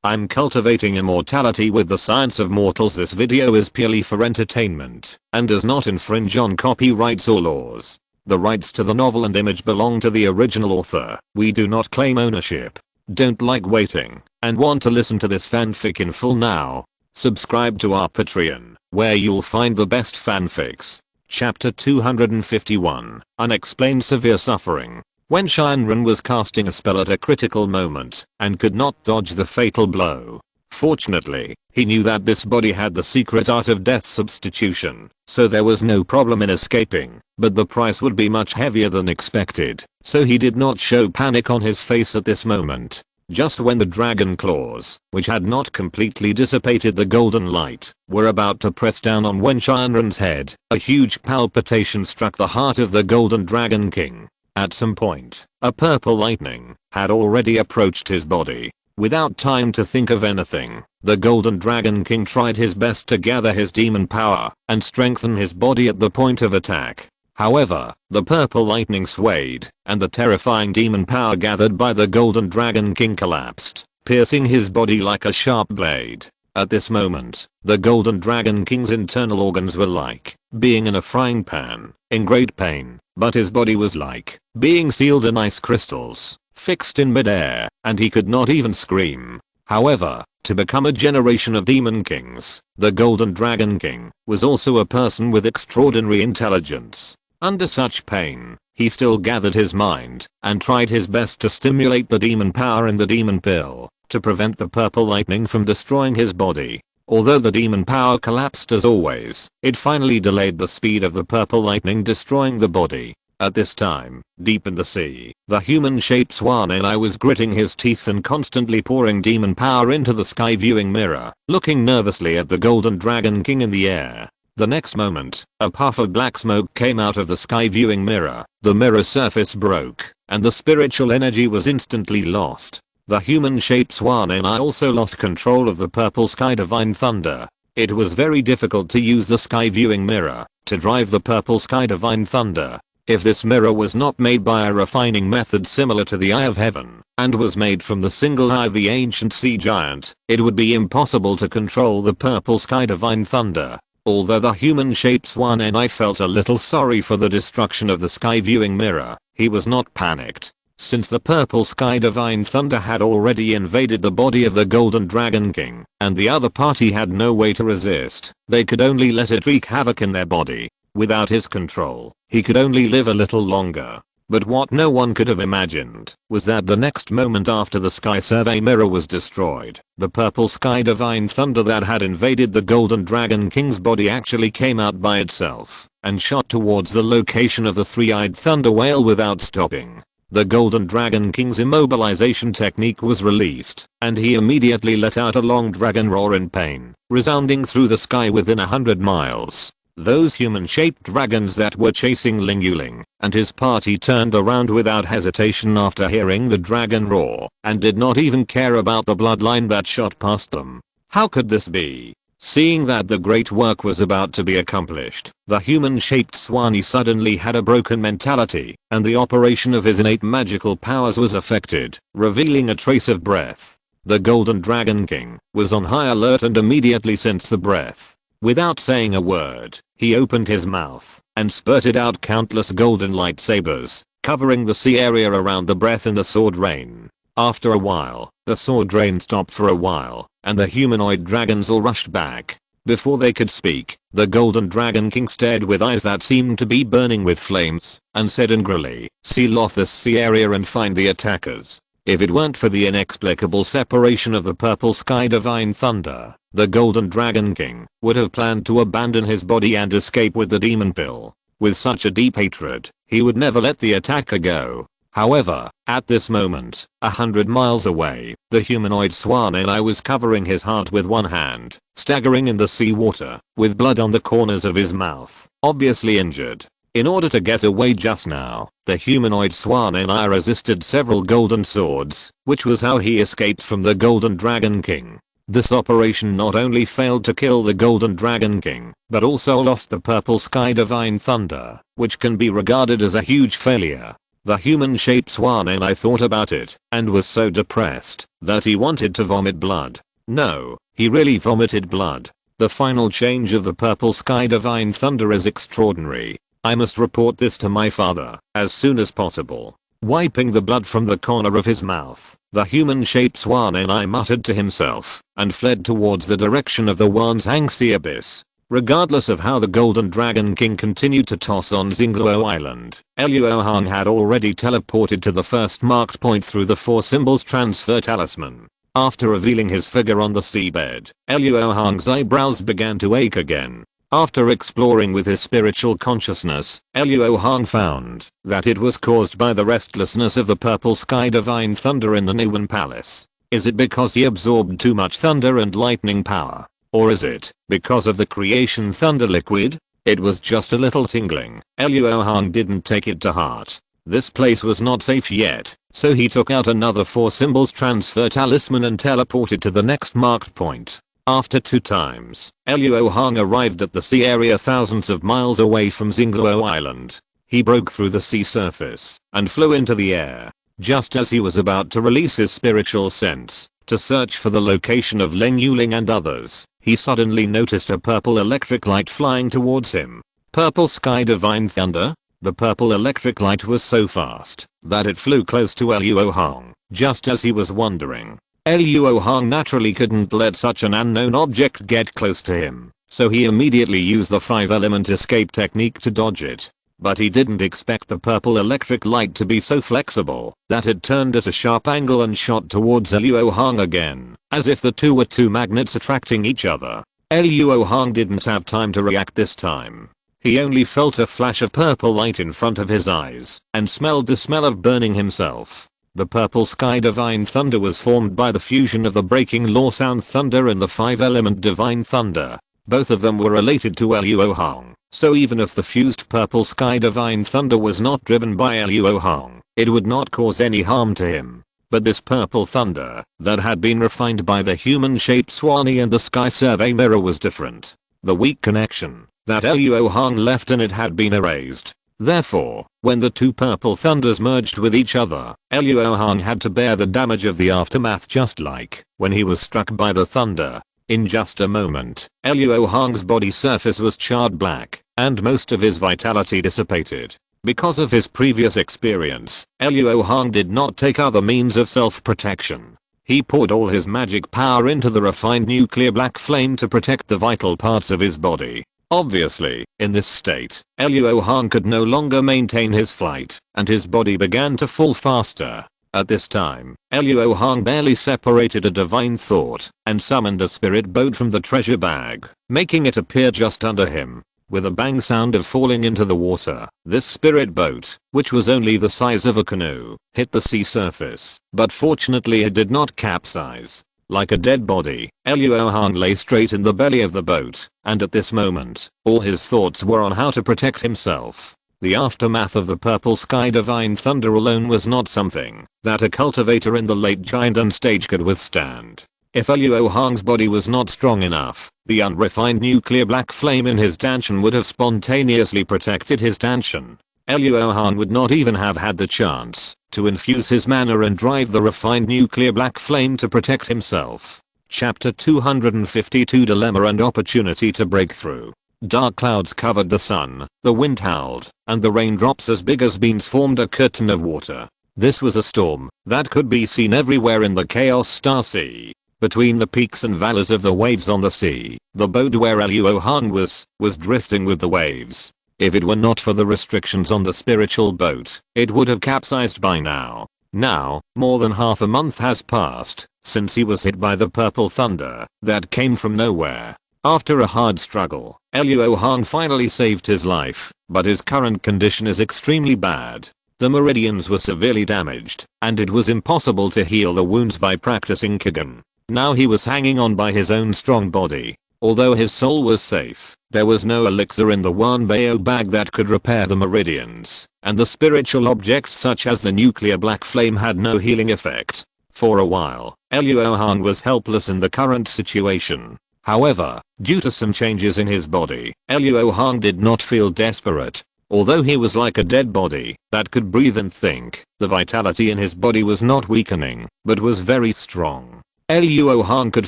I'm cultivating immortality with the science of mortals. This video is purely for entertainment and does not infringe on copyrights or laws. The rights to the novel and image belong to the original author. We do not claim ownership. Don't like waiting and want to listen to this fanfic in full now? Subscribe to our Patreon, where you'll find the best fanfics. Chapter 251, Unexplained Severe Suffering. When Shinran was casting a spell at a critical moment and could not dodge the fatal blow. Fortunately, he knew that this body had the secret art of death substitution, so there was no problem in escaping, but the price would be much heavier than expected, so he did not show panic on his face at this moment. Just when the dragon claws, which had not completely dissipated the golden light, were about to press down on Wen Shinran's head, a huge palpitation struck the heart of the Golden Dragon King. At some point, a purple lightning had already approached his body. Without time to think of anything, the Golden Dragon King tried his best to gather his demon power and strengthen his body at the point of attack. However, the purple lightning swayed, and the terrifying demon power gathered by the Golden Dragon King collapsed, piercing his body like a sharp blade. At this moment, the Golden Dragon King's internal organs were like being in a frying pan, in great pain, but his body was like being sealed in ice crystals, fixed in midair, and he could not even scream. However, to become a generation of demon kings, the Golden Dragon King was also a person with extraordinary intelligence. Under such pain, he still gathered his mind and tried his best to stimulate the demon power in the demon pill to prevent the purple lightning from destroying his body. Although the demon power collapsed as always, it finally delayed the speed of the purple lightning destroying the body. At this time, deep in the sea, the human-shaped swan and I was gritting his teeth and constantly pouring demon power into the sky viewing mirror, looking nervously at the Golden Dragon King in the air. The next moment, a puff of black smoke came out of the sky viewing mirror, the mirror surface broke, and the spiritual energy was instantly lost. The human-shaped swan and I also lost control of the purple sky divine thunder. It was very difficult to use the sky viewing mirror to drive the purple sky divine thunder. If this mirror was not made by a refining method similar to the Eye of Heaven, and was made from the single eye of the ancient sea giant, it would be impossible to control the purple sky divine thunder. Although the human-shaped swan and I felt a little sorry for the destruction of the sky viewing mirror, he was not panicked. Since the purple sky divine thunder had already invaded the body of the Golden Dragon King, and the other party had no way to resist, they could only let it wreak havoc in their body. Without his control, he could only live a little longer. But what no one could have imagined was that the next moment after the sky survey mirror was destroyed, the purple sky divine thunder that had invaded the Golden Dragon King's body actually came out by itself and shot towards the location of the three-eyed thunder whale without stopping. The Golden Dragon King's immobilization technique was released, and he immediately let out a long dragon roar in pain, resounding through the sky within 100 miles. Those human-shaped dragons that were chasing Ling Yuling and his party turned around without hesitation after hearing the dragon roar and did not even care about the bloodline that shot past them. How could this be? Seeing that the great work was about to be accomplished, the human-shaped Swanee suddenly had a broken mentality, and the operation of his innate magical powers was affected, revealing a trace of breath. The Golden Dragon King was on high alert and immediately sensed the breath. Without saying a word, he opened his mouth and spurted out countless golden lightsabers, covering the sea area around the breath in the sword rain. After a while, the sword rain stopped for a while, and the humanoid dragons all rushed back. Before they could speak, the Golden Dragon King stared with eyes that seemed to be burning with flames, and said angrily, "Seal off this sea area and find the attackers." If it weren't for the inexplicable separation of the purple sky divine thunder, the Golden Dragon King would have planned to abandon his body and escape with the demon pill. With such a deep hatred, he would never let the attacker go. However, at this moment, 100 miles away, the humanoid swan and I was covering his heart with one hand, staggering in the seawater, with blood on the corners of his mouth, obviously injured. In order to get away just now, the humanoid swan and I resisted several golden swords, which was how he escaped from the Golden Dragon King. This operation not only failed to kill the Golden Dragon King, but also lost the purple sky divine thunder, which can be regarded as a huge failure. The human-shaped swan and I thought about it and was so depressed that he wanted to vomit blood. No, he really vomited blood. The final change of the purple sky divine thunder is extraordinary. I must report this to my father as soon as possible. Wiping the blood from the corner of his mouth, the human-shaped swan and I muttered to himself and fled towards the direction of the Wanzhangxi abyss. Regardless of how the Golden Dragon King continued to toss on Xingluo Island, Luo Hong had already teleported to the first marked point through the 4 symbols transfer talisman. After revealing his figure on the seabed, Luo Hong's eyebrows began to ache again. After exploring with his spiritual consciousness, Luo Hong found that it was caused by the restlessness of the purple sky divine thunder in the Niwen Palace. Is it because he absorbed too much thunder and lightning power? Or is it because of the creation thunder liquid? It was just a little tingling. Luo Hong didn't take it to heart. This place was not safe yet, so he took out another 4 symbols transfer talisman and teleported to the next marked point. After 2 times, Luo Hong arrived at the sea area thousands of miles away from Xingluo Island. He broke through the sea surface and flew into the air. Just as he was about to release his spiritual sense to search for the location of Leng Yuling and others, he suddenly noticed a purple electric light flying towards him. Purple sky divine thunder? The purple electric light was so fast that it flew close to Luo Hong, just as he was wondering. Luo Hong naturally couldn't let such an unknown object get close to him, so he immediately used the 5-element escape technique to dodge it. But he didn't expect the purple electric light to be so flexible that it turned at a sharp angle and shot towards Luo Hong again, as if the two were 2 magnets attracting each other. Luo Hong didn't have time to react this time. He only felt a flash of purple light in front of his eyes and smelled the smell of burning himself. The purple sky divine thunder was formed by the fusion of the breaking law sound thunder and the 5-element divine thunder. Both of them were related to Luo Hong, so even if the fused purple sky divine thunder was not driven by Luo Hong, it would not cause any harm to him. But this purple thunder that had been refined by the human-shaped Swanee and the sky survey mirror was different. The weak connection that Luo Hong left in it had been erased. Therefore, when the 2 purple thunders merged with each other, Luo Hong had to bear the damage of the aftermath just like when he was struck by the thunder. In just a moment, Luo Hong's body surface was charred black, and most of his vitality dissipated. Because of his previous experience, Luo Hong did not take other means of self-protection. He poured all his magic power into the refined nuclear black flame to protect the vital parts of his body. Obviously, in this state, Luo Hong could no longer maintain his flight, and his body began to fall faster. At this time, Luo Hong barely separated a divine thought and summoned a spirit boat from the treasure bag, making it appear just under him. With a bang sound of falling into the water, this spirit boat, which was only the size of a canoe, hit the sea surface, but fortunately it did not capsize. Like a dead body, Luo Hong lay straight in the belly of the boat, and at this moment, all his thoughts were on how to protect himself. The aftermath of the purple sky divine thunder alone was not something that a cultivator in the late Giant stage could withstand. If Luo Hong's body was not strong enough, the unrefined nuclear black flame in his danshan would have spontaneously protected his danshan. Luo Hong would not even have had the chance to infuse his mana and drive the refined nuclear black flame to protect himself. Chapter 252 Dilemma and Opportunity to Break Through. Dark clouds covered the sun, the wind howled, and the raindrops as big as beans formed a curtain of water. This was a storm that could be seen everywhere in the Chaos Star Sea. Between the peaks and valleys of the waves on the sea, the boat where Luo Hong was drifting with the waves. If it were not for the restrictions on the spiritual boat, it would have capsized by now. Now, more than half a month has passed since he was hit by the purple thunder that came from nowhere. After a hard struggle, Luo Hong finally saved his life, but his current condition is extremely bad. The meridians were severely damaged, and it was impossible to heal the wounds by practicing Qigong. Now he was hanging on by his own strong body. Although his soul was safe, there was no elixir in the Wanbao bag that could repair the meridians, and the spiritual objects such as the nuclear black flame had no healing effect. For a while, Luo Hong was helpless in the current situation. However, due to some changes in his body, Luo Hong did not feel desperate. Although he was like a dead body that could breathe and think, the vitality in his body was not weakening, but was very strong. Luo Hong could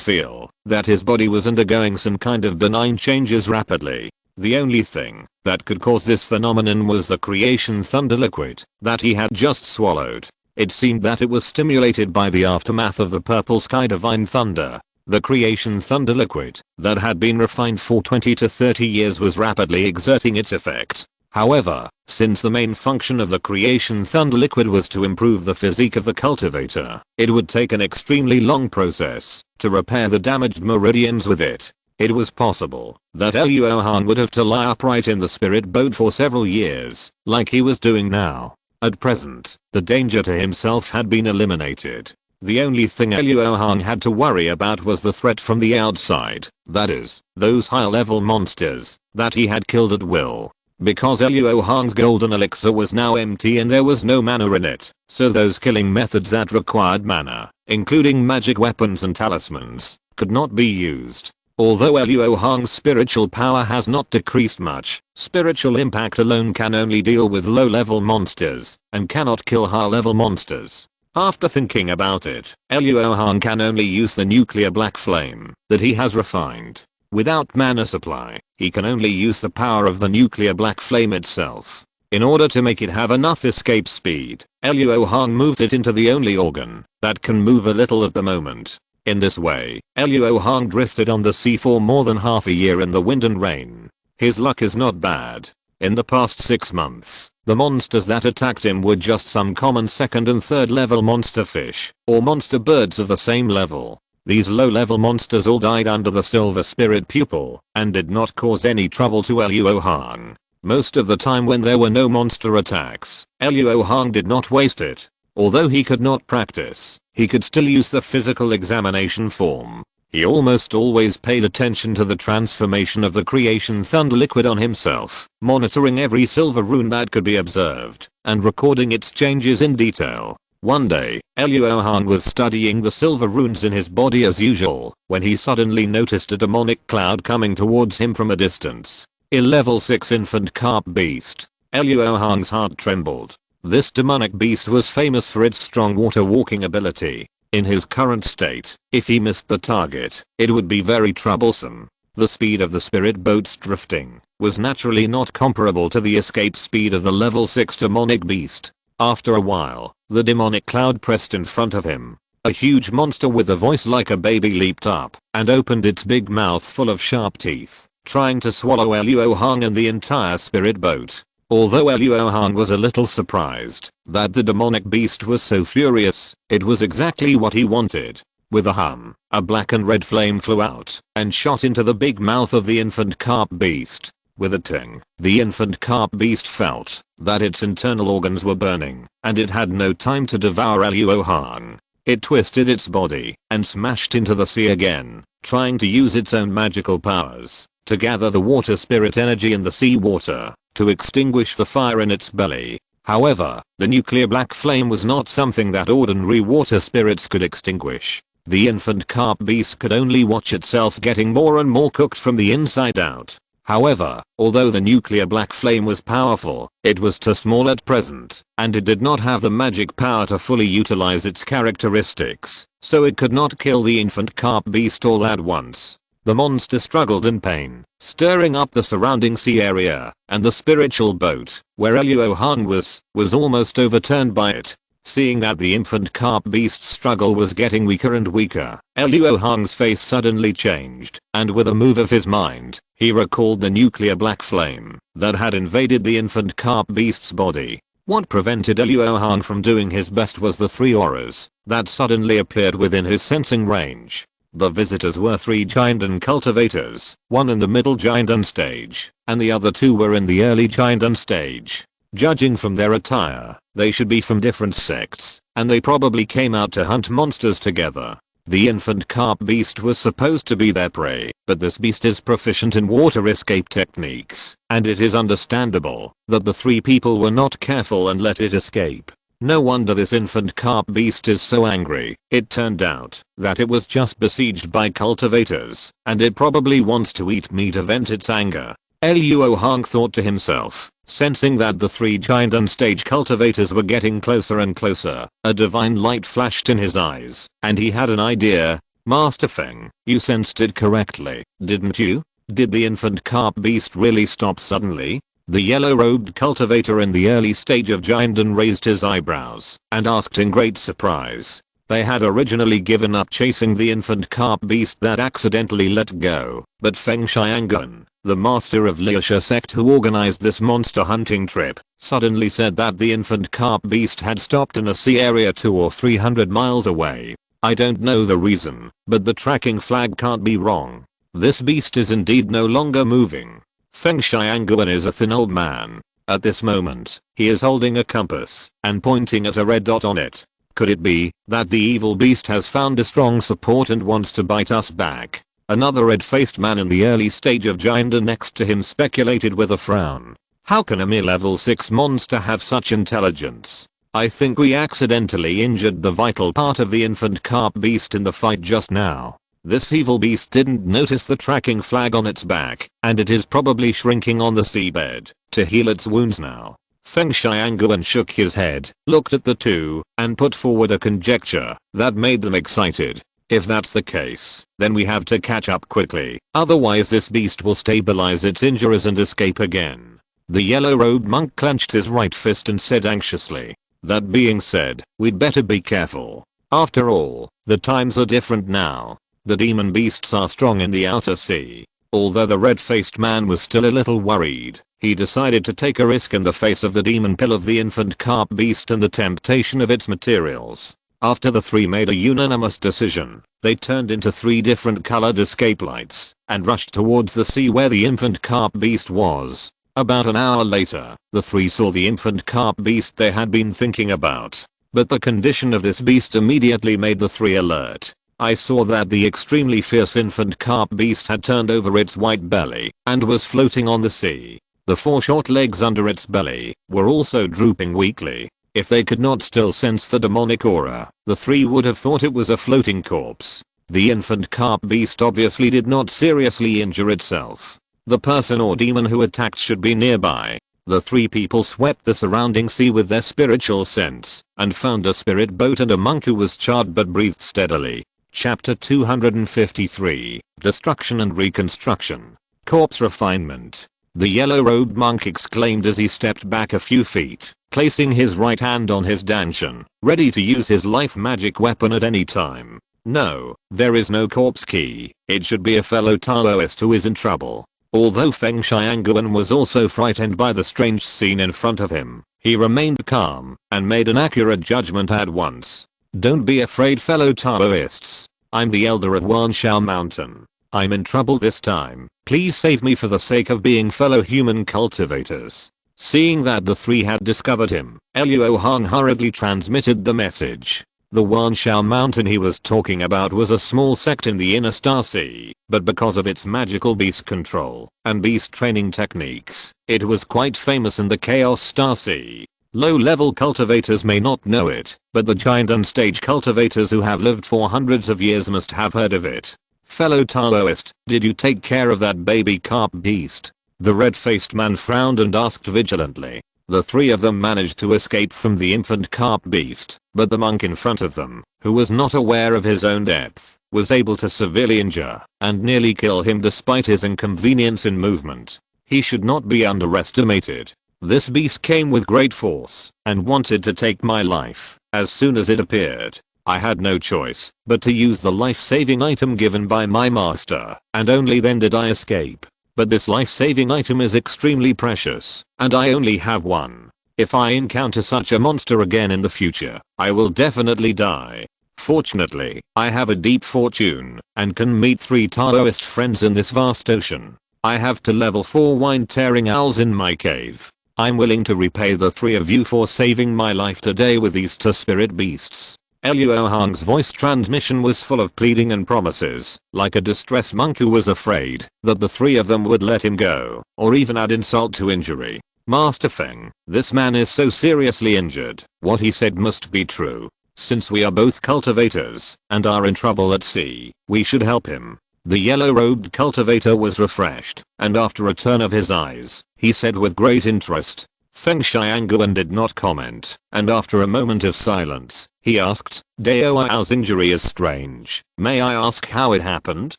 feel that his body was undergoing some kind of benign changes rapidly. The only thing that could cause this phenomenon was the creation thunder liquid that he had just swallowed. It seemed that it was stimulated by the aftermath of the purple sky divine thunder. The creation thunder liquid that had been refined for 20 to 30 years was rapidly exerting its effect. However, since the main function of the creation thunder liquid was to improve the physique of the cultivator, it would take an extremely long process to repair the damaged meridians with it. It was possible that Luo Hong would have to lie upright in the spirit boat for several years, like he was doing now. At present, the danger to himself had been eliminated. The only thing Luo Hong had to worry about was the threat from the outside, that is, those high-level monsters that he had killed at will. Because Luo Hong's golden elixir was now empty and there was no mana in it, so those killing methods that required mana, including magic weapons and talismans, could not be used. Although Luo Hong's spiritual power has not decreased much, spiritual impact alone can only deal with low-level monsters and cannot kill high-level monsters. After thinking about it, Luo Hong can only use the nuclear black flame that he has refined. Without mana supply, he can only use the power of the nuclear black flame itself. In order to make it have enough escape speed, Luo Hong moved it into the only organ that can move a little at the moment. In this way, Luo Hong drifted on the sea for more than half a year in the wind and rain. His luck is not bad. In the past 6 months, the monsters that attacked him were just some common second and third level monster fish, or monster birds of the same level. These low-level monsters all died under the silver spirit pupil, and did not cause any trouble to Luo Hong. Most of the time when there were no monster attacks, Luo Hong did not waste it. Although he could not practice, he could still use the physical examination form. He almost always paid attention to the transformation of the creation thunder liquid on himself, monitoring every silver rune that could be observed, and recording its changes in detail. One day, Luo Hong was studying the silver runes in his body as usual, when he suddenly noticed a demonic cloud coming towards him from a distance. A level 6 infant carp beast. Luo Hong's heart trembled. This demonic beast was famous for its strong water walking ability. In his current state, if he missed the target, it would be very troublesome. The speed of the spirit boat's drifting was naturally not comparable to the escape speed of the level 6 demonic beast. After a while, the demonic cloud pressed in front of him. A huge monster with a voice like a baby leaped up and opened its big mouth full of sharp teeth, trying to swallow Luo Hong and the entire spirit boat. Although Luo Hong was a little surprised that the demonic beast was so furious, it was exactly what he wanted. With a hum, a black and red flame flew out and shot into the big mouth of the infant carp beast. With a ting, the infant carp beast felt that its internal organs were burning, and it had no time to devour Luo Hong. It twisted its body and smashed into the sea again, trying to use its own magical powers to gather the water spirit energy in the sea water to extinguish the fire in its belly. However, the nuclear black flame was not something that ordinary water spirits could extinguish. The infant carp beast could only watch itself getting more and more cooked from the inside out. However, although the nuclear black flame was powerful, it was too small at present, and it did not have the magic power to fully utilize its characteristics, so it could not kill the infant carp beast all at once. The monster struggled in pain, stirring up the surrounding sea area, and the spiritual boat, where Luo Hong was almost overturned by it. Seeing that the infant carp beast's struggle was getting weaker and weaker, Luo Hong's face suddenly changed, and with a move of his mind, he recalled the nuclear black flame that had invaded the infant carp beast's body. What prevented Luo Hong from doing his best was the 3 auras that suddenly appeared within his sensing range. The visitors were 3 giant cultivators, one in the middle giant stage, and the other 2 were in the early giant stage. Judging from their attire, they should be from different sects, and they probably came out to hunt monsters together. The infant carp beast was supposed to be their prey, but this beast is proficient in water escape techniques, and it is understandable that the 3 people were not careful and let it escape. No wonder this infant carp beast is so angry. It turned out that it was just besieged by cultivators, and it probably wants to eat meat to vent its anger. Luo Hong thought to himself, Sensing that the three giant and stage cultivators were getting closer and closer, a divine light flashed in his eyes, and he had an idea. Master Feng, you sensed it correctly, didn't you? Did the infant carp beast really stop suddenly? The yellow-robed cultivator in the early stage of Giandan raised his eyebrows and asked in great surprise. They had originally given up chasing the infant carp beast that accidentally let go, but Feng Xianguan, the master of Liuxia sect who organized this monster hunting trip, suddenly said that the infant carp beast had stopped in a sea area 200 or 300 miles away. I don't know the reason, but the tracking flag can't be wrong. This beast is indeed no longer moving. Feng Xianguan is a thin old man. At this moment, he is holding a compass and pointing at a red dot on it. Could it be that the evil beast has found a strong support and wants to bite us back? Another red-faced man in the early stage of Giandan next to him speculated with a frown. How can a mere level 6 monster have such intelligence? I think we accidentally injured the vital part of the infant carp beast in the fight just now. This evil beast didn't notice the tracking flag on its back, and it is probably shrinking on the seabed to heal its wounds now. Feng Xianguan shook his head, looked at the two, and put forward a conjecture that made them excited. If that's the case, then we have to catch up quickly, otherwise this beast will stabilize its injuries and escape again. The yellow-robed monk clenched his right fist and said anxiously. That being said, we'd better be careful. After all, the times are different now. The demon beasts are strong in the outer sea. Although the red-faced man was still a little worried, he decided to take a risk in the face of the demon pill of the infant carp beast and the temptation of its materials. After the three made a unanimous decision, they turned into 3 different colored escape lights and rushed towards the sea where the infant carp beast was. About an hour later, the 3 saw the infant carp beast they had been thinking about. But the condition of this beast immediately made the 3 alert. I saw that the extremely fierce infant carp beast had turned over its white belly and was floating on the sea. The 4 short legs under its belly were also drooping weakly. If they could not still sense the demonic aura, the 3 would have thought it was a floating corpse. The infant carp beast obviously did not seriously injure itself. The person or demon who attacked should be nearby. The 3 people swept the surrounding sea with their spiritual sense and found a spirit boat and a monk who was charred but breathed steadily. Chapter 253, Destruction and Reconstruction. Corpse Refinement. The yellow-robed monk exclaimed as he stepped back a few feet, placing his right hand on his dantian, ready to use his life magic weapon at any time. No, there is no corpse key. It should be a fellow Taoist who is in trouble. Although Feng Xianguan was also frightened by the strange scene in front of him, he remained calm and made an accurate judgment at once. Don't be afraid, fellow Taoists. I'm the elder of Wanshao Mountain. I'm in trouble this time. Please save me for the sake of being fellow human cultivators. Seeing that the 3 had discovered him, Luo Hong hurriedly transmitted the message. The Wanshao Mountain he was talking about was a small sect in the inner Star Sea, but because of its magical beast control and beast training techniques, it was quite famous in the Chaos Star Sea. Low-level cultivators may not know it, but the giant and stage cultivators who have lived for hundreds of years must have heard of it. Fellow Taoist, did you take care of that baby carp beast? The red-faced man frowned and asked vigilantly. The 3 of them managed to escape from the infant carp beast, but the monk in front of them, who was not aware of his own depth, was able to severely injure and nearly kill him despite his inconvenience in movement. He should not be underestimated. This beast came with great force and wanted to take my life as soon as it appeared. I had no choice but to use the life-saving item given by my master, and only then did I escape. But this life-saving item is extremely precious, and I only have one. If I encounter such a monster again in the future, I will definitely die. Fortunately, I have a deep fortune and can meet 3 Taoist friends in this vast ocean. I have 2 level 4 wine-tearing owls in my cave. I'm willing to repay the 3 of you for saving my life today with these 2 spirit beasts. Luo Hong's voice transmission was full of pleading and promises, like a distressed monk who was afraid that the 3 of them would let him go, or even add insult to injury. Master Feng, this man is so seriously injured, what he said must be true. Since we are both cultivators and are in trouble at sea, we should help him. The yellow-robed cultivator was refreshed, and after a turn of his eyes, he said with great interest, Feng Xianguan did not comment, and after a moment of silence, he asked, Dao Ao's injury is strange. May I ask how it happened?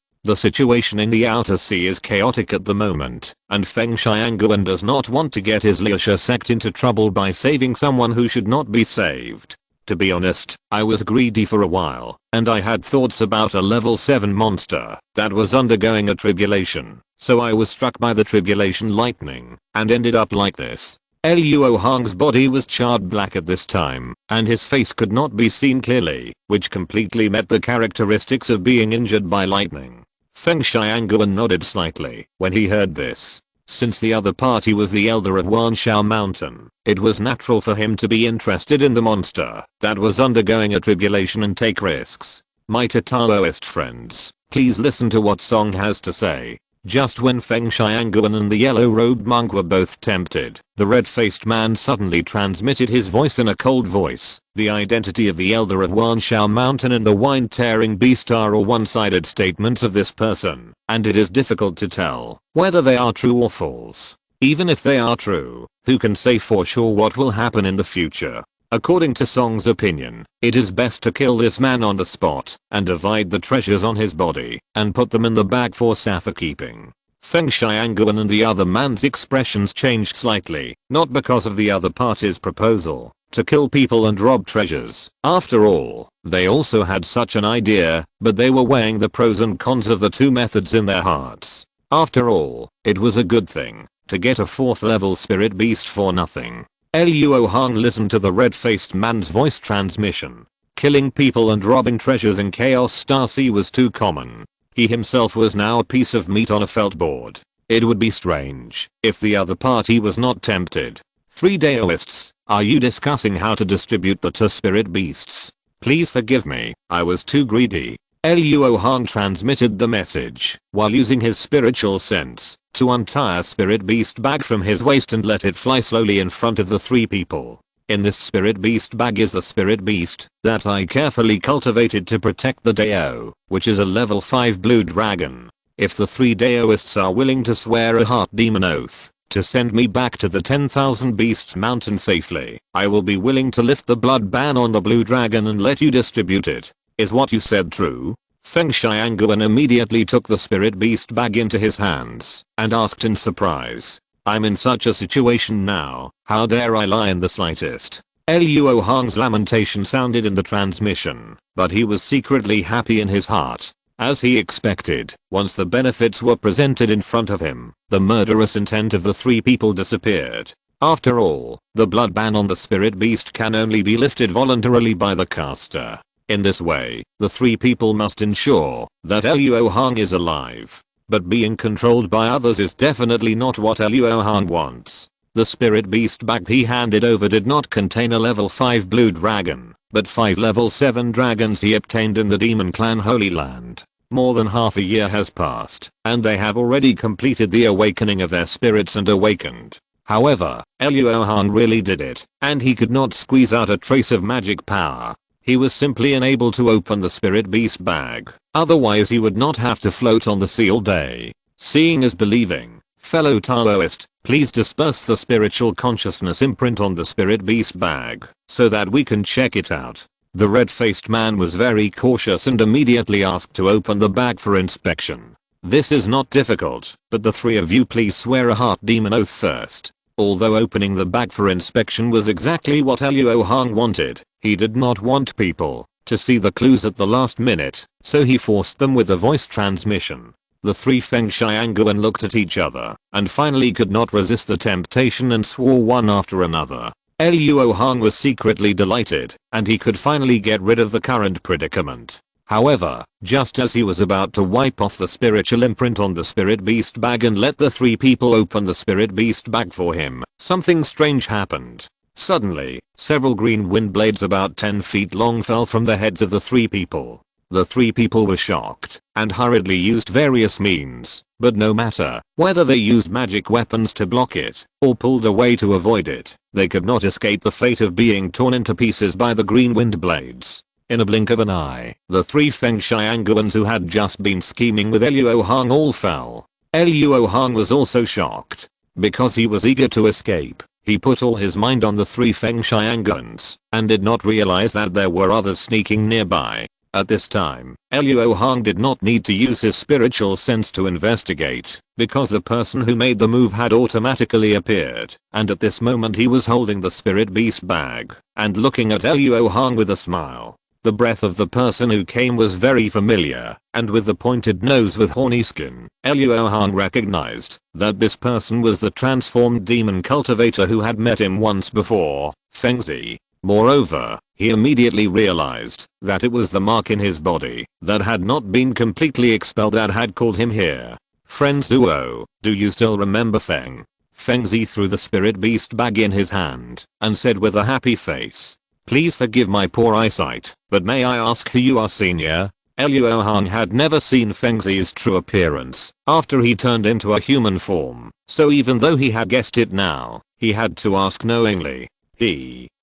The situation in the outer sea is chaotic at the moment, and Feng Xianguan does not want to get his Liuxia sect into trouble by saving someone who should not be saved. To be honest, I was greedy for a while, and I had thoughts about a level 7 monster that was undergoing a tribulation, so I was struck by the tribulation lightning, and ended up like this. Luo Hong's body was charred black at this time, and his face could not be seen clearly, which completely met the characteristics of being injured by lightning. Feng Xianguan nodded slightly when he heard this. Since the other party was the elder of Wanshao Mountain, it was natural for him to be interested in the monster that was undergoing a tribulation and take risks. My Taoist friends, please listen to what Song has to say. Just when Feng Xianguan and the yellow-robed monk were both tempted, the red-faced man suddenly transmitted his voice in a cold voice. The identity of the elder of Wanshao Mountain and the wine-tearing beast are all one-sided statements of this person, and it is difficult to tell whether they are true or false. Even if they are true, who can say for sure what will happen in the future? According to Song's opinion, it is best to kill this man on the spot and divide the treasures on his body and put them in the bag for safekeeping. Feng Xianguan and the other man's expressions changed slightly, not because of the other party's proposal to kill people and rob treasures. After all, they also had such an idea, but they were weighing the pros and cons of the two methods in their hearts. After all, it was a good thing to get a 4th level spirit beast for nothing. Luo Hong listened to the red-faced man's voice transmission. Killing people and robbing treasures in Chaos Star Sea was too common. He himself was now a piece of meat on a felt board. It would be strange if the other party was not tempted. 3 Daoists, are you discussing how to distribute the 2 spirit beasts? Please forgive me, I was too greedy. Luo Hong transmitted the message while using his spiritual sense to untie a spirit beast bag from his waist and let it fly slowly in front of the 3 people. In this spirit beast bag is the spirit beast that I carefully cultivated to protect the Dao, which is a level 5 blue dragon. If the 3 Daoists are willing to swear a heart demon oath to send me back to the 10,000 Beasts Mountain safely, I will be willing to lift the blood ban on the blue dragon and let you distribute it. Is what you said true? Feng Xianguan immediately took the spirit beast bag into his hands and asked in surprise, I'm in such a situation now, how dare I lie in the slightest? Luo Hong's lamentation sounded in the transmission, but he was secretly happy in his heart. As he expected, once the benefits were presented in front of him, the murderous intent of the 3 people disappeared. After all, the blood ban on the spirit beast can only be lifted voluntarily by the caster. In this way, the 3 people must ensure that Luo Hong is alive. But being controlled by others is definitely not what Luo Hong wants. The spirit beast bag he handed over did not contain a level 5 blue dragon, but 5 level 7 dragons he obtained in the Demon Clan Holy Land. More than half a year has passed, and they have already completed the awakening of their spirits and awakened. However, Luo Hong really did it, and he could not squeeze out a trace of magic power. He was simply unable to open the spirit beast bag, otherwise he would not have to float on the sea all day. Seeing is believing. Fellow Taoist, please disperse the spiritual consciousness imprint on the spirit beast bag, so that we can check it out. The red-faced man was very cautious and immediately asked to open the bag for inspection. This is not difficult, but the 3 of you please swear a heart demon oath first. Although opening the bag for inspection was exactly what Luo Hong wanted, he did not want people to see the clues at the last minute, so he forced them with a voice transmission. The 3 Feng Xianguan looked at each other and finally could not resist the temptation and swore one after another. Luo Hong was secretly delighted, and he could finally get rid of the current predicament. However, just as he was about to wipe off the spiritual imprint on the spirit beast bag and let the 3 people open the spirit beast bag for him, something strange happened. Suddenly, several green wind blades about 10 feet long fell from the heads of the 3 people. The 3 people were shocked and hurriedly used various means, but no matter whether they used magic weapons to block it or pulled away to avoid it, they could not escape the fate of being torn into pieces by the green wind blades. In a blink of an eye, the 3 Feng Xianguans who had just been scheming with Luo Hong all fell. Luo Hong was also shocked. Because he was eager to escape, he put all his mind on the 3 Feng Xianguans and did not realize that there were others sneaking nearby. At this time, Luo Hong did not need to use his spiritual sense to investigate, because the person who made the move had automatically appeared, and at this moment he was holding the spirit beast bag and looking at Luo Hong with a smile. The breath of the person who came was very familiar, and with the pointed nose with horny skin, Luo Hong recognized that this person was the transformed demon cultivator who had met him once before, Fengzi. Moreover, he immediately realized that it was the mark in his body that had not been completely expelled that had called him here. Friend Zuo, do you still remember Feng? Fengzi threw the spirit beast bag in his hand and said with a happy face, "Please forgive my poor eyesight, but may I ask who you are, senior?" Luo Hong had never seen Fengzi's true appearance after he turned into a human form, so even though he had guessed it now, he had to ask knowingly.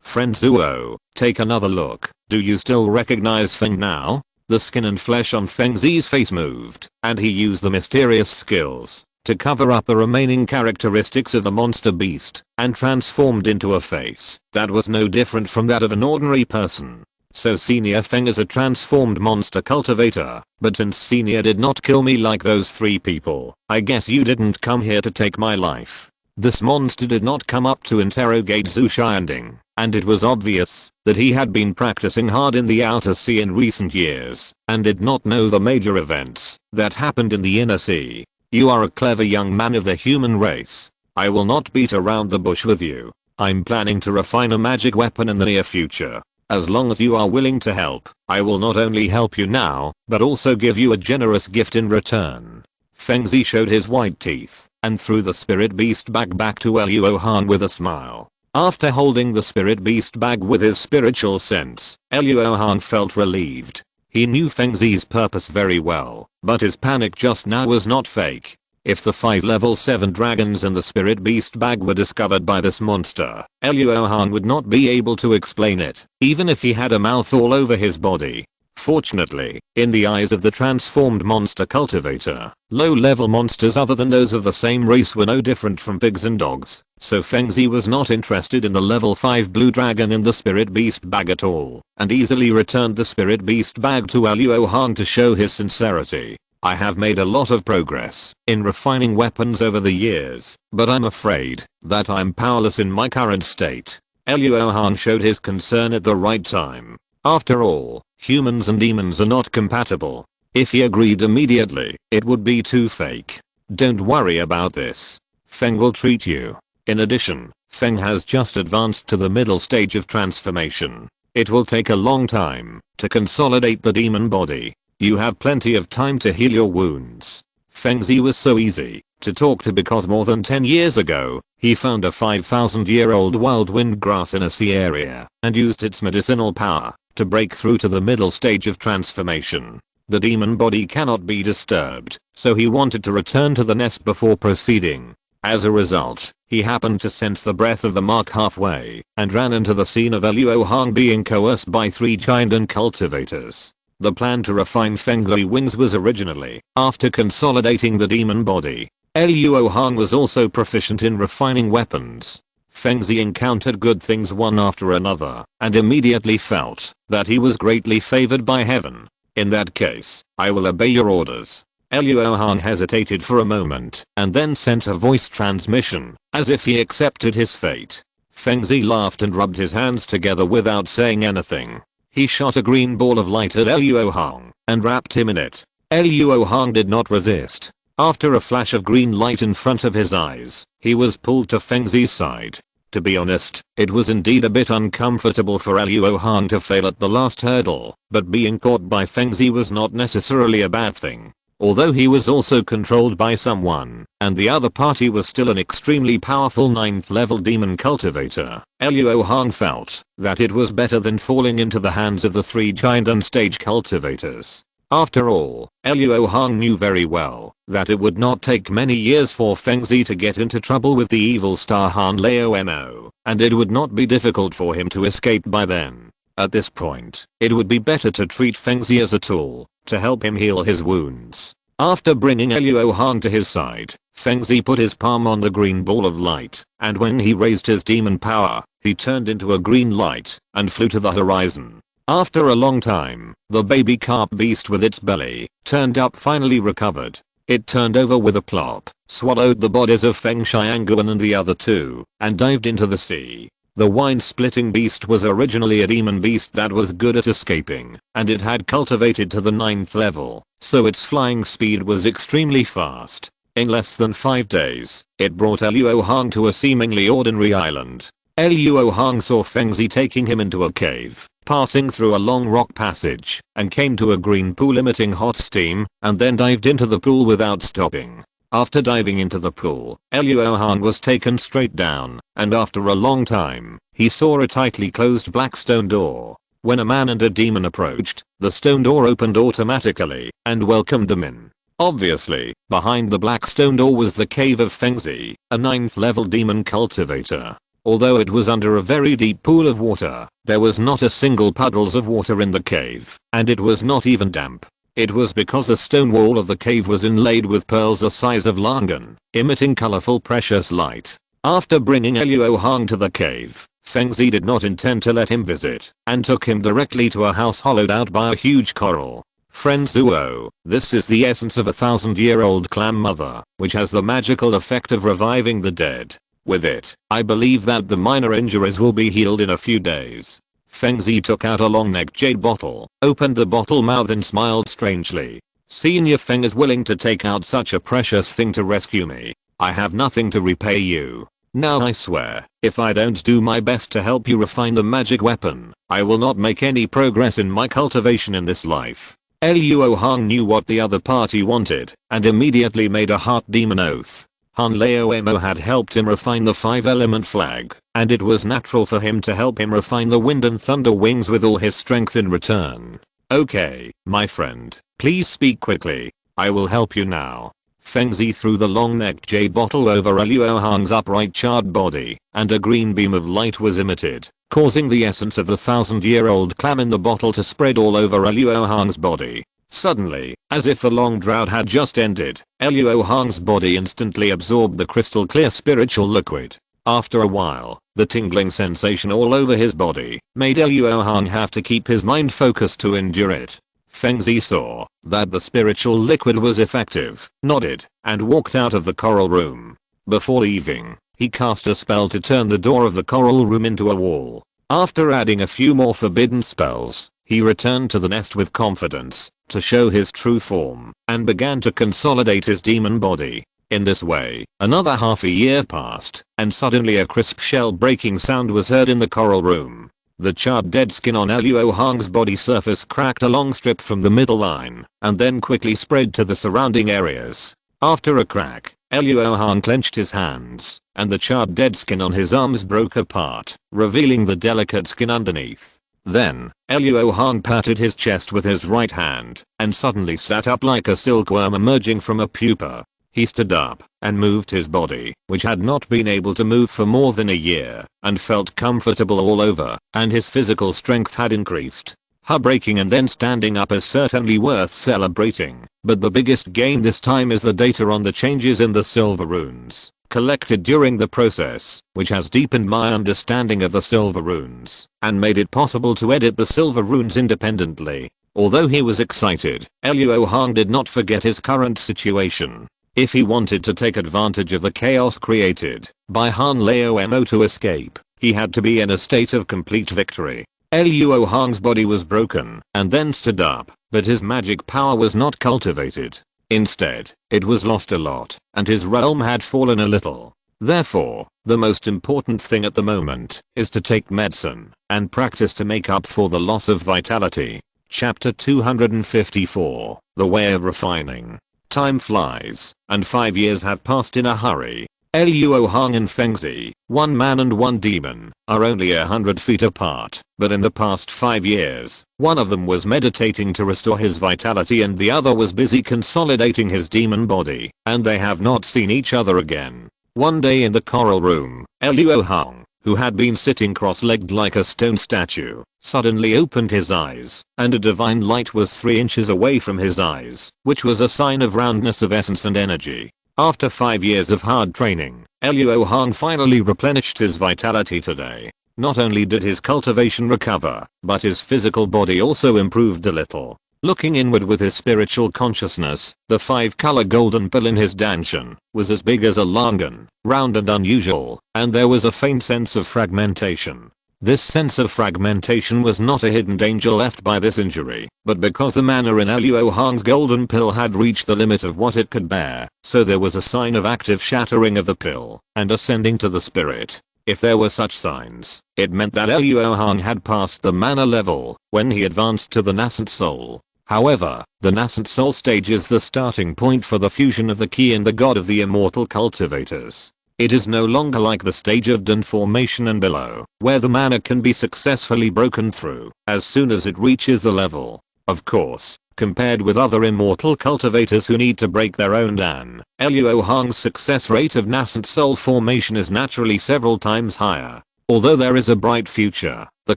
Friend Zuo, take another look. Do you still recognize Feng now? The skin and flesh on Fengzi's face moved, and he used the mysterious skills to cover up the remaining characteristics of the monster beast and transformed into a face that was no different from that of an ordinary person. So Senior Feng is a transformed monster cultivator, but since Senior did not kill me like those 3 people, I guess you didn't come here to take my life. This monster did not come up to interrogate Zhu Xianding, and it was obvious that he had been practicing hard in the outer sea in recent years and did not know the major events that happened in the inner sea. You are a clever young man of the human race. I will not beat around the bush with you. I'm planning to refine a magic weapon in the near future. As long as you are willing to help, I will not only help you now, but also give you a generous gift in return. Fengzi showed his white teeth and threw the spirit beast bag back to Luo Hong with a smile. After holding the spirit beast bag with his spiritual sense, Luo Hong felt relieved. He knew Fengzi's purpose very well, but his panic just now was not fake. If the 5 level 7 dragons in the spirit beast bag were discovered by this monster, Luo Hong would not be able to explain it, even if he had a mouth all over his body. Fortunately, in the eyes of the transformed monster cultivator, low-level monsters other than those of the same race were no different from pigs and dogs, so Fengzi was not interested in the level 5 blue dragon in the spirit beast bag at all, and easily returned the spirit beast bag to Luo Hong to show his sincerity. I have made a lot of progress in refining weapons over the years, but I'm afraid that I'm powerless in my current state. Luo Hong showed his concern at the right time. After all, humans and demons are not compatible. If he agreed immediately, it would be too fake. Don't worry about this. Feng will treat you. In addition, Feng has just advanced to the middle stage of transformation. It will take a long time to consolidate the demon body. You have plenty of time to heal your wounds. Fengzi was so easy to talk to because more than 10 years ago, he found a 5,000-year-old wild wind grass in a sea area and used its medicinal power to break through to the middle stage of transformation. The demon body cannot be disturbed, so he wanted to return to the nest before proceeding. As a result, he happened to sense the breath of the mark halfway and ran into the scene of Luo Hong being coerced by 3 giant cultivators. The plan to refine Fengli wings was originally after consolidating the demon body. Luo Hong was also proficient in refining weapons. Fengzi encountered good things one after another and immediately felt that he was greatly favored by heaven. In that case, I will obey your orders. Luo Hong hesitated for a moment and then sent a voice transmission as if he accepted his fate. Fengzi laughed and rubbed his hands together without saying anything. He shot a green ball of light at Luo Hong and wrapped him in it. Luo Hong did not resist. After a flash of green light in front of his eyes, he was pulled to Fengzi's side. To be honest, it was indeed a bit uncomfortable for Luo Hong to fail at the last hurdle, but being caught by Fengzi was not necessarily a bad thing. Although he was also controlled by someone, and the other party was still an extremely powerful 9th level demon cultivator, Luo Hong felt that it was better than falling into the hands of the 3 giant unstage cultivators. After all, Luo Hong knew very well that it would not take many years for Fengzi to get into trouble with the evil star Han Lao Mo, and it would not be difficult for him to escape by then. At this point, it would be better to treat Fengzi as a tool to help him heal his wounds. After bringing Luo Hong to his side, Fengzi put his palm on the green ball of light, and when he raised his demon power, he turned into a green light and flew to the horizon. After a long time, the baby carp beast with its belly turned up finally recovered. It turned over with a plop, swallowed the bodies of Feng Xianguan and the other two, and dived into the sea. The wine-splitting beast was originally a demon beast that was good at escaping, and it had cultivated to the 9th level, so its flying speed was extremely fast. In less than 5 days, it brought Luo Hong to a seemingly ordinary island. Luo Hong saw Fengzi taking him into a cave, passing through a long rock passage, and came to a green pool emitting hot steam, and then dived into the pool without stopping. After diving into the pool, Luo Hong was taken straight down, and after a long time, he saw a tightly closed black stone door. When a man and a demon approached, the stone door opened automatically and welcomed them in. Obviously, behind the black stone door was the cave of Fengzi, a 9th level demon cultivator. Although it was under a very deep pool of water, there was not a single puddles of water in the cave, and it was not even damp. It was because the stone wall of the cave was inlaid with pearls the size of langan, emitting colorful precious light. After bringing Luo Hong to the cave, Fengzi did not intend to let him visit, and took him directly to a house hollowed out by a huge coral. Friend Zuo, this is the essence of a 1000-year-old clam mother, which has the magical effect of reviving the dead. With it, I believe that the minor injuries will be healed in a few days. Fengzi took out a long-necked jade bottle, opened the bottle mouth and smiled strangely. Senior Feng is willing to take out such a precious thing to rescue me. I have nothing to repay you. Now I swear, if I don't do my best to help you refine the magic weapon, I will not make any progress in my cultivation in this life. Luo Hong knew what the other party wanted, and immediately made a heart demon oath. Han Leoemo had helped him refine the 5-element flag, and it was natural for him to help him refine the wind and thunder wings with all his strength in return. Okay, my friend, please speak quickly. I will help you now. Fengzi threw the long-necked jade bottle over Luo Hong's upright charred body, and a green beam of light was emitted, causing the essence of the 1000-year-old clam in the bottle to spread all over Luo Hong's body. Suddenly, as if the long drought had just ended, Luo Hong's body instantly absorbed the crystal clear spiritual liquid. After a while, the tingling sensation all over his body made Luo Hong have to keep his mind focused to endure it. Fengzi saw that the spiritual liquid was effective, nodded, and walked out of the coral room. Before leaving, he cast a spell to turn the door of the coral room into a wall. After adding a few more forbidden spells, he returned to the nest with confidence to show his true form and began to consolidate his demon body. In this way, another half a year passed, and suddenly a crisp shell-breaking sound was heard in the coral room. The charred dead skin on Luo Hong's body surface cracked a long strip from the middle line, and then quickly spread to the surrounding areas. After a crack, Luo Hong clenched his hands, and the charred dead skin on his arms broke apart, revealing the delicate skin underneath. Then, Luo Hong patted his chest with his right hand, and suddenly sat up like a silkworm emerging from a pupa. He stood up, and moved his body, which had not been able to move for more than a year, and felt comfortable all over, and his physical strength had increased. Breaking and then standing up is certainly worth celebrating, but the biggest gain this time is the data on the changes in the silver runes collected during the process, which has deepened my understanding of the silver runes, and made it possible to edit the silver runes independently. Although he was excited, Luo Hong did not forget his current situation. If he wanted to take advantage of the chaos created by Han Leoemo to escape, he had to be in a state of complete victory. Luo Hong's body was broken and then stood up, but his magic power was not cultivated. Instead, it was lost a lot, and his realm had fallen a little. Therefore, the most important thing at the moment is to take medicine and practice to make up for the loss of vitality. Chapter 254, The Way of Refining. Time flies, and 5 years have passed in a hurry. Luo Hong and Fengzi, one man and one demon, are only 100 feet apart, but in the past 5 years, one of them was meditating to restore his vitality and the other was busy consolidating his demon body, and they have not seen each other again. One day in the coral room, Luo Hong, who had been sitting cross-legged like a stone statue, suddenly opened his eyes, and a divine light was 3 inches away from his eyes, which was a sign of roundness of essence and energy. After 5 years of hard training, Luo Hong finally replenished his vitality today. Not only did his cultivation recover, but his physical body also improved a little. Looking inward with his spiritual consciousness, the 5-color golden pill in his danshan was as big as a langan, round and unusual, and there was a faint sense of fragmentation. This sense of fragmentation was not a hidden danger left by this injury, but because the mana in Luo Hong's golden pill had reached the limit of what it could bear, so there was a sign of active shattering of the pill and ascending to the spirit. If there were such signs, it meant that Luo Hong had passed the mana level when he advanced to the nascent soul. However, the nascent soul stage is the starting point for the fusion of the key and the god of the immortal cultivators. It is no longer like the stage of Dun formation and below, where the mana can be successfully broken through as soon as it reaches the level. Of course, compared with other immortal cultivators who need to break their own Dan, Luo Hong's success rate of nascent soul formation is naturally several times higher. Although there is a bright future, the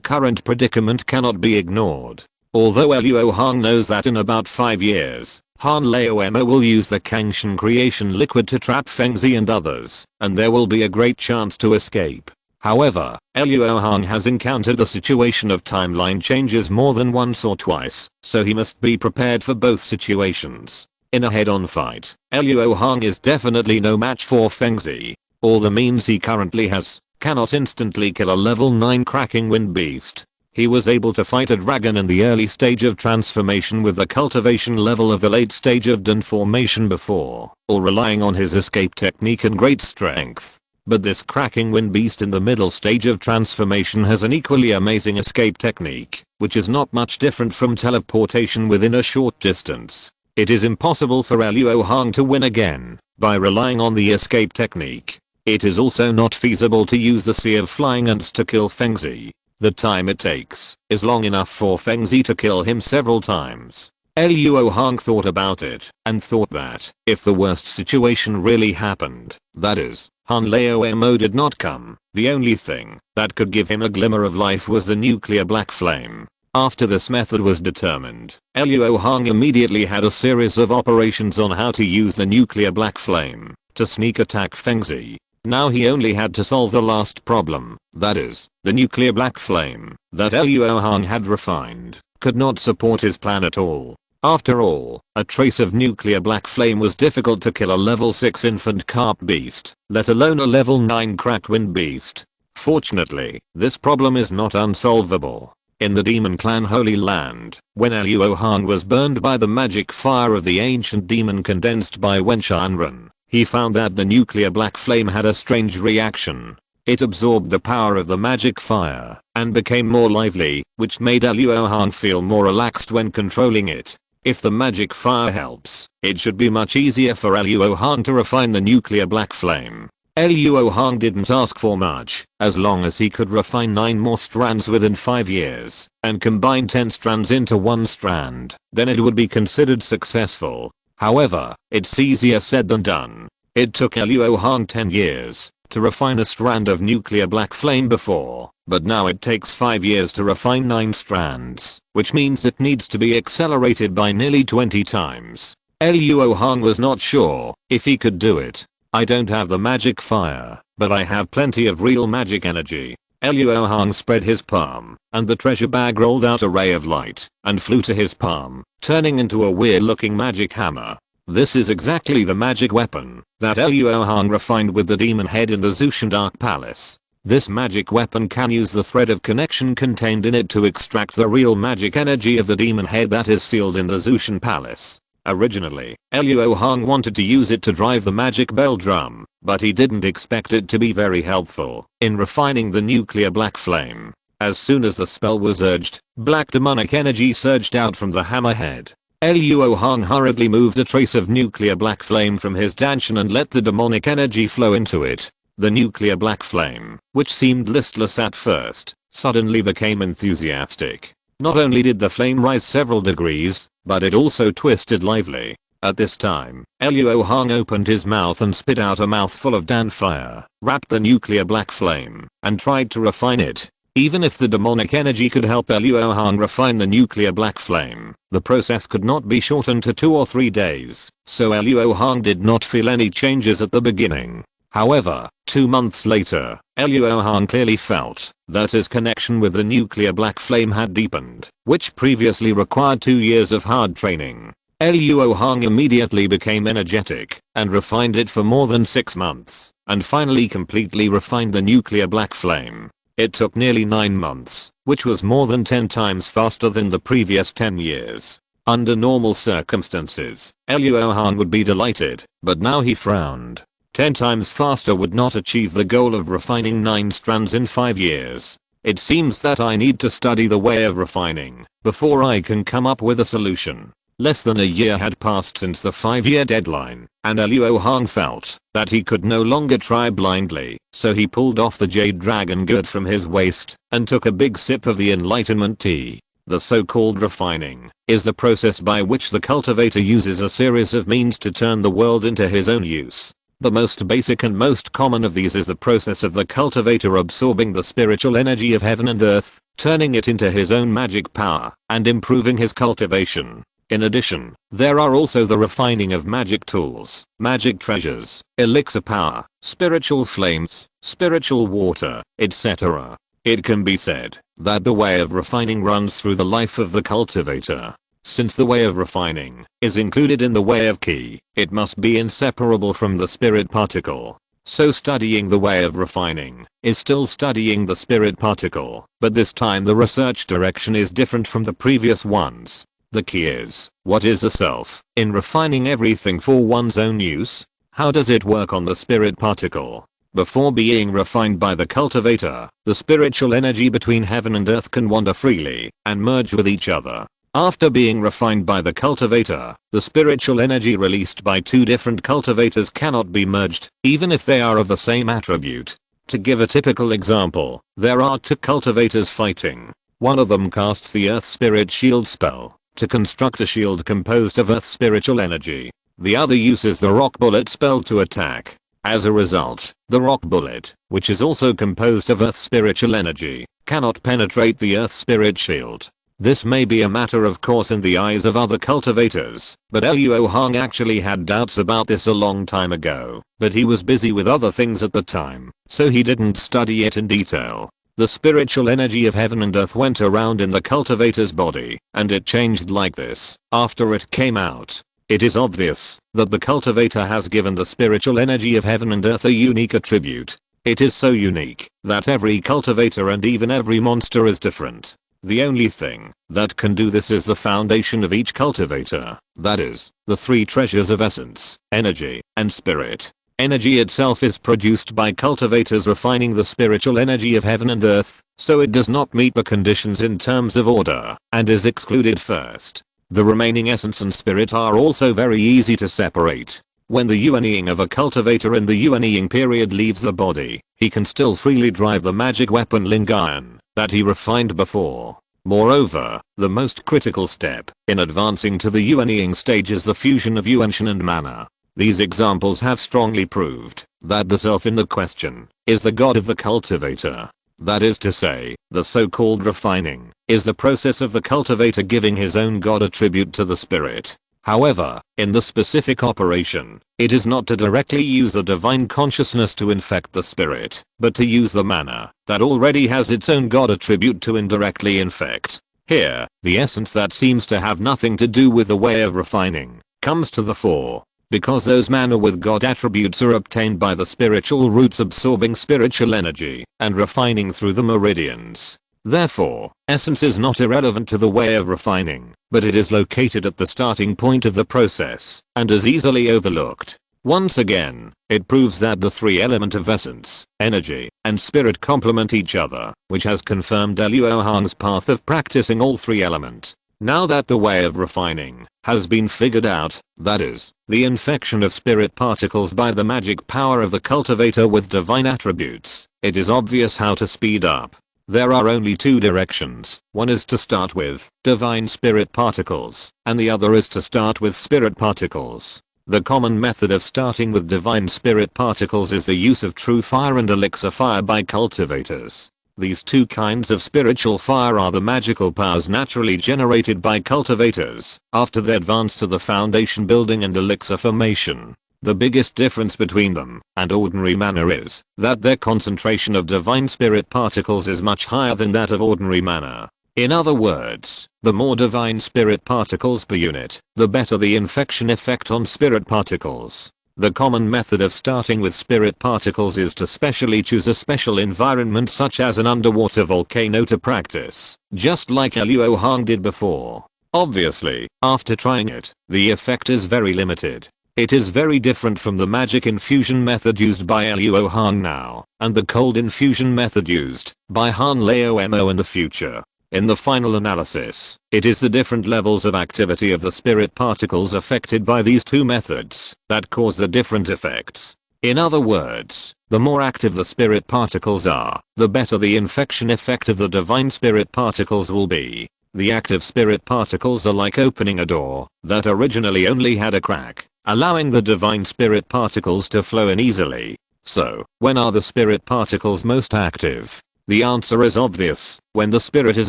current predicament cannot be ignored. Although Luo Hong knows that in about 5 years, Han Laoema will use the Kangshan creation liquid to trap Fengzi and others, and there will be a great chance to escape. However, Luo Hong has encountered the situation of timeline changes more than once or twice, so he must be prepared for both situations. In a head-on fight, Luo Hong is definitely no match for Fengzi. All the means he currently has cannot instantly kill a level 9 cracking wind beast. He was able to fight a dragon in the early stage of transformation with the cultivation level of the late stage of Dun formation before, or relying on his escape technique and great strength. But this cracking wind beast in the middle stage of transformation has an equally amazing escape technique, which is not much different from teleportation within a short distance. It is impossible for Luo Hong to win again by relying on the escape technique. It is also not feasible to use the Sea of Flying Ants to kill Fengzi. The time it takes is long enough for Fengzi to kill him several times. Luo Hong thought about it and thought that if the worst situation really happened, that is, Han Laoemo did not come, the only thing that could give him a glimmer of life was the nuclear black flame. After this method was determined, Luo Hong immediately had a series of operations on how to use the nuclear black flame to sneak attack Fengzi. Now he only had to solve the last problem, that is, the nuclear black flame that Luo Hong had refined could not support his plan at all. After all, a trace of nuclear black flame was difficult to kill a level 6 infant carp beast, let alone a level 9 cracked wind beast. Fortunately, this problem is not unsolvable. In the Demon Clan Holy Land, when Luo Hong was burned by the magic fire of the ancient demon condensed by Wenshanren, he found that the nuclear black flame had a strange reaction. It absorbed the power of the magic fire and became more lively, which made Luo Hong feel more relaxed when controlling it. If the magic fire helps, it should be much easier for Luo Hong to refine the nuclear black flame. Luo Hong didn't ask for much, as long as he could refine 9 more strands within 5 years and combine 10 strands into 1 strand, then it would be considered successful. However, it's easier said than done. It took Luo Hong 10 years to refine a strand of nuclear black flame before, but now it takes 5 years to refine 9 strands, which means it needs to be accelerated by nearly 20 times. Luo Hong was not sure if he could do it. I don't have the magic fire, but I have plenty of real magic energy. Luo Hong spread his palm, and the treasure bag rolled out a ray of light and flew to his palm, turning into a weird looking magic hammer. This is exactly the magic weapon that Luo Hong refined with the demon head in the Zushan Dark Palace. This magic weapon can use the thread of connection contained in it to extract the real magic energy of the demon head that is sealed in the Zushan Palace. Originally, Luo Hong wanted to use it to drive the magic bell drum, but he didn't expect it to be very helpful in refining the nuclear black flame. As soon as the spell was urged, black demonic energy surged out from the hammerhead. Luo Hong hurriedly moved a trace of nuclear black flame from his danshan and let the demonic energy flow into it. The nuclear black flame, which seemed listless at first, suddenly became enthusiastic. Not only did the flame rise several degrees, but it also twisted lively. At this time, Luo Hong opened his mouth and spit out a mouthful of Dan fire, wrapped the nuclear black flame, and tried to refine it. Even if the demonic energy could help Luo Hong refine the nuclear black flame, the process could not be shortened to 2 or 3 days, so Luo Hong did not feel any changes at the beginning. However, 2 months later, Luo Hong clearly felt that his connection with the nuclear black flame had deepened, which previously required 2 years of hard training. Luo Hong immediately became energetic and refined it for more than 6 months, and finally completely refined the nuclear black flame. It took nearly 9 months, which was more than 10 times faster than the previous 10 years. Under normal circumstances, Luo Hong would be delighted, but now he frowned. 10 times faster would not achieve the goal of refining 9 strands in 5 years. It seems that I need to study the way of refining before I can come up with a solution. Less than a year had passed since the 5-year deadline, and Luo Hong felt that he could no longer try blindly, so he pulled off the jade dragon gourd from his waist and took a big sip of the enlightenment tea. The so-called refining is the process by which the cultivator uses a series of means to turn the world into his own use. The most basic and most common of these is the process of the cultivator absorbing the spiritual energy of heaven and earth, turning it into his own magic power, and improving his cultivation. In addition, there are also the refining of magic tools, magic treasures, elixir power, spiritual flames, spiritual water, etc. It can be said that the way of refining runs through the life of the cultivator. Since the way of refining is included in the way of ki, it must be inseparable from the spirit particle. So studying the way of refining is still studying the spirit particle, but this time the research direction is different from the previous ones. The key is, what is the self in refining everything for one's own use? How does it work on the spirit particle? Before being refined by the cultivator, the spiritual energy between heaven and earth can wander freely and merge with each other. After being refined by the cultivator, the spiritual energy released by 2 different cultivators cannot be merged, even if they are of the same attribute. To give a typical example, there are 2 cultivators fighting. One of them casts the earth spirit shield spell to construct a shield composed of earth spiritual energy. The other uses the rock bullet spell to attack. As a result, the rock bullet, which is also composed of earth spiritual energy, cannot penetrate the earth spirit shield. This may be a matter of course in the eyes of other cultivators, but Luo Hong actually had doubts about this a long time ago, but he was busy with other things at the time, so he didn't study it in detail. The spiritual energy of heaven and earth went around in the cultivator's body, and it changed like this after it came out. It is obvious that the cultivator has given the spiritual energy of heaven and earth a unique attribute. It is so unique that every cultivator and even every monster is different. The only thing that can do this is the foundation of each cultivator, that is, the 3 treasures of essence, energy, and spirit. Energy itself is produced by cultivators refining the spiritual energy of heaven and earth, so it does not meet the conditions in terms of order, and is excluded first. The remaining essence and spirit are also very easy to separate. When the yuanying of a cultivator in the yuanying period leaves the body, he can still freely drive the magic weapon Lingayan that he refined before. Moreover, the most critical step in advancing to the yuanying stage is the fusion of yuanshan and mana. These examples have strongly proved that the self in the question is the god of the cultivator. That is to say, the so-called refining is the process of the cultivator giving his own god attribute to the spirit. However, in the specific operation, it is not to directly use the divine consciousness to infect the spirit, but to use the mana that already has its own god attribute to indirectly infect. Here, the essence that seems to have nothing to do with the way of refining comes to the fore. Because those mana with god attributes are obtained by the spiritual roots absorbing spiritual energy and refining through the meridians. Therefore, essence is not irrelevant to the way of refining, but it is located at the starting point of the process and is easily overlooked. Once again, it proves that the 3 elements of essence, energy, and spirit complement each other, which has confirmed Luo Hong's path of practicing all 3 elements. Now that the way of refining has been figured out, that is, the infection of spirit particles by the magic power of the cultivator with divine attributes, it is obvious how to speed up There are only two directions. One is to start with divine spirit particles, and the other is to start with spirit particles. The common method of starting with divine spirit particles is the use of true fire and elixir fire by cultivators. These two kinds of spiritual fire are the magical powers naturally generated by cultivators after they advance to the foundation building and elixir formation. The biggest difference between them and ordinary mana is that their concentration of divine spirit particles is much higher than that of ordinary mana. In other words, the more divine spirit particles per unit, the better the infection effect on spirit particles. The common method of starting with spirit particles is to specially choose a special environment such as an underwater volcano to practice, just like Luo Hong did before. Obviously, after trying it, the effect is very limited. It is very different from the magic infusion method used by Luo Hong now, and the cold infusion method used by Han Lao Mo in the future. In the final analysis, it is the different levels of activity of the spirit particles affected by these two methods that cause the different effects. In other words, the more active the spirit particles are, the better the infection effect of the divine spirit particles will be. The active spirit particles are like opening a door that originally only had a crack, allowing the divine spirit particles to flow in easily. So, when are the spirit particles most active? The answer is obvious: when the spirit is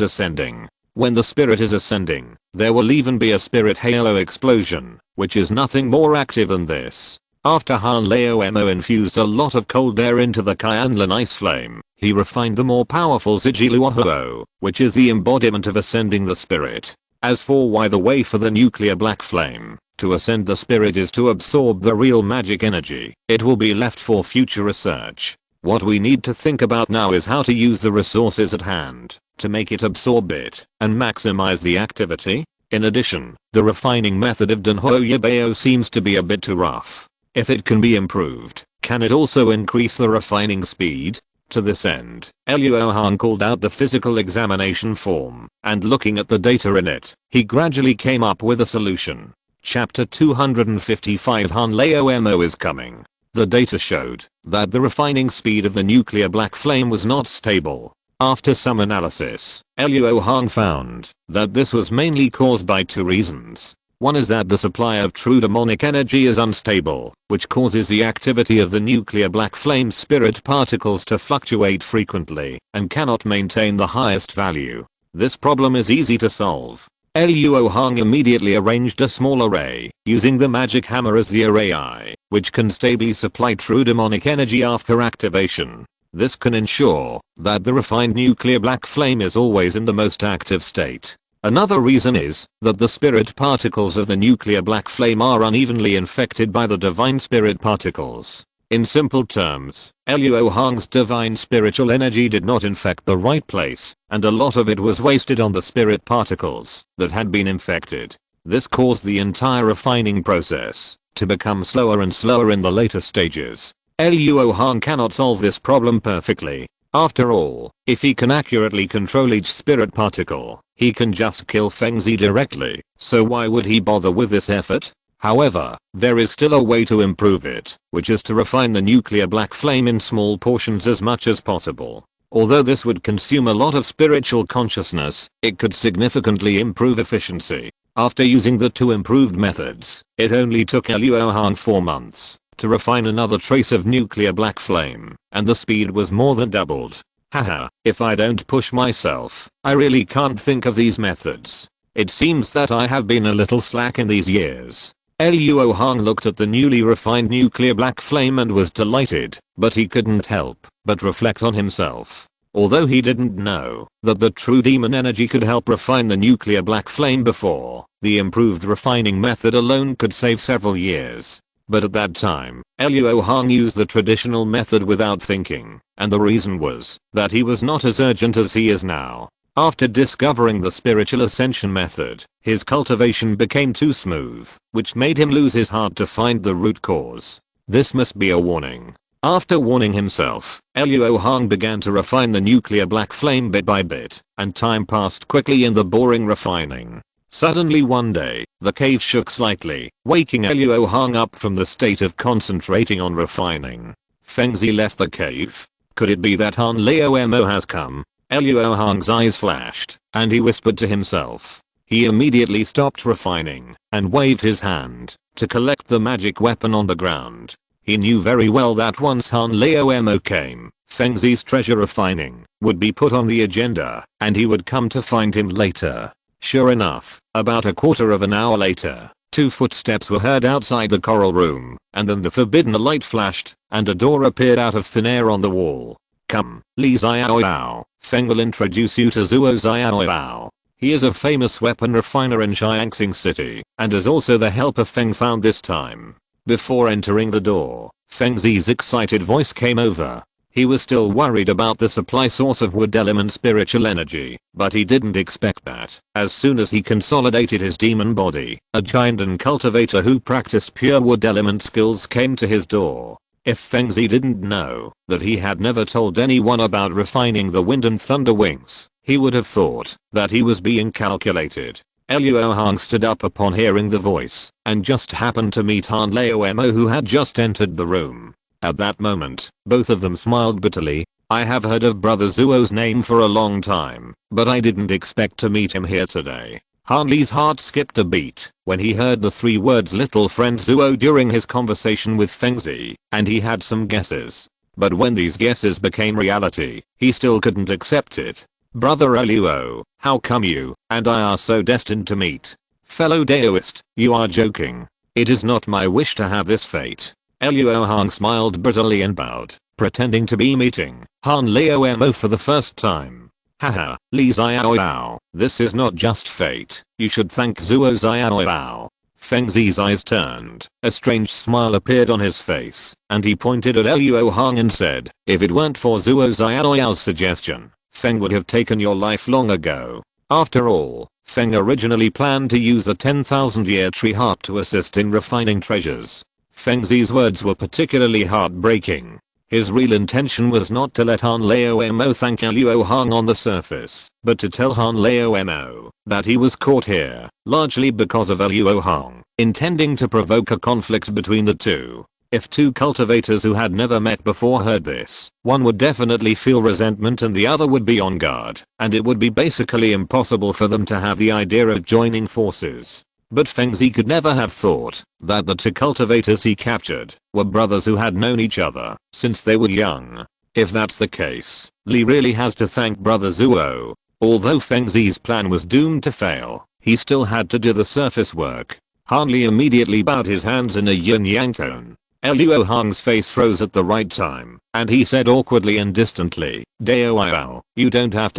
ascending. When the spirit is ascending, there will even be a spirit halo explosion, which is nothing more active than this. After Han Lao Mo infused a lot of cold air into the Kyanlan ice flame, he refined the more powerful Ziji Luo Hong, which is the embodiment of ascending the spirit. As for why the way for the nuclear black flame to ascend the spirit is to absorb the real magic energy, it will be left for future research. What we need to think about now is how to use the resources at hand to make it absorb it and maximize the activity. In addition, the refining method of Dunho Yabao seems to be a bit too rough. If it can be improved, can it also increase the refining speed? To this end, Luo Hong called out the physical examination form, and looking at the data in it, he gradually came up with a solution. Chapter 255 Han Lao Mo is coming. The data showed that the refining speed of the nuclear black flame was not stable. After some analysis, Luo Hong found that this was mainly caused by two reasons. One is that the supply of true demonic energy is unstable, which causes the activity of the nuclear black flame spirit particles to fluctuate frequently and cannot maintain the highest value. This problem is easy to solve. Luo Hong immediately arranged a small array, using the magic hammer as the array eye, which can stably supply true demonic energy after activation. This can ensure that the refined nuclear black flame is always in the most active state. Another reason is that the spirit particles of the nuclear black flame are unevenly infected by the divine spirit particles. In simple terms, Luo Hong's divine spiritual energy did not infect the right place, and a lot of it was wasted on the spirit particles that had been infected. This caused the entire refining process to become slower and slower in the later stages. Luo Hong cannot solve this problem perfectly. After all, if he can accurately control each spirit particle, he can just kill Fengzi directly, so why would he bother with this effort? However, there is still a way to improve it, which is to refine the nuclear black flame in small portions as much as possible. Although this would consume a lot of spiritual consciousness, it could significantly improve efficiency. After using the two improved methods, it only took Luo Hong 4 months to refine another trace of nuclear black flame, and the speed was more than doubled. Haha, if I don't push myself, I really can't think of these methods. It seems that I have been a little slack in these years. Luo Hong looked at the newly refined nuclear black flame and was delighted, but he couldn't help but reflect on himself. Although he didn't know that the true demon energy could help refine the nuclear black flame before, the improved refining method alone could save several years. But at that time, Luo Hong used the traditional method without thinking, and the reason was that he was not as urgent as he is now. After discovering the spiritual ascension method, his cultivation became too smooth, which made him lose his heart to find the root cause. This must be a warning. After warning himself, Luo Hong began to refine the nuclear black flame bit by bit, and time passed quickly in the boring refining. Suddenly one day, the cave shook slightly, waking Luo Hong up from the state of concentrating on refining. Fengzi left the cave. Could it be that Han Lao Mo has come? Luo Hong's eyes flashed, and he whispered to himself. He immediately stopped refining, and waved his hand, to collect the magic weapon on the ground. He knew very well that once Han Leo Mo came, Feng Zi's treasure refining would be put on the agenda, and he would come to find him later. Sure enough, about a quarter of an hour later, 2 footsteps were heard outside the coral room, and then the forbidden light flashed, and a door appeared out of thin air on the wall. Come, Li Xiaoyao, Feng will introduce you to Zuo Xiaoyao. He is a famous weapon refiner in Xiangxing City, and is also the helper Feng found this time. Before entering the door, Feng Zi's excited voice came over. He was still worried about the supply source of wood element spiritual energy, but he didn't expect that. As soon as he consolidated his demon body, a giant and cultivator who practiced pure wood element skills came to his door. If Feng Zi didn't know that he had never told anyone about refining the wind and thunder wings, he would have thought that he was being calculated. Luo Hong stood up upon hearing the voice, and just happened to meet Han Leo Mo, who had just entered the room. At that moment, both of them smiled bitterly. I have heard of Brother Zuo's name for a long time, but I didn't expect to meet him here today. Han Li's heart skipped a beat when he heard the 3 words little friend Zuo during his conversation with Feng Zi, and he had some guesses. But when these guesses became reality, he still couldn't accept it. Brother Luo, how come you and I are so destined to meet? Fellow Daoist, you are joking. It is not my wish to have this fate. Luo Hong smiled bitterly and bowed, pretending to be meeting Han Leo Mo for the first time. Haha, Li Xiaoyao, this is not just fate. You should thank Zuo Xiaoyao. Feng Zi's eyes turned, a strange smile appeared on his face, and he pointed at Luo Hong and said, if it weren't for Zuo Xiaoyao's suggestion, Feng would have taken your life long ago. After all, Feng originally planned to use a 10,000-year tree harp to assist in refining treasures. Feng Zi's words were particularly heartbreaking. His real intention was not to let Han Leo Mo thank Luo Hong on the surface, but to tell Han Leo Mo that he was caught here, largely because of Luo Hong, intending to provoke a conflict between the two. If 2 cultivators who had never met before heard this, one would definitely feel resentment and the other would be on guard, and it would be basically impossible for them to have the idea of joining forces. But Feng Zi could never have thought that the 2 cultivators he captured were brothers who had known each other since they were young. If that's the case, Li really has to thank Brother Zuo. Although Feng Zi's plan was doomed to fail, he still had to do the surface work. Han Li immediately bowed his hands in a yin-yang tone. Luo Hong's face froze at the right time, and he said awkwardly and distantly, Dao, you don't have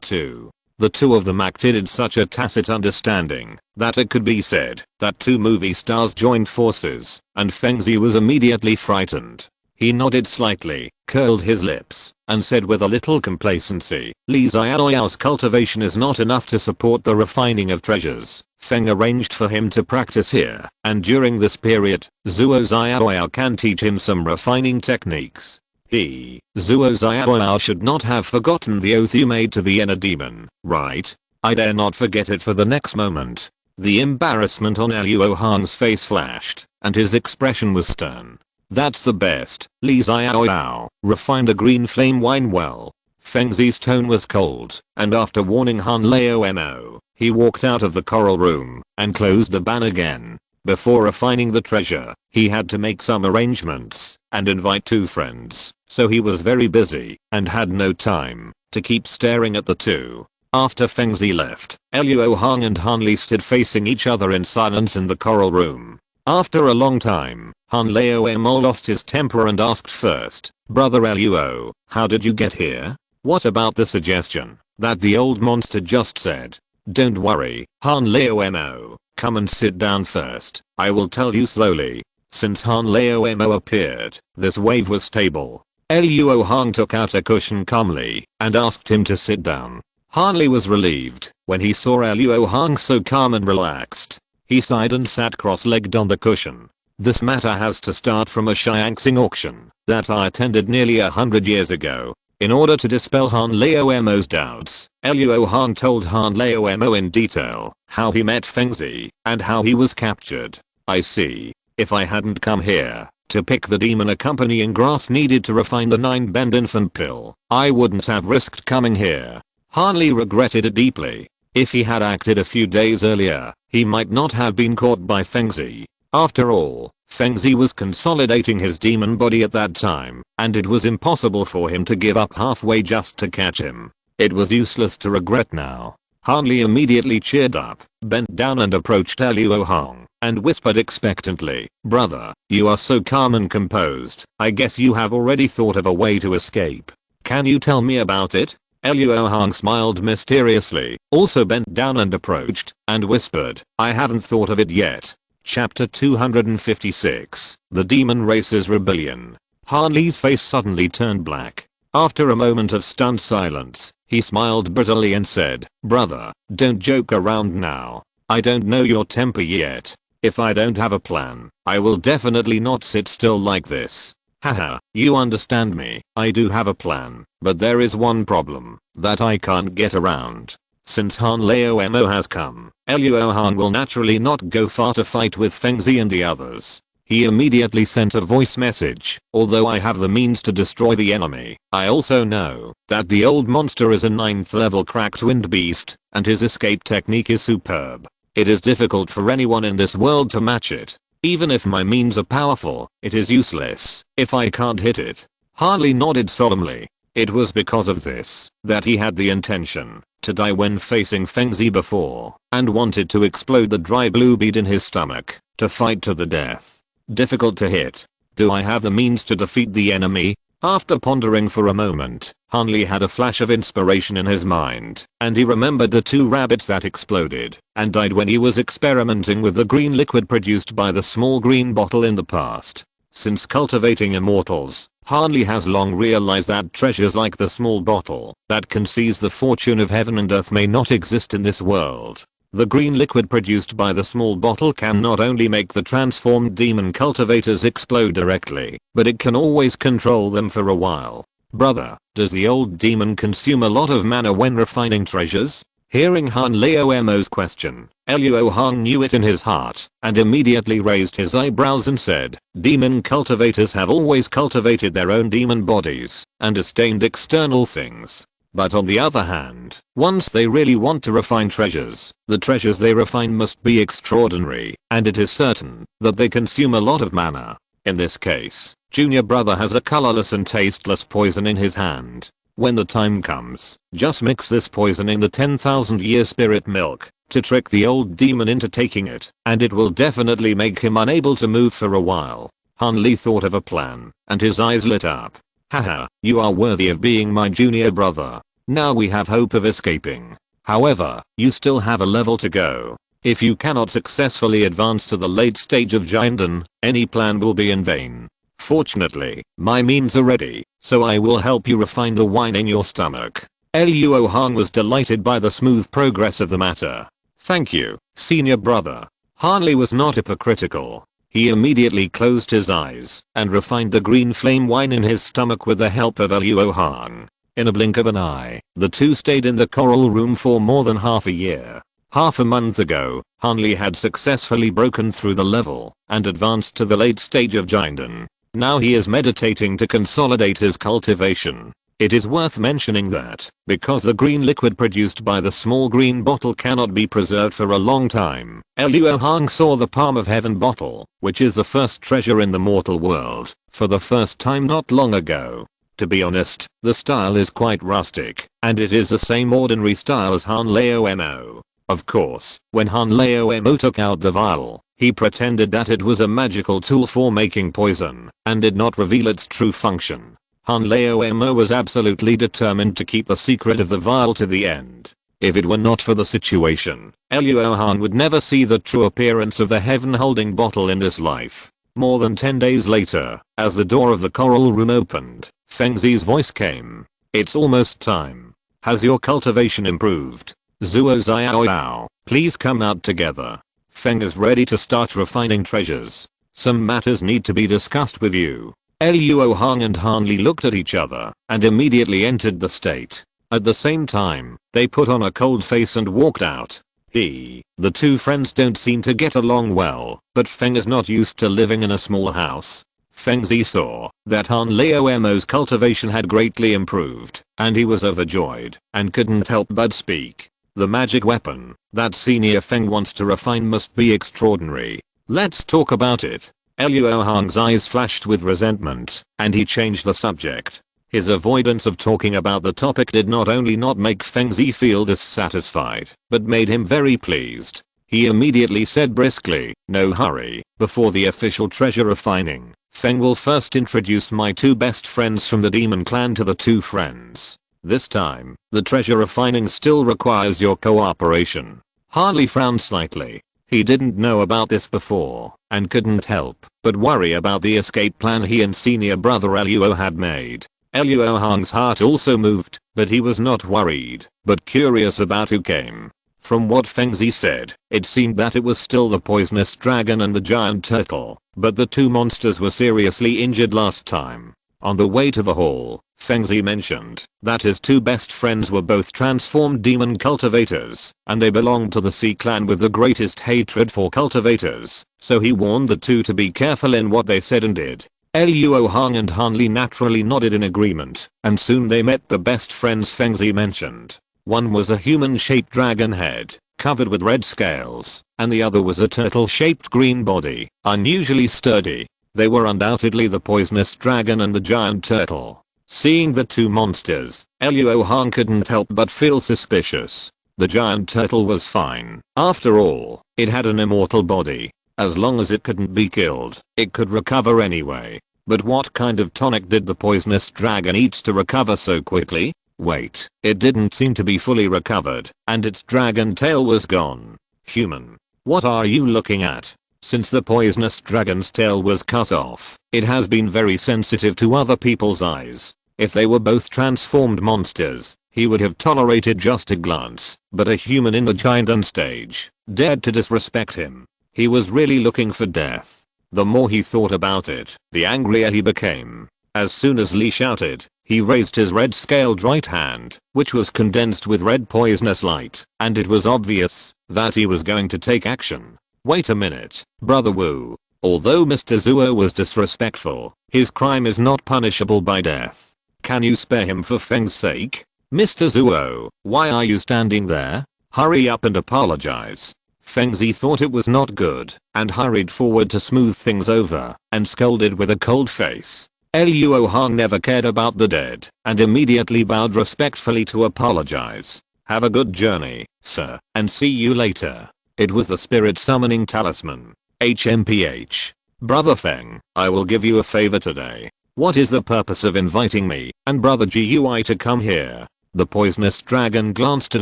to. The 2 of them acted in such a tacit understanding that it could be said that 2 movie stars joined forces, and Feng Zi was immediately frightened. He nodded slightly, curled his lips, and said with a little complacency, Li Xiaoyao's cultivation is not enough to support the refining of treasures. Feng arranged for him to practice here, and during this period, Zuo Xiaoyao can teach him some refining techniques. Zuo Xiaoyao should not have forgotten the oath you made to the inner demon, right? I dare not forget it for the next moment. The embarrassment on Luo Hong's face flashed, and his expression was stern. That's the best, Li Xiaoyao, refine the green flame wine well. Feng Zi's tone was cold, and after warning Han Leo Mo, he walked out of the coral room and closed the ban again. Before refining the treasure, he had to make some arrangements and invite 2 friends, so he was very busy and had no time to keep staring at the 2. After Feng Zi left, Luo Hong and Han Li stood facing each other in silence in the coral room. After a long time, Han Leo Mo lost his temper and asked first, Brother Luo, how did you get here? What about the suggestion that the old monster just said? Don't worry, Han Leo Mo. Come and sit down first, I will tell you slowly. Since Han Leo Mo appeared, this wave was stable. Luo Hong took out a cushion calmly and asked him to sit down. Han Li was relieved when he saw Luo Hong so calm and relaxed. He sighed and sat cross-legged on the cushion. This matter has to start from a Xiangxing auction that I attended nearly 100 years ago. In order to dispel Han Leo Mo's doubts, Luo Hong told Han Leo Mo in detail how he met Feng Zi and how he was captured. I see. If I hadn't come here, To pick the demon accompanying grass needed to refine the 9-bend infant pill. I wouldn't have risked coming here. Han Li regretted it deeply. If he had acted a few days earlier, he might not have been caught by Fengzi. After all, Fengzi was consolidating his demon body at that time, and it was impossible for him to give up halfway just to catch him. It was useless to regret now. Han Li immediately cheered up, bent down and approached Luo Hong, and whispered expectantly, "Brother, you are so calm and composed, I guess you have already thought of a way to escape. Can you tell me about it?" Luo Hong smiled mysteriously, also bent down and approached, and whispered, "I haven't thought of it yet." Chapter 256, The Demon Race's Rebellion. Han Li's face suddenly turned black. After a moment of stunned silence, he smiled bitterly and said, "Brother, don't joke around now. I don't know your temper yet. If I don't have a plan, I will definitely not sit still like this. Haha, you understand me. I do have a plan, but there is one problem that I can't get around. Since Han Leomo has come, Luo Hong will naturally not go far to fight with Fengzi and the others." He immediately sent a voice message, "Although I have the means to destroy the enemy, I also know that the old monster is a 9th level cracked wind beast, and his escape technique is superb. It is difficult for anyone in this world to match it. Even if my means are powerful, it is useless if I can't hit it." Han Li nodded solemnly. It was because of this that he had the intention to die when facing Fengzi before, and wanted to explode the dry blue bead in his stomach, to fight to the death. Difficult to hit. Do I have the means to defeat the enemy? After pondering for a moment, Han Li had a flash of inspiration in his mind, and he remembered the 2 rabbits that exploded and died when he was experimenting with the green liquid produced by the small green bottle in the past. Since cultivating immortals, Han Li has long realized that treasures like the small bottle that can seize the fortune of heaven and earth may not exist in this world. The green liquid produced by the small bottle can not only make the transformed demon cultivators explode directly, but it can always control them for a while. "Brother, does the old demon consume a lot of mana when refining treasures?" Hearing Han Leomo's question, Luo Hong knew it in his heart, and immediately raised his eyebrows and said, "Demon cultivators have always cultivated their own demon bodies, and disdained external things. But on the other hand, once they really want to refine treasures, the treasures they refine must be extraordinary, and it is certain that they consume a lot of mana. In this case, Junior Brother has a colorless and tasteless poison in his hand. When the time comes, just mix this poison in the 10,000-year spirit milk to trick the old demon into taking it, and it will definitely make him unable to move for a while." Han Li thought of a plan, and his eyes lit up. "Haha, you are worthy of being my junior brother. Now we have hope of escaping. However, you still have a level to go. If you cannot successfully advance to the late stage of Jinden, any plan will be in vain. Fortunately, my means are ready, so I will help you refine the wine in your stomach." Luo Hong was delighted by the smooth progress of the matter. "Thank you, senior brother." Han Li was not hypocritical. He immediately closed his eyes and refined the green flame wine in his stomach with the help of Luo Hong. In a blink of an eye, the two stayed in the coral room for more than half a year. Half a month ago, Han Li had successfully broken through the level and advanced to the late stage of Jinden. Now he is meditating to consolidate his cultivation. It is worth mentioning that, because the green liquid produced by the small green bottle cannot be preserved for a long time, Luo Hong saw the Palm of Heaven bottle, which is the first treasure in the mortal world, for the first time not long ago. To be honest, the style is quite rustic, and it is the same ordinary style as Han Leomo. Of course, when Han Leomo took out the vial, he pretended that it was a magical tool for making poison, and did not reveal its true function. Han Leomo was absolutely determined to keep the secret of the vial to the end. If it were not for the situation, Luo Hong would never see the true appearance of the heaven-holding bottle in this life. More than 10 days later, as the door of the coral room opened, Fengzi's voice came. "It's almost time. Has your cultivation improved? Zuo Xiaoyao, please come out together. Feng is ready to start refining treasures. Some matters need to be discussed with you." Luo Hong and Han Li looked at each other and immediately entered the state. At the same time, they put on a cold face and walked out. The two friends don't seem to get along well, but Feng is not used to living in a small house. Feng Zi saw that Han Liuomo's cultivation had greatly improved, and he was overjoyed and couldn't help but speak. The magic weapon that Senior Feng wants to refine must be extraordinary. Let's talk about it. Luo Hong's eyes flashed with resentment, and he changed the subject. His avoidance of talking about the topic did not only not make Feng Zi feel dissatisfied, but made him very pleased. He immediately said briskly, "No hurry, before the official treasure refining, Feng will first introduce my two best friends from the demon clan to the two friends. This time, the treasure refining still requires your cooperation." Harley frowned slightly. He didn't know about this before, and couldn't help but worry about the escape plan he and senior brother Luo had made. Luo Hong's heart also moved, but he was not worried, but curious about who came. From what Feng Zi said, it seemed that it was still the poisonous dragon and the giant turtle, but the two monsters were seriously injured last time. On the way to the hall, Feng Zi mentioned that his two best friends were both transformed demon cultivators, and they belonged to the Sea clan with the greatest hatred for cultivators, so he warned the two to be careful in what they said and did. Luo Hong and Han Li naturally nodded in agreement, and soon they met the best friends Feng Zi mentioned. One was a human-shaped dragon head, covered with red scales, and the other was a turtle-shaped green body, unusually sturdy. They were undoubtedly the poisonous dragon and the giant turtle. Seeing the two monsters, Luo Hong couldn't help but feel suspicious. The giant turtle was fine. After all, it had an immortal body. As long as it couldn't be killed, it could recover anyway. But what kind of tonic did the poisonous dragon eat to recover so quickly? Wait, it didn't seem to be fully recovered, and its dragon tail was gone. Human. What are you looking at? Since the poisonous dragon's tail was cut off, it has been very sensitive to other people's eyes. If they were both transformed monsters, he would have tolerated just a glance, but a human in the giant stage dared to disrespect him. He was really looking for death. The more he thought about it, the angrier he became. As soon as Li shouted, he raised his red-scaled right hand, which was condensed with red poisonous light, and it was obvious that he was going to take action. Wait a minute, Brother Wu. Although Mr. Zuo was disrespectful, his crime is not punishable by death. Can you spare him for Feng's sake? Mr. Zuo, why are you standing there? Hurry up and apologize. Feng Zi thought it was not good, and hurried forward to smooth things over, and scolded with a cold face. Luo Hong never cared about the dead, and immediately bowed respectfully to apologize. Have a good journey, sir, and see you later. It was the spirit summoning talisman. HMPH. Brother Feng, I will give you a favor today. What is the purpose of inviting me and Brother GUI to come here? The poisonous dragon glanced at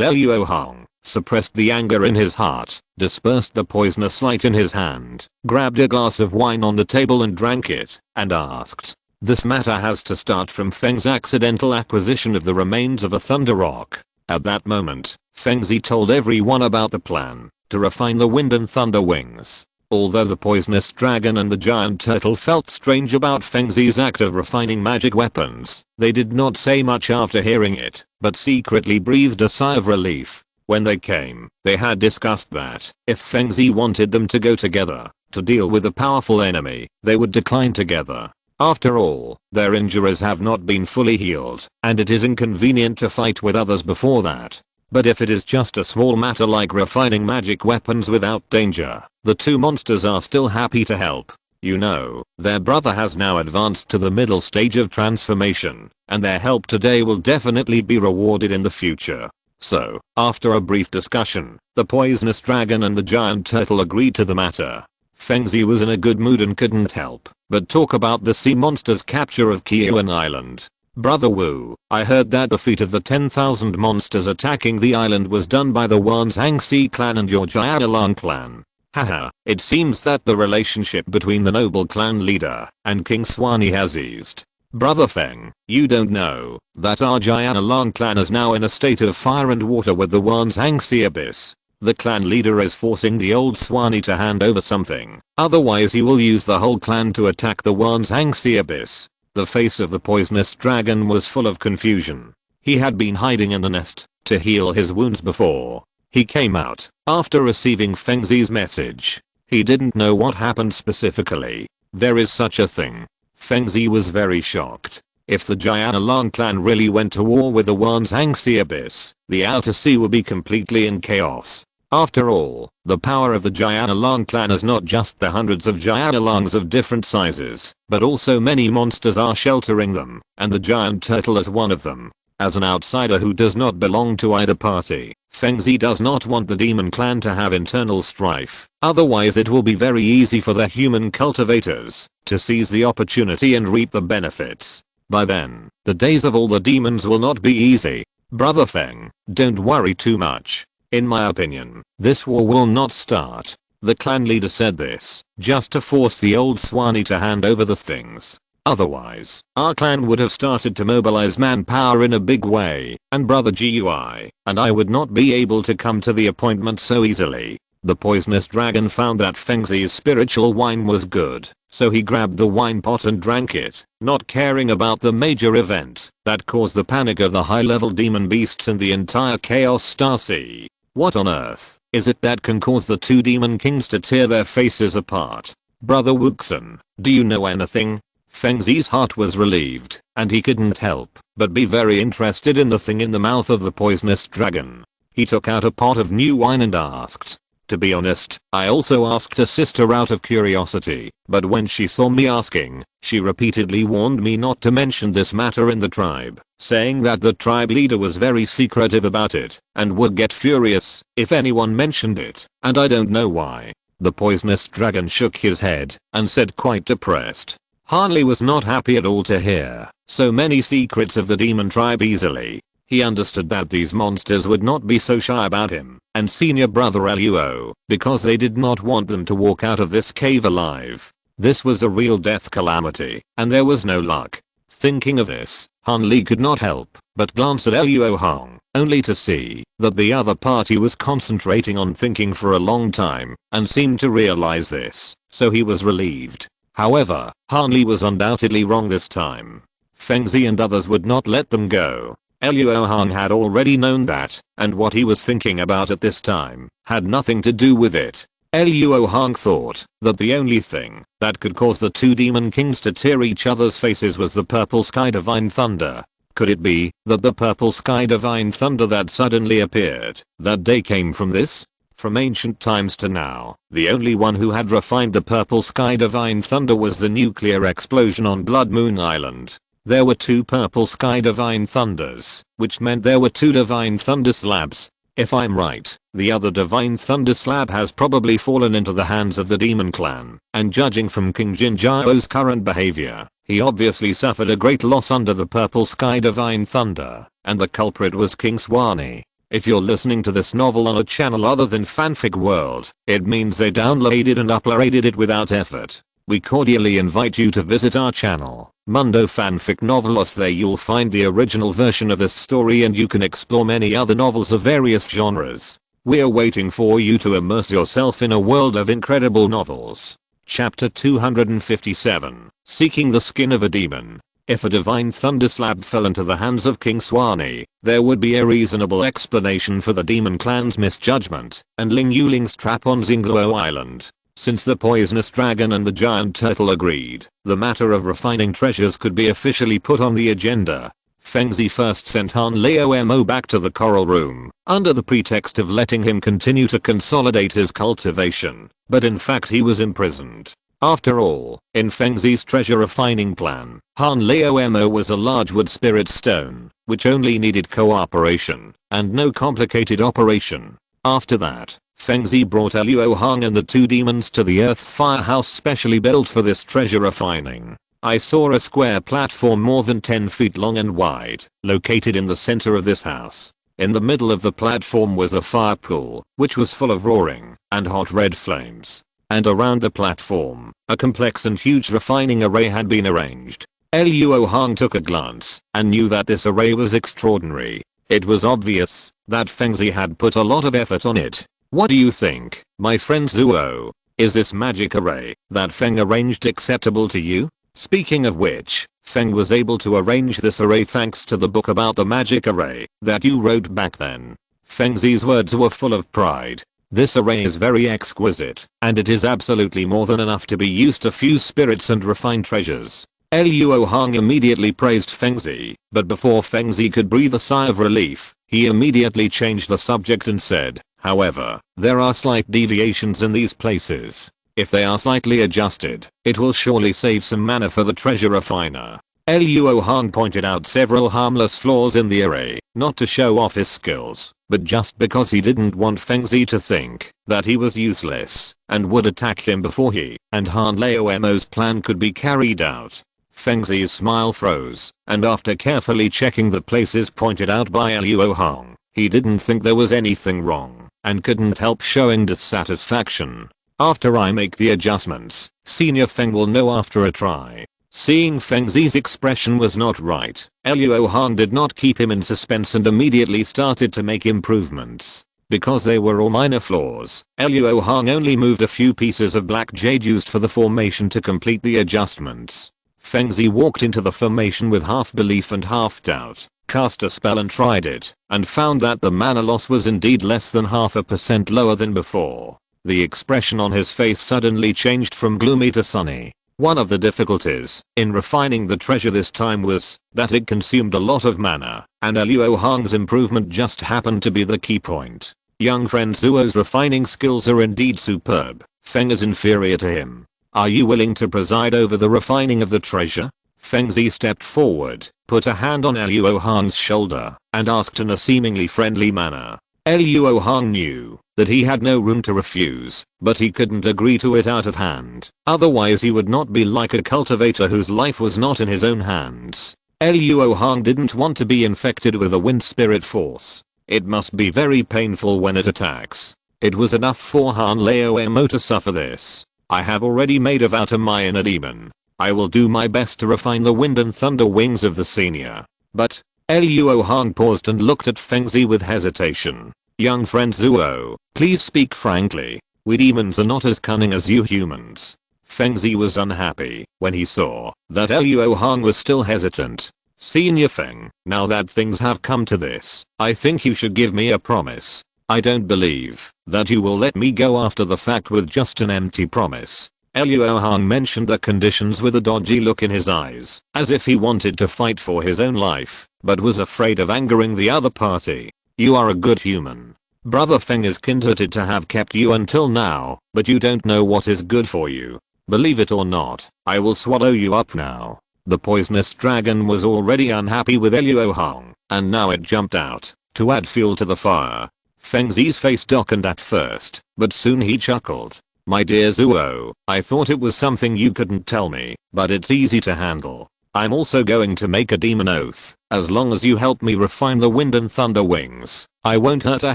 Luo Hong, suppressed the anger in his heart, dispersed the poisonous light in his hand, grabbed a glass of wine on the table and drank it, and asked, "This matter has to start from Feng's accidental acquisition of the remains of a thunder rock." At that moment, Feng Zi told everyone about the plan to refine the wind and thunder wings. Although the poisonous dragon and the giant turtle felt strange about Feng Zi's act of refining magic weapons, they did not say much after hearing it, but secretly breathed a sigh of relief. When they came, they had discussed that if Feng Zi wanted them to go together to deal with a powerful enemy, they would decline together. After all, their injuries have not been fully healed, and it is inconvenient to fight with others before that. But if it is just a small matter like refining magic weapons without danger, the two monsters are still happy to help. You know, their brother has now advanced to the middle stage of transformation, and their help today will definitely be rewarded in the future. So, after a brief discussion, the poisonous dragon and the giant turtle agreed to the matter. Feng Zi was in a good mood and couldn't help but talk about the sea monster's capture of Qiuan Island. Brother Wu, I heard that the feat of the 10,000 monsters attacking the island was done by the Wanzhang Sea clan and your Jiaolan clan. Haha, it seems that the relationship between the noble clan leader and King Swanee has eased. Brother Feng, you don't know that our Jiaolan clan is now in a state of fire and water with the Wanzhang Sea abyss. The clan leader is forcing the old Swanee to hand over something, otherwise he will use the whole clan to attack the Wanzhang Sea abyss. The face of the poisonous dragon was full of confusion. He had been hiding in the nest to heal his wounds before he came out after receiving Feng Zi's message. He didn't know what happened specifically. There is such a thing. Feng Zi was very shocked. If the Jianalang clan really went to war with the Wanzhangxi Abyss, the Outer Sea would be completely in chaos. After all, the power of the Jianalang clan is not just the hundreds of Jianalangs of different sizes, but also many monsters are sheltering them, and the giant turtle is one of them. As an outsider who does not belong to either party, Feng Zi does not want the demon clan to have internal strife, otherwise it will be very easy for the human cultivators to seize the opportunity and reap the benefits. By then, the days of all the demons will not be easy. Brother Feng, don't worry too much. In my opinion, this war will not start. The clan leader said this just to force the old Swanee to hand over the things. Otherwise, our clan would have started to mobilize manpower in a big way, and Brother GUI and I would not be able to come to the appointment so easily. The poisonous dragon found that Feng Zi's spiritual wine was good, so he grabbed the wine pot and drank it, not caring about the major event that caused the panic of the high-level demon beasts in the entire Chaos Star Sea. What on earth is it that can cause the two demon kings to tear their faces apart? Brother Wuxin, do you know anything? Feng Zi's heart was relieved, and he couldn't help but be very interested in the thing in the mouth of the poisonous dragon. He took out a pot of new wine and asked. To be honest, I also asked a sister out of curiosity, but when she saw me asking, she repeatedly warned me not to mention this matter in the tribe, saying that the tribe leader was very secretive about it and would get furious if anyone mentioned it, and I don't know why. The poisonous dragon shook his head and said quite depressed. Hanli was not happy at all to hear so many secrets of the demon tribe easily. He understood that these monsters would not be so shy about him and senior brother Luo because they did not want them to walk out of this cave alive. This was a real death calamity, and there was no luck. Thinking of this, Han Li could not help but glance at Luo Hong, only to see that the other party was concentrating on thinking for a long time and seemed to realize this, so he was relieved. However, Han Li was undoubtedly wrong this time. Feng Zi and others would not let them go. Luo Hong had already known that, and what he was thinking about at this time had nothing to do with it. Luo Hong thought that the only thing that could cause the two demon kings to tear each other's faces was the purple sky divine thunder. Could it be that the purple sky divine thunder that suddenly appeared that day came from this? From ancient times to now, the only one who had refined the purple sky divine thunder was the nuclear explosion on Blood Moon Island. There were two purple sky divine thunders, which meant there were two divine thunder slabs. If I'm right, the other divine thunder slab has probably fallen into the hands of the demon clan, and judging from King Jinjiao's current behavior, he obviously suffered a great loss under the purple sky divine thunder, and the culprit was King Swanee. If you're listening to this novel on a channel other than Fanfic World, it means they downloaded and uploaded it without effort. We cordially invite you to visit our channel, Mundo Fanfic Novelos. There you'll find the original version of this story and you can explore many other novels of various genres. We're waiting for you to immerse yourself in a world of incredible novels. Chapter 257, Seeking the Skin of a Demon. If a divine thunder slab fell into the hands of King Swanee, there would be a reasonable explanation for the demon clan's misjudgment and Ling Yuling's trap on Xingluo Island. Since the poisonous dragon and the giant turtle agreed, the matter of refining treasures could be officially put on the agenda. Feng Zi first sent Han Mo back to the coral room, under the pretext of letting him continue to consolidate his cultivation, but in fact he was imprisoned. After all, in Feng Zi's treasure refining plan, Han Mo was a large wood spirit stone, which only needed cooperation, and no complicated operation. After that, Feng Zi brought Luo Hong and the two demons to the earth firehouse specially built for this treasure refining. I saw a square platform more than 10 feet long and wide, located in the center of this house. In the middle of the platform was a fire pool, which was full of roaring and hot red flames. And around the platform, a complex and huge refining array had been arranged. Luo Hong took a glance and knew that this array was extraordinary. It was obvious that Feng Zi had put a lot of effort on it. What do you think, my friend Zuo? Is this magic array that Feng arranged acceptable to you? Speaking of which, Feng was able to arrange this array thanks to the book about the magic array that you wrote back then. Feng Zi's words were full of pride. This array is very exquisite, and it is absolutely more than enough to be used to fuse spirits and refine treasures. Luo Hong immediately praised Fengzi, but before Fengzi could breathe a sigh of relief, he immediately changed the subject and said, however, there are slight deviations in these places. If they are slightly adjusted, it will surely save some mana for the treasure refiner. Luo Hong pointed out several harmless flaws in the array, not to show off his skills, but just because he didn't want Fengzi to think that he was useless and would attack him before he and Han Laomo's plan could be carried out. Fengzi's smile froze, and after carefully checking the places pointed out by Luo Hong, he didn't think there was anything wrong and couldn't help showing dissatisfaction. After I make the adjustments, Senior Feng will know after a try. Seeing Fengzi's expression was not right, Luo Hong did not keep him in suspense and immediately started to make improvements. Because they were all minor flaws, Luo Hong only moved a few pieces of black jade used for the formation to complete the adjustments. Fengzi walked into the formation with half belief and half doubt, cast a spell and tried it, and found that the mana loss was indeed less than 0.5% lower than before. The expression on his face suddenly changed from gloomy to sunny. One of the difficulties in refining the treasure this time was that it consumed a lot of mana, and Luo Hong's improvement just happened to be the key point. Young friend Zuo's refining skills are indeed superb. Feng is inferior to him. Are you willing to preside over the refining of the treasure? Fengzi stepped forward, put a hand on Luo Hong's shoulder, and asked in a seemingly friendly manner. Luo Hong knew that he had no room to refuse, but he couldn't agree to it out of hand. Otherwise he would not be like a cultivator whose life was not in his own hands. Luo Hong didn't want to be infected with a wind spirit force. It must be very painful when it attacks. It was enough for Han Laomo to suffer this. I have already made a vow to my inner demon. I will do my best to refine the wind and thunder wings of the senior. But, Luo Hong paused and looked at Fengzi with hesitation. Young friend Zuo, please speak frankly. We demons are not as cunning as you humans. Fengzi was unhappy when he saw that Luo Hong was still hesitant. Senior Feng, now that things have come to this, I think you should give me a promise. I don't believe that you will let me go after the fact with just an empty promise. Luo Hong mentioned the conditions with a dodgy look in his eyes, as if he wanted to fight for his own life, but was afraid of angering the other party. You are a good human. Brother Feng is contented to have kept you until now, but you don't know what is good for you. Believe it or not, I will swallow you up now. The poisonous dragon was already unhappy with Luo Hong, and now it jumped out to add fuel to the fire. Fengzi's face darkened at first, but soon he chuckled. My dear Zuo, I thought it was something you couldn't tell me, but it's easy to handle. I'm also going to make a demon oath. As long as you help me refine the wind and thunder wings, I won't hurt a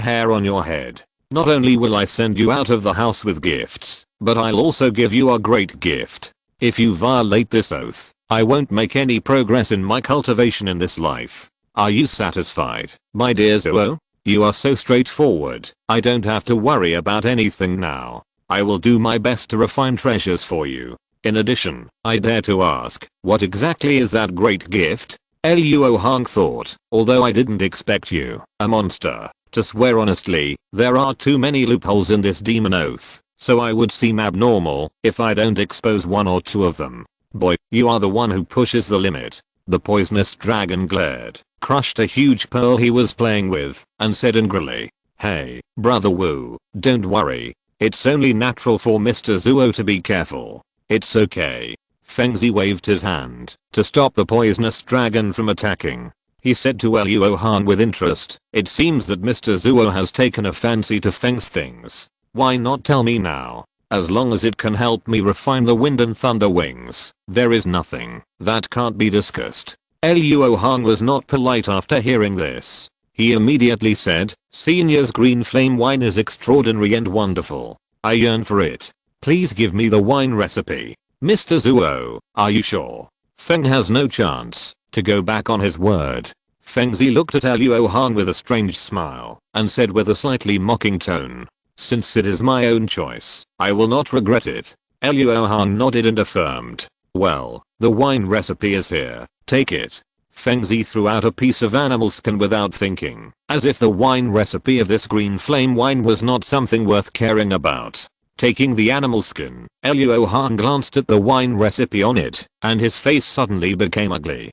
hair on your head. Not only will I send you out of the house with gifts, but I'll also give you a great gift. If you violate this oath, I won't make any progress in my cultivation in this life. Are you satisfied, my dear Zuo? You are so straightforward, I don't have to worry about anything now. I will do my best to refine treasures for you. In addition, I dare to ask, what exactly is that great gift? Luo Hong thought, although I didn't expect you, a monster, to swear honestly, there are too many loopholes in this demon oath, so I would seem abnormal if I don't expose one or two of them. Boy, you are the one who pushes the limit. The poisonous dragon glared, crushed a huge pearl he was playing with, and said angrily, hey, brother Wu, don't worry. It's only natural for Mr. Zuo to be careful. It's okay. Fengzi waved his hand to stop the poisonous dragon from attacking. He said to Luo Hong with interest, it seems that Mr. Zuo has taken a fancy to Feng's things. Why not tell me now? As long as it can help me refine the wind and thunder wings, there is nothing that can't be discussed. Luo Hong was not polite after hearing this. He immediately said, Senior's green flame wine is extraordinary and wonderful. I yearn for it. Please give me the wine recipe. Mr. Zuo, are you sure? Feng has no chance to go back on his word. Fengzi looked at Luo Hong with a strange smile and said with a slightly mocking tone, since it is my own choice, I will not regret it. Luo Hong nodded and affirmed, well, the wine recipe is here, take it. Fengzi threw out a piece of animal skin without thinking, as if the wine recipe of this green flame wine was not something worth caring about. Taking the animal skin, Luo Hong glanced at the wine recipe on it, and his face suddenly became ugly.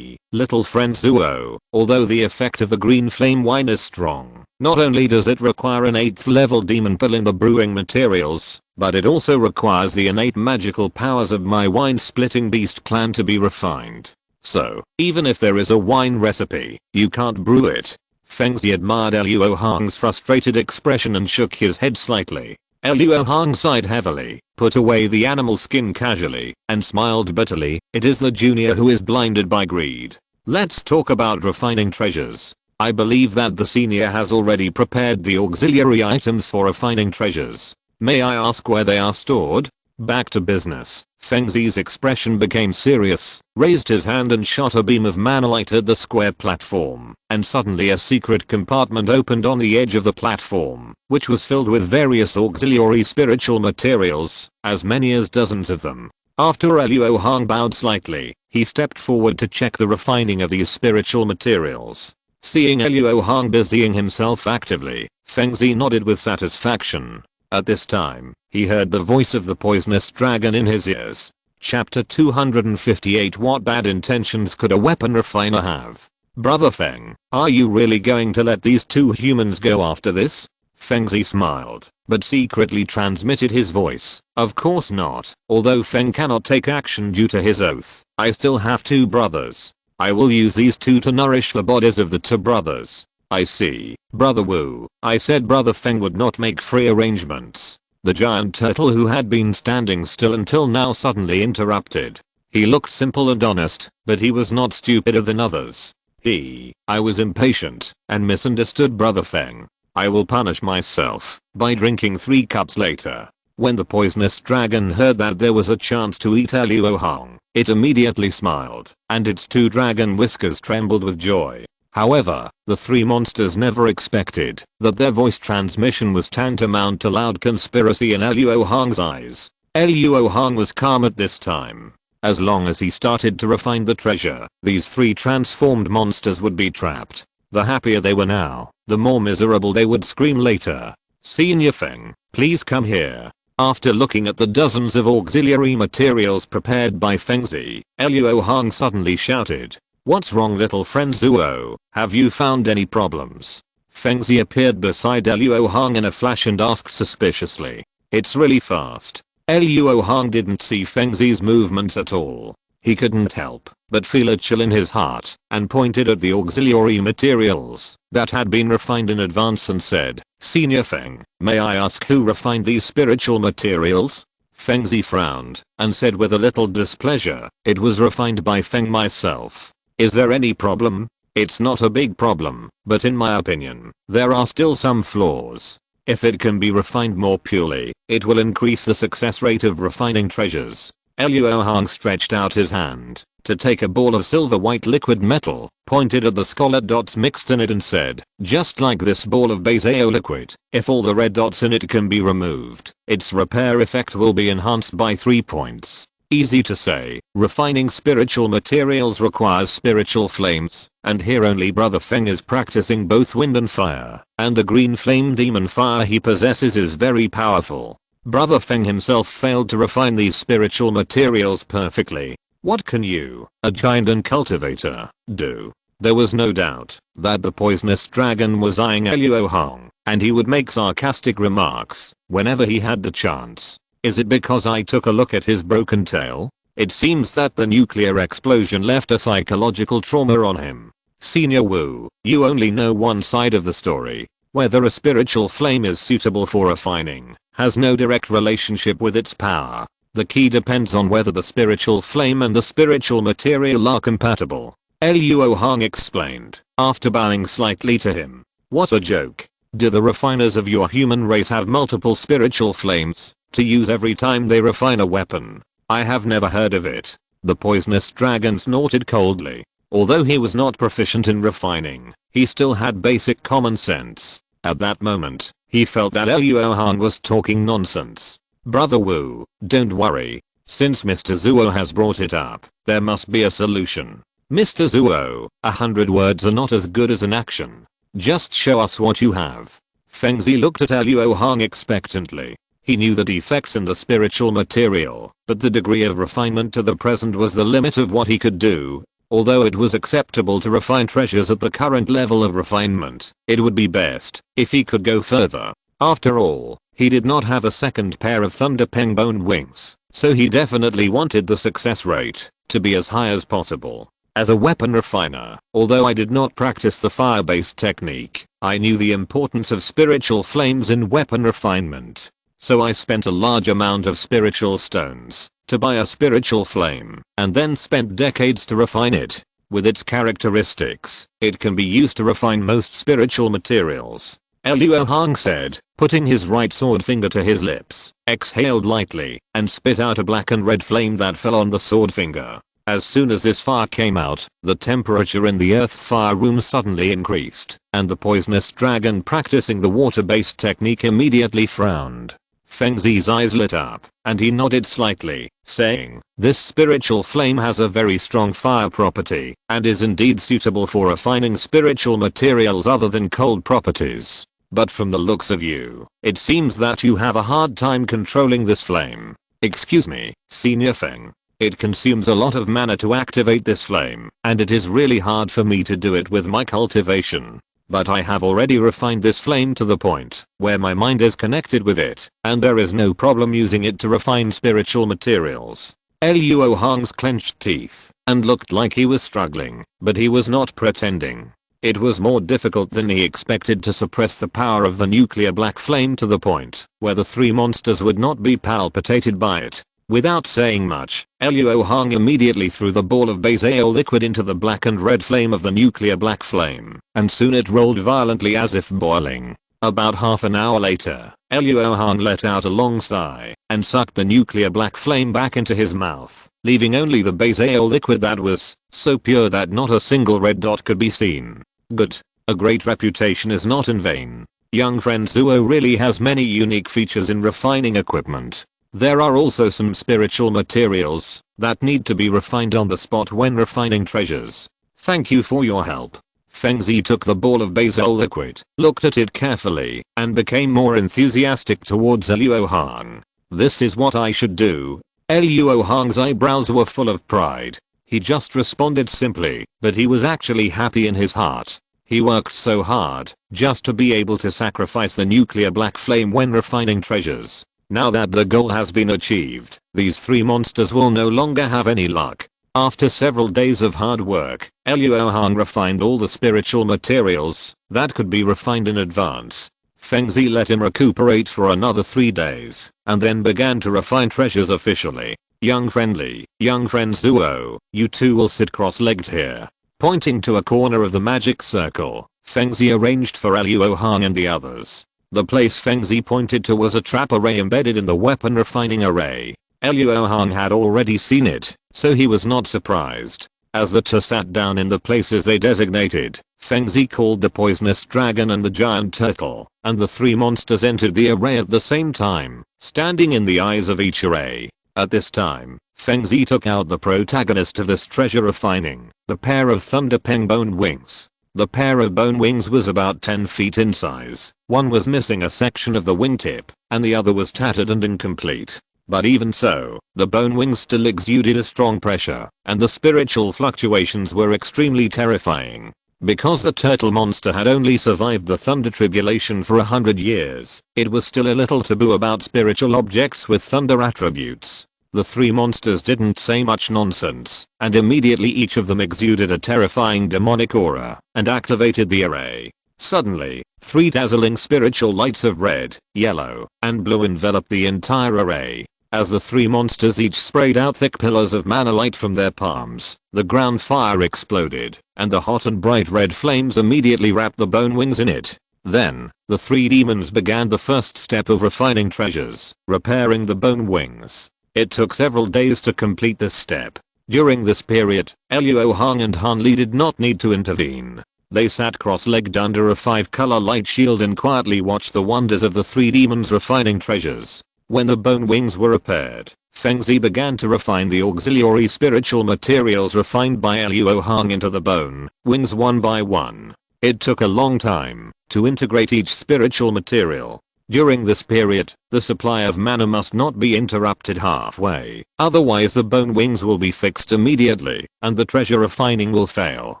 Little friend Zuo, although the effect of the green flame wine is strong, not only does it require an 8th level demon pill in the brewing materials, but it also requires the innate magical powers of my wine splitting beast clan to be refined. So, even if there is a wine recipe, you can't brew it. Fengzi admired Luo Hong's frustrated expression and shook his head slightly. Luo Hong sighed heavily, put away the animal skin casually, and smiled bitterly. It is the junior who is blinded by greed. Let's talk about refining treasures. I believe that the senior has already prepared the auxiliary items for refining treasures. May I ask where they are stored? Back to business. Fengzi's expression became serious, raised his hand and shot a beam of mana light at the square platform, and suddenly a secret compartment opened on the edge of the platform, which was filled with various auxiliary spiritual materials, as many as dozens of them. After Luo Hong bowed slightly, he stepped forward to check the refining of these spiritual materials. Seeing Luo Hong busying himself actively, Fengzi nodded with satisfaction. At this time, he heard the voice of the poisonous dragon in his ears. Chapter 258. What bad intentions could a weapon refiner have? Brother Feng, are you really going to let these two humans go after this? Fengzi smiled, but secretly transmitted his voice. Of course not. Although Feng cannot take action due to his oath, I still have two brothers. I will use these two to nourish the bodies of the two brothers. I see, Brother Wu. I said Brother Feng would not make free arrangements. The giant turtle who had been standing still until now suddenly interrupted. He looked simple and honest, but he was not stupider than others. I was impatient and misunderstood Brother Feng. I will punish myself by drinking 3 cups later. When the poisonous dragon heard that there was a chance to eat Luo Hong, it immediately smiled, and its 2 dragon whiskers trembled with joy. However, the 3 monsters never expected that their voice transmission was tantamount to loud conspiracy in Luo Hong's eyes. Luo Hong was calm at this time. As long as he started to refine the treasure, these 3 transformed monsters would be trapped. The happier they were now, the more miserable they would scream later. Senior Feng, please come here. After looking at the dozens of auxiliary materials prepared by Fengzi, Luo Hong suddenly shouted. What's wrong little friend Zuo? Have you found any problems? Fengzi appeared beside Luo Hong in a flash and asked suspiciously. It's really fast. Luo Hong didn't see Fengzi's movements at all. He couldn't help but feel a chill in his heart and pointed at the auxiliary materials that had been refined in advance and said, Senior Feng, may I ask who refined these spiritual materials? Fengzi frowned and said with a little displeasure, it was refined by Feng myself. Is there any problem? It's not a big problem, but in my opinion, there are still some flaws. If it can be refined more purely, it will increase the success rate of refining treasures. Luo Hong stretched out his hand to take a ball of silver white liquid metal, pointed at the scarlet dots mixed in it and said, just like this ball of Baseo liquid, if all the red dots in it can be removed, its repair effect will be enhanced by 3 points. Easy to say, refining spiritual materials requires spiritual flames, and here only Brother Feng is practicing both wind and fire, and the green flame demon fire he possesses is very powerful. Brother Feng himself failed to refine these spiritual materials perfectly. What can you, a giant and cultivator, do? There was no doubt that the poisonous dragon was eyeing Luo Hong, and he would make sarcastic remarks whenever he had the chance. Is it because I took a look at his broken tail? It seems that the nuclear explosion left a psychological trauma on him. Senior Wu, you only know one side of the story. Whether a spiritual flame is suitable for refining has no direct relationship with its power. The key depends on whether the spiritual flame and the spiritual material are compatible. Luo Hong explained, after bowing slightly to him. What a joke. Do the refiners of your human race have multiple spiritual flames to use every time they refine a weapon? I have never heard of it. The poisonous dragon snorted coldly. Although he was not proficient in refining, he still had basic common sense. At that moment, he felt that Luo Hong was talking nonsense. Brother Wu, don't worry. Since Mr. Zuo has brought it up, there must be a solution. Mr. Zuo, 100 words are not as good as an action. Just show us what you have. Fengzi looked at Luo Hong expectantly. He knew the defects in the spiritual material, but the degree of refinement to the present was the limit of what he could do. Although it was acceptable to refine treasures at the current level of refinement, it would be best if he could go further. After all, he did not have a second pair of Thunder Peng bone wings, so he definitely wanted the success rate to be as high as possible. As a weapon refiner, although I did not practice the fire-based technique, I knew the importance of spiritual flames in weapon refinement. So I spent a large amount of spiritual stones to buy a spiritual flame, and then spent decades to refine it. With its characteristics, it can be used to refine most spiritual materials. Luo Hong said, putting his right sword finger to his lips, exhaled lightly, and spit out a black and red flame that fell on the sword finger. As soon as this fire came out, the temperature in the earth fire room suddenly increased, and the poisonous dragon practicing the water-based technique immediately frowned. Feng Zi's eyes lit up, and he nodded slightly, saying, "This spiritual flame has a very strong fire property, and is indeed suitable for refining spiritual materials other than cold properties. But from the looks of you, it seems that you have a hard time controlling this flame." "Excuse me, Senior Feng. It consumes a lot of mana to activate this flame, and it is really hard for me to do it with my cultivation. But I have already refined this flame to the point where my mind is connected with it, and there is no problem using it to refine spiritual materials." Luo Hong's clenched teeth and looked like he was struggling, but he was not pretending. It was more difficult than he expected to suppress the power of the nuclear black flame to the point where the three monsters would not be palpitated by it. Without saying much, Luo Hong immediately threw the ball of basal liquid into the black and red flame of the nuclear black flame, and soon it rolled violently as if boiling. About half an hour later, Luo Hong let out a long sigh and sucked the nuclear black flame back into his mouth, leaving only the basal liquid that was so pure that not a single red dot could be seen. Good. A great reputation is not in vain. Young friend Zuo really has many unique features in refining equipment. There are also some spiritual materials that need to be refined on the spot when refining treasures. Thank you for your help. Feng Zi took the ball of basal liquid, looked at it carefully, and became more enthusiastic towards Luo Hong. This is what I should do. Luo Hong's eyebrows were full of pride. He just responded simply, but he was actually happy in his heart. He worked so hard just to be able to sacrifice the nuclear black flame when refining treasures. Now that the goal has been achieved, these three monsters will no longer have any luck. After several days of hard work, Luo Hong refined all the spiritual materials that could be refined in advance. Feng Zi let him recuperate for another 3 days, and then began to refine treasures officially. Young friend Zuo, you two will sit cross-legged here. Pointing to a corner of the magic circle, Feng Zi arranged for Luo Hong and the others. The place Feng Zi pointed to was a trap array embedded in the weapon refining array. Luo Hong had already seen it, so he was not surprised. As the two sat down in the places they designated, Feng Zi called the poisonous dragon and the giant turtle, and the three monsters entered the array at the same time, standing in the eyes of each array. At this time, Feng Zi took out the protagonist of this treasure refining, the pair of Thunder Peng bone wings. The pair of bone wings was about 10 feet in size. One was missing a section of the wingtip, and the other was tattered and incomplete. But even so, the bone wings still exuded a strong pressure, and the spiritual fluctuations were extremely terrifying. Because the turtle monster had only survived the thunder tribulation for 100 years, it was still a little taboo about spiritual objects with thunder attributes. The three monsters didn't say much nonsense, and immediately each of them exuded a terrifying demonic aura and activated the array. Suddenly, 3 dazzling spiritual lights of red, yellow, and blue enveloped the entire array. As the three monsters each sprayed out thick pillars of mana light from their palms, the ground fire exploded, and the hot and bright red flames immediately wrapped the bone wings in it. Then, the three demons began the first step of refining treasures, repairing the bone wings. It took several days to complete this step. During this period, Luo Hong and Han Li did not need to intervene. They sat cross-legged under a 5-color light shield and quietly watched the wonders of the three demons refining treasures. When the bone wings were repaired, Feng Zi began to refine the auxiliary spiritual materials refined by Luo Hong into the bone wings one by one. It took a long time to integrate each spiritual material. During this period, the supply of mana must not be interrupted halfway, otherwise the bone wings will be fixed immediately, and the treasure refining will fail.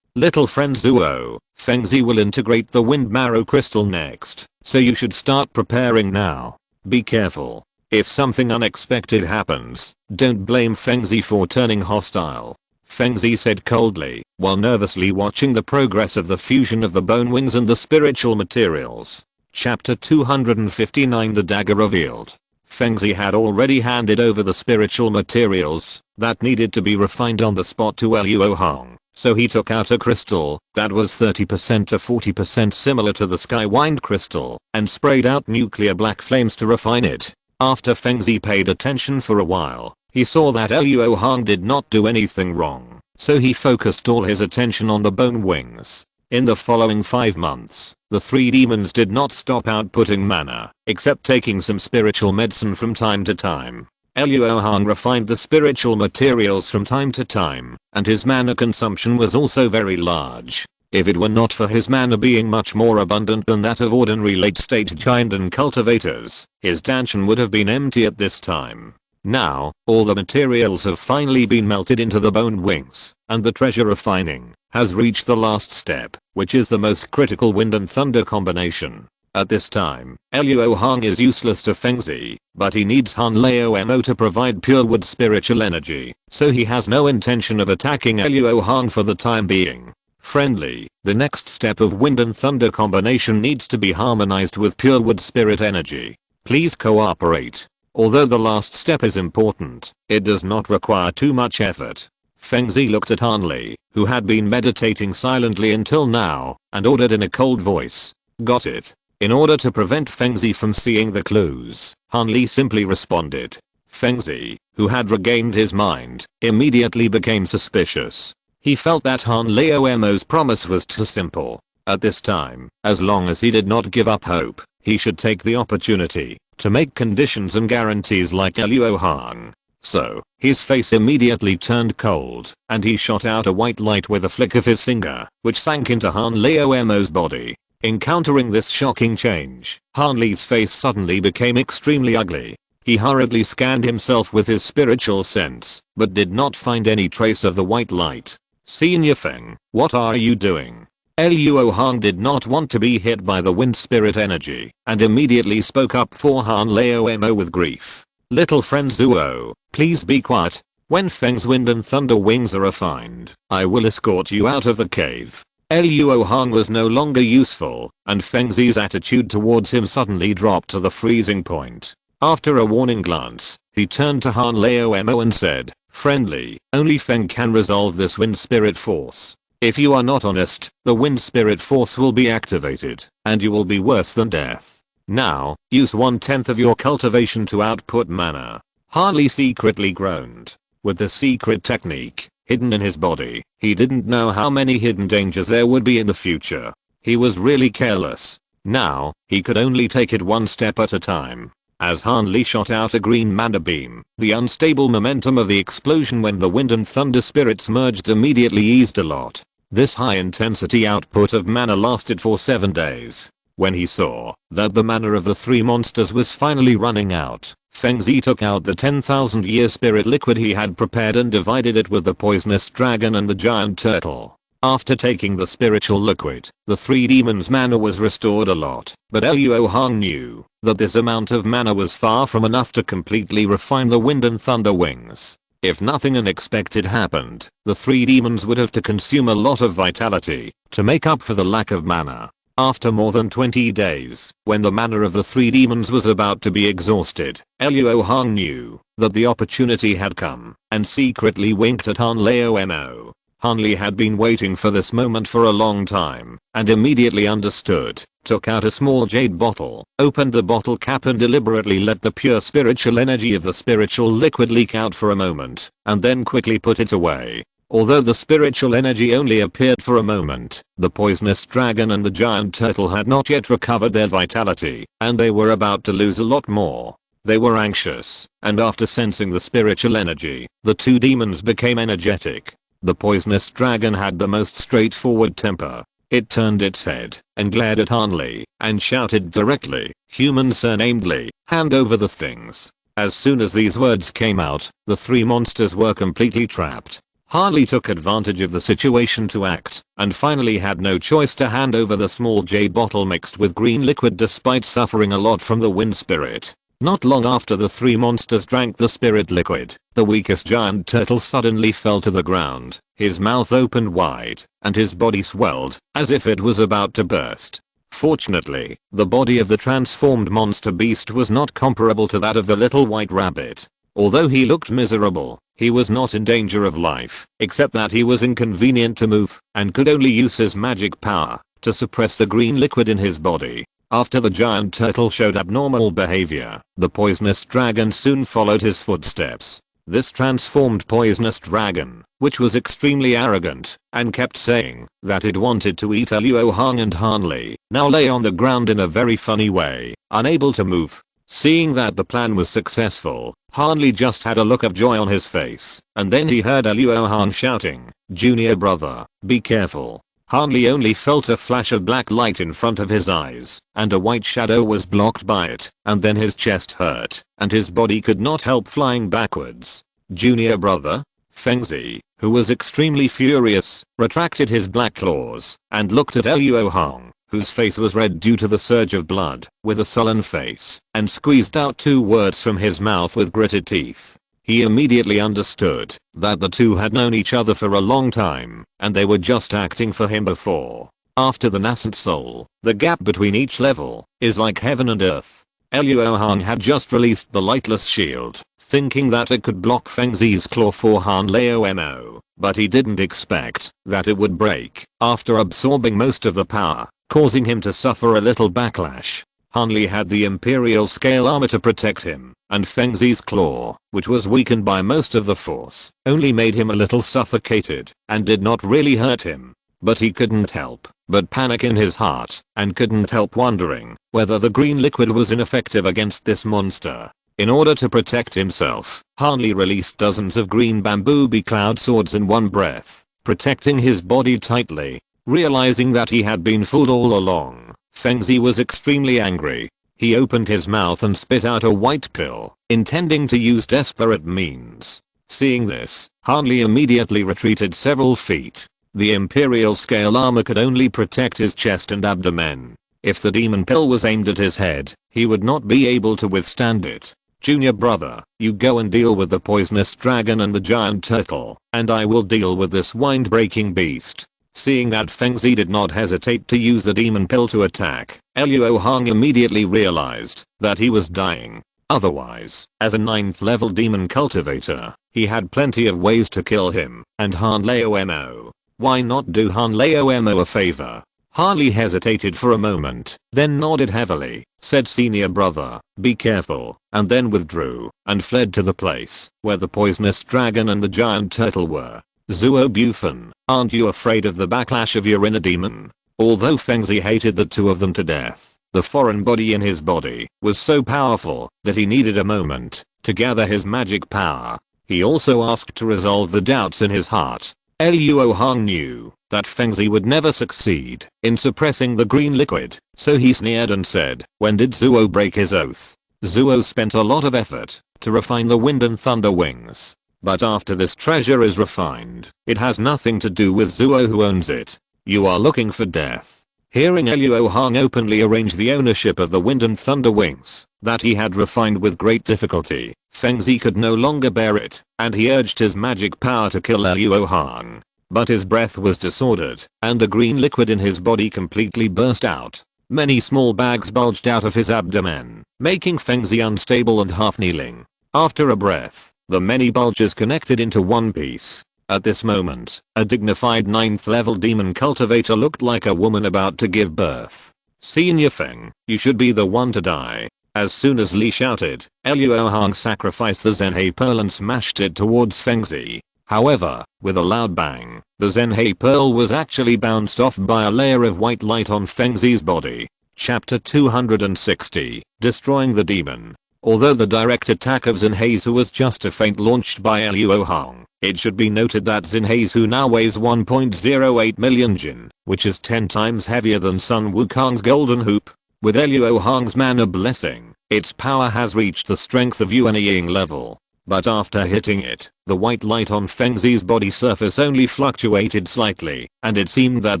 Little friend Zuo, Fengzi will integrate the wind marrow crystal next, so you should start preparing now. Be careful. If something unexpected happens, don't blame Fengzi for turning hostile. Fengzi said coldly, while nervously watching the progress of the fusion of the bone wings and the spiritual materials. Chapter 259 The dagger revealed. Fengzi had already handed over the spiritual materials that needed to be refined on the spot to Luo Hong, so he took out a crystal that was 30% to 40% similar to the Skywind crystal and sprayed out nuclear black flames to refine it. After Fengzi paid attention for a while, he saw that Luo Hong did not do anything wrong, so he focused all his attention on the bone wings. In the following 5 months, the 3 demons did not stop outputting mana, except taking some spiritual medicine from time to time. Luo Hong refined the spiritual materials from time to time, and his mana consumption was also very large. If it were not for his mana being much more abundant than that of ordinary late-stage giant and cultivators, his dungeon would have been empty at this time. Now, all the materials have finally been melted into the bone wings, and the treasure refining has reached the last step, which is the most critical wind and thunder combination. At this time, Luo Hong is useless to Fengzi, but he needs Han Lao Mo to provide pure wood spiritual energy, so he has no intention of attacking Luo Hong for the time being. Friendly, the next step of wind and thunder combination needs to be harmonized with pure wood spirit energy. Please cooperate. Although the last step is important, it does not require too much effort. Fengzi looked at Han Li, who had been meditating silently until now, and ordered in a cold voice. Got it. In order to prevent Fengzi from seeing the clues, Han Li simply responded. Fengzi, who had regained his mind, immediately became suspicious. He felt that Han Lao Mo's promise was too simple. At this time, as long as he did not give up hope, he should take the opportunity to make conditions and guarantees like Luo Hong. So, his face immediately turned cold, and he shot out a white light with a flick of his finger, which sank into Han Lao Mo's body. Encountering this shocking change, Han Li's face suddenly became extremely ugly. He hurriedly scanned himself with his spiritual sense, but did not find any trace of the white light. Senior Feng, what are you doing? Luo Hong did not want to be hit by the wind spirit energy, and immediately spoke up for Han Lao Mo with grief. Little friend Zuo, please be quiet. When Feng's wind and thunder wings are refined, I will escort you out of the cave. Luo Hong was no longer useful, and Fengzi's attitude towards him suddenly dropped to the freezing point. After a warning glance, he turned to Han Lao Mo and said, friendly, only Feng can resolve this wind spirit force. If you are not honest, the wind spirit force will be activated, and you will be worse than death. Now, use 1/10 of your cultivation to output mana. Han Li secretly groaned. With the secret technique hidden in his body, he didn't know how many hidden dangers there would be in the future. He was really careless. Now, he could only take it one step at a time. As Han Li shot out a green mana beam, the unstable momentum of the explosion when the wind and thunder spirits merged immediately eased a lot. This high intensity output of mana lasted for 7 days. When he saw that the mana of the 3 monsters was finally running out, Fengzi took out the 10,000-year spirit liquid he had prepared and divided it with the poisonous dragon and the giant turtle. After taking the spiritual liquid, the 3 demons' mana was restored a lot, but Luo Hong knew that this amount of mana was far from enough to completely refine the wind and thunder wings. If nothing unexpected happened, the 3 demons would have to consume a lot of vitality to make up for the lack of mana. After more than 20 days, when the mana of the 3 demons was about to be exhausted, Luo Hong knew that the opportunity had come, and secretly winked at Han Lao Mo. Han Li had been waiting for this moment for a long time, and immediately understood, took out a small jade bottle, opened the bottle cap and deliberately let the pure spiritual energy of the spiritual liquid leak out for a moment, and then quickly put it away. Although the spiritual energy only appeared for a moment, the poisonous dragon and the giant turtle had not yet recovered their vitality, and they were about to lose a lot more. They were anxious, and after sensing the spiritual energy, the 2 demons became energetic. The poisonous dragon had the most straightforward temper. It turned its head and glared at Han Li and shouted directly, "Human surnamed Li, hand over the things." As soon as these words came out, the three monsters were completely trapped. Han Li took advantage of the situation to act, and finally had no choice to hand over the small J bottle mixed with green liquid despite suffering a lot from the wind spirit. Not long after the three monsters drank the spirit liquid, the weakest giant turtle suddenly fell to the ground, his mouth opened wide, and his body swelled, as if it was about to burst. Fortunately, the body of the transformed monster beast was not comparable to that of the little white rabbit. Although he looked miserable, he was not in danger of life, except that he was inconvenient to move, and could only use his magic power to suppress the green liquid in his body. After the giant turtle showed abnormal behavior, the poisonous dragon soon followed his footsteps. This transformed poisonous dragon, which was extremely arrogant, and kept saying that it wanted to eat Luo Hong and Han Li, now lay on the ground in a very funny way, unable to move. Seeing that the plan was successful, Han Li just had a look of joy on his face, and then he heard Luo Hong shouting, "Junior brother, be careful." Han Li only felt a flash of black light in front of his eyes, and a white shadow was blocked by it, and then his chest hurt, and his body could not help flying backwards. Junior brother? Fengzi, who was extremely furious, retracted his black claws, and looked at Luo Hong, whose face was red due to the surge of blood, with a sullen face, and squeezed out two words from his mouth with gritted teeth. He immediately understood that the two had known each other for a long time, and they were just acting for him before. After the nascent soul, the gap between each level is like heaven and earth. Luo Hong had just released the lightless shield, thinking that it could block Fengzi's claw for Han Lao, but he didn't expect that it would break after absorbing most of the power, causing him to suffer a little backlash. Han Li had the Imperial scale armor to protect him, and Fengzi's claw, which was weakened by most of the force, only made him a little suffocated, and did not really hurt him. But he couldn't help but panic in his heart, and couldn't help wondering whether the green liquid was ineffective against this monster. In order to protect himself, Han Li released dozens of green bamboo cloud swords in one breath, protecting his body tightly. Realizing that he had been fooled all along, Fengzi was extremely angry. He opened his mouth and spit out a white pill, intending to use desperate means. Seeing this, Han Li immediately retreated several feet. The Imperial scale armor could only protect his chest and abdomen. If the demon pill was aimed at his head, he would not be able to withstand it. Junior brother, you go and deal with the poisonous dragon and the giant turtle, and I will deal with this wind-breaking beast. Seeing that Fengzi did not hesitate to use the demon pill to attack, Luo Hong immediately realized that he was dying. Otherwise, as a 9th level demon cultivator, he had plenty of ways to kill him, and Han Lao. Why not do Han Lao a favor? Han Li hesitated for a moment, then nodded heavily, said senior brother, be careful, and then withdrew, and fled to the place where the poisonous dragon and the giant turtle were. Zuo Bufan, aren't you afraid of the backlash of your inner demon? Although Fengzi hated the two of them to death, the foreign body in his body was so powerful that he needed a moment to gather his magic power. He also asked to resolve the doubts in his heart. Luo Hong knew that Fengzi would never succeed in suppressing the green liquid, so he sneered and said, when did Zuo break his oath? Zuo spent a lot of effort to refine the wind and thunder wings. But after this treasure is refined, it has nothing to do with Zuo who owns it. You are looking for death. Hearing Luo Hong openly arrange the ownership of the wind and thunder wings that he had refined with great difficulty, Fengzi could no longer bear it, and he urged his magic power to kill Luo Hong. But his breath was disordered, and the green liquid in his body completely burst out. Many small bags bulged out of his abdomen, making Fengzi unstable and half kneeling. After a breath, the many bulges connected into one piece. At this moment, a dignified 9th level demon cultivator looked like a woman about to give birth. Senior Feng, you should be the one to die. As soon as Li shouted, Luo Hong sacrificed the Zhenhe Pearl and smashed it towards Fengzi. However, with a loud bang, the Zhenhe Pearl was actually bounced off by a layer of white light on Fengzi's body. Chapter 260, Destroying the Demon. Although the direct attack of Zinheizu was just a feint launched by Luo Hong, it should be noted that Zinheizu now weighs 1.08 million jin, which is 10 times heavier than Sun Wukong's golden hoop. With Luo Hong's mana blessing, its power has reached the strength of Yuan Ying level. But after hitting it, the white light on Feng Zi's body surface only fluctuated slightly, and it seemed that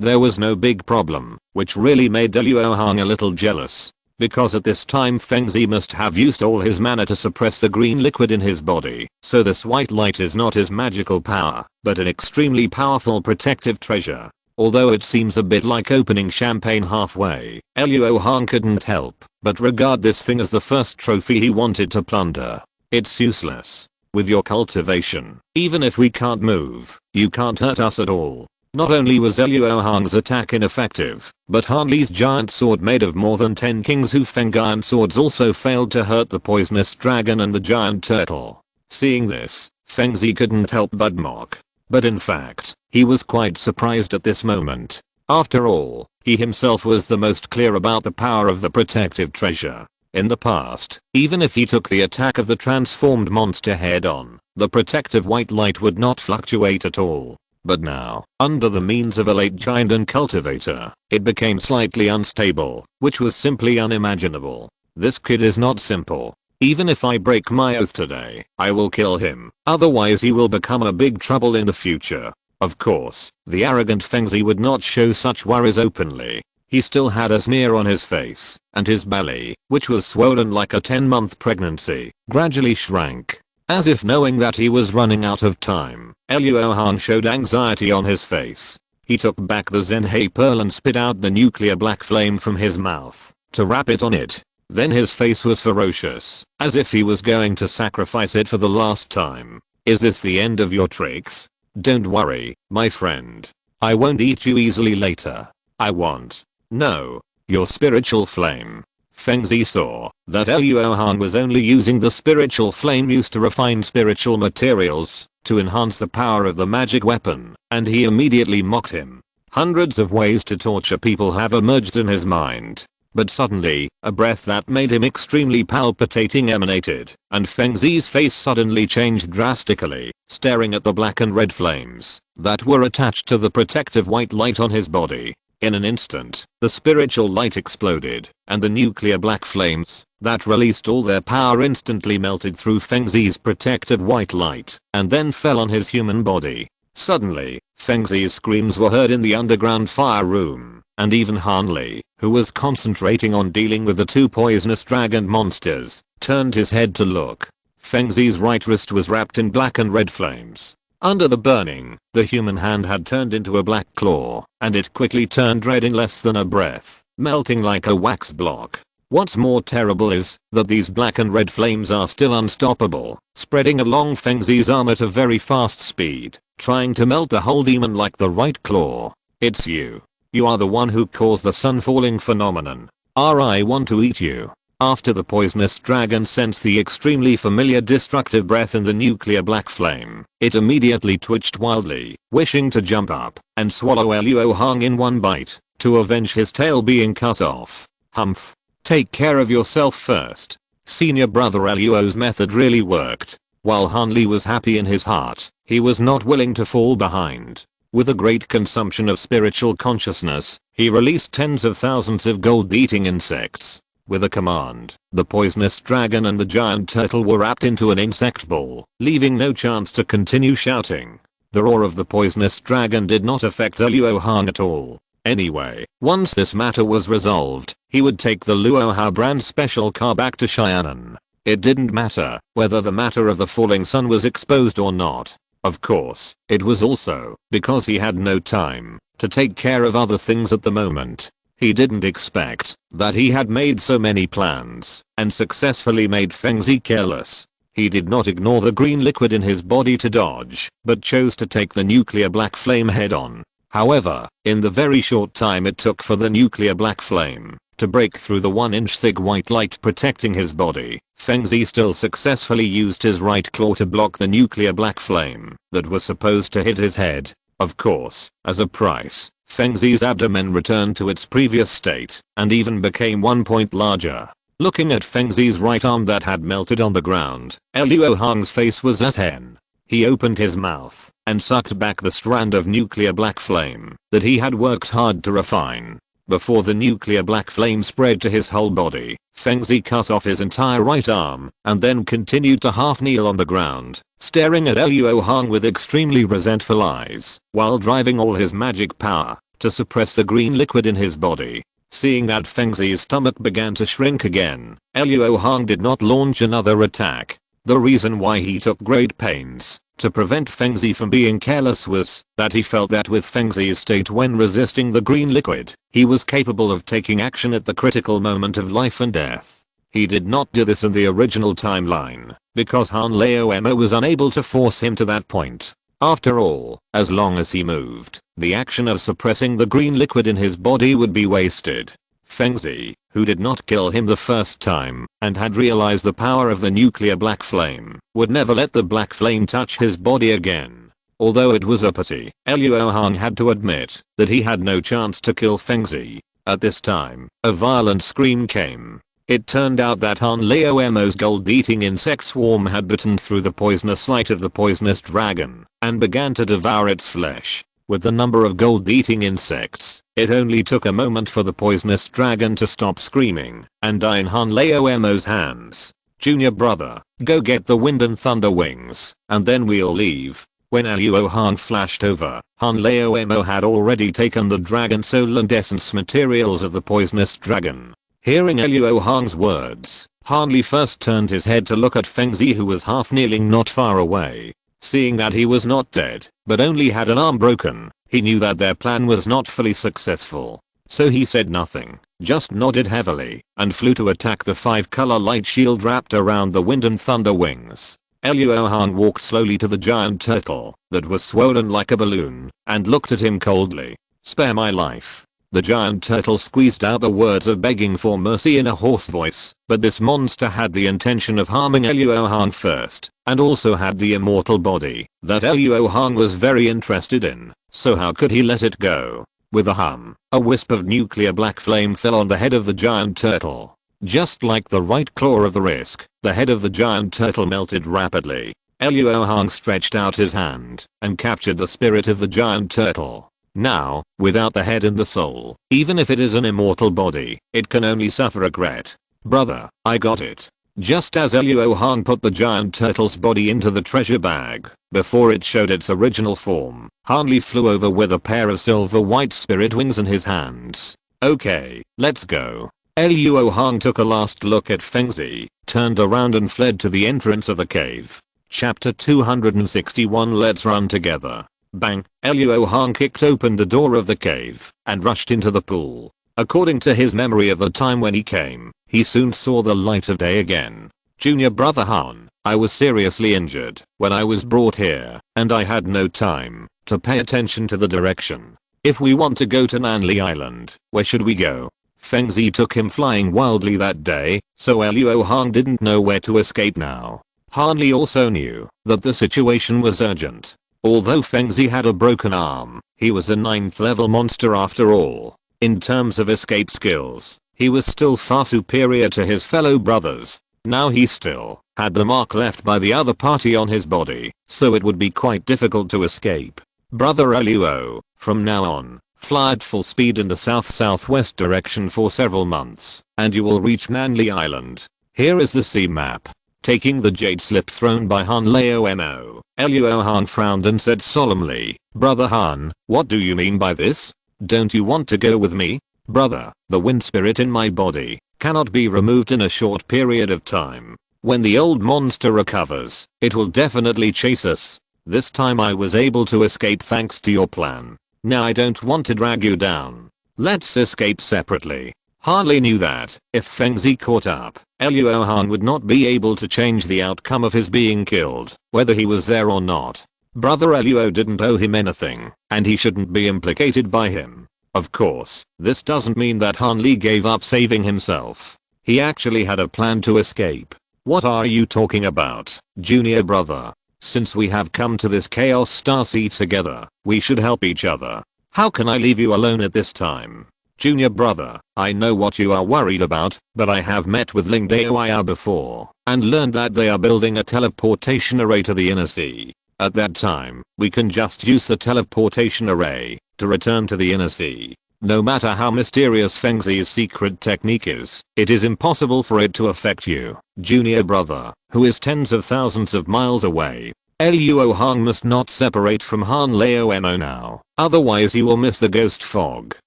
there was no big problem, which really made Luo Hong a little jealous. Because at this time Feng Zi must have used all his mana to suppress the green liquid in his body, so this white light is not his magical power, but an extremely powerful protective treasure. Although it seems a bit like opening champagne halfway, Luo Hong couldn't help but regard this thing as the first trophy he wanted to plunder. It's useless. With your cultivation, even if we can't move, you can't hurt us at all. Not only was Luo Hong's attack ineffective, but Han Li's giant sword made of more than 10 King's Hu Feng giant swords also failed to hurt the poisonous dragon and the giant turtle. Seeing this, Feng Zi couldn't help but mock. But in fact, he was quite surprised at this moment. After all, he himself was the most clear about the power of the protective treasure. In the past, even if he took the attack of the transformed monster head on, the protective white light would not fluctuate at all. But now, under the means of a late giant and cultivator, it became slightly unstable, which was simply unimaginable. This kid is not simple. Even if I break my oath today, I will kill him, otherwise he will become a big trouble in the future. Of course, the arrogant Feng Zi would not show such worries openly. He still had a sneer on his face, and his belly, which was swollen like a 10-month pregnancy, gradually shrank. As if knowing that he was running out of time, Luo Hong showed anxiety on his face. He took back the Zhenhe pearl and spit out the nuclear black flame from his mouth, to wrap it on it. Then his face was ferocious, as if he was going to sacrifice it for the last time. Is this the end of your tricks? Don't worry, my friend. I won't eat you easily later. I want. No. Your spiritual flame. Feng Zi saw that Luo Hong was only using the spiritual flame used to refine spiritual materials to enhance the power of the magic weapon, and he immediately mocked him. Hundreds of ways to torture people have emerged in his mind. But suddenly, a breath that made him extremely palpitating emanated, and Feng Zi's face suddenly changed drastically, staring at the black and red flames that were attached to the protective white light on his body. In an instant, the spiritual light exploded, and the nuclear black flames that released all their power instantly melted through Feng Zi's protective white light, and then fell on his human body. Suddenly, Feng Zi's screams were heard in the underground fire room, and even Han Li, who was concentrating on dealing with the two poisonous dragon monsters, turned his head to look. Feng Zi's right wrist was wrapped in black and red flames. Under the burning, the human hand had turned into a black claw, and it quickly turned red in less than a breath, melting like a wax block. What's more terrible is that these black and red flames are still unstoppable, spreading along Feng Zi's arm at a very fast speed, trying to melt the whole demon like the right claw. It's you. You are the one who caused the sun falling phenomenon. I want to eat you. After the poisonous dragon sensed the extremely familiar destructive breath in the nuclear black flame, it immediately twitched wildly, wishing to jump up and swallow Luo Hong in one bite, to avenge his tail being cut off. Humph. Take care of yourself first. Senior brother Luo's method really worked. While Han Li was happy in his heart, he was not willing to fall behind. With a great consumption of spiritual consciousness, he released tens of thousands of gold-eating insects. With a command, the poisonous dragon and the giant turtle were wrapped into an insect ball, leaving no chance to continue shouting. The roar of the poisonous dragon did not affect Luo Hong at all. Anyway, once this matter was resolved, he would take the Luo Hao brand special car back to Xianan. It didn't matter whether the matter of the falling sun was exposed or not. Of course, it was also because he had no time to take care of other things at the moment. He didn't expect that he had made so many plans and successfully made Feng Zi careless. He did not ignore the green liquid in his body to dodge, but chose to take the nuclear black flame head on. However, in the very short time it took for the nuclear black flame to break through the 1-inch thick white light protecting his body, Feng Zi still successfully used his right claw to block the nuclear black flame that was supposed to hit his head. Of course, as a price, Feng Zi's abdomen returned to its previous state and even became 1 point larger. Looking at Feng Zi's right arm that had melted on the ground, Luo Hong's face was as hen. He opened his mouth and sucked back the strand of nuclear black flame that he had worked hard to refine. Before the nuclear black flame spread to his whole body, Feng Zi cut off his entire right arm and then continued to half kneel on the ground, staring at Luo Hong with extremely resentful eyes, while driving all his magic power to suppress the green liquid in his body. Seeing that Feng Zi's stomach began to shrink again, Luo Hong did not launch another attack. The reason why he took great pains to prevent Feng Zi from being careless was that he felt that with Feng Zi's state when resisting the green liquid, he was capable of taking action at the critical moment of life and death. He did not do this in the original timeline, because Han Leomo was unable to force him to that point. After all, as long as he moved, the action of suppressing the green liquid in his body would be wasted. Feng Zi, who did not kill him the first time and had realized the power of the nuclear black flame, would never let the black flame touch his body again. Although it was a pity, Luo Hong had to admit that he had no chance to kill Feng Zi. At this time, a violent scream came. It turned out that Han Leomo's gold-eating insect swarm had bitten through the poisonous light of the poisonous dragon and began to devour its flesh. With the number of gold-eating insects, it only took a moment for the poisonous dragon to stop screaming and die in Han Leomo's hands. "Junior brother, go get the wind and thunder wings, and then we'll leave." When Luo Hong flashed over, Han Leomo had already taken the dragon soul essence materials of the poisonous dragon. Hearing Luo Hong's words, Han Li first turned his head to look at Feng Zi, who was half kneeling not far away. Seeing that he was not dead, but only had an arm broken, he knew that their plan was not fully successful. So he said nothing, just nodded heavily, and flew to attack the 5-color light shield wrapped around the wind and thunder wings. Luo Hong walked slowly to the giant turtle that was swollen like a balloon and looked at him coldly. "Spare my life." The giant turtle squeezed out the words of begging for mercy in a hoarse voice, but this monster had the intention of harming Luo Hong first, and also had the immortal body that Luo Hong was very interested in, so how could he let it go? With a hum, a wisp of nuclear black flame fell on the head of the giant turtle. Just like the right claw of the Risk, the head of the giant turtle melted rapidly. Luo Hong stretched out his hand and captured the spirit of the giant turtle. Now, without the head and the soul, even if it is an immortal body, it can only suffer regret. "Brother, I got it." Just as Luo Hong put the giant turtle's body into the treasure bag, before it showed its original form, Han Li flew over with a pair of silver white spirit wings in his hands. "Okay, let's go." Luo Hong took a last look at Feng Zi, turned around and fled to the entrance of the cave. Chapter 261. Let's run together. Bang! Luo Hong kicked open the door of the cave and rushed into the pool. According to his memory of the time when he came, he soon saw the light of day again. "Junior brother Han, I was seriously injured when I was brought here, and I had no time to pay attention to the direction. If we want to go to Nanli Island, where should we go?" Feng Zi took him flying wildly that day, so Luo Hong didn't know where to escape now. Han Li also knew that the situation was urgent. Although Feng Zi had a broken arm, he was a 9th level monster after all. In terms of escape skills, he was still far superior to his fellow brothers. Now he still had the mark left by the other party on his body, so it would be quite difficult to escape. "Brother Luo, from now on, fly at full speed in the south-southwest direction for several months, and you will reach Nanli Island. Here is the sea map." Taking the jade slip thrown by Han Leomo, Luo Hong frowned and said solemnly, "Brother Han, what do you mean by this? Don't you want to go with me?" "Brother, the wind spirit in my body cannot be removed in a short period of time. When the old monster recovers, it will definitely chase us. This time I was able to escape thanks to your plan. Now I don't want to drag you down. Let's escape separately." Han Li knew that if Feng Zi caught up, Luo Hong would not be able to change the outcome of his being killed, whether he was there or not. Brother Luo didn't owe him anything, and he shouldn't be implicated by him. Of course, this doesn't mean that Han Li gave up saving himself. He actually had a plan to escape. "What are you talking about, junior brother? Since we have come to this Chaos Star Sea together, we should help each other. How can I leave you alone at this time?" Junior brother, I know what you are worried about, but I have met with Ling Daoyao before and learned that they are building a teleportation array to the inner sea. At that time, we can just use the teleportation array to return to the inner sea. No matter how mysterious Feng Zi's secret technique is, it is impossible for it to affect you, junior brother, who is tens of thousands of miles away. Luo Hong must not separate from Han Laomo now, otherwise he will miss the ghost fog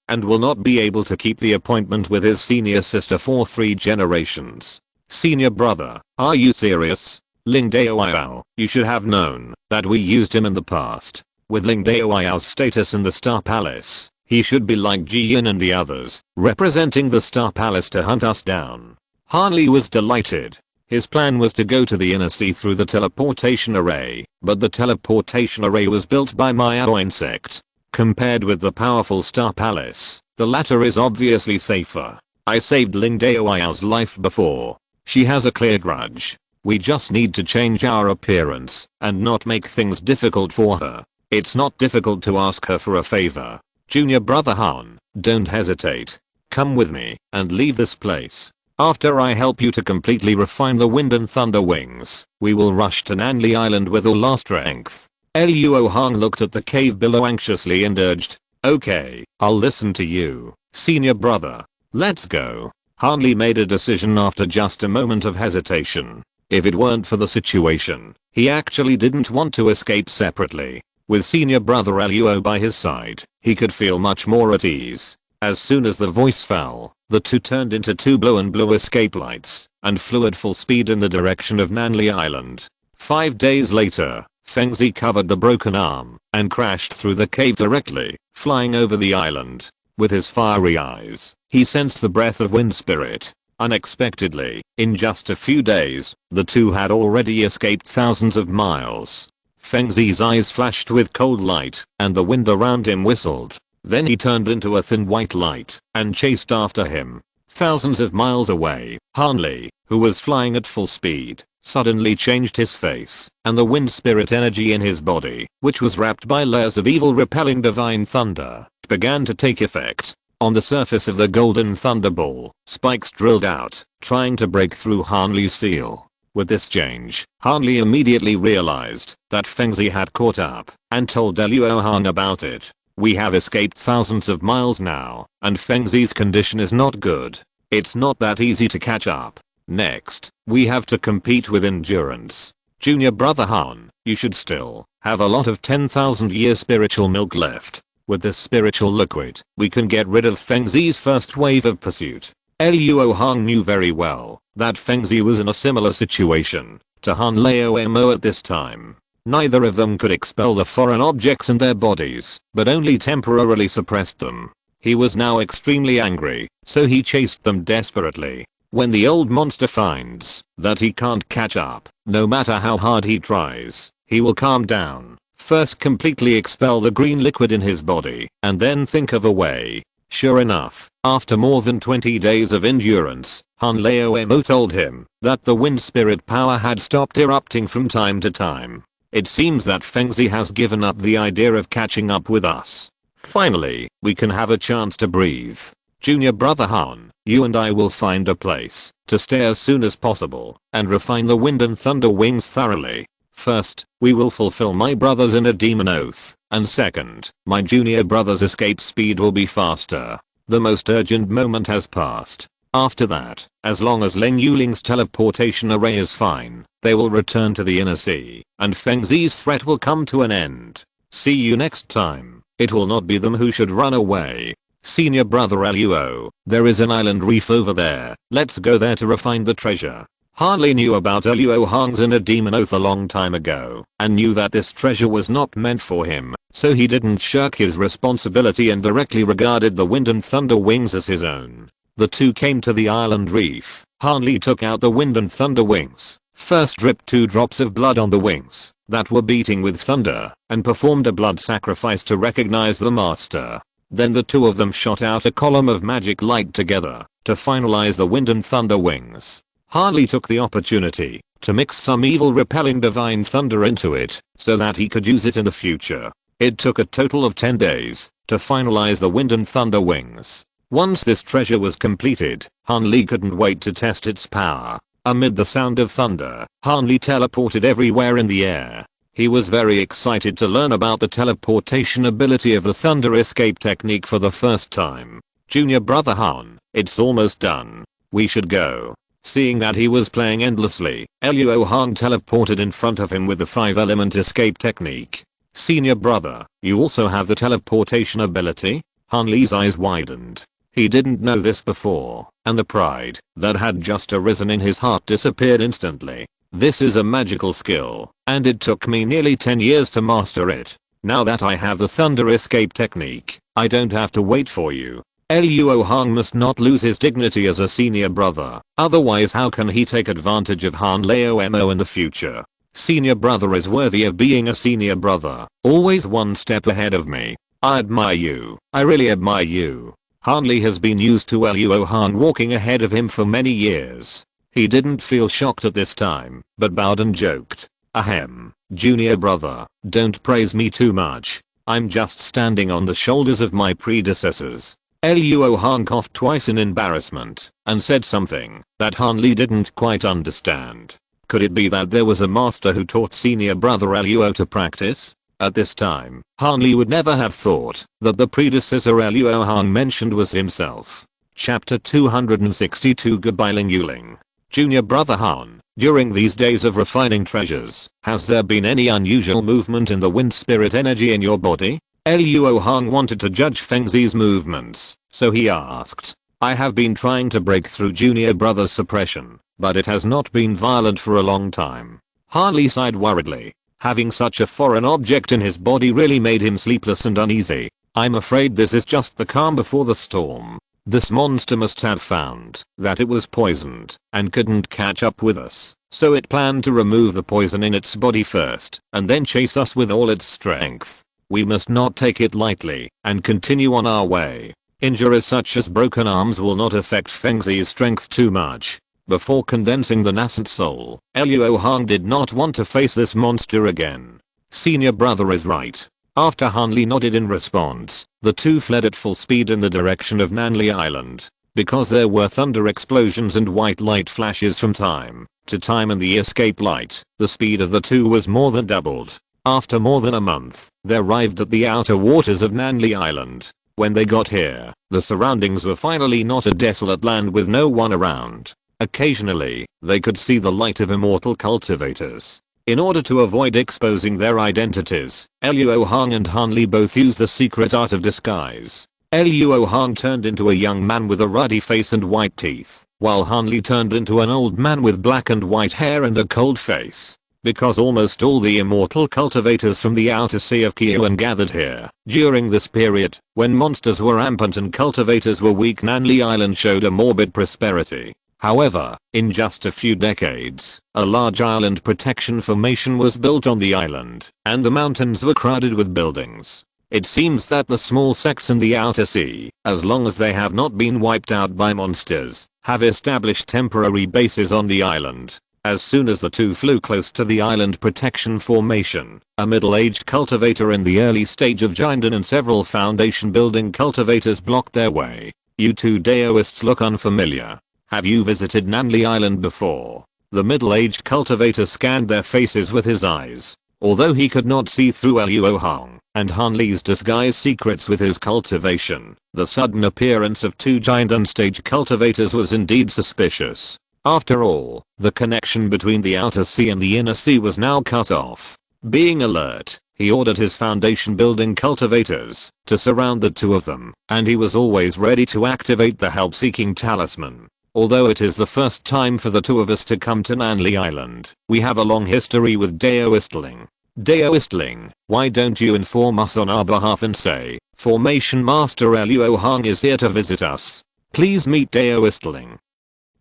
and will not be able to keep the appointment with his senior sister for 3 generations. Senior brother, are you serious? Ling Daoyao, you should have known that we used him in the past. With Ling Daoyao's status in the Star Palace, he should be like Ji Yin and the others, representing the Star Palace to hunt us down. Han Li was delighted. His plan was to go to the inner sea through the teleportation array, but the teleportation array was built by Miao insect. Compared with the powerful Star Palace, the latter is obviously safer. I saved Ling Daoyao's life before. She has a clear grudge. We just need to change our appearance and not make things difficult for her. It's not difficult to ask her for a favor. Junior brother Han, don't hesitate. Come with me and leave this place. After I help you to completely refine the wind and thunder wings, we will rush to Nanli Island with all our strength. Luo Hong looked at the cave below anxiously and urged, okay, I'll listen to you, senior brother. Let's go. Han Li made a decision after just a moment of hesitation. If it weren't for the situation, he actually didn't want to escape separately. With senior brother Luo by his side, he could feel much more at ease. As soon as the voice fell, the two turned into 2 blue escape lights and flew at full speed in the direction of Nanli Island. 5 days later, Feng Zi covered the broken arm and crashed through the cave directly, flying over the island. With his fiery eyes, he sensed the breath of wind spirit. Unexpectedly, in just a few days, the two had already escaped thousands of miles. Feng Zi's eyes flashed with cold light, and the wind around him whistled. Then he turned into a thin white light and chased after him. Thousands of miles away, Han Li, who was flying at full speed, suddenly changed his face, and the wind spirit energy in his body, which was wrapped by layers of evil repelling divine thunder, began to take effect. On the surface of the golden thunderball, spikes drilled out, trying to break through Han Li's seal. With this change, Han Li immediately realized that Feng Zi had caught up and told Luo Hong about it. We have escaped thousands of miles now, and Feng Zi's condition is not good. It's not that easy to catch up. Next, we have to compete with endurance. Junior brother Han, you should still have a lot of 10,000 year spiritual milk left. With this spiritual liquid, we can get rid of Feng Zi's first wave of pursuit. Luo Hong knew very well that Feng Zi was in a similar situation to Han Laomo at this time. Neither of them could expel the foreign objects in their bodies, but only temporarily suppressed them. He was now extremely angry, so he chased them desperately. When the old monster finds that he can't catch up, no matter how hard he tries, he will calm down. First completely expel the green liquid in his body, and then think of a way. Sure enough, after more than 20 days of endurance, Han Laomo told him that the wind spirit power had stopped erupting from time to time. It seems that Feng Zi has given up the idea of catching up with us. Finally, we can have a chance to breathe. Junior brother Han, you and I will find a place to stay as soon as possible and refine the wind and thunder wings thoroughly. First, we will fulfill my brother's inner demon oath, and second, my junior brother's escape speed will be faster. The most urgent moment has passed. After that, as long as Ling Yuling's teleportation array is fine, they will return to the inner sea, and Feng Zi's threat will come to an end. See you next time. It will not be them who should run away. Senior brother Luo, there is an island reef over there. Let's go there to refine the treasure. Han Li knew about Luo Hong's inner demon oath a long time ago, and knew that this treasure was not meant for him, so he didn't shirk his responsibility and directly regarded the wind and thunder wings as his own. The two came to the island reef. Han Li took out the wind and thunder wings, first dripped 2 drops of blood on the wings that were beating with thunder, and performed a blood sacrifice to recognize the master. Then the two of them shot out a column of magic light together to finalize the wind and thunder wings. Han Li took the opportunity to mix some evil repelling divine thunder into it so that he could use it in the future. It took a total of 10 days to finalize the wind and thunder wings. Once this treasure was completed, Han Li couldn't wait to test its power. Amid the sound of thunder, Han Li teleported everywhere in the air. He was very excited to learn about the teleportation ability of the thunder escape technique for the first time. Junior brother Han, it's almost done. We should go. Seeing that he was playing endlessly, Luo Hong teleported in front of him with the 5-element escape technique. Senior brother, you also have the teleportation ability? Han Li's eyes widened. He didn't know this before, and the pride that had just arisen in his heart disappeared instantly. This is a magical skill, and it took me nearly 10 years to master it. Now that I have the thunder escape technique, I don't have to wait for you. Luo Hong must not lose his dignity as a senior brother, otherwise how can he take advantage of Han Lao Mo in the future? Senior brother is worthy of being a senior brother, always one step ahead of me. I admire you, I really admire you. Han Li has been used to Luo Hong walking ahead of him for many years. He didn't feel shocked at this time, but bowed and joked. Ahem, junior brother, don't praise me too much. I'm just standing on the shoulders of my predecessors. Luo Hong coughed twice in embarrassment and said something that Han Li didn't quite understand. Could it be that there was a master who taught senior brother Luo to practice? At this time, Han Li would never have thought that the predecessor Luo Hong mentioned was himself. Chapter 262 Goodbye Ling Yuling. Junior brother Han, during these days of refining treasures, has there been any unusual movement in the wind spirit energy in your body? Luo Hong wanted to judge Feng Zi's movements, so he asked. I have been trying to break through junior brother's suppression, but it has not been violent for a long time. Han Li sighed worriedly. Having such a foreign object in his body really made him sleepless and uneasy. I'm afraid this is just the calm before the storm. This monster must have found that it was poisoned and couldn't catch up with us, so it planned to remove the poison in its body first and then chase us with all its strength. We must not take it lightly and continue on our way. Injuries such as broken arms will not affect Feng Zi's strength too much. Before condensing the nascent soul, Luo Hong did not want to face this monster again. Senior brother is right. After Han Li nodded in response, the two fled at full speed in the direction of Nanli Island. Because there were thunder explosions and white light flashes from time to time in the escape light, the speed of the two was more than doubled. After more than a month, they arrived at the outer waters of Nanli Island. When they got here, the surroundings were finally not a desolate land with no one around. Occasionally, they could see the light of immortal cultivators. In order to avoid exposing their identities, Luo Hong and Han Li both used the secret art of disguise. Luo Hong turned into a young man with a ruddy face and white teeth, while Han Li turned into an old man with black and white hair and a cold face. Because almost all the immortal cultivators from the outer sea of Kyoan gathered here, during this period, when monsters were rampant and cultivators were weak, Nanli Island showed a morbid prosperity. However, in just a few decades, a large island protection formation was built on the island, and the mountains were crowded with buildings. It seems that the small sects in the outer sea, as long as they have not been wiped out by monsters, have established temporary bases on the island. As soon as the two flew close to the island protection formation, a middle-aged cultivator in the early stage of Jinden and several foundation building cultivators blocked their way. You two Daoists look unfamiliar. Have you visited Nanli Island before? The middle-aged cultivator scanned their faces with his eyes. Although he could not see through Luo Hong and Han Li's disguise secrets with his cultivation, the sudden appearance of two Jinden stage cultivators was indeed suspicious. After all, the connection between the outer sea and the inner sea was now cut off. Being alert, he ordered his foundation building cultivators to surround the two of them, and he was always ready to activate the help-seeking talisman. Although it is the first time for the two of us to come to Nanli Island, we have a long history with Daoistling. Daoistling, why don't you inform us on our behalf and say, Formation Master Luo Hong is here to visit us. Please meet Daoistling.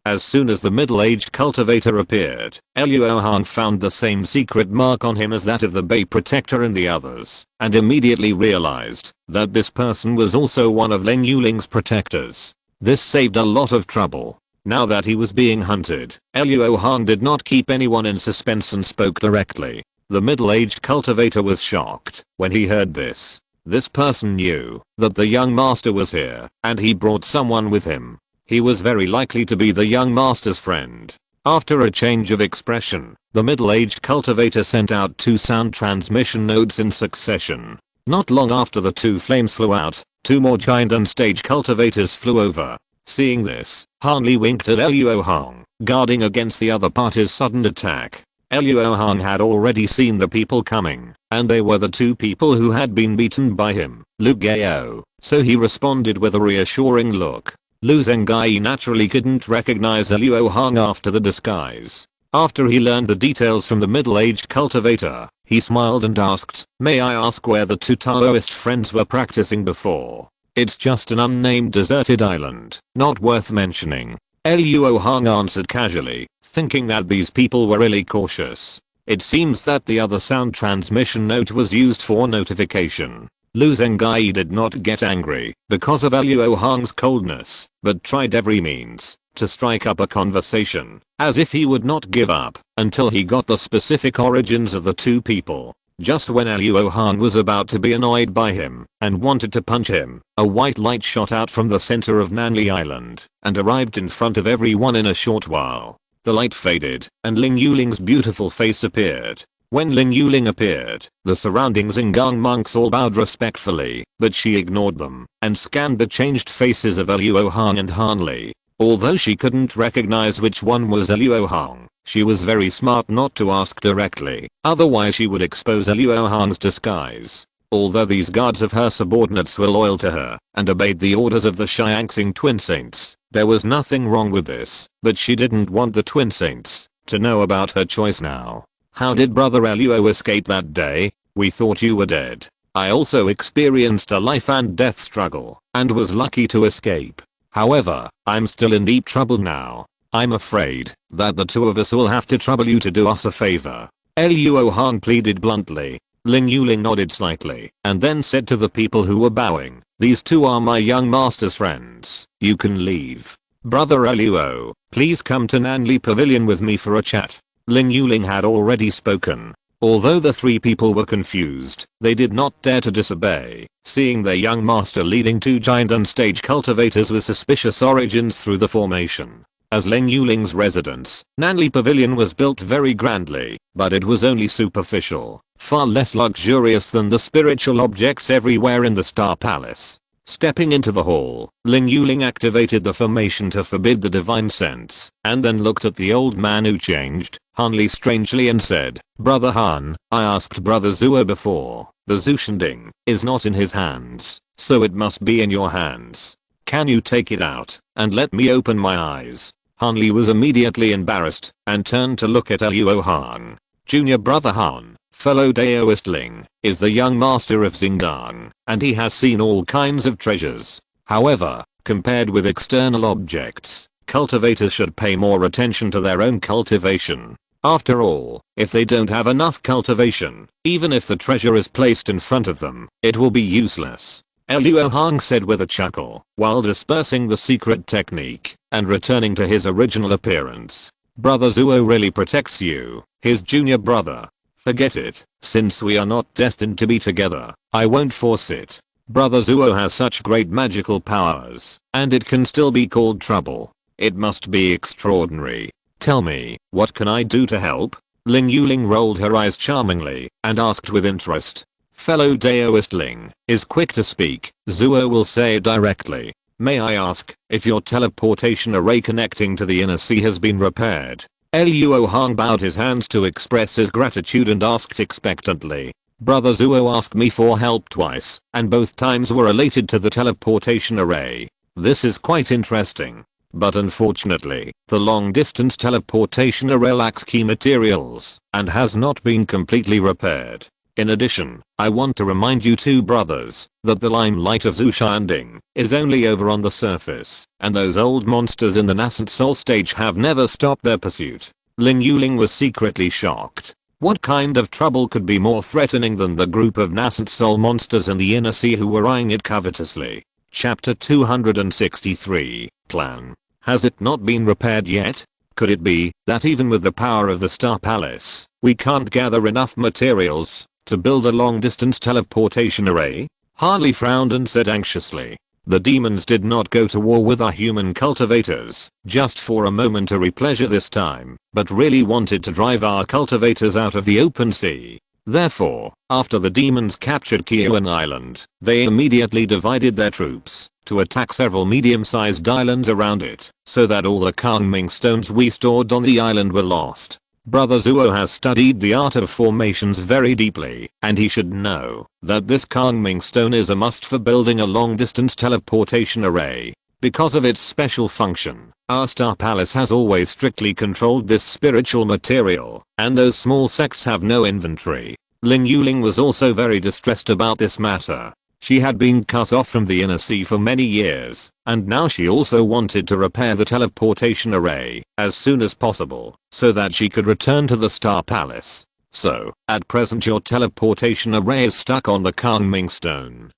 As soon as the middle-aged cultivator appeared, Luo Hong found the same secret mark on him as that of the Bay Protector and the others, and immediately realized that this person was also one of Ling Yuling's protectors. This saved a lot of trouble. Now that he was being hunted, Luo Hong did not keep anyone in suspense and spoke directly. The middle-aged cultivator was shocked when he heard this. This person knew that the young master was here, and he brought someone with him. He was very likely to be the young master's friend. After a change of expression, the middle-aged cultivator sent out 2 sound transmission nodes in succession. Not long after the 2 flames flew out, 2 more giant and stage cultivators flew over. Seeing this, Hanli winked at Luo Hong, guarding against the other party's sudden attack. Luo Hong had already seen the people coming, and they were the 2 people who had been beaten by him, Lu Gao, so he responded with a reassuring look. Lu Zhengai naturally couldn't recognize Luo Hong after the disguise. After he learned the details from the middle-aged cultivator, he smiled and asked, "May I ask where the 2 Taoist friends were practicing before?" "It's just an unnamed deserted island, not worth mentioning," Luo Hong answered casually, thinking that these people were really cautious. It seems that the other sound transmission note was used for notification. Lu Zhengai did not get angry because of Luo Hong's coldness, but tried every means to strike up a conversation, as if he would not give up until he got the specific origins of the 2 people. Just when Luo Hong was about to be annoyed by him and wanted to punch him, a white light shot out from the center of Nanli Island and arrived in front of everyone in a short while. The light faded and Ling Yuling's beautiful face appeared. When Ling Yuling appeared, the surrounding Xingang monks all bowed respectfully, but she ignored them and scanned the changed faces of Luo Hong and Hanli. Although she couldn't recognize which one was Luo Hong, she was very smart not to ask directly, otherwise she would expose Luo Hong's disguise. Although these guards of her subordinates were loyal to her and obeyed the orders of the Xianxing twin saints, there was nothing wrong with this, but she didn't want the twin saints to know about her choice now. "How did Brother Luo escape that day? We thought you were dead. I also experienced a life and death struggle and was lucky to escape. However, I'm still in deep trouble now. I'm afraid that the 2 of us will have to trouble you to do us a favor," Luo Hong pleaded bluntly. Ling Yuling nodded slightly and then said to the people who were bowing, "These 2 are my young master's friends. You can leave. Brother Luo, please come to Nanli Pavilion with me for a chat." Ling Yuling had already spoken. Although the 3 people were confused, they did not dare to disobey, seeing their young master leading 2 giant and stage cultivators with suspicious origins through the formation. As Ling Yuling's residence, Nanli Pavilion was built very grandly, but it was only superficial, far less luxurious than the spiritual objects everywhere in the Star Palace. Stepping into the hall, Ling Yuling activated the formation to forbid the divine sense, and then looked at the old man who changed, Hanli strangely, and said, "Brother Han, I asked Brother Zuo before. The Zushending is not in his hands, so it must be in your hands. Can you take it out and let me open my eyes?" Hanli was immediately embarrassed and turned to look at Luo Hong. "Junior Brother Han, fellow Daoist Ling, is the young master of Xingang, and he has seen all kinds of treasures. However, compared with external objects, cultivators should pay more attention to their own cultivation. After all, if they don't have enough cultivation, even if the treasure is placed in front of them, it will be useless." Luo Hong said with a chuckle, while dispersing the secret technique and returning to his original appearance. "Brother Zuo really protects you, his junior brother. Forget it, since we are not destined to be together, I won't force it. Brother Zuo has such great magical powers, and it can still be called trouble. It must be extraordinary. Tell me, what can I do to help?" Ling Yuling rolled her eyes charmingly and asked with interest. Fellow Daoist Ling is quick to speak, Zuo will say directly. "May I ask if your teleportation array connecting to the inner sea has been repaired?" Luo Hong bowed his hands to express his gratitude and asked expectantly. "Brother Zuo asked me for help twice, and both times were related to the teleportation array. This is quite interesting. But unfortunately, the long-distance teleportation array lacks key materials and has not been completely repaired. In addition, I want to remind you 2 brothers that the limelight of Zushanding is only over on the surface, and those old monsters in the nascent soul stage have never stopped their pursuit." Ling Yuling was secretly shocked. What kind of trouble could be more threatening than the group of nascent soul monsters in the inner sea who were eyeing it covetously? Chapter 263, Plan. Has it not been repaired yet? Could it be that even with the power of the Star Palace, we can't gather enough materials to build a long-distance teleportation array? Harley frowned and said anxiously. The demons did not go to war with our human cultivators, just for a momentary pleasure this time, but really wanted to drive our cultivators out of the open sea. Therefore, after the demons captured Kiowan Island, they immediately divided their troops to attack several medium-sized islands around it, so that all the calming stones we stored on the island were lost. Brother Zuo has studied the art of formations very deeply, and he should know that this calming stone is a must for building a long-distance teleportation array. Because of its special function, our Star Palace has always strictly controlled this spiritual material, and those small sects have no inventory. Ling Yuling was also very distressed about this matter. She had been cut off from the inner sea for many years, and now she also wanted to repair the teleportation array as soon as possible, so that she could return to the Star Palace. So, at present your teleportation array is stuck on the calming stone.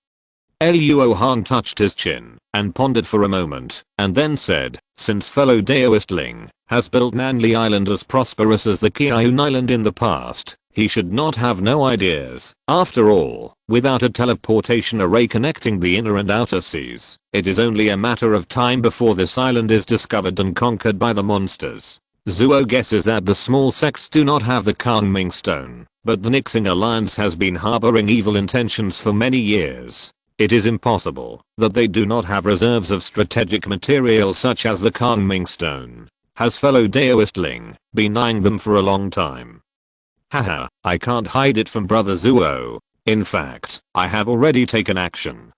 Luo Hong touched his chin and pondered for a moment, and then said, since fellow Daoist Ling has built Nanli Island as prosperous as the Kiowan Island in the past, he should not have no ideas. After all, without a teleportation array connecting the inner and outer seas, it is only a matter of time before this island is discovered and conquered by the monsters. Zuo guesses that the small sects do not have the calming stone, but the Nixing Alliance has been harboring evil intentions for many years. It is impossible that they do not have reserves of strategic material such as the calming stone. Has fellow Daoist Ling been eyeing them for a long time? Haha, I can't hide it from Brother Zuo. In fact, I have already taken action.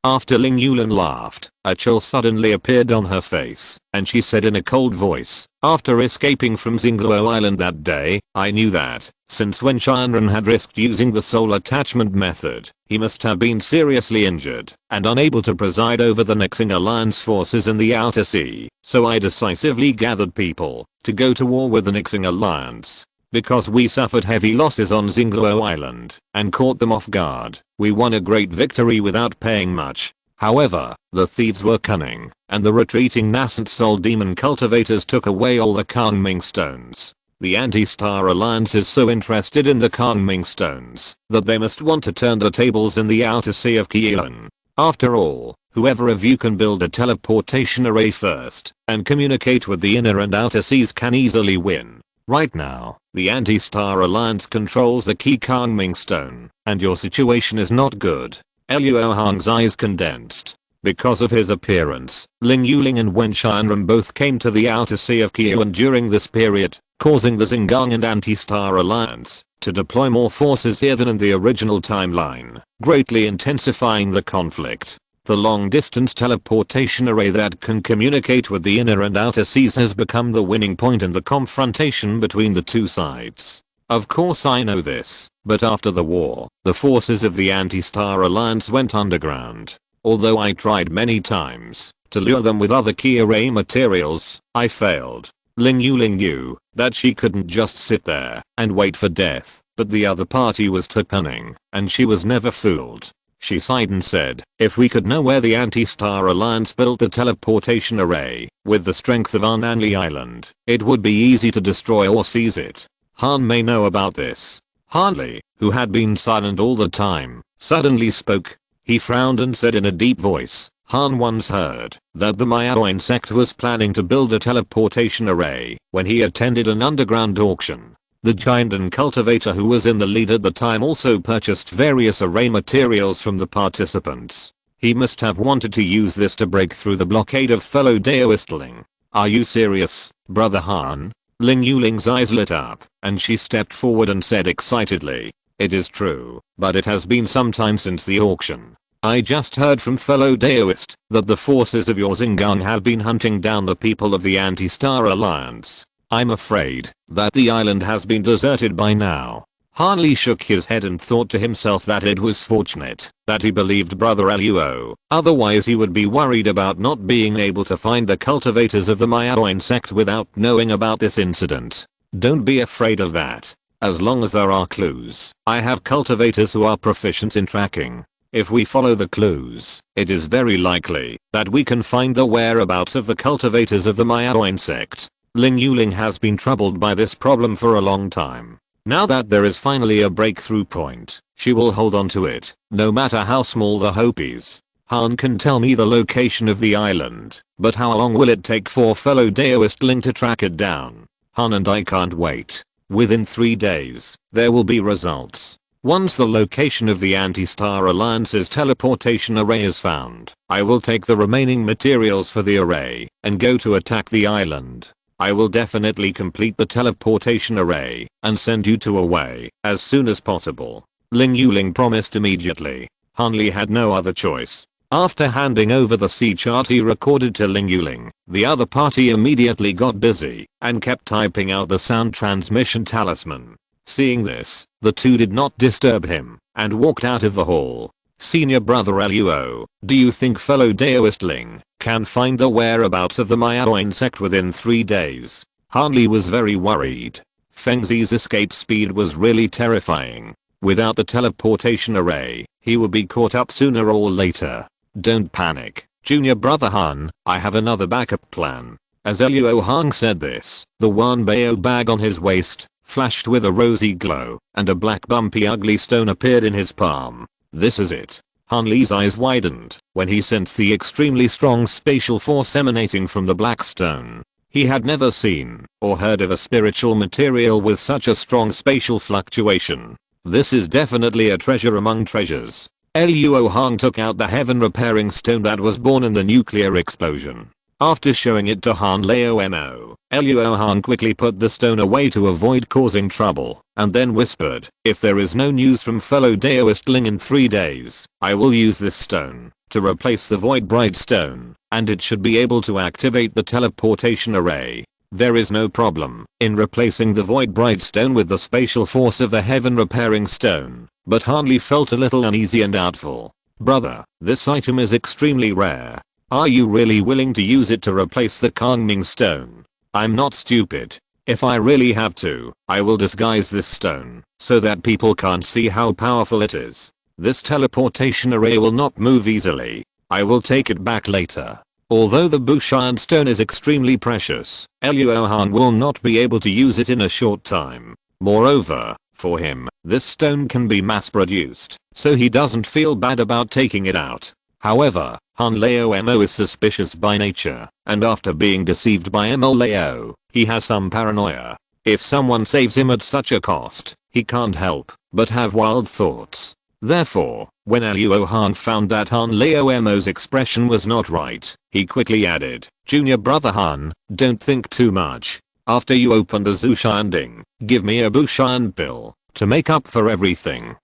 After Ling Yulan laughed, a chill suddenly appeared on her face, and she said in a cold voice, after escaping from Xingluo Island that day, I knew that, since Wen Shanren had risked using the soul attachment method, he must have been seriously injured and unable to preside over the Nixing Alliance forces in the outer sea, so I decisively gathered people to go to war with the Nixing Alliance. Because we suffered heavy losses on Xingluo Island and caught them off guard, we won a great victory without paying much. However, the thieves were cunning, and the retreating nascent soul demon cultivators took away all the calming stones. The Anti-Star Alliance is so interested in the calming stones that they must want to turn the tables in the outer sea of Kiowan. After all, whoever of you can build a teleportation array first and communicate with the inner and outer seas can easily win. Right now, the Anti-Star Alliance controls the key calming stone, and your situation is not good. Luo Hong's eyes condensed. Because of his appearance, Ling Yuling and Wen Shanren both came to the outer sea of Kiowan during this period, causing the Xingang and Anti-Star Alliance to deploy more forces here than in the original timeline, greatly intensifying the conflict. The long-distance teleportation array that can communicate with the inner and outer seas has become the winning point in the confrontation between the two sides. Of course I know this, but after the war, the forces of the Anti-Star Alliance went underground. Although I tried many times to lure them with other key array materials, I failed. Ling Yuling knew that she couldn't just sit there and wait for death, but the other party was too cunning, and she was never fooled. She sighed and said, if we could know where the Anti-Star Alliance built the teleportation array, with the strength of our Nanli Island, it would be easy to destroy or seize it. Han may know about this. Harley, who had been silent all the time, suddenly spoke. He frowned and said in a deep voice, Han once heard that the Miaoin sect was planning to build a teleportation array when he attended an underground auction. The giant and cultivator who was in the lead at the time also purchased various array materials from the participants. He must have wanted to use this to break through the blockade of fellow Daoist Ling. Are you serious, Brother Han? Ling Yuling's eyes lit up, and she stepped forward and said excitedly, it is true, but it has been some time since the auction. I just heard from fellow Daoist that the forces of your Xingang have been hunting down the people of the Anti-Star Alliance. I'm afraid that the island has been deserted by now. Harley shook his head and thought to himself that it was fortunate that he believed Brother Luo, otherwise he would be worried about not being able to find the cultivators of the Miaoin sect without knowing about this incident. Don't be afraid of that. As long as there are clues, I have cultivators who are proficient in tracking. If we follow the clues, it is very likely that we can find the whereabouts of the cultivators of the Miaoin sect. Ling Yuling has been troubled by this problem for a long time. Now that there is finally a breakthrough point, she will hold on to it, no matter how small the hope is. Han can tell me the location of the island, but how long will it take for fellow Daoistling to track it down? Han and I can't wait. Within 3 days, there will be results. Once the location of the Anti-Star Alliance's teleportation array is found, I will take the remaining materials for the array and go to attack the island. I will definitely complete the teleportation array and send you two away as soon as possible. Ling Yuling promised immediately. Han Li had no other choice. After handing over the sea chart he recorded to Ling Yuling, the other party immediately got busy and kept typing out the sound transmission talisman. Seeing this, the two did not disturb him and walked out of the hall. Senior brother Luo, do you think fellow Daoistling can find the whereabouts of the Miaoin sect within 3 days? Han Li was very worried. Feng Zi's escape speed was really terrifying. Without the teleportation array, he would be caught up sooner or later. Don't panic, junior brother Han, I have another backup plan. As Luo Hong said this, the Wanbao bag on his waist flashed with a rosy glow, and a black bumpy ugly stone appeared in his palm. This is it. Han Li's eyes widened when he sensed the extremely strong spatial force emanating from the black stone. He had never seen or heard of a spiritual material with such a strong spatial fluctuation. This is definitely a treasure among treasures. Luo Hong took out the heaven repairing stone that was born in the nuclear explosion. After showing it to Han Luo, Luo Hong quickly put the stone away to avoid causing trouble, and then whispered, if there is no news from fellow Daoistling in 3 days, I will use this stone to replace the void bright stone, and it should be able to activate the teleportation array. There is no problem in replacing the void bright stone with the spatial force of the heaven repairing stone, but Han Li felt a little uneasy and doubtful. Brother, this item is extremely rare. Are you really willing to use it to replace the Kangming stone? I'm not stupid. If I really have to, I will disguise this stone so that people can't see how powerful it is. This teleportation array will not move easily. I will take it back later. Although the Bushan stone is extremely precious, Luo Hong will not be able to use it in a short time. Moreover, for him, this stone can be mass produced, so he doesn't feel bad about taking it out. However, Han Luo is suspicious by nature, and after being deceived by Luo, he has some paranoia. If someone saves him at such a cost, he can't help but have wild thoughts. Therefore, when Luo Hong found that Han Luo's expression was not right, he quickly added, junior brother Han, don't think too much. After you open the Zushanding, give me a Bushan pill to make up for everything.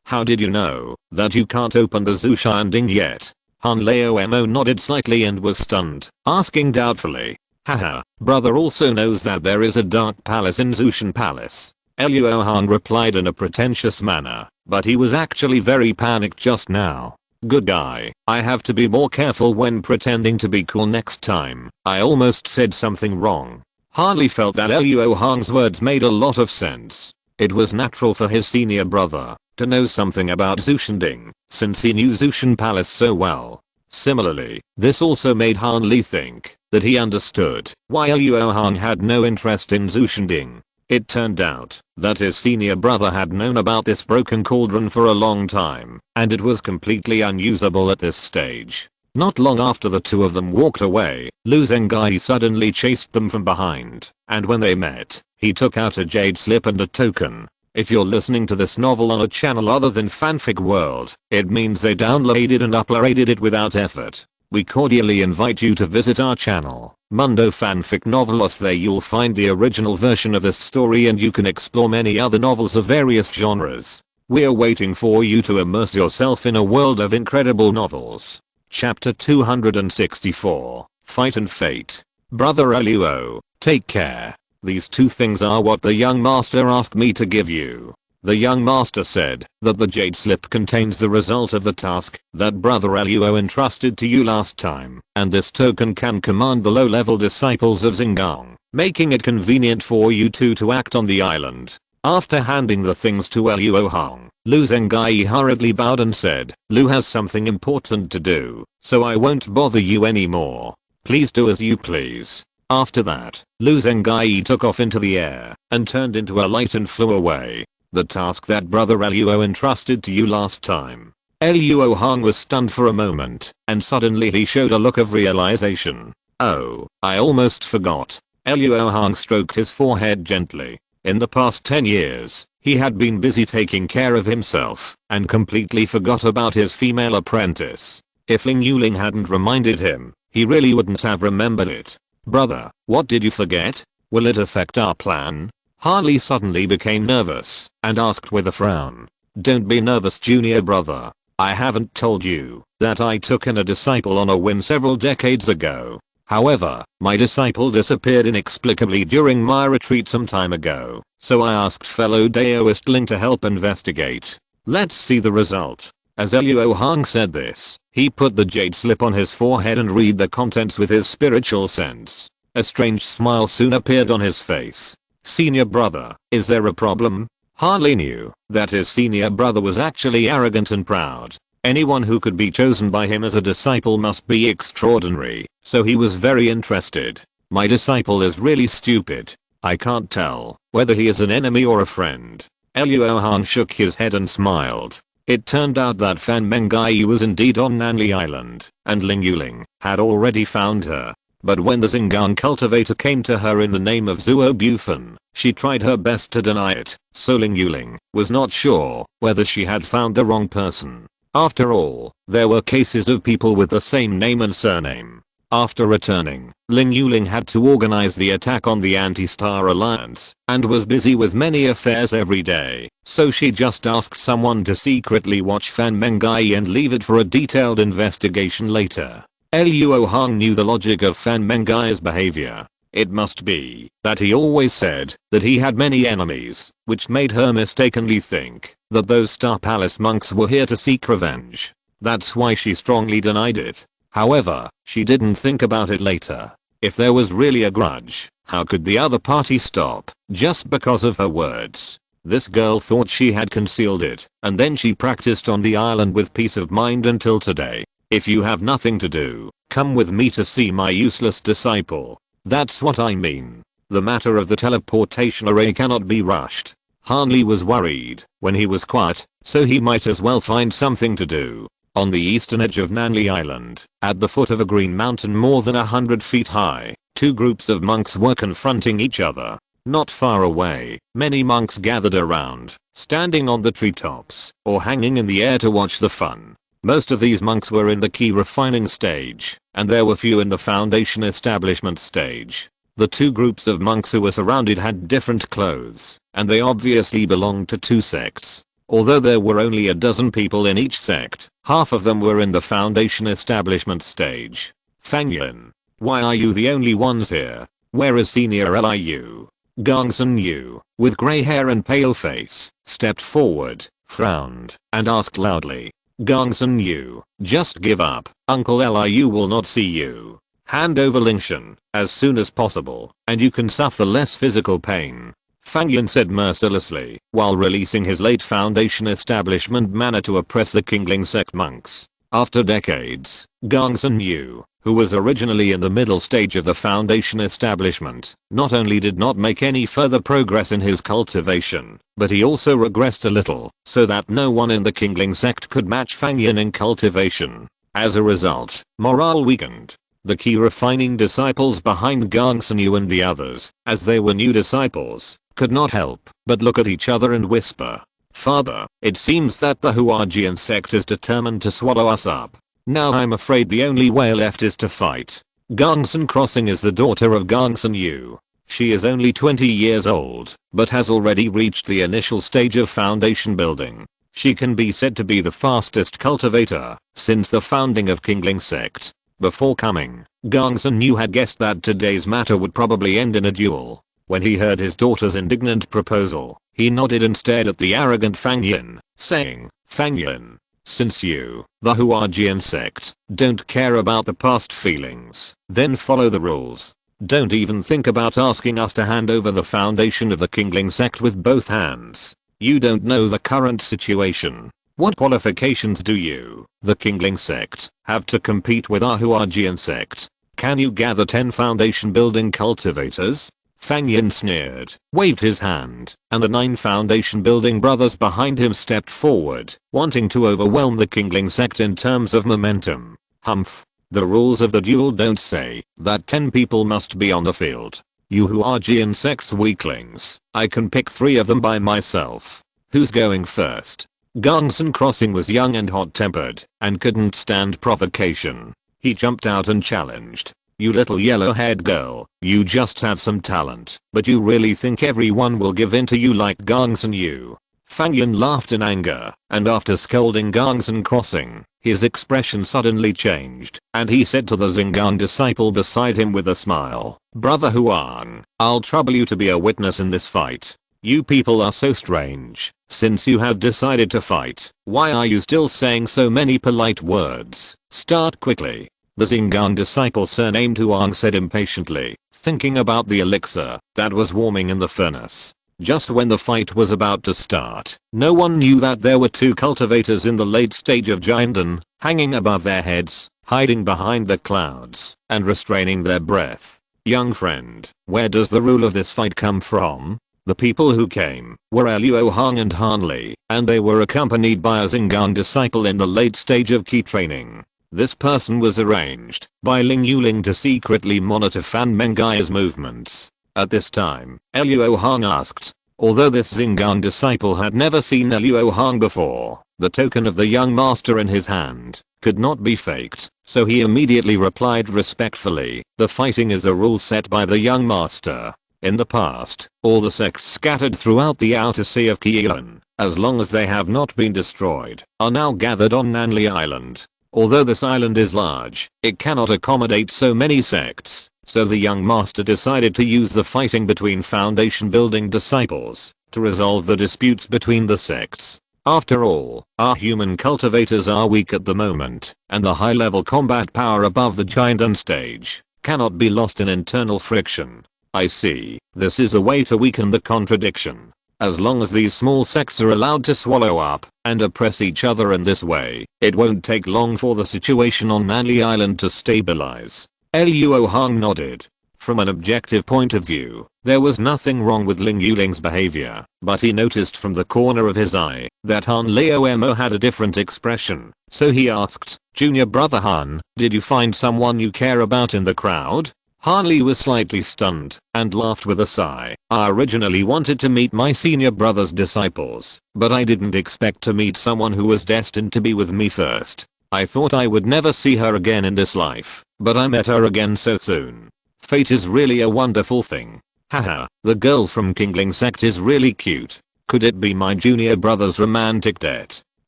How did you know that you can't open the Zushanding yet? Han Luo nodded slightly and was stunned, asking doubtfully. Haha, brother also knows that there is a dark palace in Zushan Palace. Luo Hong replied in a pretentious manner, but he was actually very panicked just now. Good guy, I have to be more careful when pretending to be cool next time. I almost said something wrong. Han Li felt that Luo Hong's words made a lot of sense. It was natural for his senior brother to know something about Zushanding, since he knew Zushan Palace so well. Similarly, this also made Han Li think that he understood why Luo Hong had no interest in Zushanding. It turned out that his senior brother had known about this broken cauldron for a long time, and it was completely unusable at this stage. Not long after the two of them walked away, Lu Zhengai suddenly chased them from behind, and when they met, he took out a jade slip and a token. If you're listening to this novel on a channel other than Fanfic World, it means they downloaded and uploaded it without effort. We cordially invite you to visit our channel, Mundo Fanfic Novelos. There you'll find the original version of this story and you can explore many other novels of various genres. We're waiting for you to immerse yourself in a world of incredible novels. Chapter 264, Fight and Fate. Brother Luo, take care. These two things are what the young master asked me to give you. The young master said that the jade slip contains the result of the task that brother Luo entrusted to you last time, and this token can command the low-level disciples of Xingang, making it convenient for you two to act on the island. After handing the things to Luo Hong, Lu Zhengai hurriedly bowed and said, Lu has something important to do, so I won't bother you anymore. Please do as you please. After that, Lu Zhengai took off into the air and turned into a light and flew away. The task that Brother Luo entrusted to you last time. Luo Hong was stunned for a moment, and suddenly he showed a look of realization. Oh, I almost forgot. Luo Hong stroked his forehead gently. In the past 10 years, he had been busy taking care of himself, and completely forgot about his female apprentice. If Ling Yuling hadn't reminded him, he really wouldn't have remembered it. Brother, what did you forget? Will it affect our plan? Harley suddenly became nervous, and asked with a frown. Don't be nervous, junior brother. I haven't told you that I took in a disciple on a whim several decades ago. However, my disciple disappeared inexplicably during my retreat some time ago, so I asked fellow Daoist Ling to help investigate. Let's see the result. As Luo Hong said this, he put the jade slip on his forehead and read the contents with his spiritual sense. A strange smile soon appeared on his face. Senior brother, is there a problem? Harley knew that his senior brother was actually arrogant and proud. Anyone who could be chosen by him as a disciple must be extraordinary, so he was very interested. My disciple is really stupid. I can't tell whether he is an enemy or a friend. Luo Hong shook his head and smiled. It turned out that Fan Mengai was indeed on Nanli Island, and Ling Yuling had already found her. But when the Xingan cultivator came to her in the name of Zuo Bufan, she tried her best to deny it, so Ling Yuling was not sure whether she had found the wrong person. After all, there were cases of people with the same name and surname. After returning, Ling Yuling had to organize the attack on the Anti-Star Alliance, and was busy with many affairs every day, so she just asked someone to secretly watch Fan Mengai and leave it for a detailed investigation later. Luo Hong knew the logic of Fan Mengai's behavior. It must be that he always said that he had many enemies, which made her mistakenly think that those Star Palace monks were here to seek revenge. That's why she strongly denied it. However, she didn't think about it later. If there was really a grudge, how could the other party stop just because of her words? This girl thought she had concealed it, and then she practiced on the island with peace of mind until today. If you have nothing to do, come with me to see my useless disciple. That's what I mean. The matter of the teleportation array cannot be rushed. Hanli was worried when he was quiet, so he might as well find something to do. On the eastern edge of Nanli Island, at the foot of a green mountain more than 100 feet high, two groups of monks were confronting each other. Not far away, many monks gathered around, standing on the treetops or hanging in the air to watch the fun. Most of these monks were in the key refining stage, and there were few in the foundation establishment stage. The two groups of monks who were surrounded had different clothes, and they obviously belonged to two sects. Although there were only a dozen people in each sect, half of them were in the foundation establishment stage. Fangyan, why are you the only ones here? Where is Senior Liu? Gongsun Yu, with grey hair and pale face, stepped forward, frowned, and asked loudly. Gongsun Yu, just give up. Uncle Liu will not see you. Hand over Lingshan as soon as possible, and you can suffer less physical pain. Fangyan said mercilessly, while releasing his late foundation establishment manner to oppress the Qingling sect monks. After decades, Gongsun Yu, who was originally in the middle stage of the foundation establishment, not only did not make any further progress in his cultivation, but he also regressed a little, so that no one in the Qingling sect could match Fangyan in cultivation. As a result, morale weakened. The key refining disciples behind Gongsun Yu and the others, as they were new disciples, could not help but look at each other and whisper, "Father, it seems that the Huajian sect is determined to swallow us up. Now I'm afraid the only way left is to fight." Gongsun Crossing is the daughter of Gongsun Yu. She is only 20 years old, but has already reached the initial stage of foundation building. She can be said to be the fastest cultivator since the founding of Qingling sect. Before coming, Gongsun Yu had guessed that today's matter would probably end in a duel. When he heard his daughter's indignant proposal, he nodded and stared at the arrogant Fangyan, saying, "Fangyan, since you, the Huajian sect, don't care about the past feelings, then follow the rules. Don't even think about asking us to hand over the foundation of the Qingling sect with both hands. You don't know the current situation. What qualifications do you, the Qingling sect, have to compete with our Huajian sect? Can you gather 10 foundation building cultivators?" Fang Yin sneered, waved his hand, and the 9 foundation building brothers behind him stepped forward, wanting to overwhelm the Kingling sect in terms of momentum. Humph. The rules of the duel don't say that 10 people must be on the field. You who are Jian sect's weaklings, I can pick 3 of them by myself. Who's going first? Gongsun Crossing was young and hot-tempered, and couldn't stand provocation. He jumped out and challenged. You little yellow-haired girl, you just have some talent, but you really think everyone will give in to you like Gongsun you? Fang Yin laughed in anger, and after scolding Gongsun Crossing, his expression suddenly changed, and he said to the Xingan disciple beside him with a smile, Brother Huang, I'll trouble you to be a witness in this fight. You people are so strange. Since you have decided to fight, why are you still saying so many polite words? Start quickly. The Xingan disciple surnamed Huang said impatiently, thinking about the elixir that was warming in the furnace. Just when the fight was about to start, no one knew that there were 2 cultivators in the late stage of Jiandan, hanging above their heads, hiding behind the clouds, and restraining their breath. Young friend, where does the rule of this fight come from? The people who came were Luo Hong and Han Li, and they were accompanied by a Xingan disciple in the late stage of key training. This person was arranged by Ling Yuling to secretly monitor Fan Mengai's movements. At this time, Luo Hong asked. Although this Xingan disciple had never seen Luo Hong before, the token of the young master in his hand could not be faked, so he immediately replied respectfully, the fighting is a rule set by the young master. In the past, all the sects scattered throughout the outer sea of Qian, as long as they have not been destroyed, are now gathered on Nanli Island. Although this island is large, it cannot accommodate so many sects, so the young master decided to use the fighting between foundation building disciples to resolve the disputes between the sects. After all, our human cultivators are weak at the moment, and the high-level combat power above the Jiandan stage cannot be lost in internal friction. I see, this is a way to weaken the contradiction. As long as these small sects are allowed to swallow up and oppress each other in this way, it won't take long for the situation on Nanli Island to stabilize. Luo Hong nodded. From an objective point of view, there was nothing wrong with Ling Yuling's behavior, but he noticed from the corner of his eye that Han Leomo had a different expression, so he asked, Junior brother Han, did you find someone you care about in the crowd? Han Li was slightly stunned and laughed with a sigh. I originally wanted to meet my senior brother's disciples, but I didn't expect to meet someone who was destined to be with me first. I thought I would never see her again in this life, but I met her again so soon. Fate is really a wonderful thing. Haha, the girl from Kingling sect is really cute. Could it be my junior brother's romantic debt?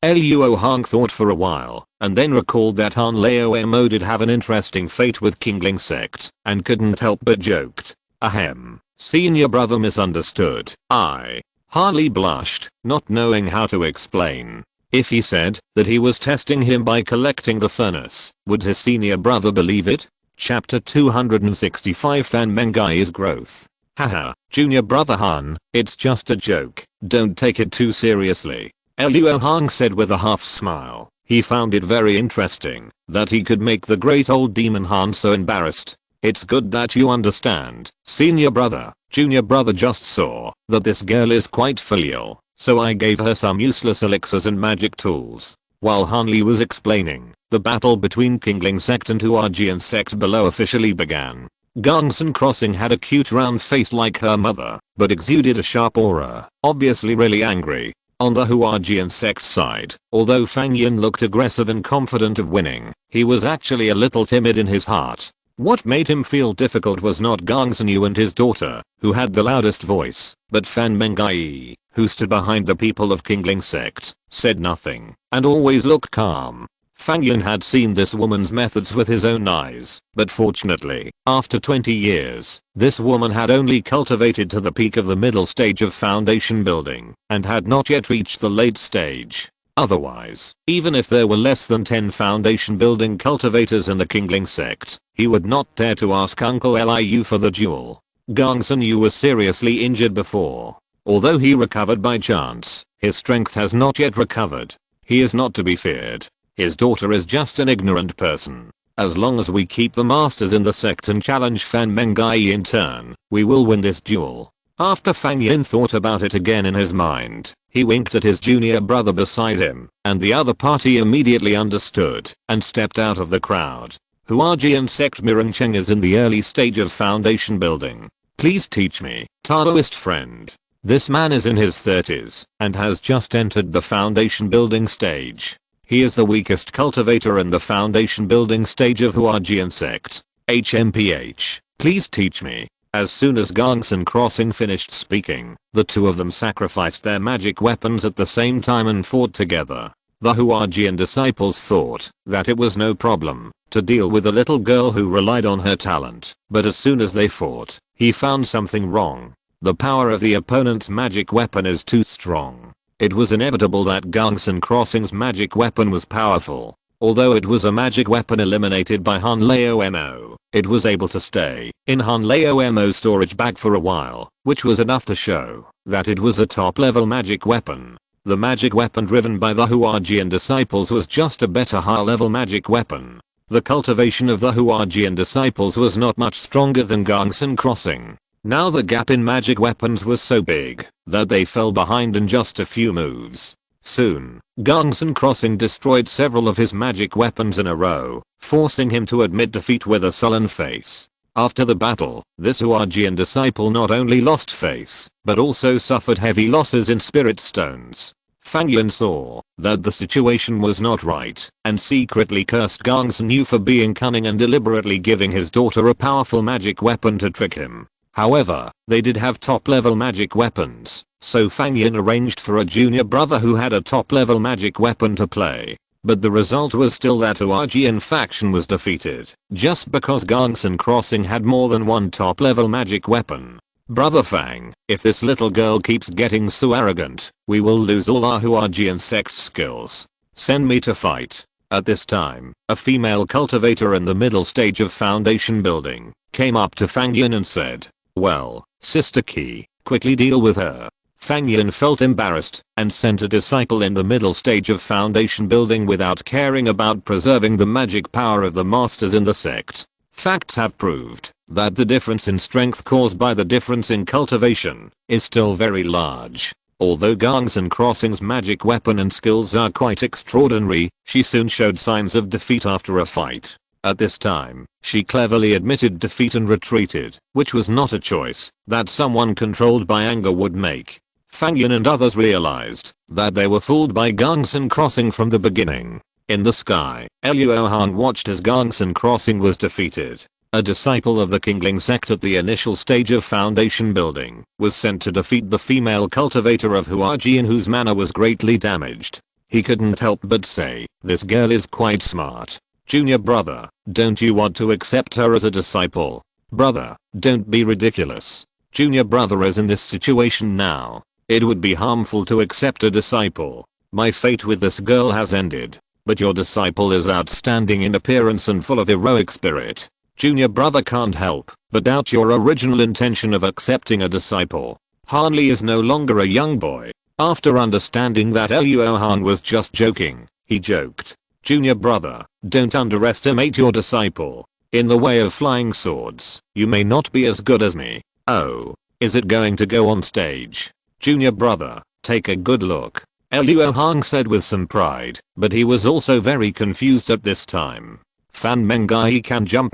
Luo Hong thought for a while, and then recalled that Han Leomo did have an interesting fate with Kingling sect, and couldn't help but joked. Ahem, senior brother misunderstood. Han Li blushed, not knowing how to explain. If he said that he was testing him by collecting the furnace, would his senior brother believe it? Chapter 265 Fan Mengai's growth. Haha, junior brother Han, it's just a joke, don't take it too seriously. Luo Hong said with a half smile. He found it very interesting that he could make the great old demon Han so embarrassed. It's good that you understand, senior brother. Junior brother just saw that this girl is quite filial, so I gave her some useless elixirs and magic tools. While Han Li was explaining, the battle between Kingling sect and Huajian sect below officially began. Gongsun Crossing had a cute round face like her mother, but exuded a sharp aura, obviously really angry. On the Huajian sect side, although Fang Yin looked aggressive and confident of winning, he was actually a little timid in his heart. What made him feel difficult was not Gongsun Yu and his daughter, who had the loudest voice, but Fan Mengai, who stood behind the people of Kingling sect, said nothing, and always looked calm. Fang Yin had seen this woman's methods with his own eyes, but fortunately, after 20 years, this woman had only cultivated to the peak of the middle stage of foundation building, and had not yet reached the late stage. Otherwise, even if there were less than 10 foundation building cultivators in the Kingling sect, he would not dare to ask Uncle Liu for the duel. Gongsun Yu was seriously injured before. Although he recovered by chance, his strength has not yet recovered. He is not to be feared. His daughter is just an ignorant person. As long as we keep the masters in the sect and challenge Fan Mengai in turn, we will win this duel. After Fang Yin thought about it again in his mind, he winked at his junior brother beside him, and the other party immediately understood and stepped out of the crowd. Huajian sect Mirengcheng is in the early stage of foundation building. Please teach me, Taoist friend. This man is in his 30s and has just entered the foundation building stage. He is the weakest cultivator in the foundation building stage of Huajian sect. HMPH, please teach me. As soon as Gongsun Crossing finished speaking, the two of them sacrificed their magic weapons at the same time and fought together. The Huajian disciples thought that it was no problem to deal with a little girl who relied on her talent, but as soon as they fought, he found something wrong. The power of the opponent's magic weapon is too strong. It was inevitable that Gongsun Crossing's magic weapon was powerful. Although it was a magic weapon eliminated by Han Lao Mo, it was able to stay in Han Lao Mo's storage bag for a while, which was enough to show that it was a top level magic weapon. The magic weapon driven by the Huajian disciples was just a better high level magic weapon. The cultivation of the Huajian disciples was not much stronger than Gongsun Crossing. Now the gap in magic weapons was so big that they fell behind in just a few moves. Soon, Gongsun Crossing destroyed several of his magic weapons in a row, forcing him to admit defeat with a sullen face. After the battle, this Huajian disciple not only lost face, but also suffered heavy losses in spirit stones. Fang Yin saw that the situation was not right and secretly cursed Gongsun Yu for being cunning and deliberately giving his daughter a powerful magic weapon to trick him. However, they did have top level magic weapons, so Fang Yin arranged for a junior brother who had a top level magic weapon to play. But the result was still that Huajian faction was defeated, just because Gongsun Crossing had more than one top level magic weapon. Brother Fang, if this little girl keeps getting so arrogant, we will lose all our Huajian sect skills. Send me to fight. At this time, a female cultivator in the middle stage of foundation building came up to Fang Yin and said, "Well, Sister Qi, quickly deal with her." Fang Yin felt embarrassed and sent a disciple in the middle stage of foundation building without caring about preserving the magic power of the masters in the sect. Facts have proved that the difference in strength caused by the difference in cultivation is still very large. Although Gongsun Crossing's magic weapon and skills are quite extraordinary, she soon showed signs of defeat after a fight. At this time, she cleverly admitted defeat and retreated, which was not a choice that someone controlled by anger would make. Fang Yin and others realized that they were fooled by Gongsun Crossing from the beginning. In the sky, Luo Hong watched as Gongsun Crossing was defeated. A disciple of the Qingling sect at the initial stage of foundation building was sent to defeat the female cultivator of Huajian whose manner was greatly damaged. He couldn't help but say, "This girl is quite smart. Junior brother, don't you want to accept her as a disciple? Brother, don't be ridiculous. Junior brother is in this situation now. It would be harmful to accept a disciple. My fate with this girl has ended. But your disciple is outstanding in appearance and full of heroic spirit. Junior brother can't help but doubt your original intention of accepting a disciple. Han Li is no longer a young boy." After understanding that Luo Han was just joking, he joked, "Junior brother, don't underestimate your disciple. In the way of flying swords, you may not be as good as me." "Oh, is it going to go on stage? Junior brother, take a good look." Luo Hong said with some pride, but he was also very confused at this time. Fan Mengai can jump,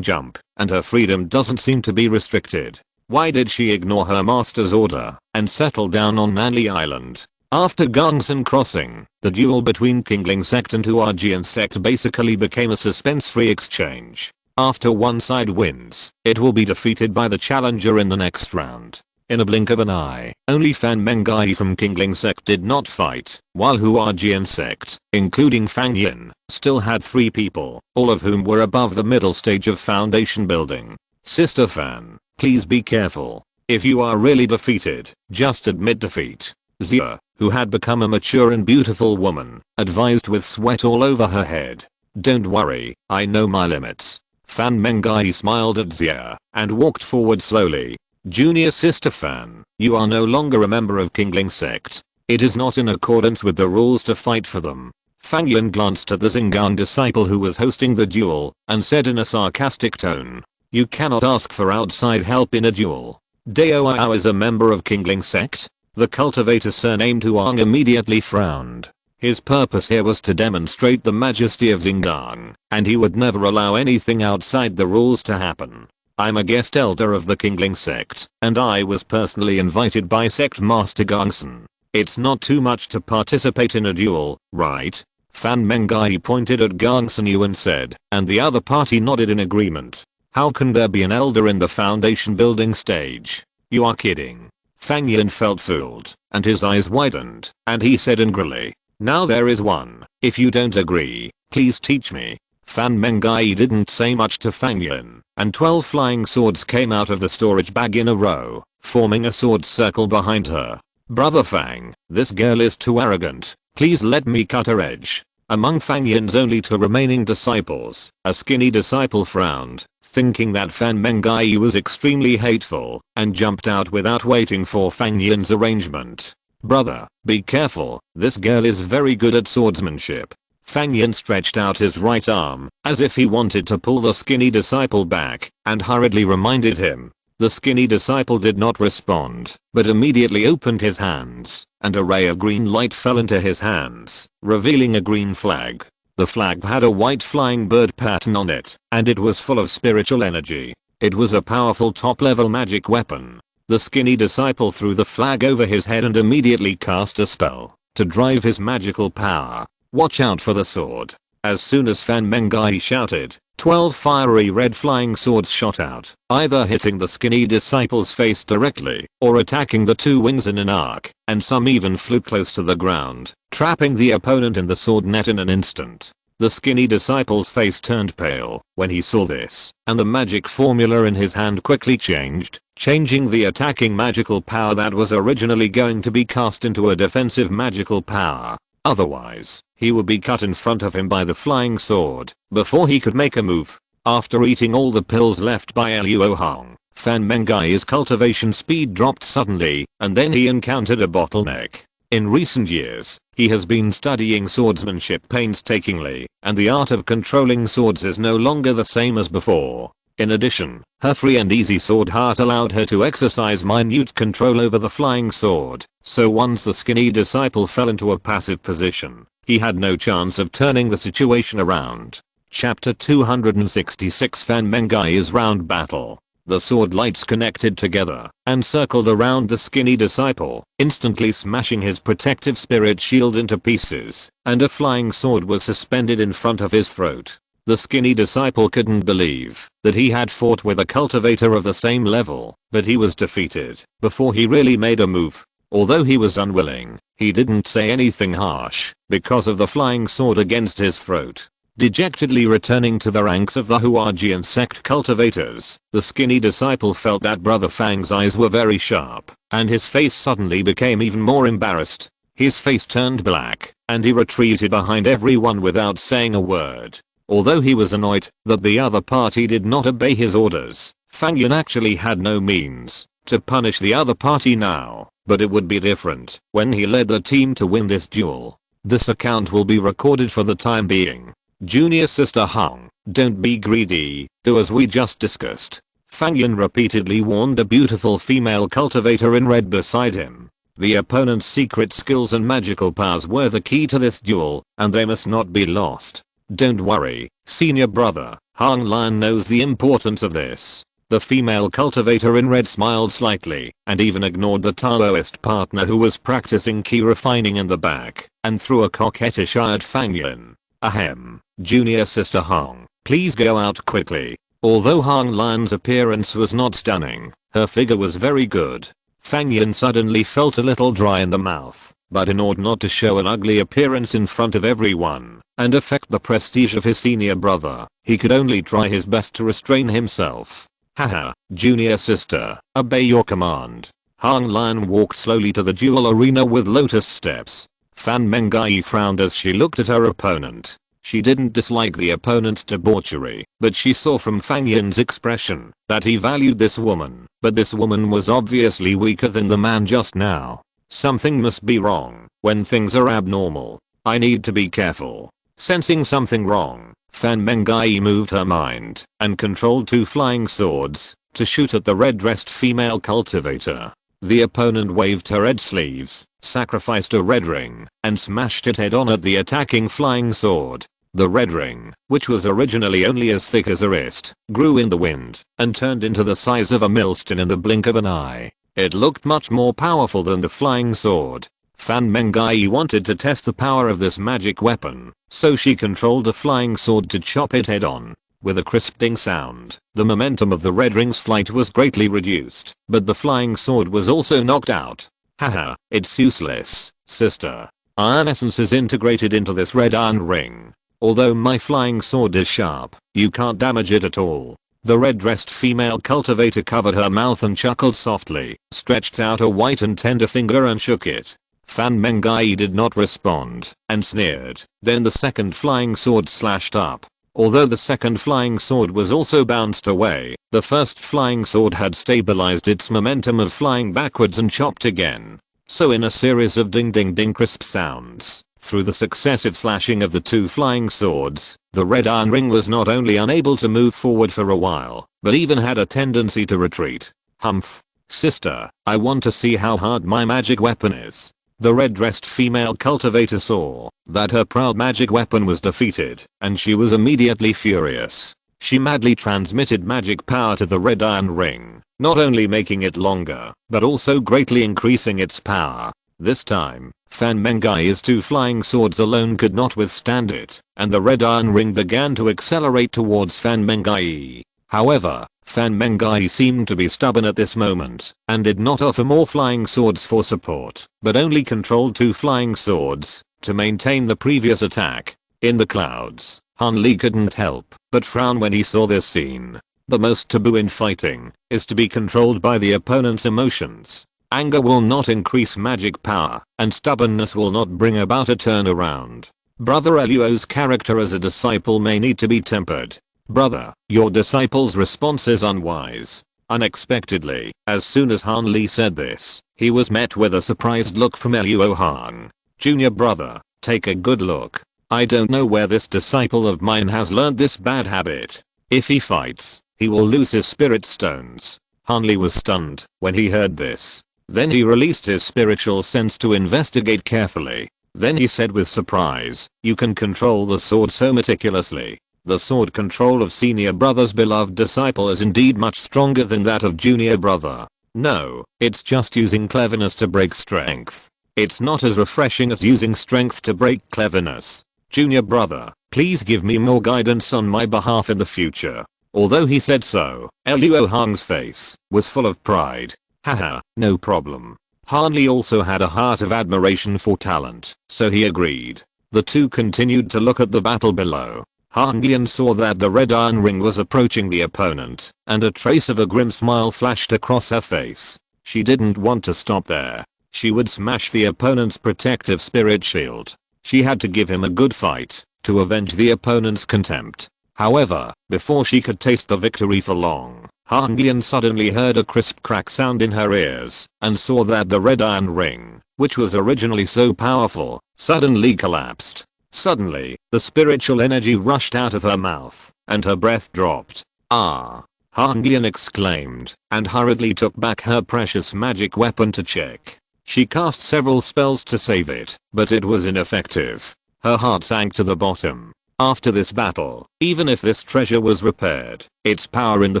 and her freedom doesn't seem to be restricted. Why did she ignore her master's order and settle down on Nanli Island? After Gongsun Crossing, the duel between Qingling sect and Huajian sect basically became a suspense-free exchange. After one side wins, it will be defeated by the challenger in the next round. In a blink of an eye, only Fan Mengai from Qingling sect did not fight, while Huajian sect, including Fang Yin, still had 3 people, all of whom were above the middle stage of foundation building. "Sister Fan, please be careful. If you are really defeated, just admit defeat." Zia, who had become a mature and beautiful woman, advised with sweat all over her head. "Don't worry, I know my limits." Fan Mengai smiled at Zia and walked forward slowly. "Junior Sister Fan, you are no longer a member of Qingling sect. It is not in accordance with the rules to fight for them." Fang Yan glanced at the Xingan disciple who was hosting the duel and said in a sarcastic tone, "You cannot ask for outside help in a duel. Dao Ao is a member of Qingling sect?" The cultivator surnamed Huang immediately frowned. His purpose here was to demonstrate the majesty of Xingan, and he would never allow anything outside the rules to happen. "I'm a guest elder of the Qingling sect, and I was personally invited by sect master Gongsun. It's not too much to participate in a duel, right?" Fan Mengai pointed at Gongsun Yu and said, and the other party nodded in agreement. "How can there be an elder in the foundation building stage? You are kidding." Fang Yan felt fooled, and his eyes widened, and he said angrily, "Now there is one. If you don't agree, please teach me." Fan Mengai didn't say much to Fang Yan, and 12 flying swords came out of the storage bag in a row, forming a sword circle behind her. "Brother Fang, this girl is too arrogant. Please let me cut her edge." Among Fang Yan's only 2 remaining disciples, a skinny disciple frowned, thinking that Fan Mengai was extremely hateful, and jumped out without waiting for Fang Yan's arrangement. "Brother, be careful, this girl is very good at swordsmanship." Fang Yan stretched out his right arm, as if he wanted to pull the skinny disciple back, and hurriedly reminded him. The skinny disciple did not respond, but immediately opened his hands, and a ray of green light fell into his hands, revealing a green flag. The flag had a white flying bird pattern on it, and it was full of spiritual energy. It was a powerful top-level magic weapon. The skinny disciple threw the flag over his head and immediately cast a spell to drive his magical power. "Watch out for the sword." As soon as Fan Mengai shouted, 12 fiery red flying swords shot out, either hitting the skinny disciple's face directly, or attacking the 2 wings in an arc, and some even flew close to the ground, trapping the opponent in the sword net in an instant. The skinny disciple's face turned pale when he saw this, and the magic formula in his hand quickly changed, changing the attacking magical power that was originally going to be cast into a defensive magical power. Otherwise, he would be cut in front of him by the flying sword before he could make a move. After eating all the pills left by Luo Hong, Fan Mengai's cultivation speed dropped suddenly, and then he encountered a bottleneck. In recent years, he has been studying swordsmanship painstakingly, and the art of controlling swords is no longer the same as before. In addition, her free and easy sword heart allowed her to exercise minute control over the flying sword, so once the skinny disciple fell into a passive position, he had no chance of turning the situation around. Chapter 266 Fan Mengai's round battle. The sword lights connected together and circled around the skinny disciple, instantly smashing his protective spirit shield into pieces, and a flying sword was suspended in front of his throat. The skinny disciple couldn't believe that he had fought with a cultivator of the same level, but he was defeated before he really made a move. Although he was unwilling, he didn't say anything harsh because of the flying sword against his throat. Dejectedly returning to the ranks of the Huajian sect cultivators, the skinny disciple felt that Brother Fang's eyes were very sharp, and his face suddenly became even more embarrassed. His face turned black, and he retreated behind everyone without saying a word. Although he was annoyed that the other party did not obey his orders, Fang Yan actually had no means to punish the other party now, but it would be different when he led the team to win this duel. This account will be recorded for the time being. Junior Sister Hong, don't be greedy, do as we just discussed. Fang Yan repeatedly warned a beautiful female cultivator in red beside him. The opponent's secret skills and magical powers were the key to this duel, and they must not be lost. Don't worry, senior brother, Hong Lan knows the importance of this. The female cultivator in red smiled slightly, and even ignored the Taoist partner who was practicing key refining in the back, and threw a coquettish eye at Fang Yan. Ahem, Junior Sister Hong, please go out quickly. Although Hong Lan's appearance was not stunning, her figure was very good. Fang Yan suddenly felt a little dry in the mouth, but in order not to show an ugly appearance in front of everyone, and affect the prestige of his senior brother, he could only try his best to restrain himself. Haha, Junior Sister, obey your command. Hong Lan walked slowly to the duel arena with lotus steps. Fan Mengai frowned as she looked at her opponent. She didn't dislike the opponent's debauchery, but she saw from Fang Yan's expression that he valued this woman, but this woman was obviously weaker than the man just now. Something must be wrong when things are abnormal. I need to be careful. Sensing something wrong, Fan Mengai moved her mind and controlled 2 flying swords to shoot at the red-dressed female cultivator. The opponent waved her red sleeves, sacrificed a red ring, and smashed it head-on at the attacking flying sword. The red ring, which was originally only as thick as a wrist, grew in the wind and turned into the size of a millstone in the blink of an eye. It looked much more powerful than the flying sword. Fan Mengai wanted to test the power of this magic weapon, so she controlled a flying sword to chop it head-on. With a crisp ding sound, the momentum of the red ring's flight was greatly reduced, but the flying sword was also knocked out. Haha, it's useless, sister. Iron essence is integrated into this red iron ring. Although my flying sword is sharp, you can't damage it at all. The red-dressed female cultivator covered her mouth and chuckled softly, stretched out a white and tender finger and shook it. Fan Mengai did not respond, and sneered. Then the second flying sword slashed up. Although the second flying sword was also bounced away, the first flying sword had stabilized its momentum of flying backwards and chopped again. So in a series of ding ding ding crisp sounds, through the successive slashing of the 2 flying swords, the red iron ring was not only unable to move forward for a while, but even had a tendency to retreat. Humph. Sister, I want to see how hard my magic weapon is. The red-dressed female cultivator saw that her proud magic weapon was defeated, and she was immediately furious. She madly transmitted magic power to the red iron ring, not only making it longer, but also greatly increasing its power. This time, Fan Mengai's 2 flying swords alone could not withstand it, and the red iron ring began to accelerate towards Fan Mengai. However, Fan Mengai seemed to be stubborn at this moment, and did not offer more flying swords for support, but only controlled 2 flying swords to maintain the previous attack. In the clouds, Han Li couldn't help but frown when he saw this scene. The most taboo in fighting is to be controlled by the opponent's emotions. Anger will not increase magic power, and stubbornness will not bring about a turnaround. Brother Luo's character as a disciple may need to be tempered. Brother, your disciple's response is unwise. Unexpectedly, as soon as Han Li said this, he was met with a surprised look from Luo Hong. Junior brother, take a good look. I don't know where this disciple of mine has learned this bad habit. If he fights, he will lose his spirit stones. Han Li was stunned when he heard this. Then he released his spiritual sense to investigate carefully. Then he said with surprise, you can control the sword so meticulously. The sword control of senior brother's beloved disciple is indeed much stronger than that of junior brother. No, it's just using cleverness to break strength. It's not as refreshing as using strength to break cleverness. Junior brother, please give me more guidance on my behalf in the future. Although he said so, Luo Hong's face was full of pride. Haha, no problem. Han Li also had a heart of admiration for talent, so he agreed. The two continued to look at the battle below. Han Lian saw that the red iron ring was approaching the opponent, and a trace of a grim smile flashed across her face. She didn't want to stop there. She would smash the opponent's protective spirit shield. She had to give him a good fight to avenge the opponent's contempt. However, before she could taste the victory for long, Han Lian suddenly heard a crisp crack sound in her ears and saw that the red iron ring, which was originally so powerful, suddenly collapsed. Suddenly, the spiritual energy rushed out of her mouth, and her breath dropped. Ah! Han Lian exclaimed, and hurriedly took back her precious magic weapon to check. She cast several spells to save it, but it was ineffective. Her heart sank to the bottom. After this battle, even if this treasure was repaired, its power in the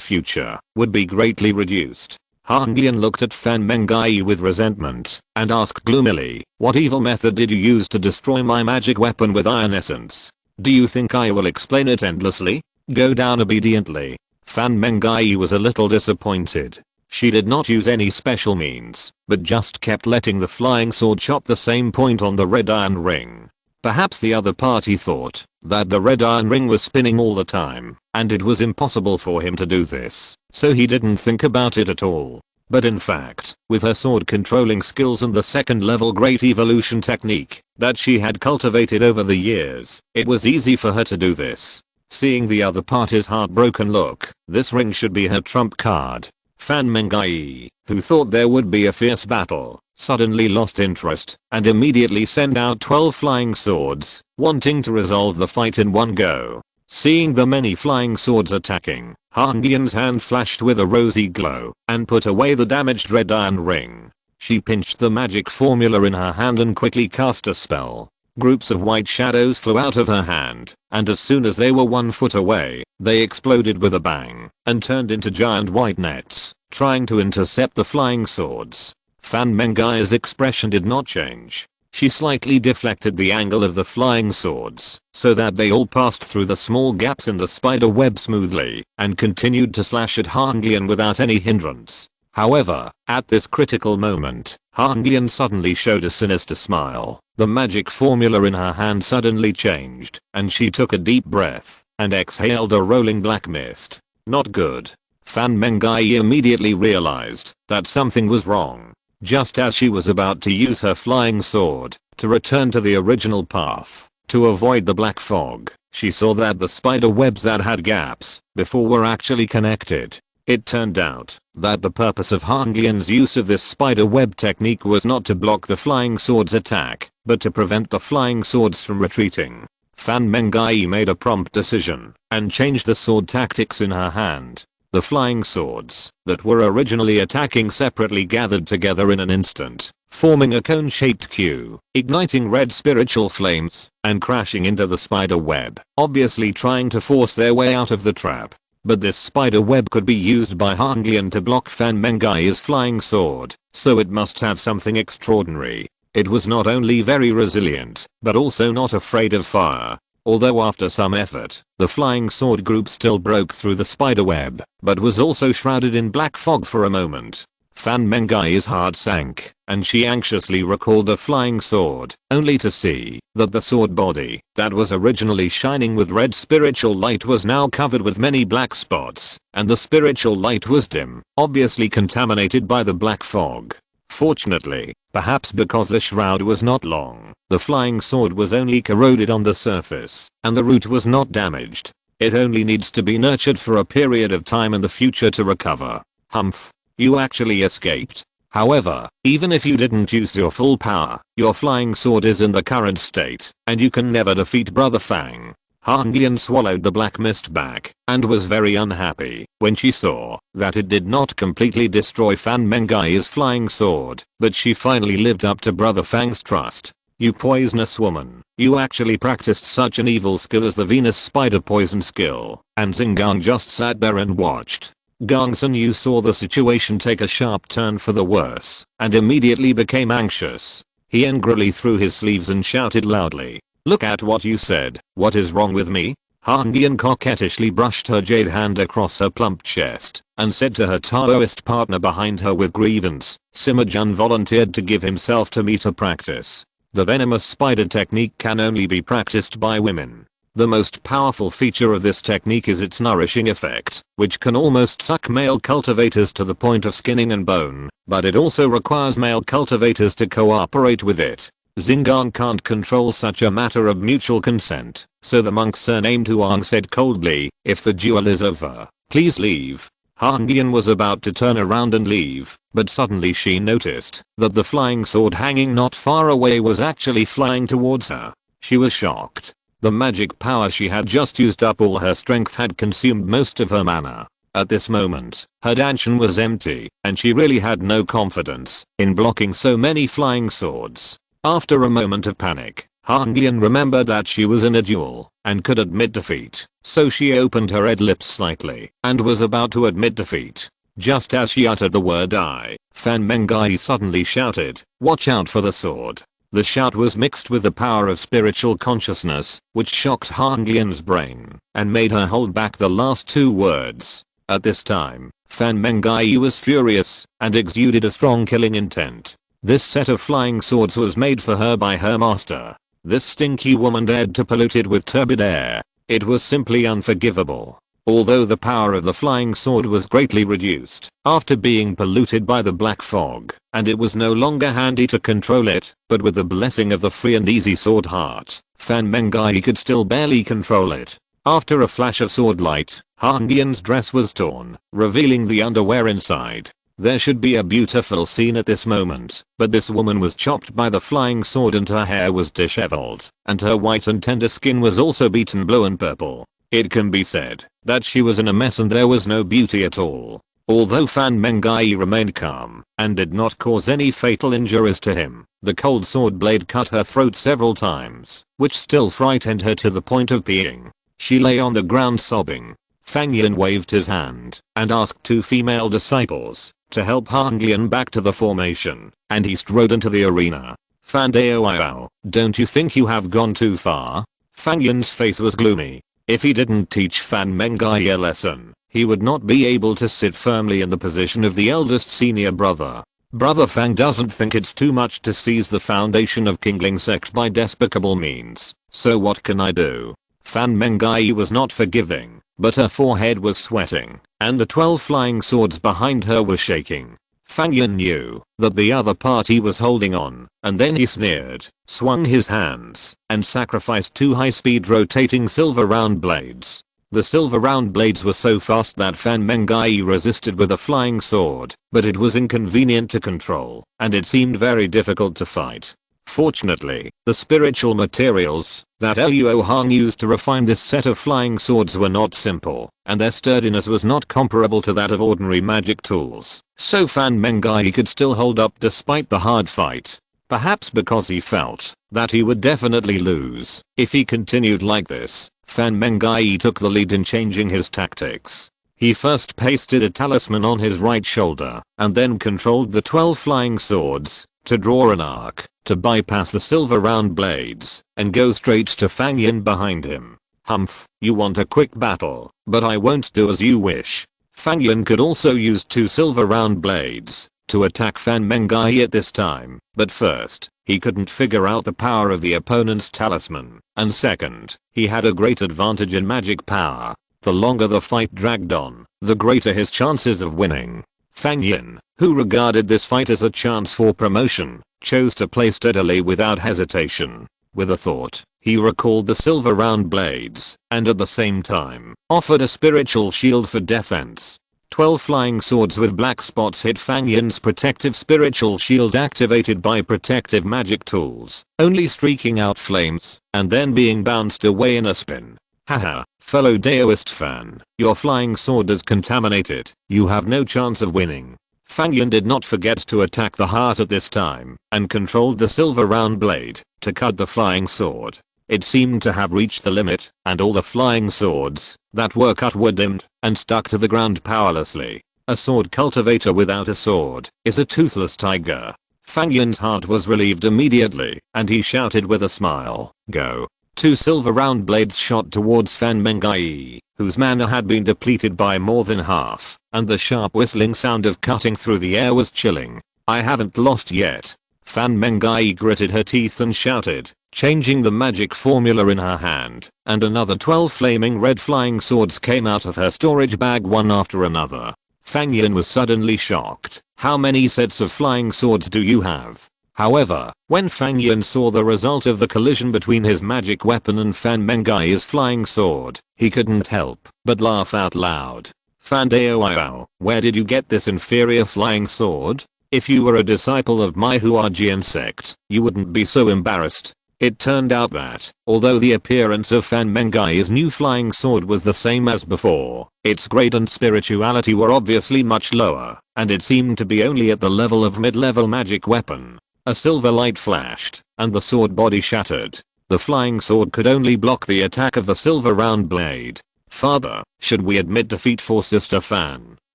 future would be greatly reduced. Han Lian looked at Fan Mengai with resentment and asked gloomily, what evil method did you use to destroy my magic weapon with iron essence? Do you think I will explain it endlessly? Go down obediently. Fan Mengai was a little disappointed. She did not use any special means, but just kept letting the flying sword chop the same point on the red iron ring. Perhaps the other party thought that the red iron ring was spinning all the time, and it was impossible for him to do this, so he didn't think about it at all. But in fact, with her sword controlling skills and the second level great evolution technique that she had cultivated over the years, it was easy for her to do this. Seeing the other party's heartbroken look, this ring should be her trump card. Fan Mengai, who thought there would be a fierce battle, suddenly lost interest and immediately sent out 12 flying swords, wanting to resolve the fight in one go. Seeing the many flying swords attacking, Hangian's hand flashed with a rosy glow and put away the damaged red iron ring. She pinched the magic formula in her hand and quickly cast a spell. Groups of white shadows flew out of her hand, and as soon as they were 1 foot away, they exploded with a bang and turned into giant white nets, trying to intercept the flying swords. Fan Mengai's expression did not change. She slightly deflected the angle of the flying swords so that they all passed through the small gaps in the spider web smoothly and continued to slash at Hanglian without any hindrance. However, at this critical moment, Hanglian suddenly showed a sinister smile. The magic formula in her hand suddenly changed, and she took a deep breath and exhaled a rolling black mist. Not good. Fan Mengai immediately realized that something was wrong. Just as she was about to use her flying sword to return to the original path to avoid the black fog, she saw that the spider webs that had gaps before were actually connected. It turned out that the purpose of Hanglian's use of this spider web technique was not to block the flying sword's attack, but to prevent the flying swords from retreating. Fan Mengai made a prompt decision and changed the sword tactics in her hand. The flying swords that were originally attacking separately gathered together in an instant, forming a cone-shaped queue, igniting red spiritual flames and crashing into the spider web, obviously trying to force their way out of the trap. But this spider web could be used by Hanglian to block Fan Mengai's flying sword, so it must have something extraordinary. It was not only very resilient, but also not afraid of fire. Although after some effort, the flying sword group still broke through the spider web, but was also shrouded in black fog for a moment. Fan Mengai's heart sank, and she anxiously recalled the flying sword, only to see that the sword body that was originally shining with red spiritual light was now covered with many black spots, and the spiritual light was dim, obviously contaminated by the black fog. Fortunately, perhaps because the shroud was not long, the flying sword was only corroded on the surface, and the root was not damaged. It only needs to be nurtured for a period of time in the future to recover. Humph. You actually escaped. However, even if you didn't use your full power, your flying sword is in the current state, and you can never defeat Brother Fang. Hanglian swallowed the black mist back and was very unhappy when she saw that it did not completely destroy Fan Mengai's flying sword, but she finally lived up to Brother Fang's trust. You poisonous woman, you actually practiced such an evil skill as the Venus spider poison skill, and Xingang just sat there and watched. Gongsun Yu saw the situation take a sharp turn for the worse and immediately became anxious. He angrily threw his sleeves and shouted loudly, "Look at what you said, what is wrong with me?" Hangian coquettishly brushed her jade hand across her plump chest and said to her Taoist partner behind her with grievance, Sima-jun volunteered to give himself to me to practice. The venomous spider technique can only be practiced by women. The most powerful feature of this technique is its nourishing effect, which can almost suck male cultivators to the point of skinning and bone, but it also requires male cultivators to cooperate with it. Xingang can't control such a matter of mutual consent, so the monk surnamed Huang said coldly, "If the duel is over, please leave." Hangian was about to turn around and leave, but suddenly she noticed that the flying sword hanging not far away was actually flying towards her. She was shocked. The magic power she had just used up all her strength had consumed most of her mana. At this moment, her danshan was empty, and she really had no confidence in blocking so many flying swords. After a moment of panic, Hanglian remembered that she was in a duel and could admit defeat, so she opened her red lips slightly and was about to admit defeat. Just as she uttered the word "I," Fan Mengai suddenly shouted, "Watch out for the sword." The shout was mixed with the power of spiritual consciousness, which shocked Hanglian's brain and made her hold back the last 2 words. At this time, Fan Mengai was furious and exuded a strong killing intent. This set of flying swords was made for her by her master. This stinky woman dared to pollute it with turbid air. It was simply unforgivable. Although the power of the flying sword was greatly reduced after being polluted by the black fog, and it was no longer handy to control it, but with the blessing of the free and easy sword heart, Fan Mengai could still barely control it. After a flash of sword light, Han Yan's dress was torn, revealing the underwear inside. There should be a beautiful scene at this moment, but this woman was chopped by the flying sword and her hair was disheveled, and her white and tender skin was also beaten blue and purple. It can be said that she was in a mess and there was no beauty at all. Although Fan Mengai remained calm and did not cause any fatal injuries to him, the cold sword blade cut her throat several times, which still frightened her to the point of peeing. She lay on the ground sobbing. Fang Yan waved his hand and asked two female disciples to help Han Yan back to the formation, and he strode into the arena. Fan Dao, don't you think you have gone too far? Fang Yan's face was gloomy. If he didn't teach Fan Mengai a lesson, he would not be able to sit firmly in the position of the eldest senior brother. Brother Fang doesn't think it's too much to seize the foundation of Qingling sect by despicable means, so what can I do? Fan Mengai was not forgiving, but her forehead was sweating, and the 12 flying swords behind her were shaking. Fang Yan knew that the other party was holding on, and then he sneered, swung his hands, and sacrificed 2 high-speed rotating silver round blades. The silver round blades were so fast that Fan Mengai resisted with a flying sword, but it was inconvenient to control, and it seemed very difficult to fight. Fortunately, the spiritual materials that Luo Hong used to refine this set of flying swords were not simple, and their sturdiness was not comparable to that of ordinary magic tools, so Fan Mengai could still hold up despite the hard fight. Perhaps because he felt that he would definitely lose if he continued like this, Fan Mengai took the lead in changing his tactics. He first pasted a talisman on his right shoulder, and then controlled the 12 flying swords to draw an arc, to bypass the silver round blades, and go straight to Fang Yan behind him. Humph, you want a quick battle, but I won't do as you wish. Fang Yan could also use 2 silver round blades to attack Fan Mengai at this time, but first, he couldn't figure out the power of the opponent's talisman, and second, he had a great advantage in magic power. The longer the fight dragged on, the greater his chances of winning. Fang Yan, who regarded this fight as a chance for promotion, chose to play steadily without hesitation. With a thought, he recalled the silver round blades, and at the same time, offered a spiritual shield for defense. 12 flying swords with black spots hit Fang Yan's protective spiritual shield activated by protective magic tools, only streaking out flames, and then being bounced away in a spin. Haha, fellow Daoist fan, your flying sword is contaminated, you have no chance of winning. Fang Yan did not forget to attack the heart at this time, and controlled the silver round blade to cut the flying sword. It seemed to have reached the limit, and all the flying swords that were cut were dimmed and stuck to the ground powerlessly. A sword cultivator without a sword is a toothless tiger. Fang Yan's heart was relieved immediately, and he shouted with a smile, "Go." 2 silver round blades shot towards Fan Mengai, whose mana had been depleted by more than half, and the sharp whistling sound of cutting through the air was chilling. I haven't lost yet. Fan Mengai gritted her teeth and shouted, changing the magic formula in her hand, and another 12 flaming red flying swords came out of her storage bag one after another. Fang Yan was suddenly shocked. How many sets of flying swords do you have? However, when Fang Yan saw the result of the collision between his magic weapon and Fan Mengai's flying sword, he couldn't help but laugh out loud. Fan Dao, where did you get this inferior flying sword? If you were a disciple of my Huajian sect, you wouldn't be so embarrassed. It turned out that, although the appearance of Fan Mengai's new flying sword was the same as before, its grade and spirituality were obviously much lower, and it seemed to be only at the level of mid-level magic weapon. A silver light flashed, and the sword body shattered. The flying sword could only block the attack of the silver round blade. Father, should we admit defeat for Sister Fan?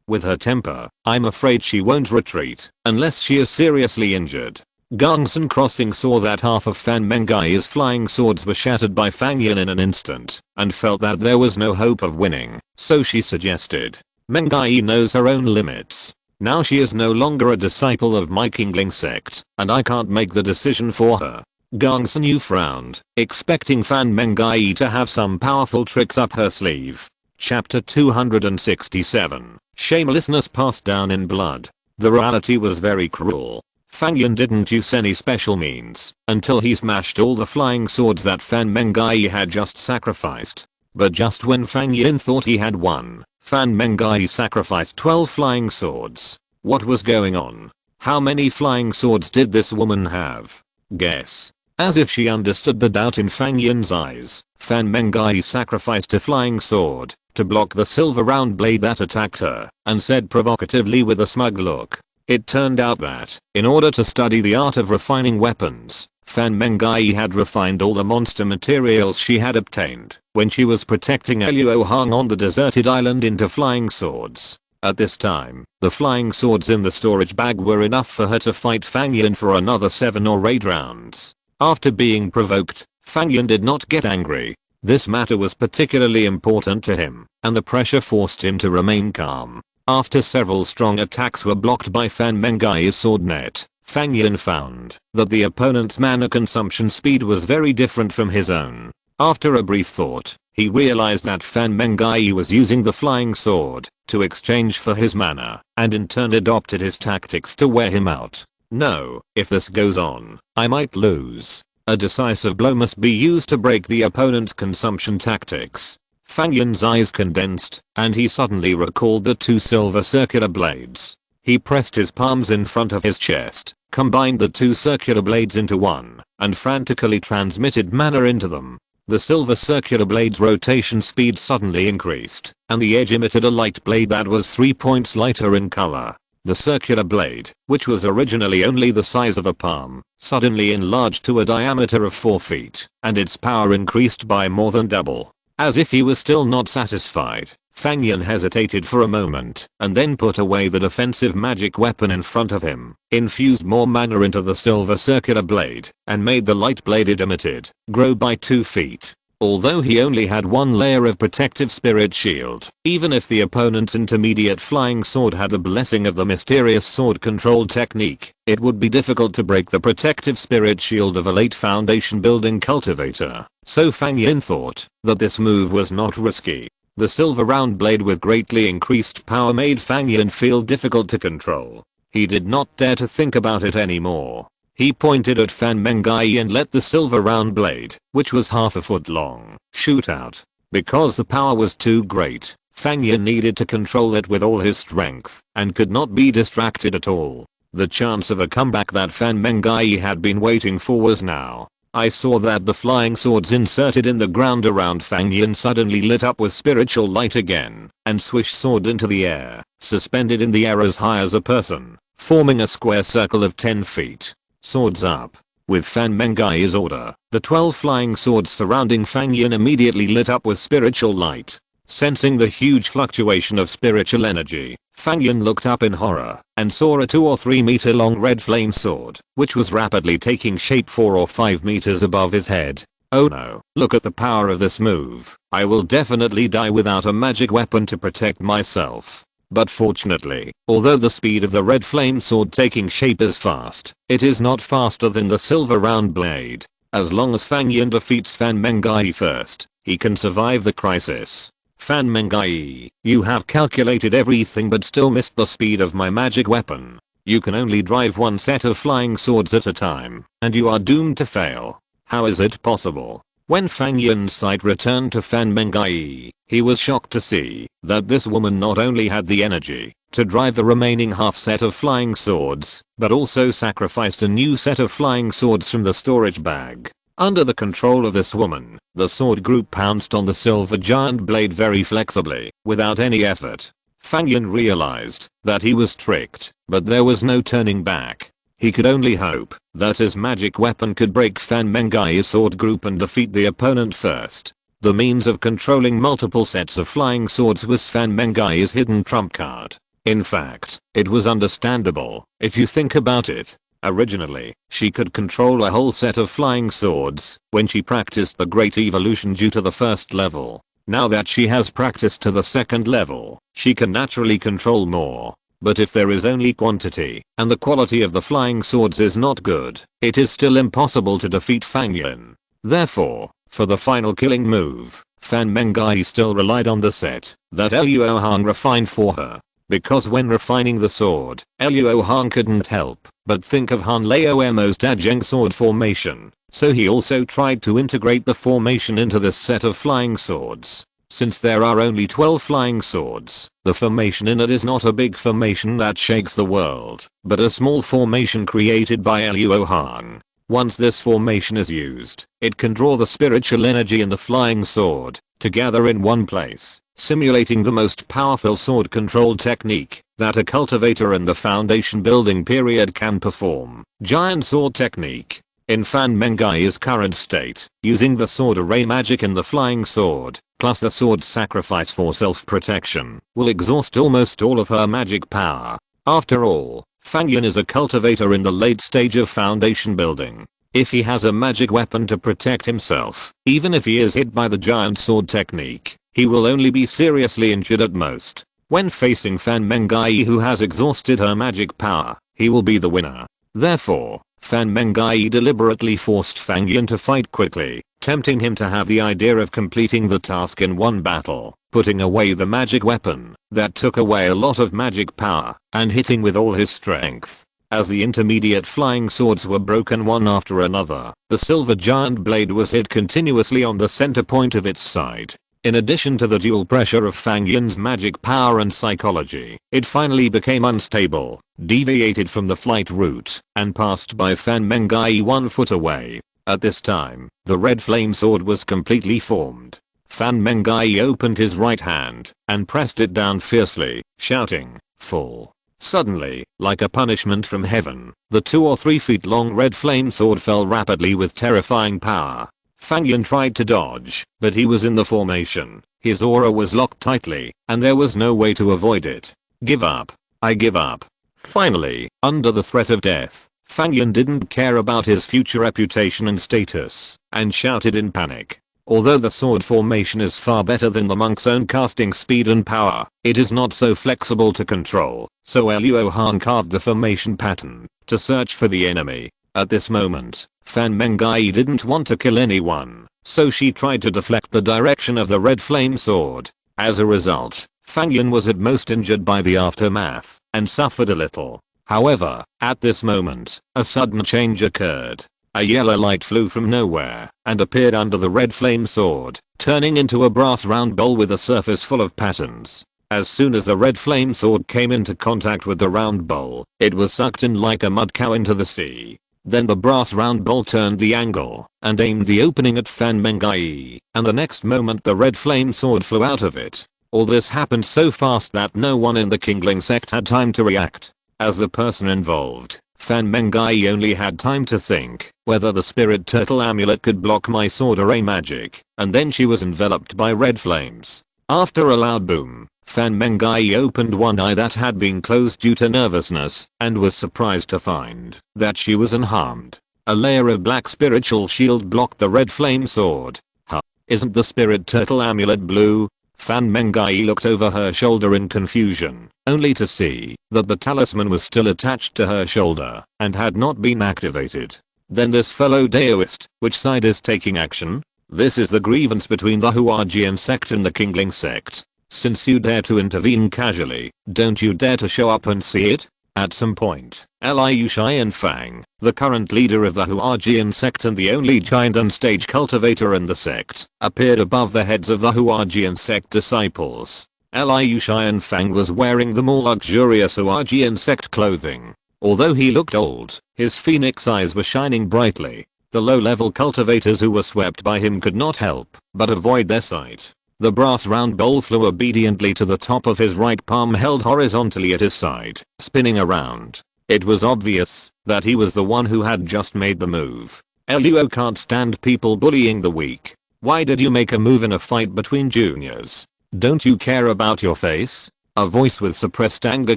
With her temper, I'm afraid she won't retreat, unless she is seriously injured. Gongsun Crossing saw that half of Fan Mengai's flying swords were shattered by Fang Yan in an instant, and felt that there was no hope of winning, so she suggested. Mengai knows her own limits. Now she is no longer a disciple of my Qingling sect, and I can't make the decision for her. Gongsun Yu frowned, expecting Fan Mengai to have some powerful tricks up her sleeve. Chapter 267, Shamelessness passed down in blood. The reality was very cruel. Fang Yan didn't use any special means until he smashed all the flying swords that Fan Mengai had just sacrificed. But just when Fang Yin thought he had won, Fan Mengai sacrificed 12 flying swords. What was going on? How many flying swords did this woman have? Guess. As if she understood the doubt in Fang Yin's eyes, Fan Mengai sacrificed a flying sword to block the silver round blade that attacked her, and said provocatively with a smug look. It turned out that, in order to study the art of refining weapons, Fan Mengai had refined all the monster materials she had obtained when she was protecting Luo Hong on the deserted island into flying swords. At this time, the flying swords in the storage bag were enough for her to fight Fang Yin for another 7 or 8 rounds. After being provoked, Fang Yin did not get angry. This matter was particularly important to him, and the pressure forced him to remain calm. After several strong attacks were blocked by Fan Mengai's sword net, Fang Yin found that the opponent's mana consumption speed was very different from his own. After a brief thought, he realized that Fan Mengai was using the flying sword to exchange for his mana, and in turn adopted his tactics to wear him out. No, if this goes on, I might lose. A decisive blow must be used to break the opponent's consumption tactics. Fang Yin's eyes condensed, and he suddenly recalled the 2 silver circular blades. He pressed his palms in front of his chest, combined the 2 circular blades into one, and frantically transmitted mana into them. The silver circular blade's rotation speed suddenly increased, and the edge emitted a light blade that was 3 points lighter in color. The circular blade, which was originally only the size of a palm, suddenly enlarged to a diameter of 4 feet, and its power increased by more than double. As if he was still not satisfied, Fang Yin hesitated for a moment, and then put away the defensive magic weapon in front of him, infused more mana into the silver circular blade, and made the light blade it emitted grow by 2 feet. Although he only had 1 layer of protective spirit shield, even if the opponent's intermediate flying sword had the blessing of the mysterious sword control technique, it would be difficult to break the protective spirit shield of a late foundation building cultivator. So Fang Yin thought that this move was not risky. The silver round blade with greatly increased power made Fang Yin feel difficult to control. He did not dare to think about it anymore. He pointed at Fan Mengai and let the silver round blade, which was half a foot long, shoot out. Because the power was too great, Fang Yin needed to control it with all his strength, and could not be distracted at all. The chance of a comeback that Fan Mengai had been waiting for was now. I saw that the flying swords inserted in the ground around Fang Yin suddenly lit up with spiritual light again, and swished sword into the air, suspended in the air as high as a person, forming a square circle of 10 feet. Swords up. With Fan Mengai's order, the 12 flying swords surrounding Fang Yin immediately lit up with spiritual light. Sensing the huge fluctuation of spiritual energy, Fang Yin looked up in horror and saw a 2 or 3 meter long red flame sword, which was rapidly taking shape 4 or 5 meters above his head. Oh no, look at the power of this move. I will definitely die without a magic weapon to protect myself. But fortunately, although the speed of the red flame sword taking shape is fast, it is not faster than the silver round blade. As long as Fang Yin defeats Fan Mengai first, he can survive the crisis. Fan Mengai, you have calculated everything but still missed the speed of my magic weapon. You can only drive 1 set of flying swords at a time, and you are doomed to fail. How is it possible? When Fang Yin's sight returned to Fan Mengai, he was shocked to see that this woman not only had the energy to drive the remaining half set of flying swords, but also sacrificed a new set of flying swords from the storage bag. Under the control of this woman, the sword group pounced on the silver giant blade very flexibly, without any effort. Fang Yin realized that he was tricked, but there was no turning back. He could only hope that his magic weapon could break Fan Mengai's sword group and defeat the opponent first. The means of controlling multiple sets of flying swords was Fan Mengai's hidden trump card. In fact, it was understandable, if you think about it. Originally, she could control a whole set of flying swords when she practiced the Great Evolution due to the first level. Now that she has practiced to the second level, she can naturally control more. But if there is only quantity, and the quality of the flying swords is not good, it is still impossible to defeat Fang Yin. Therefore, for the final killing move, Fan Mengai still relied on the set that Luo Hong refined for her. Because when refining the sword, Luo Hong couldn't help but think of Han Lao Mo's Dajeng sword formation. so he also tried to integrate the formation into this set of flying swords. Since there are only 12 flying swords, the formation in it is not a big formation that shakes the world, but a small formation created by Luo Hong. Once this formation is used, it can draw the spiritual energy in the flying sword together in one place, simulating the most powerful sword control technique that a cultivator in the foundation building period can perform. Giant sword technique. In Fan Mengai's current state, using the sword array magic in the flying sword, plus the sword's sacrifice for self-protection, will exhaust almost all of her magic power. After all, Fang Yan is a cultivator in the late stage of foundation building. If he has a magic weapon to protect himself, even if he is hit by the giant sword technique, he will only be seriously injured at most. When facing Fan Mengai, who has exhausted her magic power, he will be the winner. Therefore, Fan Mengai deliberately forced Fang Yan to fight quickly, tempting him to have the idea of completing the task in one battle, putting away the magic weapon that took away a lot of magic power, and hitting with all his strength. As the intermediate flying swords were broken one after another, the silver giant blade was hit continuously on the center point of its side. In addition to the dual pressure of Fang Yan's magic power and psychology, it finally became unstable, deviated from the flight route, and passed by Fan Mengai 1 foot away. At this time, the red flame sword was completely formed. Fan Mengai opened his right hand and pressed it down fiercely, shouting, "Fall." Suddenly, like a punishment from heaven, the 2 or 3 feet long red flame sword fell rapidly with terrifying power. Fang Yan tried to dodge, but he was in the formation. His aura was locked tightly, and there was no way to avoid it. Give up. I give up. Finally, under the threat of death, Fang Yan didn't care about his future reputation and status, and shouted in panic. Although the sword formation is far better than the monk's own casting speed and power, it is not so flexible to control, so Luo Hong carved the formation pattern to search for the enemy. At this moment, Fan Mengai didn't want to kill anyone, so she tried to deflect the direction of the red flame sword. As a result, Fang Yan was at most injured by the aftermath, and suffered a little. However, at this moment, a sudden change occurred. A yellow light flew from nowhere, and appeared under the red flame sword, turning into a brass round bowl with a surface full of patterns. As soon as the red flame sword came into contact with the round bowl, it was sucked in like a mud cow into the sea. Then the brass round bowl turned the angle, and aimed the opening at Fan Mengai, and the next moment the red flame sword flew out of it. All this happened so fast that no one in the Kingling sect had time to react. As the person involved, Fan Mengai only had time to think whether the spirit turtle amulet could block my sword array magic, and then she was enveloped by red flames. After a loud boom, Fan Mengai opened one eye that had been closed due to nervousness, and was surprised to find that she was unharmed. A layer of black spiritual shield blocked the red flame sword. Huh? Isn't the spirit turtle amulet blue? Fan Mengai looked over her shoulder in confusion, only to see that the talisman was still attached to her shoulder, and had not been activated. Then this fellow Daoist, which side is taking action? This is the grievance between the Huajian sect and the Kingling sect. Since you dare to intervene casually, don't you dare to show up and see it? At some point, Liu Shiyan Fang, the current leader of the Huajian sect and the only giant on-stage cultivator in the sect, appeared above the heads of the Huajian sect disciples. Liu Shiyan Fang was wearing the more luxurious Huajian sect clothing. Although he looked old, his phoenix eyes were shining brightly. The low-level cultivators who were swept by him could not help but avoid their sight. The brass round bowl flew obediently to the top of his right palm, held horizontally at his side, spinning around. It was obvious that he was the one who had just made the move. Luo can't stand people bullying the weak. Why did you make a move in a fight between juniors? Don't you care about your face? A voice with suppressed anger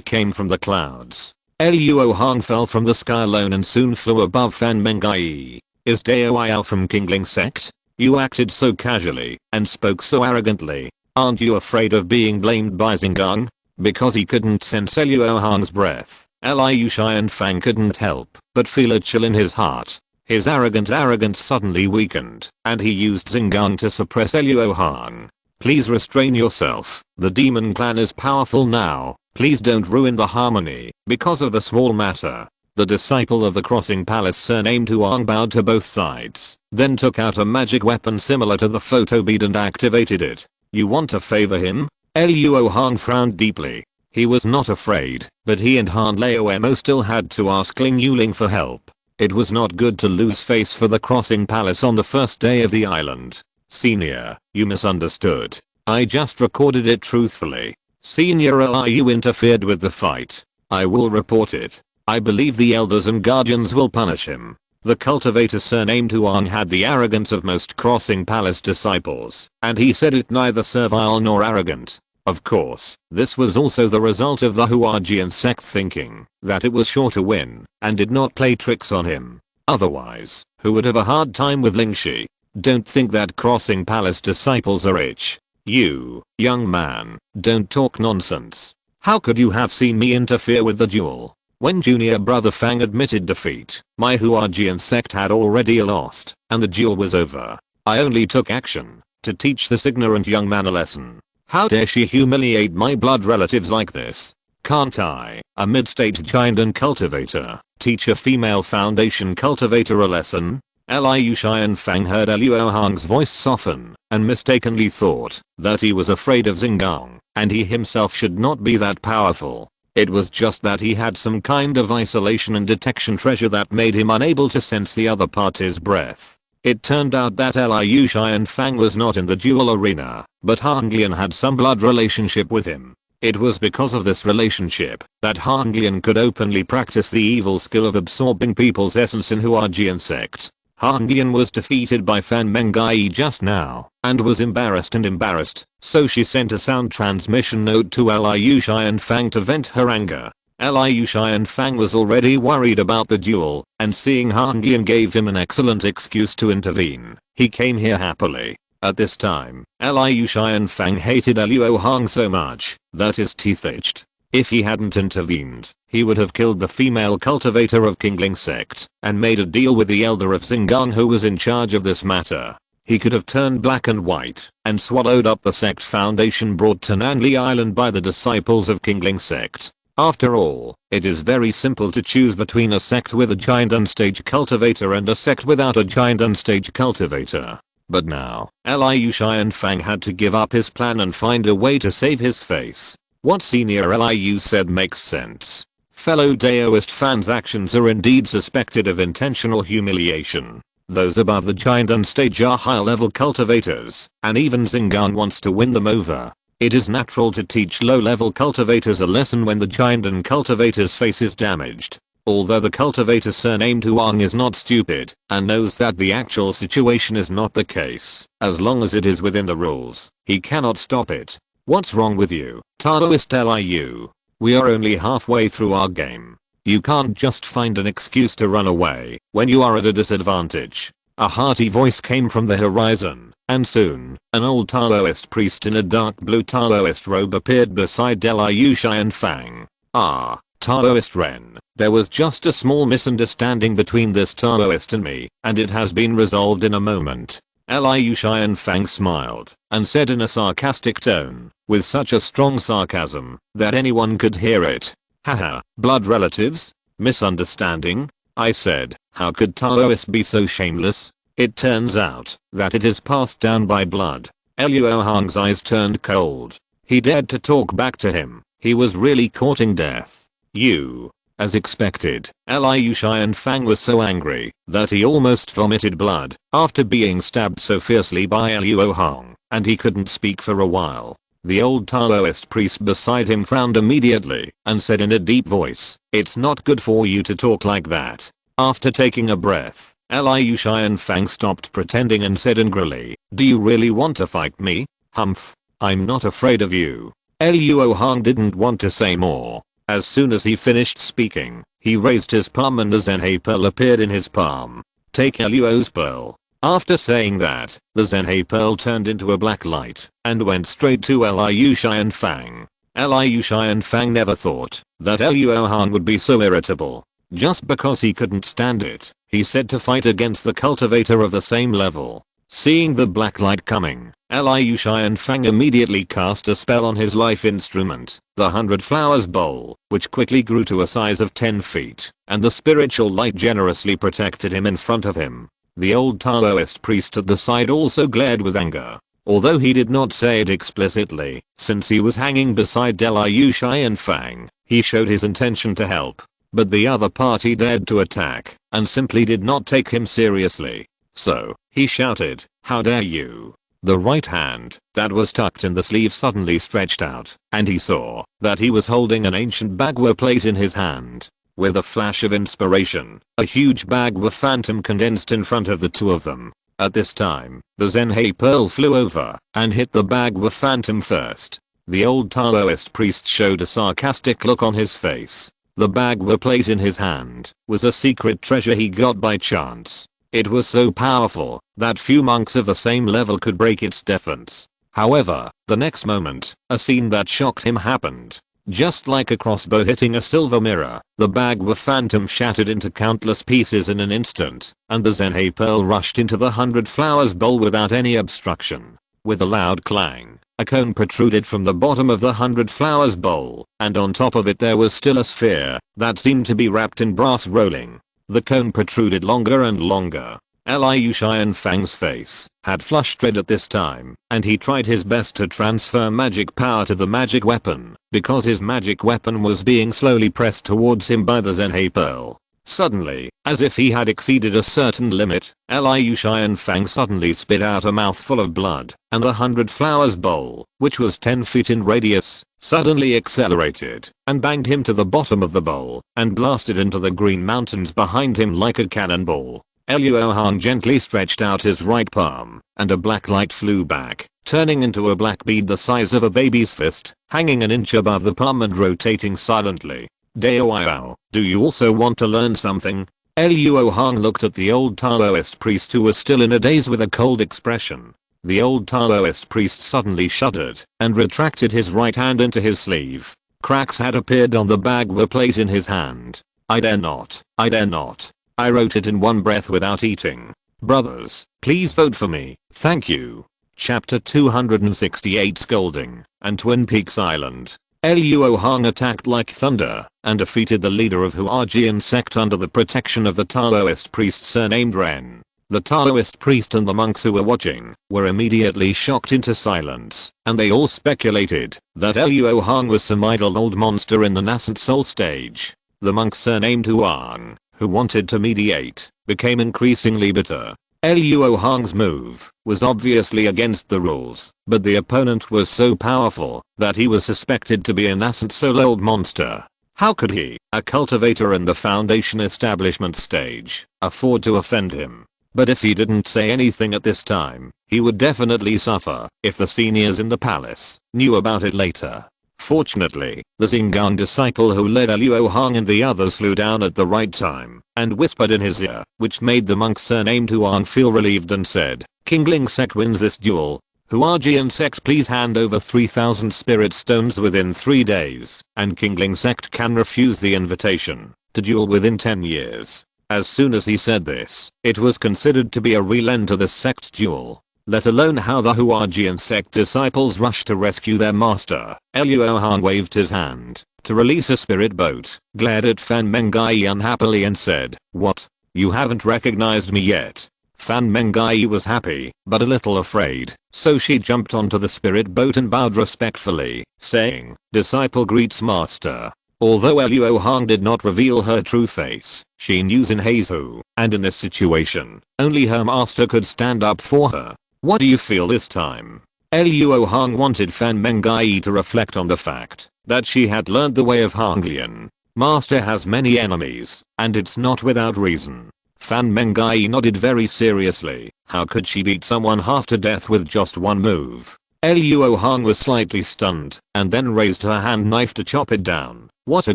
came from the clouds. Luo Hong fell from the sky alone and soon flew above Fan Mengai. Is Dao Yao from Kingling sect? You acted so casually and spoke so arrogantly. Aren't you afraid of being blamed by Xingang? Because he couldn't sense Luo Hong's breath, Liu Shiyan Fang couldn't help but feel a chill in his heart. His arrogance suddenly weakened, and he used Xingang to suppress Luo Hong. Please restrain yourself. The demon clan is powerful now. Please don't ruin the harmony because of a small matter. The disciple of the crossing palace surnamed Huang bowed to both sides, then took out a magic weapon similar to the photo bead and activated it. You want to favor him? Luo Hong frowned deeply. He was not afraid, but he and Han Laomo still had to ask Ling Yuling for help. It was not good to lose face for the crossing palace on the first day of the island. Senior, you misunderstood. I just recorded it truthfully. Senior Liu interfered with the fight. I will report it. I believe the elders and guardians will punish him. The cultivator surnamed Huang had the arrogance of most crossing palace disciples, and he said it neither servile nor arrogant. Of course, this was also the result of the Huajian sect thinking that it was sure to win and did not play tricks on him. Otherwise, who would have a hard time with Lingxi? Don't think that crossing palace disciples are rich. You, young man, don't talk nonsense. How could you have seen me interfere with the duel? When junior brother Fang admitted defeat, my Huajian sect had already lost, and the duel was over. I only took action to teach this ignorant young man a lesson. How dare she humiliate my blood relatives like this? Can't I, a mid-stage giant and cultivator, teach a female foundation cultivator a lesson? Liu Xian Fang heard Luo Hong's voice soften and mistakenly thought that he was afraid of Xinggang, and he himself should not be that powerful. It was just that he had some kind of isolation and detection treasure that made him unable to sense the other party's breath. It turned out that Liu Xian Fang was not in the duel arena, but Han Lian had some blood relationship with him. It was because of this relationship that Han Lian could openly practice the evil skill of absorbing people's essence in Huajian sect. Han Lian was defeated by Fan Mengai just now, and was embarrassed, so she sent a sound transmission note to Liu Xian Fang to vent her anger. Liu Xian Fang was already worried about the duel, and seeing Han Lian gave him an excellent excuse to intervene. He came here happily. At this time, Liu Xian Fang hated Luo Hong so much that his teeth itched. If he hadn't intervened, he would have killed the female cultivator of Qingling sect and made a deal with the elder of Xinggang who was in charge of this matter. He could have turned black and white and swallowed up the sect foundation brought to Nanli Island by the disciples of Qingling sect. After all, it is very simple to choose between a sect with a giant unstage cultivator and a sect without a giant unstage cultivator. But now, Liu Xian Fang had to give up his plan and find a way to save his face. What Senior Liu said makes sense. Fellow Daoist fans' actions are indeed suspected of intentional humiliation. Those above the giant unstage are high-level cultivators, and even Xinggang wants to win them over. It is natural to teach low-level cultivators a lesson when the giant and cultivator's face is damaged. Although the cultivator surnamed Huang is not stupid and knows that the actual situation is not the case, as long as it is within the rules, he cannot stop it. What's wrong with you, Taoist Liu? We are only halfway through our game. You can't just find an excuse to run away when you are at a disadvantage. A hearty voice came from the horizon, and soon, an old Taoist priest in a dark blue Taoist robe appeared beside Liu Xian Fang. Ah, Taoist Ren, there was just a small misunderstanding between this Taoist and me, and it has been resolved in a moment. Liu Xian Fang smiled and said in a sarcastic tone, with such a strong sarcasm that anyone could hear it. Haha, blood relatives? Misunderstanding? I said, how could Taoists be so shameless? It turns out that it is passed down by blood. Luo Hong's eyes turned cold. He dared to talk back to him. He was really courting death. You. As expected, Liu Xian Fang was so angry that he almost vomited blood after being stabbed so fiercely by Luo Hong, and he couldn't speak for a while. The old Taoist priest beside him frowned immediately and said in a deep voice, "It's not good for you to talk like that." After taking a breath, Liu Xian Fang stopped pretending and said angrily, "Do you really want to fight me? Humph. I'm not afraid of you." Luo Hong didn't want to say more. As soon as he finished speaking, he raised his palm and the Zhenhe pearl appeared in his palm. Take Luo's pearl. After saying that, the Zhenhe pearl turned into a black light and went straight to Liu Xian Fang. Liu Xian Fang never thought that Luo Hong would be so irritable. Just because he couldn't stand it, he said to fight against the cultivator of the same level. Seeing the black light coming, Liu Shai and Fang immediately cast a spell on his life instrument, the 100 Flowers Bowl, which quickly grew to a size of 10 feet, and the spiritual light generously protected him in front of him. The old Taoist priest at the side also glared with anger. Although he did not say it explicitly, since he was hanging beside Liu Shai and Fang, he showed his intention to help. But the other party dared to attack, and simply did not take him seriously. So, he shouted, "How dare you!" The right hand, that was tucked in the sleeve suddenly stretched out, and he saw that he was holding an ancient Bagua plate in his hand. With a flash of inspiration, a huge Bagua phantom condensed in front of the two of them. At this time, the Zhenhe pearl flew over and hit the Bagua phantom first. The old Taoist priest showed a sarcastic look on his face. The Bagua plate in his hand was a secret treasure he got by chance. It was so powerful that few monks of the same level could break its defense. However, the next moment, a scene that shocked him happened. Just like a crossbow hitting a silver mirror, the Bagua phantom shattered into countless pieces in an instant, and the Zhenhe pearl rushed into the 100 Flowers Bowl without any obstruction. With a loud clang, a cone protruded from the bottom of the 100 Flowers Bowl, and on top of it there was still a sphere that seemed to be wrapped in brass rolling. The cone protruded longer and longer. Liu Shai and Fang's face had flushed red at this time, and he tried his best to transfer magic power to the magic weapon, because his magic weapon was being slowly pressed towards him by the Zhenhe pearl. Suddenly, as if he had exceeded a certain limit, Liu Shai and Fang suddenly spit out a mouthful of blood, and the 100 Flowers Bowl, which was 10 feet in radius, suddenly accelerated and banged him to the bottom of the bowl and blasted into the green mountains behind him like a cannonball. Luo Hong gently stretched out his right palm, and a black light flew back, turning into a black bead the size of a baby's fist, hanging an inch above the palm and rotating silently. Dao, do you also want to learn something? Luo Hong looked at the old Taoist priest who was still in a daze with a cold expression. The old Taoist priest suddenly shuddered and retracted his right hand into his sleeve. Cracks had appeared on the Bagua plate in his hand. I dare not. I dare not. I wrote it in one breath without eating. Brothers, please vote for me. Thank you. Chapter 268 Scolding and Twin Peaks Island. Luo Hong attacked like thunder and defeated the leader of Huajian sect under the protection of the Taoist priest surnamed Ren. The Taoist priest and the monks who were watching were immediately shocked into silence, and they all speculated that Luo Hong was some idle old monster in the nascent soul stage. The monk surnamed Huang, who wanted to mediate, became increasingly bitter. Luo Hong's move was obviously against the rules, but the opponent was so powerful that he was suspected to be a nascent soul old monster. How could he, a cultivator in the Foundation establishment stage, afford to offend him? But if he didn't say anything at this time, he would definitely suffer if the seniors in the palace knew about it later. Fortunately, the Xingang disciple who led Luo Hong and the others flew down at the right time and whispered in his ear, which made the monk surnamed Huang feel relieved and said, Qingling sect wins this duel. Huajian sect please hand over 3,000 spirit stones within 3 days, and Qingling sect can refuse the invitation to duel within 10 years. As soon as he said this, it was considered to be a real end to the sect's duel. Let alone how the Huajian sect disciples rushed to rescue their master. Luo Hong waved his hand to release a spirit boat, glared at Fan Mengai unhappily and said, What? You haven't recognized me yet? Fan Mengai was happy, but a little afraid, so she jumped onto the spirit boat and bowed respectfully, saying, Disciple greets master. Although Luo Hong did not reveal her true face, she knew Xinhe's who, and in this situation, only her master could stand up for her. What do you feel this time? Luo Hong wanted Fan Mengai to reflect on the fact that she had learned the way of Honglian. Master has many enemies, and it's not without reason. Fan Mengai nodded very seriously. How could she beat someone half to death with just one move? Luo Hong was slightly stunned, and then raised her hand knife to chop it down. What a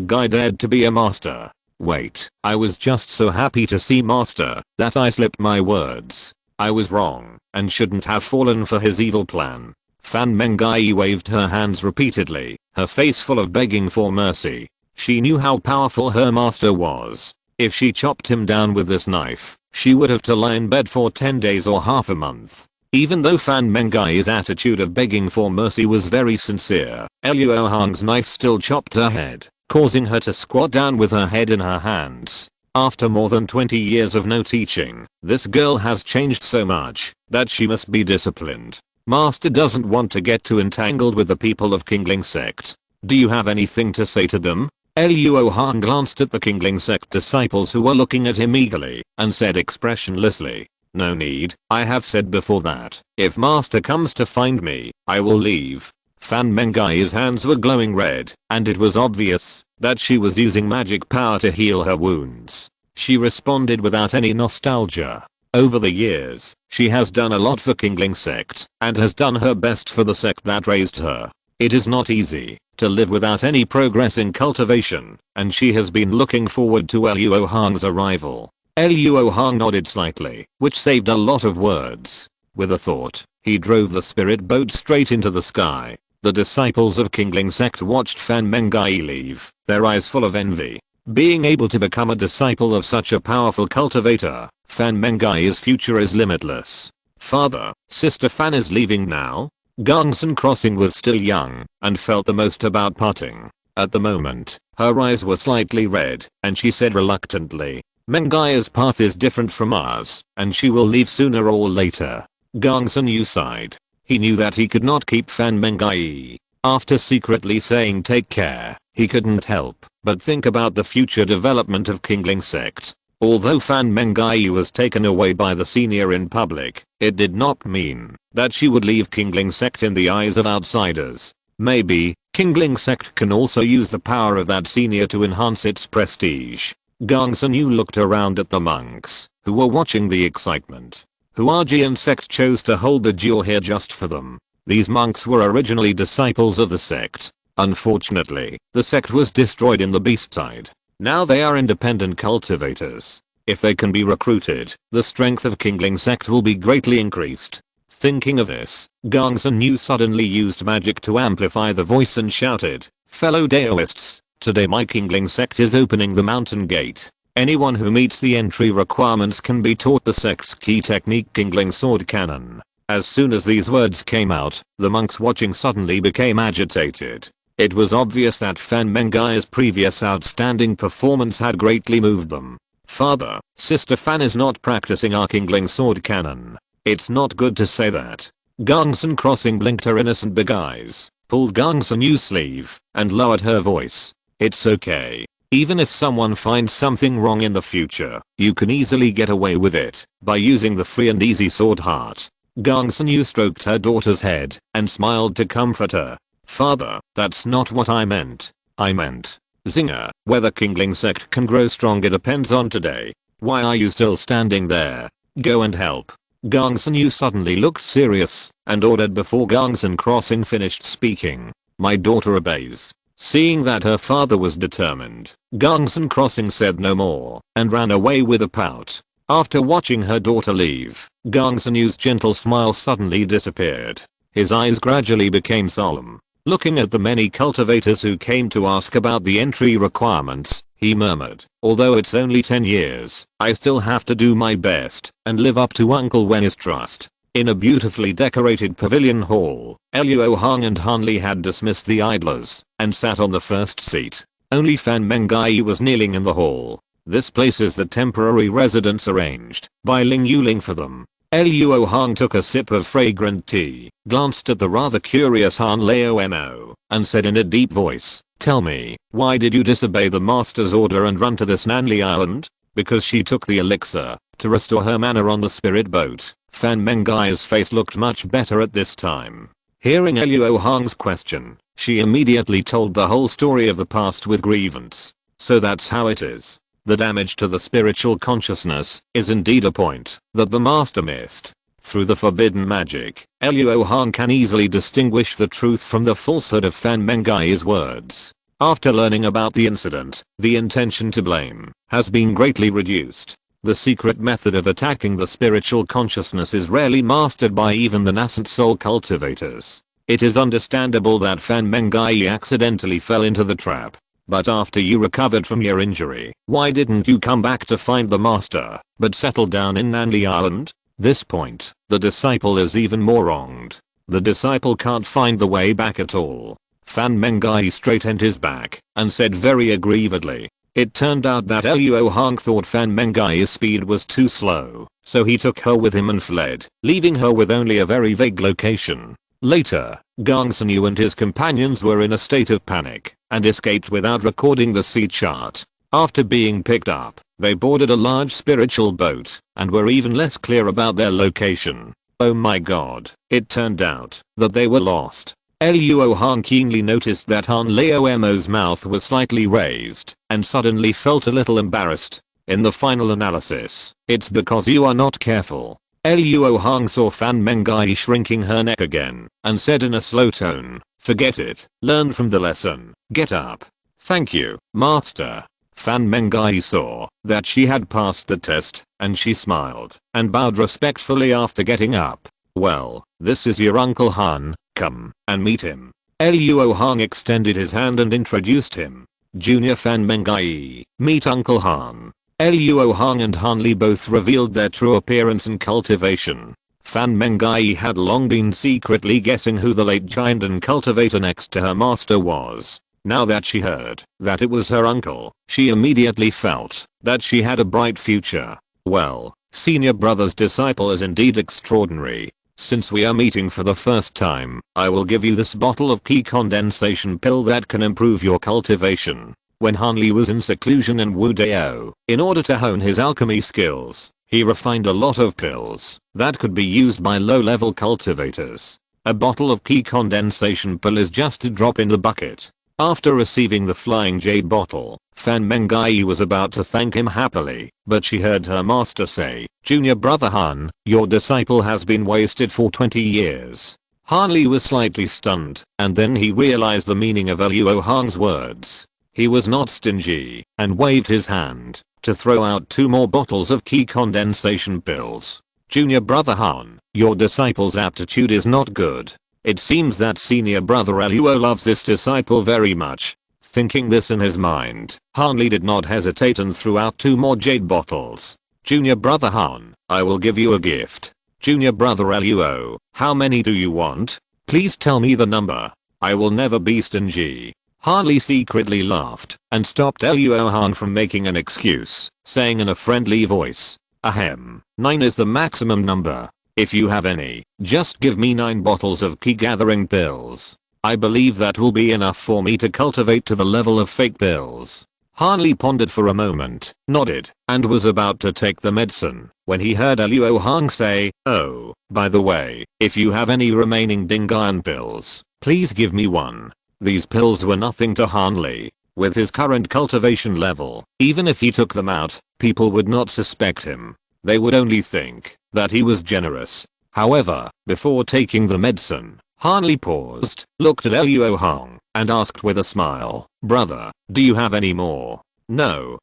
guy dared to be a master. Wait, I was just so happy to see master that I slipped my words. I was wrong, and shouldn't have fallen for his evil plan. Fan Mengai waved her hands repeatedly, her face full of begging for mercy. She knew how powerful her master was. If she chopped him down with this knife, she would have to lie in bed for 10 days or half a month. Even though Fan Mengai's attitude of begging for mercy was very sincere, Luo Hong's knife still chopped her head, causing her to squat down with her head in her hands. After more than 20 years of no teaching, this girl has changed so much that she must be disciplined. Master doesn't want to get too entangled with the people of Qingling sect. Do you have anything to say to them? Luo Hong glanced at the Qingling sect disciples who were looking at him eagerly and said expressionlessly, "No need, I have said before that, if Master comes to find me, I will leave." Fan Mengai's hands were glowing red, and it was obvious that she was using magic power to heal her wounds. She responded without any nostalgia. Over the years, she has done a lot for Qingling sect, and has done her best for the sect that raised her. It is not easy to live without any progress in cultivation, and she has been looking forward to Luo Hong's arrival. Luo Hong nodded slightly, which saved a lot of words. With a thought, he drove the spirit boat straight into the sky. The disciples of Qingling sect watched Fan Mengai leave, their eyes full of envy. Being able to become a disciple of such a powerful cultivator, Fan Mengai's future is limitless. Father, Sister Fan is leaving now? Gongsun Crossing was still young and felt the most about parting. At the moment, her eyes were slightly red, and she said reluctantly, "Mengai's path is different from ours, and she will leave sooner or later." Gongsun Yu sighed. He knew that he could not keep Fan Mengai. After secretly saying take care, he couldn't help but think about the future development of Qingling sect. Although Fan Mengai was taken away by the senior in public, it did not mean that she would leave Qingling sect in the eyes of outsiders. Maybe, Qingling sect can also use the power of that senior to enhance its prestige. Gongsun Yu looked around at the monks, who were watching the excitement. Huajian sect chose to hold the duel here just for them. These monks were originally disciples of the sect. Unfortunately, the sect was destroyed in the Beasttide. Now they are independent cultivators. If they can be recruited, the strength of Qingling sect will be greatly increased. Thinking of this, Gongsun Yu suddenly used magic to amplify the voice and shouted, "Fellow Daoists, today my Qingling sect is opening the mountain gate. Anyone who meets the entry requirements can be taught the sect's key technique, Qingling sword cannon." As soon as these words came out, the monks watching suddenly became agitated. It was obvious that Fan Mengai's previous outstanding performance had greatly moved them. "Father, Sister Fan is not practicing our Qingling sword cannon. It's not good to say that." Gongsun Crossing blinked her innocent big eyes, pulled Gongsun Yu's sleeve, and lowered her voice. "It's okay. Even if someone finds something wrong in the future, you can easily get away with it by using the free and easy sword heart." Gongsun Yu stroked her daughter's head and smiled to comfort her. "Father, that's not what I meant. I meant, Zinger, whether Qingling sect can grow stronger depends on today. Why are you still standing there? Go and help." Gongsun Yu suddenly looked serious and ordered before Gongsun Crossing finished speaking. "My daughter obeys." Seeing that her father was determined, Gongsun Crossing said no more and ran away with a pout. After watching her daughter leave, Gongsun Yu's gentle smile suddenly disappeared. His eyes gradually became solemn. Looking at the many cultivators who came to ask about the entry requirements, he murmured, "Although it's only 10 years, I still have to do my best and live up to Uncle Wen's trust." In a beautifully decorated pavilion hall, Luo Hong and Han Li had dismissed the idlers and sat on the first seat. Only Fan Mengai was kneeling in the hall. This place is the temporary residence arranged by Ling Yuling for them. Luo Hong took a sip of fragrant tea, glanced at the rather curious Han Lao, and said in a deep voice, "Tell me, why did you disobey the master's order and run to this Nanli island?" "Because she took the elixir to restore her manner on the spirit boat." Fan Mengai's face looked much better at this time. Hearing Luo Hong's question, she immediately told the whole story of the past with grievance. "So that's how it is. The damage to the spiritual consciousness is indeed a point that the master missed. Through the forbidden magic, Luo Hong can easily distinguish the truth from the falsehood of Fan Mengai's words. After learning about the incident, the intention to blame has been greatly reduced. The secret method of attacking the spiritual consciousness is rarely mastered by even the nascent soul cultivators. It is understandable that Fan Mengai accidentally fell into the trap. But after you recovered from your injury, why didn't you come back to find the master, but settle down in Nanli Island? This point, the disciple is even more wronged. The disciple can't find the way back at all. Fan Mengai straightened his back and said very aggrievedly. It turned out that Luo Hong thought Fan Mengai's speed was too slow, so he took her with him and fled, leaving her with only a very vague location. Later, Gang Sanu and his companions were in a state of panic and escaped without recording the sea chart. After being picked up, they boarded a large spiritual boat and were even less clear about their location. Oh my god, it turned out that they were lost. Luo Hong keenly noticed that Han Leomo's mouth was slightly raised and suddenly felt a little embarrassed. In the final analysis, it's because you are not careful. Luo Hong saw Fan Mengai shrinking her neck again and said in a slow tone, forget it, learn from the lesson, get up. Thank you, master. Fan Mengai saw that she had passed the test and she smiled and bowed respectfully after getting up. Well, this is your Uncle Han, come and meet him. Luo Hong extended his hand and introduced him. Junior Fan Mengai, meet Uncle Han. Luo Hong and Han Li both revealed their true appearance and cultivation. Fan Mengai had long been secretly guessing who the late giant and cultivator next to her master was. Now that she heard that it was her uncle, she immediately felt that she had a bright future. Well, senior brother's disciple is indeed extraordinary. Since we are meeting for the first time, I will give you this bottle of key condensation pill that can improve your cultivation. When Han Li was in seclusion in Wu Dao, in order to hone his alchemy skills, he refined a lot of pills that could be used by low-level cultivators. A bottle of key condensation pill is just a drop in the bucket. After receiving the flying jade bottle, Fan Mengai was about to thank him happily, but she heard her master say, Junior brother Han, your disciple has been wasted for 20 years. Han Li was slightly stunned, and then he realized the meaning of Luo Hong's words. He was not stingy, and waved his hand to throw out 2 more bottles of key condensation pills. Junior brother Han, your disciple's aptitude is not good. It seems that senior brother Luo loves this disciple very much. Thinking this in his mind, Han Li did not hesitate and threw out 2 more jade bottles. Junior brother Han, I will give you a gift. Junior brother Luo, how many do you want? Please tell me the number. I will never be stingy. Han Li secretly laughed and stopped Luo Hong from making an excuse, saying in a friendly voice, ahem, 9 is the maximum number. If you have any, just give me 9 bottles of key gathering pills. I believe that will be enough for me to cultivate to the level of fake pills. Han Li pondered for a moment, nodded, and was about to take the medicine when he heard Luo Hong say, oh, by the way, if you have any remaining Dingan pills, please give me 1. These pills were nothing to Han Li. With his current cultivation level, even if he took them out, people would not suspect him. They would only think that he was generous. However, before taking the medicine, Han Li paused, looked at Luo Hong, and asked with a smile, brother, do you have any more? No,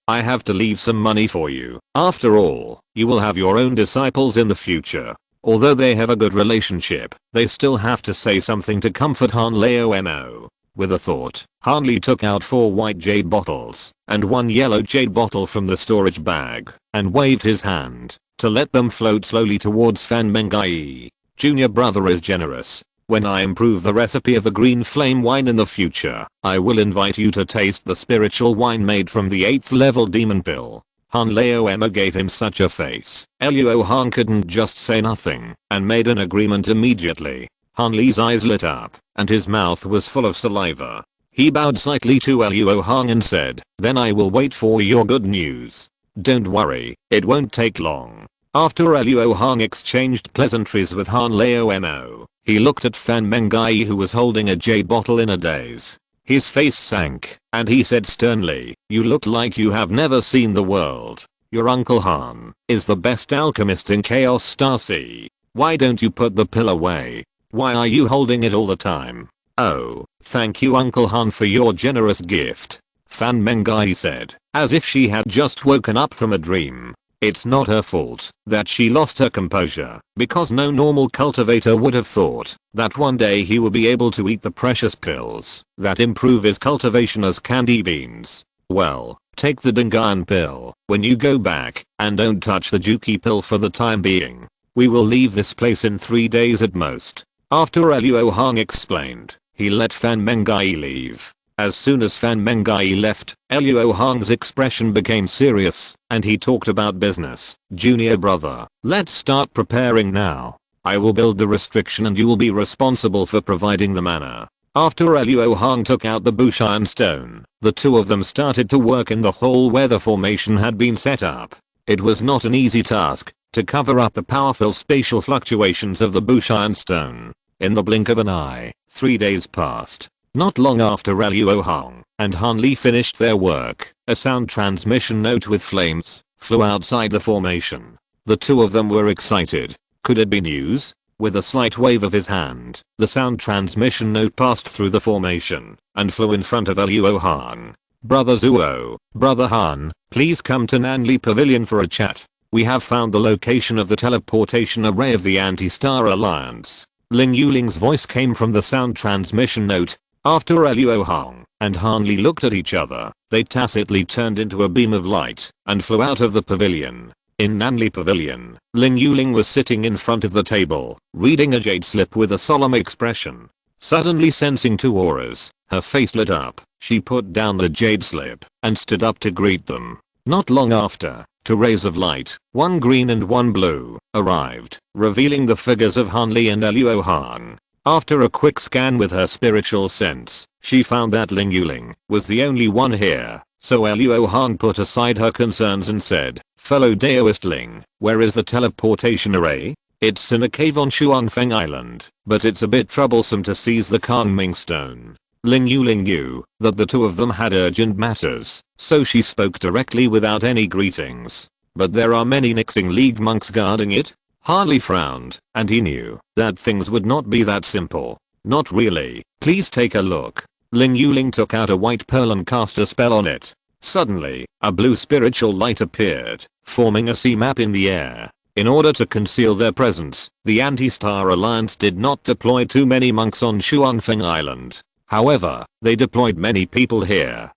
I have to leave some money for you. After all, you will have your own disciples in the future. Although they have a good relationship, they still have to say something to comfort Han Leomo. With a thought, Han Li took out 4 white jade bottles and 1 yellow jade bottle from the storage bag and waved his hand to let them float slowly towards Fan Mengai. Junior brother is generous. When I improve the recipe of the green flame wine in the future, I will invite you to taste the spiritual wine made from the 8th level demon pill. Han Leomo gave him such a face. Luo Hong couldn't just say nothing and made an agreement immediately. Han Li's eyes lit up and his mouth was full of saliva. He bowed slightly to Luo Hong and said, then I will wait for your good news. Don't worry, it won't take long. After Luo Hong exchanged pleasantries with Han Leomo, he looked at Fan Mengai who was holding a jade bottle in a daze. His face sank, and he said sternly, you look like you have never seen the world. Your Uncle Han is the best alchemist in Chaos Star Sea. Why don't you put the pill away? Why are you holding it all the time? Oh, thank you Uncle Han for your generous gift. Fan Mengai said, as if she had just woken up from a dream. It's not her fault that she lost her composure, because no normal cultivator would have thought that one day he would be able to eat the precious pills that improve his cultivation as candy beans. Well, take the Dingan pill when you go back, and don't touch the Juki pill for the time being. We will leave this place in 3 days at most. After Luo Hong explained, he let Fan Mengai leave. As soon as Fan Mengai left, Luo Hong's expression became serious, and he talked about business. Junior brother, let's start preparing now. I will build the restriction and you will be responsible for providing the mana. After Luo Hong took out the Bushan stone, the two of them started to work in the hole where the formation had been set up. It was not an easy task to cover up the powerful spatial fluctuations of the Bushan stone. In the blink of an eye, 3 days passed. Not long after Luo Hong and Han Li finished their work, a sound transmission note with flames flew outside the formation. The two of them were excited. Could it be news? With a slight wave of his hand, the sound transmission note passed through the formation and flew in front of Luo Hong. Brother Zuo, Brother Han, please come to Nanli Pavilion for a chat. We have found the location of the teleportation array of the Anti-Star Alliance. Ling Yuling's voice came from the sound transmission note. After Luo Hong and Han Li looked at each other, they tacitly turned into a beam of light and flew out of the pavilion. In Nanli Pavilion, Ling Yuling was sitting in front of the table, reading a jade slip with a solemn expression. Suddenly sensing two auras, her face lit up. She put down the jade slip and stood up to greet them. Not long after, two rays of light, one green and one blue, arrived, revealing the figures of Han Li and Luo Hong. After a quick scan with her spiritual sense, she found that Ling Yuling was the only one here, so Luo Hong put aside her concerns and said, "Fellow Daoist Ling, where is the teleportation array? It's in a cave on Shuangfeng Island, but it's a bit troublesome to seize the Kangming stone." Ling Yuling knew that the two of them had urgent matters, so she spoke directly without any greetings. "But there are many Nixing League monks guarding it?" Han Li frowned, and he knew that things would not be that simple. "Not really, please take a look." Ling Yuling took out a white pearl and cast a spell on it. Suddenly, a blue spiritual light appeared, forming a sea map in the air. In order to conceal their presence, the Anti-Star Alliance did not deploy too many monks on Shuangfeng Island. However, they deployed many people here,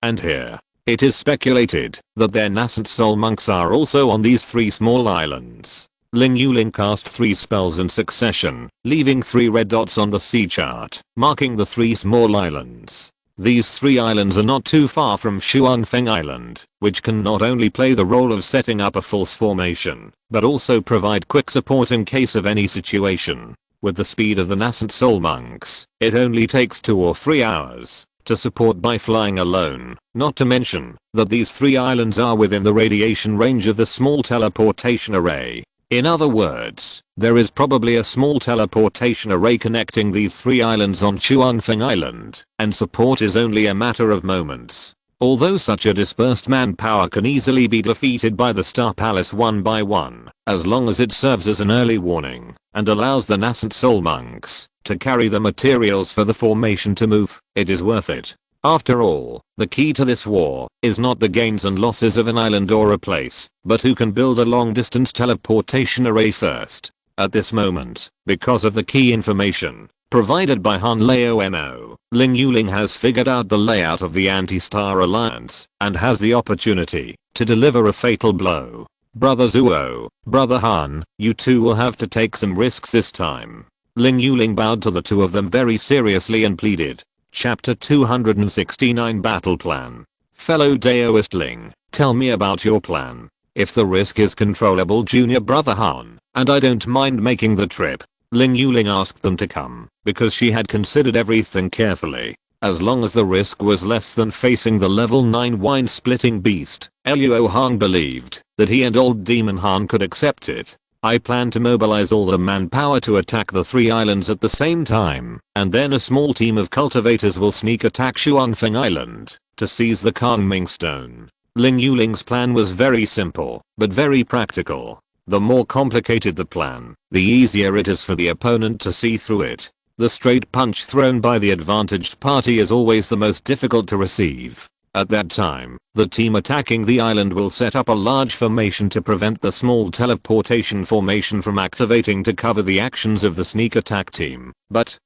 and here. It is speculated that their nascent soul monks are also on these 3 small islands. Ling Yuling cast 3 spells in succession, leaving 3 red dots on the sea chart, marking the 3 small islands. These 3 islands are not too far from Shuangfeng Island, which can not only play the role of setting up a false formation, but also provide quick support in case of any situation. With the speed of the nascent soul monks, it only takes 2 or 3 hours to support by flying alone, not to mention that these 3 islands are within the radiation range of the small teleportation array. In other words, there is probably a small teleportation array connecting these 3 islands on Shuangfeng Island, and support is only a matter of moments. Although such a dispersed manpower can easily be defeated by the Star Palace one by one, as long as it serves as an early warning, and allows the nascent soul monks to carry the materials for the formation to move, it is worth it. After all, the key to this war is not the gains and losses of an island or a place, but who can build a long-distance teleportation array first. At this moment, because of the key information provided by Han Leono, Ling Yuling has figured out the layout of the Anti-Star Alliance and has the opportunity to deliver a fatal blow. Brother Zuo, Brother Han, you two will have to take some risks this time. Ling Yuling bowed to the two of them very seriously and pleaded. Chapter 269 Battle Plan. Fellow Daoist Ling, tell me about your plan. If the risk is controllable, Junior Brother Han, and I don't mind making the trip. Ling Yuling asked them to come because she had considered everything carefully. As long as the risk was less than facing the level 9 wine-splitting beast, Luo Hong believed that he and old Demon Han could accept it. I plan to mobilize all the manpower to attack the 3 islands at the same time, and then a small team of cultivators will sneak attack Shuangfeng Island to seize the Kangming stone. Ling Yuling's plan was very simple, but very practical. The more complicated the plan, the easier it is for the opponent to see through it. The straight punch thrown by the advantaged party is always the most difficult to receive. At that time, the team attacking the island will set up a large formation to prevent the small teleportation formation from activating to cover the actions of the sneak attack team. But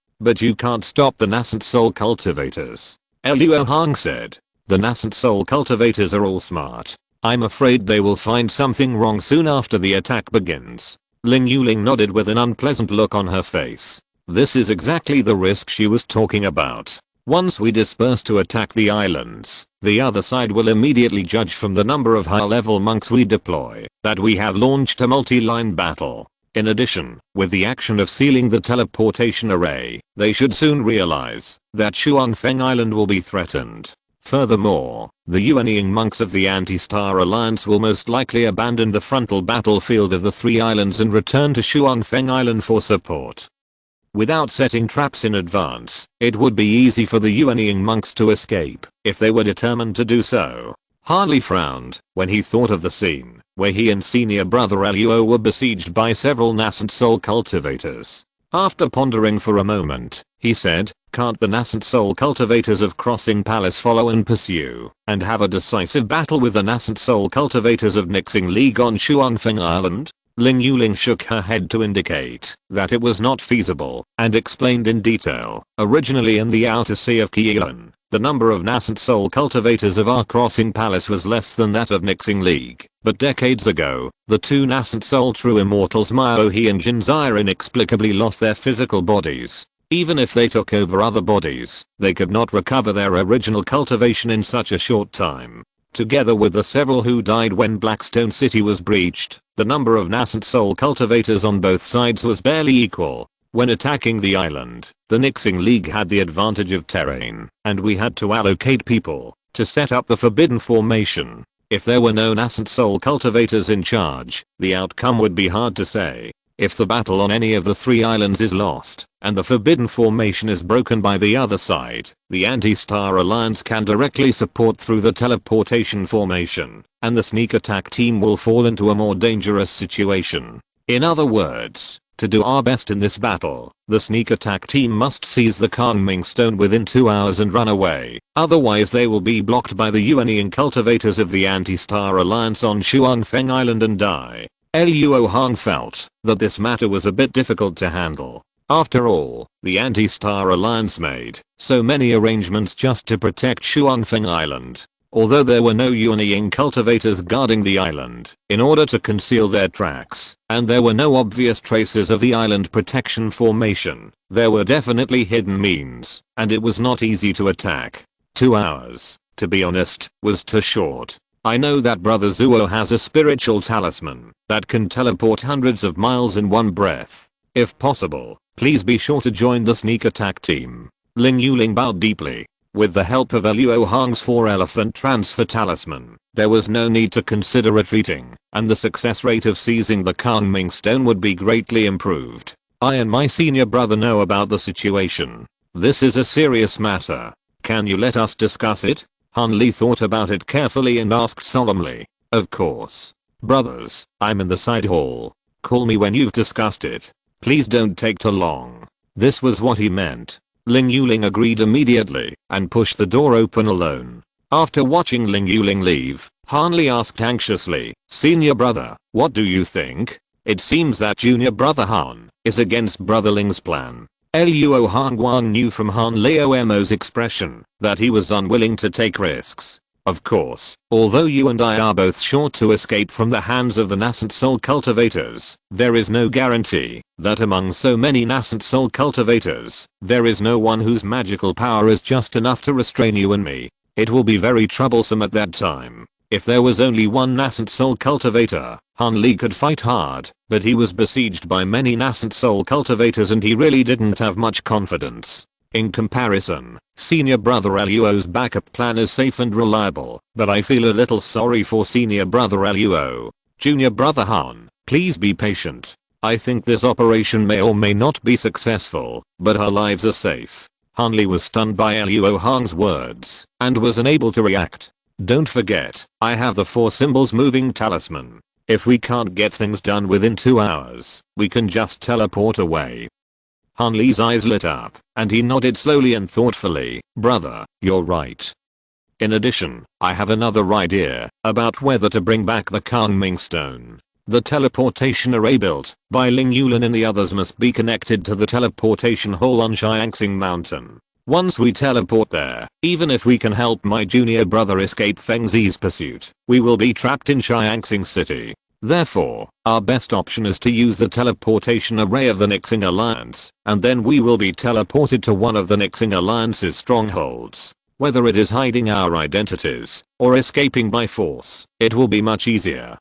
you can't stop the nascent soul cultivators. Luo Hong said. The nascent soul cultivators are all smart. I'm afraid they will find something wrong soon after the attack begins. Ling Yuling nodded with an unpleasant look on her face. This is exactly the risk she was talking about. Once we disperse to attack the islands, the other side will immediately judge from the number of high-level monks we deploy that we have launched a multi-line battle. In addition, with the action of sealing the teleportation array, they should soon realize that Xuanfeng Island will be threatened. Furthermore, the Yuanying monks of the Anti-Star Alliance will most likely abandon the frontal battlefield of the three islands and return to Xuanfeng Island for support. Without setting traps in advance, it would be easy for the Yuanying monks to escape if they were determined to do so. Harley frowned when he thought of the scene where he and senior brother Luo were besieged by several nascent soul cultivators. After pondering for a moment, he said, "Can't the nascent soul cultivators of Crossing Palace follow and pursue and have a decisive battle with the nascent soul cultivators of Nixing League on Xuanfeng Island?" Ling Yuling shook her head to indicate that it was not feasible and explained in detail. Originally in the outer sea of Qilan, the number of nascent soul cultivators of our Crossing Palace was less than that of Nixing League, but decades ago, the two nascent soul true immortals Miaohe and Jinzai inexplicably lost their physical bodies. Even if they took over other bodies, they could not recover their original cultivation in such a short time. Together with the several who died when Blackstone City was breached, the number of nascent soul cultivators on both sides was barely equal. When attacking the island, the Nixing League had the advantage of terrain, and we had to allocate people to set up the forbidden formation. If there were no nascent soul cultivators in charge, the outcome would be hard to say. If the battle on any of the three islands is lost, and the forbidden formation is broken by the other side, the Anti-Star Alliance can directly support through the teleportation formation, and the sneak attack team will fall into a more dangerous situation. In other words, to do our best in this battle, the sneak attack team must seize the Calming Stone within 2 hours and run away, otherwise they will be blocked by the Yuanying cultivators of the Anti-Star Alliance on Xuanfeng Island and die. Luo Hong felt that this matter was a bit difficult to handle. After all, the Anti-Star Alliance made so many arrangements just to protect Xuanfeng Island. Although there were no Yuanying cultivators guarding the island in order to conceal their tracks, and there were no obvious traces of the island protection formation, there were definitely hidden means, and it was not easy to attack. 2 hours, to be honest, was too short. I know that Brother Zuo has a spiritual talisman that can teleport hundreds of miles in one breath. If possible, please be sure to join the sneak attack team. Ling Yuling bowed deeply. With the help of Luo Hong's 4-elephant transfer talisman, there was no need to consider retreating, and the success rate of seizing the Calming Stone would be greatly improved. I and my senior brother know about the situation. This is a serious matter. Can you let us discuss it? Han Li thought about it carefully and asked solemnly. Of course. Brothers, I'm in the side hall. Call me when you've discussed it. Please don't take too long. This was what he meant. Ling Yuling agreed immediately and pushed the door open alone. After watching Ling Yuling leave, Han Li asked anxiously, "Senior brother, what do you think? It seems that junior brother Han is against brother Ling's plan." Luo Hongguang knew from Han Leomo's expression that he was unwilling to take risks. Of course, although you and I are both sure to escape from the hands of the nascent soul cultivators, there is no guarantee that among so many nascent soul cultivators, there is no one whose magical power is just enough to restrain you and me. It will be very troublesome at that time. If there was only one nascent soul cultivator, Han Li could fight hard, but he was besieged by many nascent soul cultivators and he really didn't have much confidence. In comparison, senior brother Luo's backup plan is safe and reliable, but I feel a little sorry for senior brother Luo. Junior brother Han, please be patient. I think this operation may or may not be successful, but our lives are safe. Han Li was stunned by Luo Hong's words and was unable to react. Don't forget, I have the 4 symbols moving talisman. If we can't get things done within 2 hours, we can just teleport away. Han Li's eyes lit up, and he nodded slowly and thoughtfully. Brother, you're right. In addition, I have another idea about whether to bring back the Kangming Stone. The teleportation array built by Ling Yulin and the others must be connected to the teleportation hole on Xiangsing Mountain. Once we teleport there, even if we can help my junior brother escape Feng Zi's pursuit, we will be trapped in Xiangsing City. Therefore, our best option is to use the teleportation array of the Nixing Alliance, and then we will be teleported to one of the Nixing Alliance's strongholds. Whether it is hiding our identities, or escaping by force, it will be much easier.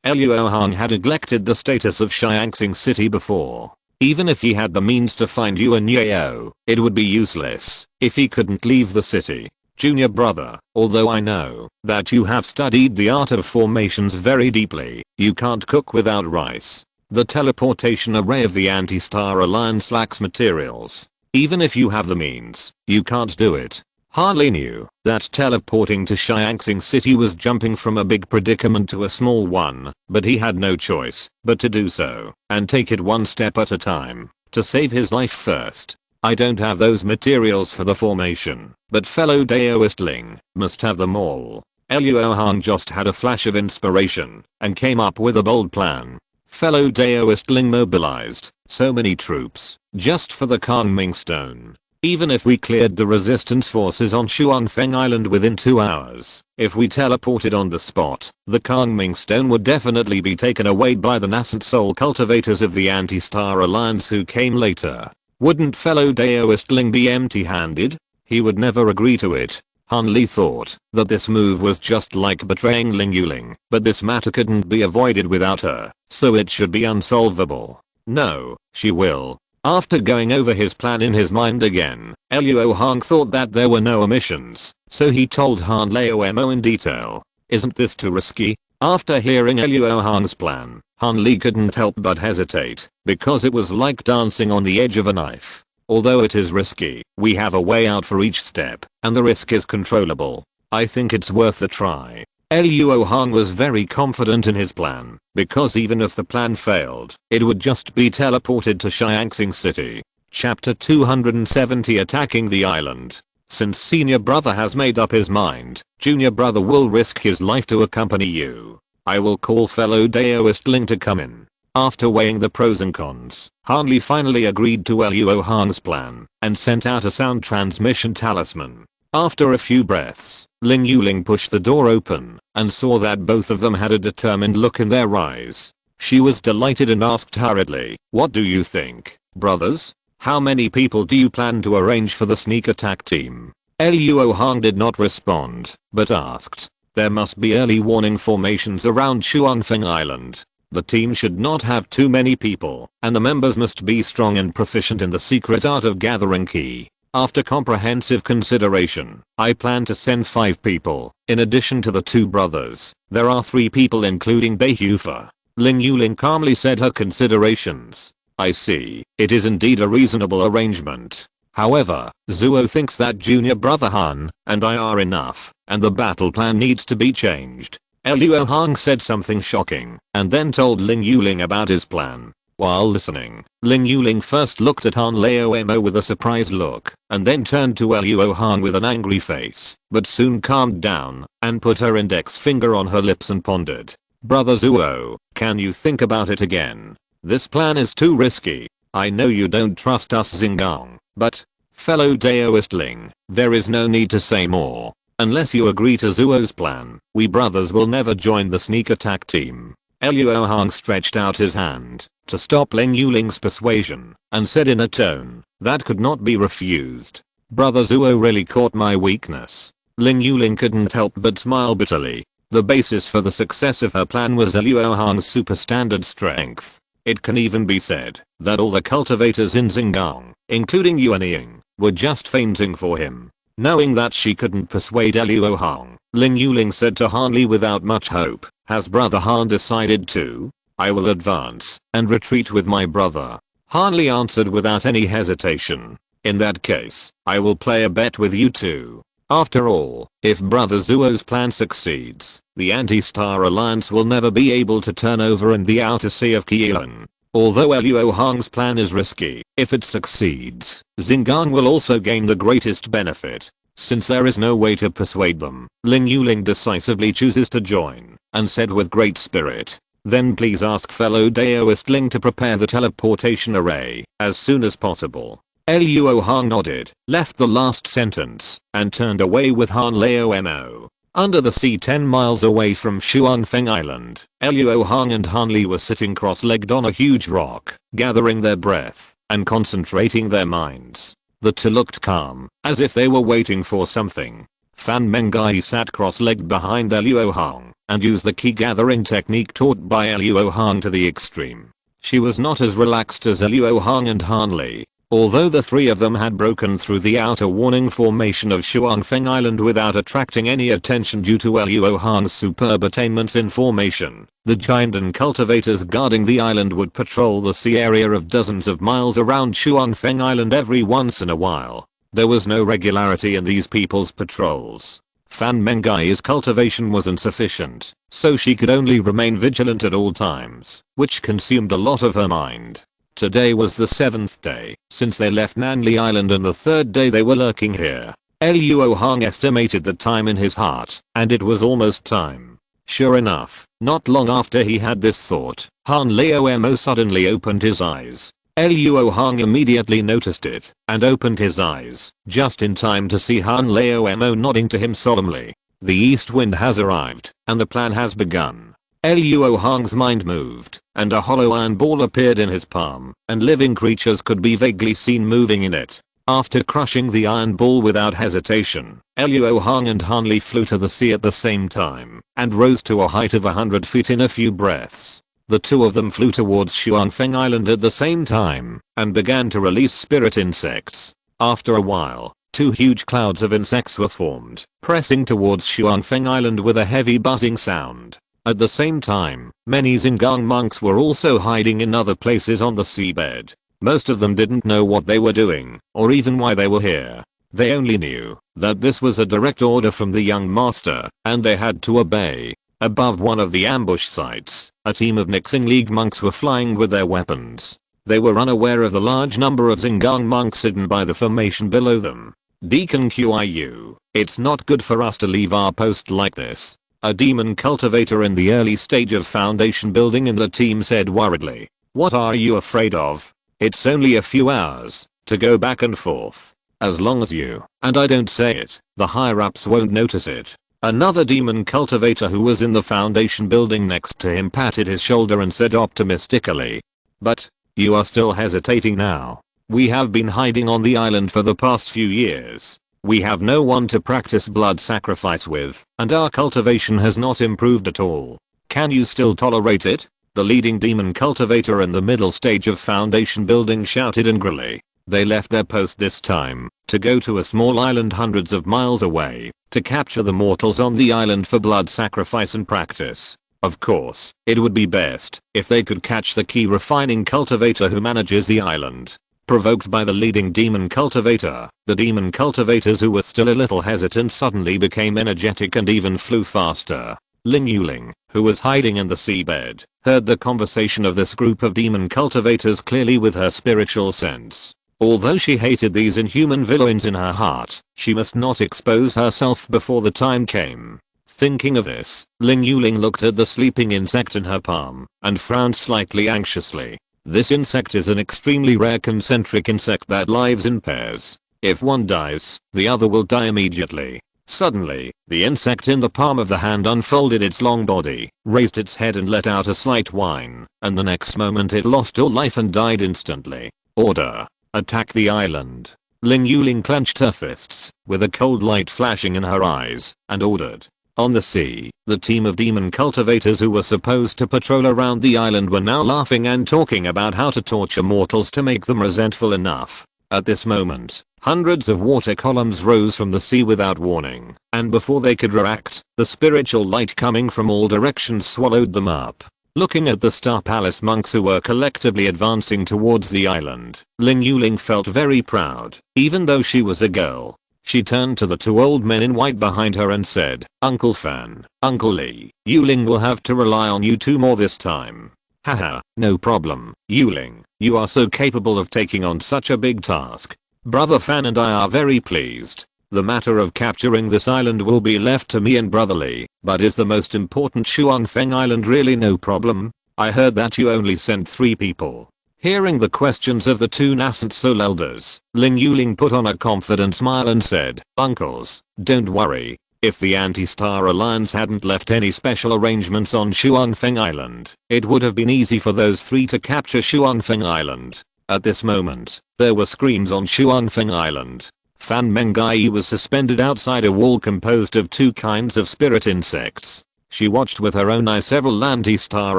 Luo Hong had neglected the status of Xiangsing City before. Even if he had the means to find Yuan Yao, it would be useless if he couldn't leave the city. Junior brother, although I know that you have studied the art of formations very deeply, you can't cook without rice. The teleportation array of the Anti-Star Alliance lacks materials. Even if you have the means, you can't do it. Han Li knew that teleporting to Xiangsing City was jumping from a big predicament to a small one, but he had no choice but to do so and take it one step at a time to save his life first. I don't have those materials for the formation, but fellow Daoist Ling must have them all. Luo Hong just had a flash of inspiration and came up with a bold plan. Fellow Daoist Ling mobilized so many troops just for the Kangming Stone. Even if we cleared the resistance forces on Shuanfeng Island within 2 hours, if we teleported on the spot, the Kangming Stone would definitely be taken away by the nascent soul cultivators of the Anti-Star Alliance who came later. Wouldn't fellow Daoist Ling be empty-handed? He would never agree to it. Han Li thought that this move was just like betraying Ling Yuling, but this matter couldn't be avoided without her, so it should be unsolvable. No, she will. After going over his plan in his mind again, Luo Hong thought that there were no omissions, so he told Han Leomo in detail. Isn't this too risky? After hearing Luo Hong's plan, Han Li couldn't help but hesitate, because it was like dancing on the edge of a knife. Although it is risky, we have a way out for each step, and the risk is controllable. I think it's worth a try. Luo Hong was very confident in his plan, because even if the plan failed, it would just be teleported to Xiangsing City. Chapter 270 Attacking the Island. Since senior brother has made up his mind, junior brother will risk his life to accompany you. I will call fellow Daoist Ling to come in. After weighing the pros and cons, Han Li finally agreed to Luo Hong's plan, and sent out a sound transmission talisman. After a few breaths, Ling Yuling pushed the door open and saw that both of them had a determined look in their eyes. She was delighted and asked hurriedly, "What do you think, brothers? How many people do you plan to arrange for the sneak attack team?" Luo Hong did not respond, but asked, "There must be early warning formations around Shuanfeng Island. The team should not have too many people, and the members must be strong and proficient in the secret art of gathering ki. After comprehensive consideration, I plan to send 5 people. In addition to the 2 brothers, there are 3 people including Beihufa." Ling Yuling calmly said her considerations. "I see. It is indeed a reasonable arrangement. However, Zuo thinks that junior brother Han and I are enough, and the battle plan needs to be changed." Luo Hong said something shocking, and then told Ling Yuling about his plan. While listening, Ling Yuling first looked at Han Leomo with a surprised look, and then turned to Luo Hong with an angry face, but soon calmed down, and put her index finger on her lips and pondered. "Brother Zuo, can you think about it again? This plan is too risky. I know you don't trust us Xingang, but, fellow Daoist Ling, there is no need to say more. Unless you agree to Zuo's plan, we brothers will never join the sneak attack team." Luo Hong stretched out his hand to stop Ling Yuling's persuasion, and said in a tone that could not be refused, "Brother Zuo really caught my weakness." Ling Yuling couldn't help but smile bitterly. The basis for the success of her plan was Luo Hong's superstandard strength. It can even be said that all the cultivators in Xingang, including Yuan Ying, were just fainting for him. Knowing that she couldn't persuade Luo Hong, Ling Yuling said to Han Li without much hope, "Has brother Han decided to? I will advance and retreat with my brother." Han Li answered without any hesitation, "In that case, I will play a bet with you too. After all, if brother Zuo's plan succeeds, the Anti-Star Alliance will never be able to turn over in the outer sea of Qilan. Although Luo Hong's plan is risky, if it succeeds, Xingang will also gain the greatest benefit. Since there is no way to persuade them, Ling Yuling decisively chooses to join, and said with great spirit, "Then please ask fellow Daoist Ling to prepare the teleportation array as soon as possible." Luo Hong nodded, left the last sentence, and turned away with Han Lao Mo. Under the sea 10 miles away from Shuangfeng Island, Luo Hong and Han Li were sitting cross-legged on a huge rock, gathering their breath, and concentrating their minds. The two looked calm, as if they were waiting for something. Fan Mengai sat cross-legged behind Luo Hong, and used the key gathering technique taught by Luo Hong to the extreme. She was not as relaxed as Luo Hong and Han Li. Although the three of them had broken through the outer warning formation of Shuangfeng Island without attracting any attention due to Luo Hong's superb attainments in formation, the giant and cultivators guarding the island would patrol the sea area of dozens of miles around Shuangfeng Island every once in a while. There was no regularity in these people's patrols. Fan Mengai's cultivation was insufficient, so she could only remain vigilant at all times, which consumed a lot of her mind. Today was the 7th day since they left Nanli Island and the 3rd day they were lurking here. Luo Hong estimated the time in his heart, and it was almost time. Sure enough, not long after he had this thought, Han Lao Mo suddenly opened his eyes. Luo Hong immediately noticed it, and opened his eyes, just in time to see Han Lao Mo nodding to him solemnly. The east wind has arrived, and the plan has begun. Luo Hong's mind moved, and a hollow iron ball appeared in his palm, and living creatures could be vaguely seen moving in it. After crushing the iron ball without hesitation, Luo Hong and Han Li flew to the sea at the same time, and rose to a height of 100 feet in a few breaths. The two of them flew towards Shuangfeng Island at the same time, and began to release spirit insects. After a while, 2 huge clouds of insects were formed, pressing towards Shuangfeng Island with a heavy buzzing sound. At the same time, many Xingang monks were also hiding in other places on the seabed. Most of them didn't know what they were doing, or even why they were here. They only knew that this was a direct order from the young master, and they had to obey. Above one of the ambush sites, a team of Nixing League monks were flying with their weapons. They were unaware of the large number of Xingang monks hidden by the formation below them. "Deacon Qiu, it's not good for us to leave our post like this," a demon cultivator in the early stage of foundation building in the team said worriedly. "What are you afraid of? It's only a few hours to go back and forth. As long as you and I don't say it, the higher-ups won't notice it." Another demon cultivator who was in the foundation building next to him patted his shoulder and said optimistically, "But you are still hesitating now. We have been hiding on the island for the past few years. We have no one to practice blood sacrifice with, and our cultivation has not improved at all. Can you still tolerate it?" The leading demon cultivator in the middle stage of foundation building shouted angrily. They left their post this time to go to a small island hundreds of miles away to capture the mortals on the island for blood sacrifice and practice. Of course, it would be best if they could catch the key refining cultivator who manages the island. Provoked by the leading demon cultivator, the demon cultivators who were still a little hesitant suddenly became energetic and even flew faster. Ling Yuling, who was hiding in the seabed, heard the conversation of this group of demon cultivators clearly with her spiritual sense. Although she hated these inhuman villains in her heart, she must not expose herself before the time came. Thinking of this, Ling Yuling looked at the sleeping insect in her palm, and frowned slightly anxiously. This insect is an extremely rare concentric insect that lives in pairs. If one dies, the other will die immediately. Suddenly, the insect in the palm of the hand unfolded its long body, raised its head and let out a slight whine, and the next moment it lost all life and died instantly. "Order! Attack the island!" Ling Yuling clenched her fists, with a cold light flashing in her eyes, and ordered. On the sea, the team of demon cultivators who were supposed to patrol around the island were now laughing and talking about how to torture mortals to make them resentful enough. At this moment, hundreds of water columns rose from the sea without warning, and before they could react, the spiritual light coming from all directions swallowed them up. Looking at the Star Palace monks who were collectively advancing towards the island, Ling Yuling felt very proud, even though she was a girl. She turned to the 2 old men in white behind her and said, "Uncle Fan, Uncle Li, Yuling will have to rely on you 2 more this time." "Haha, no problem, Yuling, you are so capable of taking on such a big task. Brother Fan and I are very pleased." The matter of capturing this island will be left to me and Brotherly, but is the most important Shuangfeng Island really no problem? I heard that you only sent 3 people. Hearing the questions of the 2 nascent soul elders, Ling Yuling put on a confident smile and said, "Uncles, don't worry. If the Anti-Star Alliance hadn't left any special arrangements on Shuangfeng Island, it would have been easy for those 3 to capture Shuangfeng Island." At this moment, there were screams on Shuangfeng Island. Fan Mengai was suspended outside a wall composed of 2 kinds of spirit insects. She watched with her own eyes several Anti-Star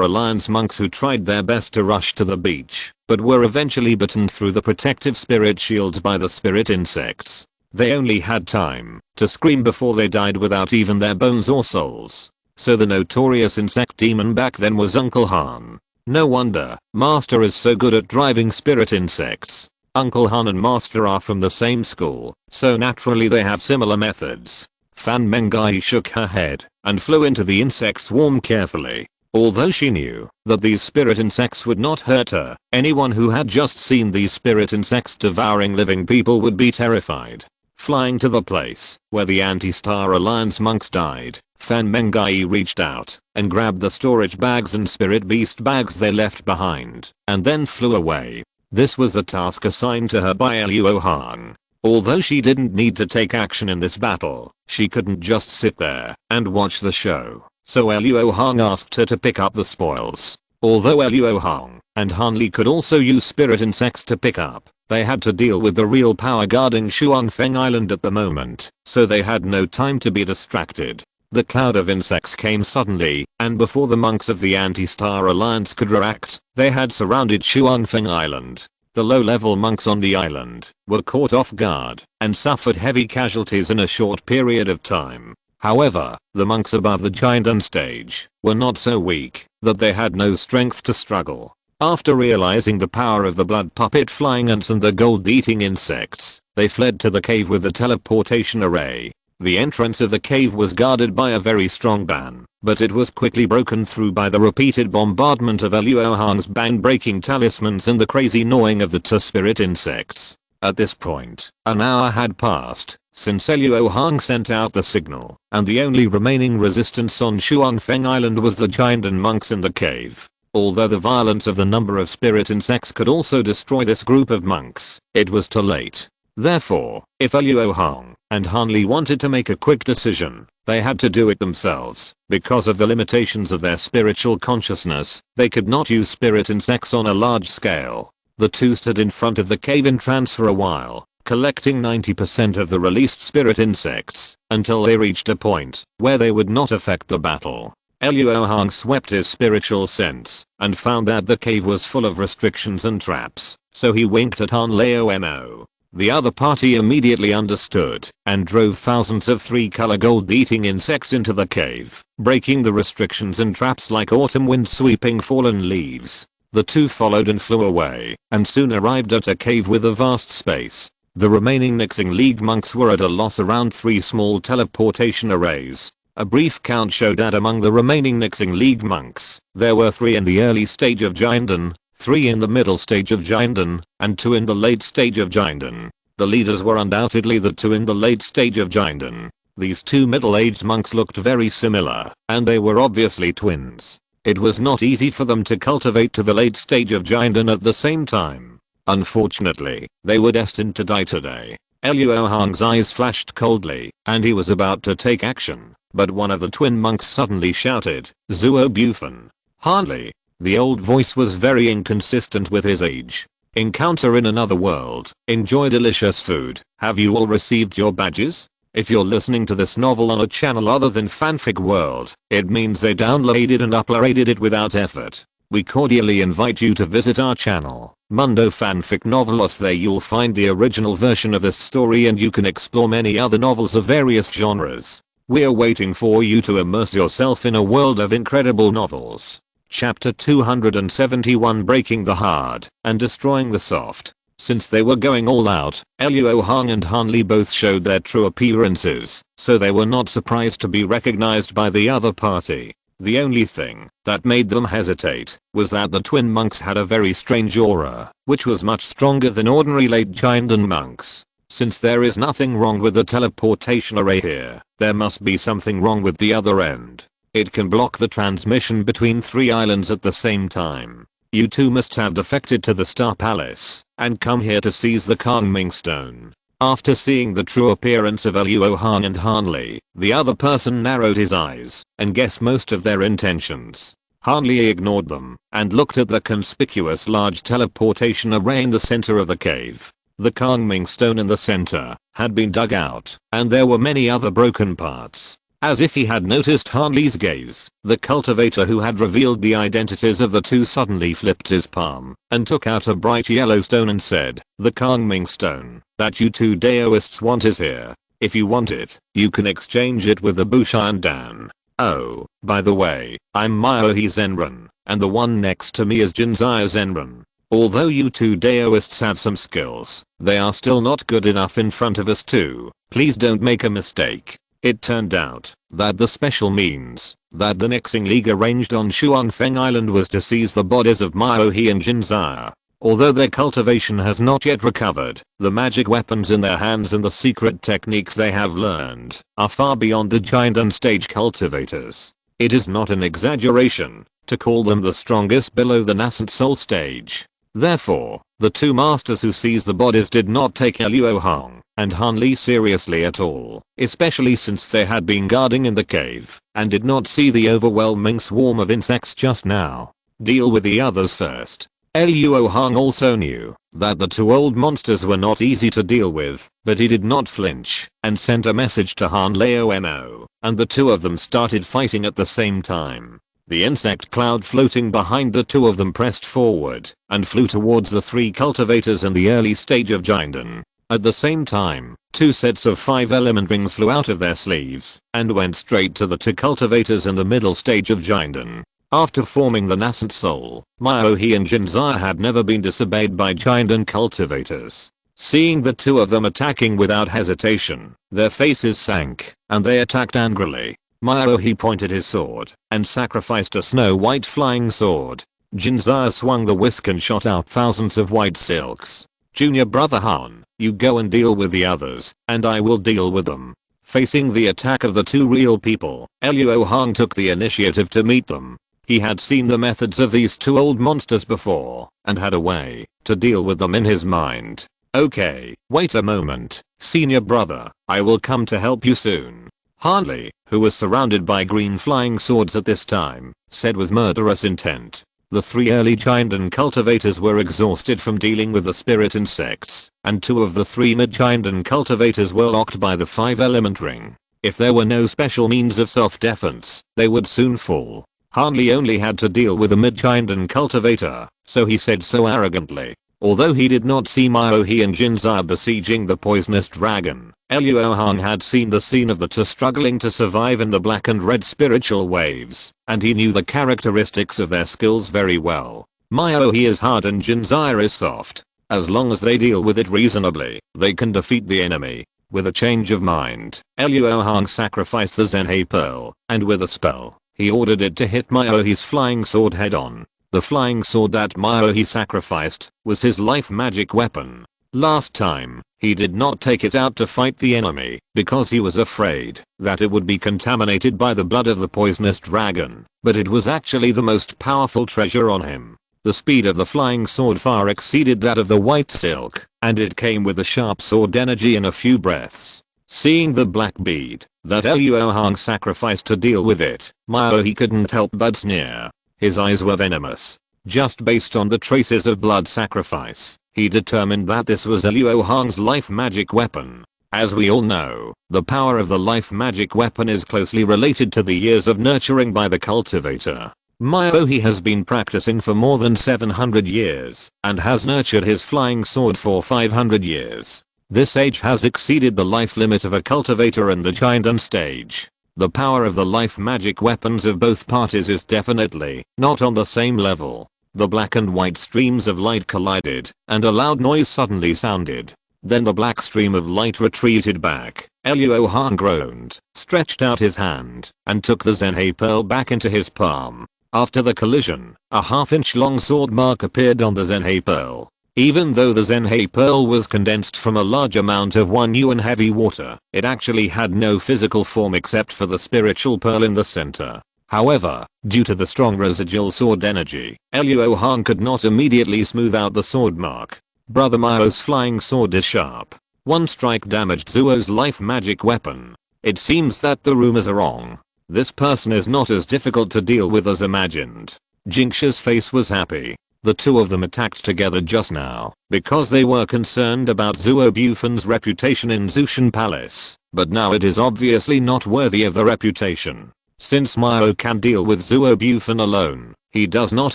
Alliance monks who tried their best to rush to the beach, but were eventually bitten through the protective spirit shields by the spirit insects. They only had time to scream before they died without even their bones or souls. So the notorious insect demon back then was Uncle Han. No wonder Master is so good at driving spirit insects. Uncle Han and Master are from the same school, so naturally they have similar methods. Fan Mengai shook her head and flew into the insect swarm carefully. Although she knew that these spirit insects would not hurt her, anyone who had just seen these spirit insects devouring living people would be terrified. Flying to the place where the Anti-Star Alliance monks died, Fan Mengai reached out and grabbed the storage bags and spirit beast bags they left behind, and then flew away. This was the task assigned to her by Luo Hong. Although she didn't need to take action in this battle, she couldn't just sit there and watch the show, so Luo Hong asked her to pick up the spoils. Although Luo Hong and Han Li could also use spirit insects to pick up, they had to deal with the real power guarding Shuangfeng Island at the moment, so they had no time to be distracted. The cloud of insects came suddenly, and before the monks of the Anti-Star Alliance could react, they had surrounded Shuangfeng Island. The low-level monks on the island were caught off guard and suffered heavy casualties in a short period of time. However, the monks above the Jiandan stage were not so weak that they had no strength to struggle. After realizing the power of the blood puppet flying ants and the gold-eating insects, they fled to the cave with the teleportation array. The entrance of the cave was guarded by a very strong ban, but it was quickly broken through by the repeated bombardment of Luo Hong's ban-breaking talismans and the crazy gnawing of the 2 spirit insects. At this point, an hour had passed since Luo Hong sent out the signal, and the only remaining resistance on Shuangfeng Island was the Jiandan monks in the cave. Although the violence of the number of spirit insects could also destroy this group of monks, it was too late. Therefore, if Luo Hong and Han Li wanted to make a quick decision, they had to do it themselves. Because of the limitations of their spiritual consciousness, they could not use spirit insects on a large scale. The 2 stood in front of the cave in trance for a while, collecting 90% of the released spirit insects, until they reached a point where they would not affect the battle. Luo Hong swept his spiritual sense and found that the cave was full of restrictions and traps, so he winked at Han Lao Mo. The other party immediately understood and drove thousands of 3-color gold-eating insects into the cave, breaking the restrictions and traps like autumn wind sweeping fallen leaves. The 2 followed and flew away, and soon arrived at a cave with a vast space. The remaining Nixing League monks were at a loss around 3 small teleportation arrays. A brief count showed that among the remaining Nixing League monks, there were 3 in the early stage of Jiandan, 3 in the middle stage of Jiandan, and 2 in the late stage of Jiandan. The leaders were undoubtedly the 2 in the late stage of Jiandan. These 2 middle-aged monks looked very similar, and they were obviously twins. It was not easy for them to cultivate to the late stage of Jiandan at the same time. Unfortunately, they were destined to die today. Luo Hong's eyes flashed coldly, and he was about to take action, but one of the twin monks suddenly shouted, "Zuo Bufan! Han Li!" The old voice was very inconsistent with his age. Encounter in another world. Enjoy delicious food. Have you all received your badges? If you're listening to this novel on a channel other than Fanfic World, it means they downloaded and uploaded it without effort. We cordially invite you to visit our channel, Mundo Fanfic Novelos. There you'll find the original version of this story and you can explore many other novels of various genres. We're waiting for you to immerse yourself in a world of incredible novels. Chapter 271, Breaking the Hard and Destroying the Soft. Since they were going all out, Luo Hong and Han Li both showed their true appearances, so they were not surprised to be recognized by the other party. The only thing that made them hesitate was that the twin monks had a very strange aura, which was much stronger than ordinary late Jiandan monks. Since there is nothing wrong with the teleportation array here, there must be something wrong with the other end. It can block the transmission between 3 islands at the same time. You two must have defected to the Star Palace and come here to seize the calming stone. After seeing the true appearance of Luo Hong and Hanli, the other person narrowed his eyes and guessed most of their intentions. Hanli ignored them and looked at the conspicuous large teleportation array in the center of the cave. The calming stone in the center had been dug out, and there were many other broken parts. As if he had noticed Hanli's gaze, the cultivator who had revealed the identities of the two suddenly flipped his palm and took out a bright yellow stone and said, "The calming stone that you two Daoists want is here. If you want it, you can exchange it with the Bushan Dan. Oh, by the way, I'm Myohi Zenran, and the one next to me is Jinzaya Zenran. Although you two Daoists have some skills, they are still not good enough in front of us too. Please don't make a mistake." It turned out that the special means that the Nexing League arranged on Shuanfeng Island was to seize the bodies of Myohi and Jinzaya. Although their cultivation has not yet recovered, the magic weapons in their hands and the secret techniques they have learned are far beyond the giant stage cultivators. It is not an exaggeration to call them the strongest below the nascent soul stage. Therefore, the two masters who seized the bodies did not take Luo Hong and Hanli seriously at all, especially since they had been guarding in the cave and did not see the overwhelming swarm of insects just now. Deal with the others first. Luo Hong also knew that the two old monsters were not easy to deal with, but he did not flinch and sent a message to Han Laomo, and the two of them started fighting at the same time. The insect cloud floating behind the two of them pressed forward and flew towards the 3 cultivators in the early stage of Jinden. At the same time, 2 sets of 5 element rings flew out of their sleeves and went straight to the 2 cultivators in the middle stage of Jinden. After forming the nascent soul, Myohi and Jinzaya had never been disobeyed by Jinden cultivators. Seeing the two of them attacking without hesitation, their faces sank and they attacked angrily. Myohi pointed his sword and sacrificed a snow-white flying sword. Jinzaya swung the whisk and shot out thousands of white silks. "Junior brother Han, you go and deal with the others, and I will deal with them." Facing the attack of the two real people, Luo Hong took the initiative to meet them. He had seen the methods of these two old monsters before and had a way to deal with them in his mind. "Okay, wait a moment, senior brother, I will come to help you soon." Hanli, who was surrounded by green flying swords at this time, said with murderous intent. The 3 early Jinden cultivators were exhausted from dealing with the spirit insects, and 2 of the 3 mid-Jinden cultivators were locked by the 5 element ring. If there were no special means of self-defense, they would soon fall. Hanli only had to deal with a mid-Jinden cultivator, so he said so arrogantly. Although he did not see Myohi and Jinzaya besieging the poisonous dragon, Luo Hong had seen the scene of the two struggling to survive in the black and red spiritual waves, and he knew the characteristics of their skills very well. Myohi is hard and Jinzaya is soft. As long as they deal with it reasonably, they can defeat the enemy. With a change of mind, Luo Hong sacrificed the Zenhei Pearl, and with a spell, he ordered it to hit Myohi's flying sword head on. The flying sword that Myohi sacrificed was his life magic weapon. Last time, he did not take it out to fight the enemy because he was afraid that it would be contaminated by the blood of the poisonous dragon, but it was actually the most powerful treasure on him. The speed of the flying sword far exceeded that of the white silk, and it came with the sharp sword energy in a few breaths. Seeing the black bead that Luo Hong sacrificed to deal with it, Myohi couldn't help but sneer. His eyes were venomous. Just based on the traces of blood sacrifice, he determined that this was Luo Hong's life magic weapon. As we all know, the power of the life magic weapon is closely related to the years of nurturing by the cultivator. Myohi has been practicing for more than 700 years and has nurtured his flying sword for 500 years. This age has exceeded the life limit of a cultivator in the Jinden stage. The power of the life magic weapons of both parties is definitely not on the same level. The black and white streams of light collided, and a loud noise suddenly sounded. Then the black stream of light retreated back. Luo Hong groaned, stretched out his hand, and took the Zenhei Pearl back into his palm. After the collision, a half-inch long sword mark appeared on the Zenhei Pearl. Even though the Zenhei pearl was condensed from a large amount of one yuan heavy water, it actually had no physical form except for the spiritual pearl in the center. However, due to the strong residual sword energy, Luo Hong could not immediately smooth out the sword mark. Brother Mao's flying sword is sharp. One strike damaged Zuo's life magic weapon. It seems that the rumors are wrong. This person is not as difficult to deal with as imagined. Jinxia's face was happy. The two of them attacked together just now because they were concerned about Zuo Bufan's reputation in Zushan Palace, but now it is obviously not worthy of the reputation. Since Mao can deal with Zuo Bufan alone, he does not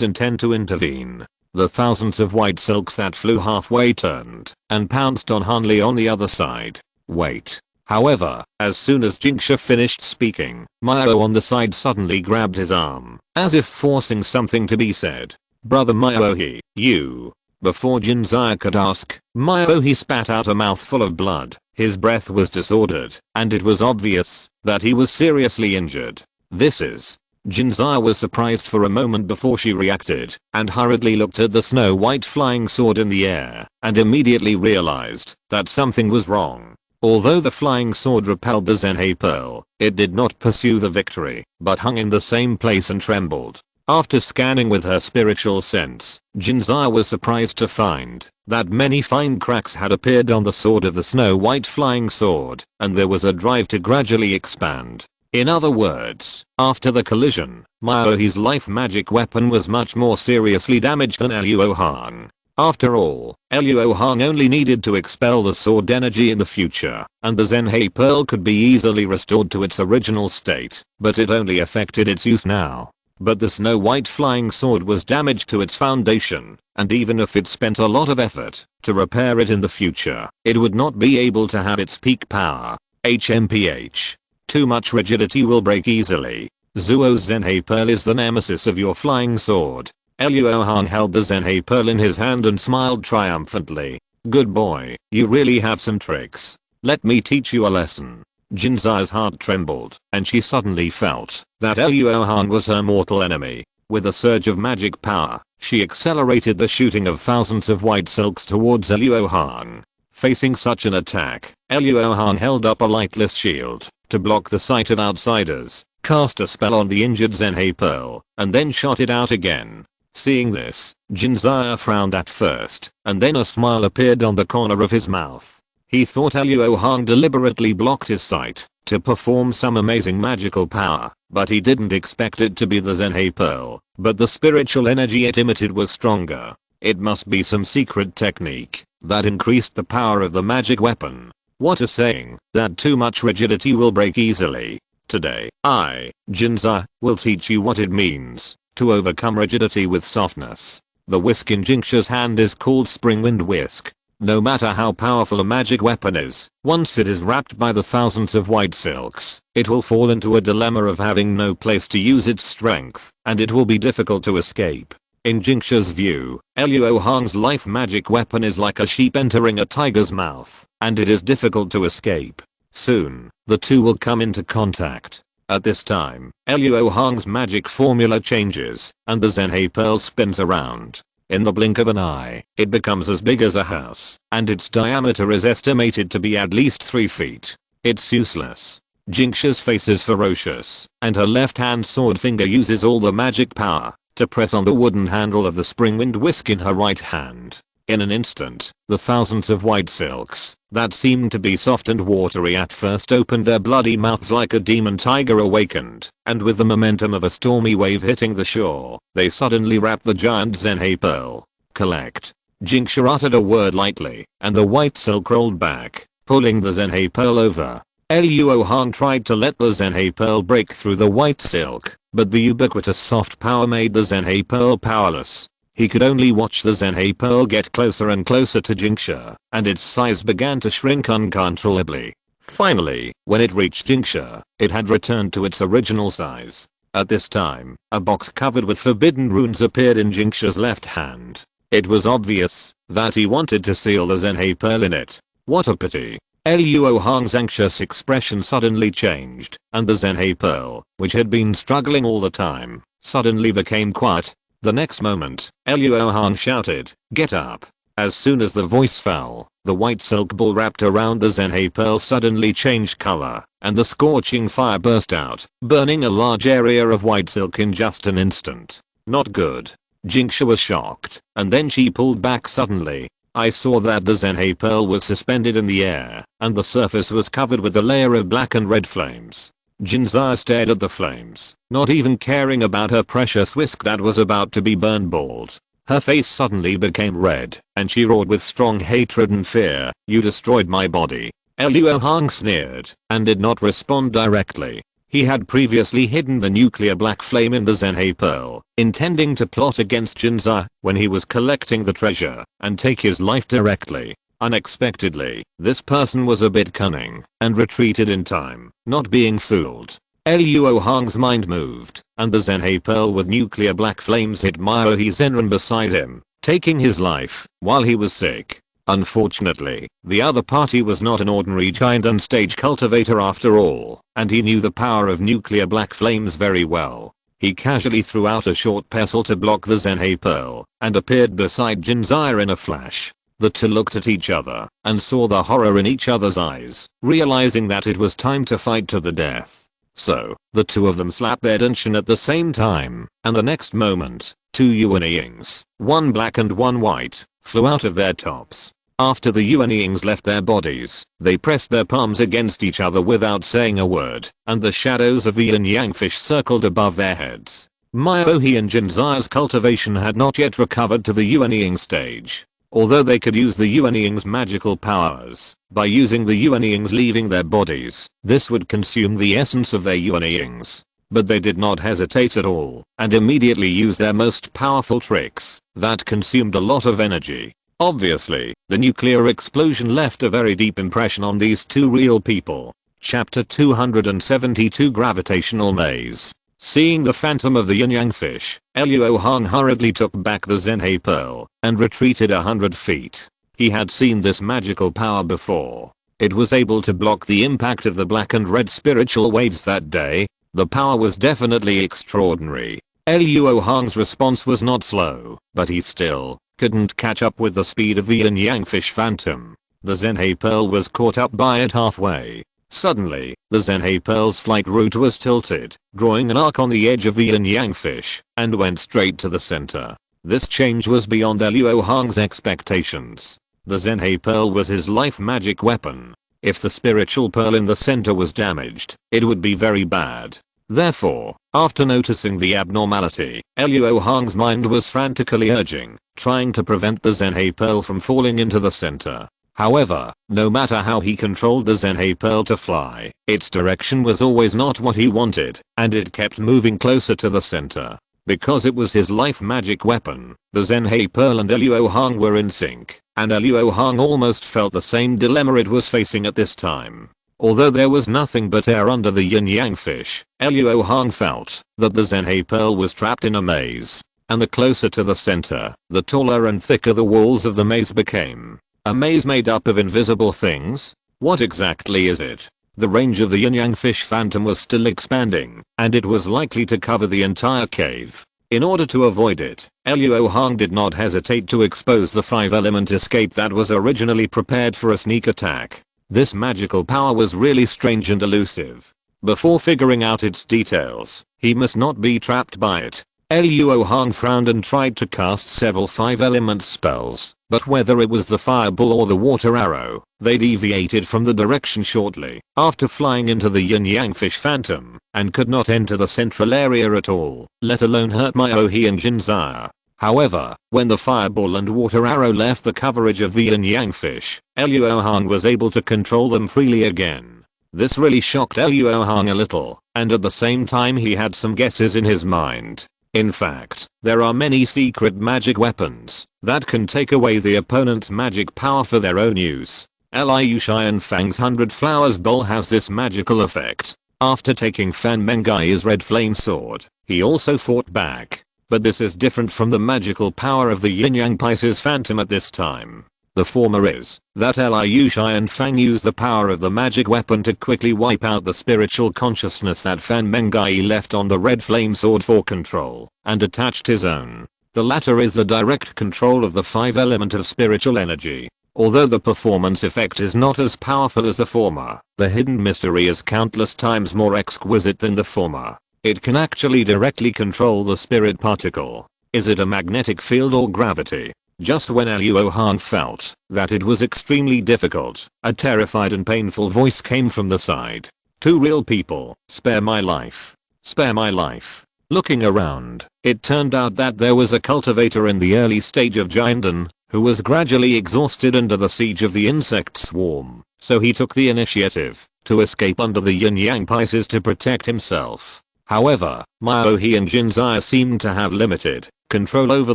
intend to intervene. The thousands of white silks that flew halfway turned and pounced on Hanli on the other side. Wait. However, as soon as Jinxia finished speaking, Mao on the side suddenly grabbed his arm, as if forcing something to be said. Brother Myohi, you. Before Jinzai could ask, Myohi spat out a mouthful of blood. His breath was disordered, and it was obvious that he was seriously injured. This is. Jinzai was surprised for a moment before she reacted, and hurriedly looked at the snow white flying sword in the air, and immediately realized that something was wrong. Although the flying sword repelled the Zenhei pearl, it did not pursue the victory, but hung in the same place and trembled. After scanning with her spiritual sense, Jinzai was surprised to find that many fine cracks had appeared on the sword of the snow white flying sword, and there was a drive to gradually expand. In other words, after the collision, Myohi's life magic weapon was much more seriously damaged than Luo Hong. After all, Luo Hong only needed to expel the sword energy in the future, and the Zenhei pearl could be easily restored to its original state, but it only affected its use now. But the snow white flying sword was damaged to its foundation, and even if it spent a lot of effort to repair it in the future, it would not be able to have its peak power. HMPH. Too much rigidity will break easily. Zuo's Zenhei pearl is the nemesis of your flying sword. Luo Hong held the Zenhei pearl in his hand and smiled triumphantly. Good boy, you really have some tricks. Let me teach you a lesson. Jinzai's heart trembled, and she suddenly felt that Luo Hong was her mortal enemy. With a surge of magic power, she accelerated the shooting of thousands of white silks towards Luo Hong. Facing such an attack, Luo Hong held up a lightless shield to block the sight of outsiders, cast a spell on the injured Zenhei pearl, and then shot it out again. Seeing this, Jinzai frowned at first, and then a smile appeared on the corner of his mouth. He thought Luo Hong deliberately blocked his sight to perform some amazing magical power, but he didn't expect it to be the Zenhei pearl, but the spiritual energy it emitted was stronger. It must be some secret technique that increased the power of the magic weapon. What a saying, that too much rigidity will break easily. Today, I, Jinzai, will teach you what it means to overcome rigidity with softness. The whisk in Jinxia's hand is called Spring Wind Whisk. No matter how powerful a magic weapon is, once it is wrapped by the thousands of white silks, it will fall into a dilemma of having no place to use its strength, and it will be difficult to escape. In Jinxia's view, Luo Hong's life magic weapon is like a sheep entering a tiger's mouth, and it is difficult to escape. Soon, the two will come into contact. At this time, Luo Hong's magic formula changes, and the Zenhei pearl spins around. In the blink of an eye, it becomes as big as a house, and its diameter is estimated to be at least 3 feet. It's useless. Jinxia's face is ferocious, and her left hand sword finger uses all the magic power to press on the wooden handle of the spring wind whisk in her right hand. In an instant, the thousands of white silks that seemed to be soft and watery at first opened their bloody mouths like a demon tiger awakened, and with the momentum of a stormy wave hitting the shore, they suddenly wrapped the giant Zenhei pearl. Collect. Jinxia uttered a word lightly, and the white silk rolled back, pulling the Zenhei pearl over. Luo Hong tried to let the Zenhei pearl break through the white silk, but the ubiquitous soft power made the Zenhei pearl powerless. He could only watch the Zenhei pearl get closer and closer to Jinxia, and its size began to shrink uncontrollably. Finally, when it reached Jinxia, it had returned to its original size. At this time, a box covered with forbidden runes appeared in Jinxia's left hand. It was obvious that he wanted to seal the Zenhei pearl in it. What a pity. Luo Hong's anxious expression suddenly changed, and the Zenhei pearl, which had been struggling all the time, suddenly became quiet. The next moment, Luo Hong shouted, "Get up!" As soon as the voice fell, the white silk ball wrapped around the Zenhei pearl suddenly changed color, and the scorching fire burst out, burning a large area of white silk in just an instant. Not good. Jinxia was shocked, and then she pulled back suddenly. I saw that the Zenhei pearl was suspended in the air, and the surface was covered with a layer of black and red flames. Jinxia stared at the flames, not even caring about her precious whisk that was about to be burned bald. Her face suddenly became red, and she roared with strong hatred and fear, "You destroyed my body." Luo Hong sneered, and did not respond directly. He had previously hidden the nuclear black flame in the Zenhei pearl, intending to plot against Jinxia when he was collecting the treasure, and take his life directly. Unexpectedly, this person was a bit cunning, and retreated in time, not being fooled. Luo Hong's mind moved, and the Zenhei pearl with nuclear black flames hit Miyohi Zenran beside him, taking his life, while he was sick. Unfortunately, the other party was not an ordinary giant and stage cultivator after all, and he knew the power of nuclear black flames very well. He casually threw out a short pestle to block the Zenhei pearl, and appeared beside Jinxia in a flash. The two looked at each other, and saw the horror in each other's eyes, realizing that it was time to fight to the death. So, the two of them slapped their danshin at the same time, and the next moment, two yuaniyings, one black and one white, flew out of their tops. After the yuaniyings left their bodies, they pressed their palms against each other without saying a word, and the shadows of the yin-yang fish circled above their heads. Miyohi and Jinxia's cultivation had not yet recovered to the yuaniying stage. Although they could use the yuaniying's magical powers, by using the yuaniyings leaving their bodies, this would consume the essence of their yuaniyings. But they did not hesitate at all, and immediately used their most powerful tricks, that consumed a lot of energy. Obviously, the nuclear explosion left a very deep impression on these two real people. Chapter 272 Gravitational Maze. Seeing the phantom of the yin-yang fish, Luo Hong hurriedly took back the Zenhei pearl, and retreated 100 feet. He had seen this magical power before. It was able to block the impact of the black and red spiritual waves that day. The power was definitely extraordinary. Luo Hong's response was not slow, but he still couldn't catch up with the speed of the yin-yang fish phantom. The Zenhei pearl was caught up by it halfway. Suddenly, the Zenhei pearl's flight route was tilted, drawing an arc on the edge of the yin-yang fish, and went straight to the center. This change was beyond Luo Hong's expectations. The Zenhei pearl was his life magic weapon. If the spiritual pearl in the center was damaged, it would be very bad. Therefore, after noticing the abnormality, Luo Hong's mind was frantically urging, trying to prevent the Zenhei pearl from falling into the center. However, no matter how he controlled the Zenhei pearl to fly, its direction was always not what he wanted, and it kept moving closer to the center. Because it was his life magic weapon, the Zenhei pearl and Luo Hong were in sync, and Luo Hong almost felt the same dilemma it was facing at this time. Although there was nothing but air under the yin-yang fish, Luo Hong felt that the Zenhei pearl was trapped in a maze. And the closer to the center, the taller and thicker the walls of the maze became. A maze made up of invisible things? What exactly is it? The range of the yin-yang fish phantom was still expanding, and it was likely to cover the entire cave. In order to avoid it, Luo Hong did not hesitate to expose the 5-element escape that was originally prepared for a sneak attack. This magical power was really strange and elusive. Before figuring out its details, he must not be trapped by it. Luo Hong frowned and tried to cast several 5-element spells, but whether it was the fireball or the water arrow, they deviated from the direction shortly after flying into the yin-yang fish phantom, and could not enter the central area at all, let alone hurt Miyohi and Jinxia. However, when the fireball and water arrow left the coverage of the yin-yang fish, Luo Hong was able to control them freely again. This really shocked Luo Hong a little, and at the same time he had some guesses in his mind. In fact, there are many secret magic weapons that can take away the opponent's magic power for their own use. Liu Xianfang's 100 Flowers Bowl has this magical effect. After taking Fan Mengai's red flame sword, he also fought back. But this is different from the magical power of the Yin-Yang Pisces Phantom at this time. The former is that Liu Xianfang used the power of the magic weapon to quickly wipe out the spiritual consciousness that Fan Mengai left on the red flame sword for control, and attached his own. The latter is the direct control of the 5 element of spiritual energy. Although the performance effect is not as powerful as the former, the hidden mystery is countless times more exquisite than the former. It can actually directly control the spirit particle. Is it a magnetic field or gravity? Just when Luo Hong felt that it was extremely difficult, a terrified and painful voice came from the side. "Two real people, spare my life. Spare my life." Looking around, it turned out that there was a cultivator in the early stage of Jianden, who was gradually exhausted under the siege of the insect swarm, so he took the initiative to escape under the yin-yang Pisces to protect himself. However, Miaohe and Jinzai seemed to have limited control over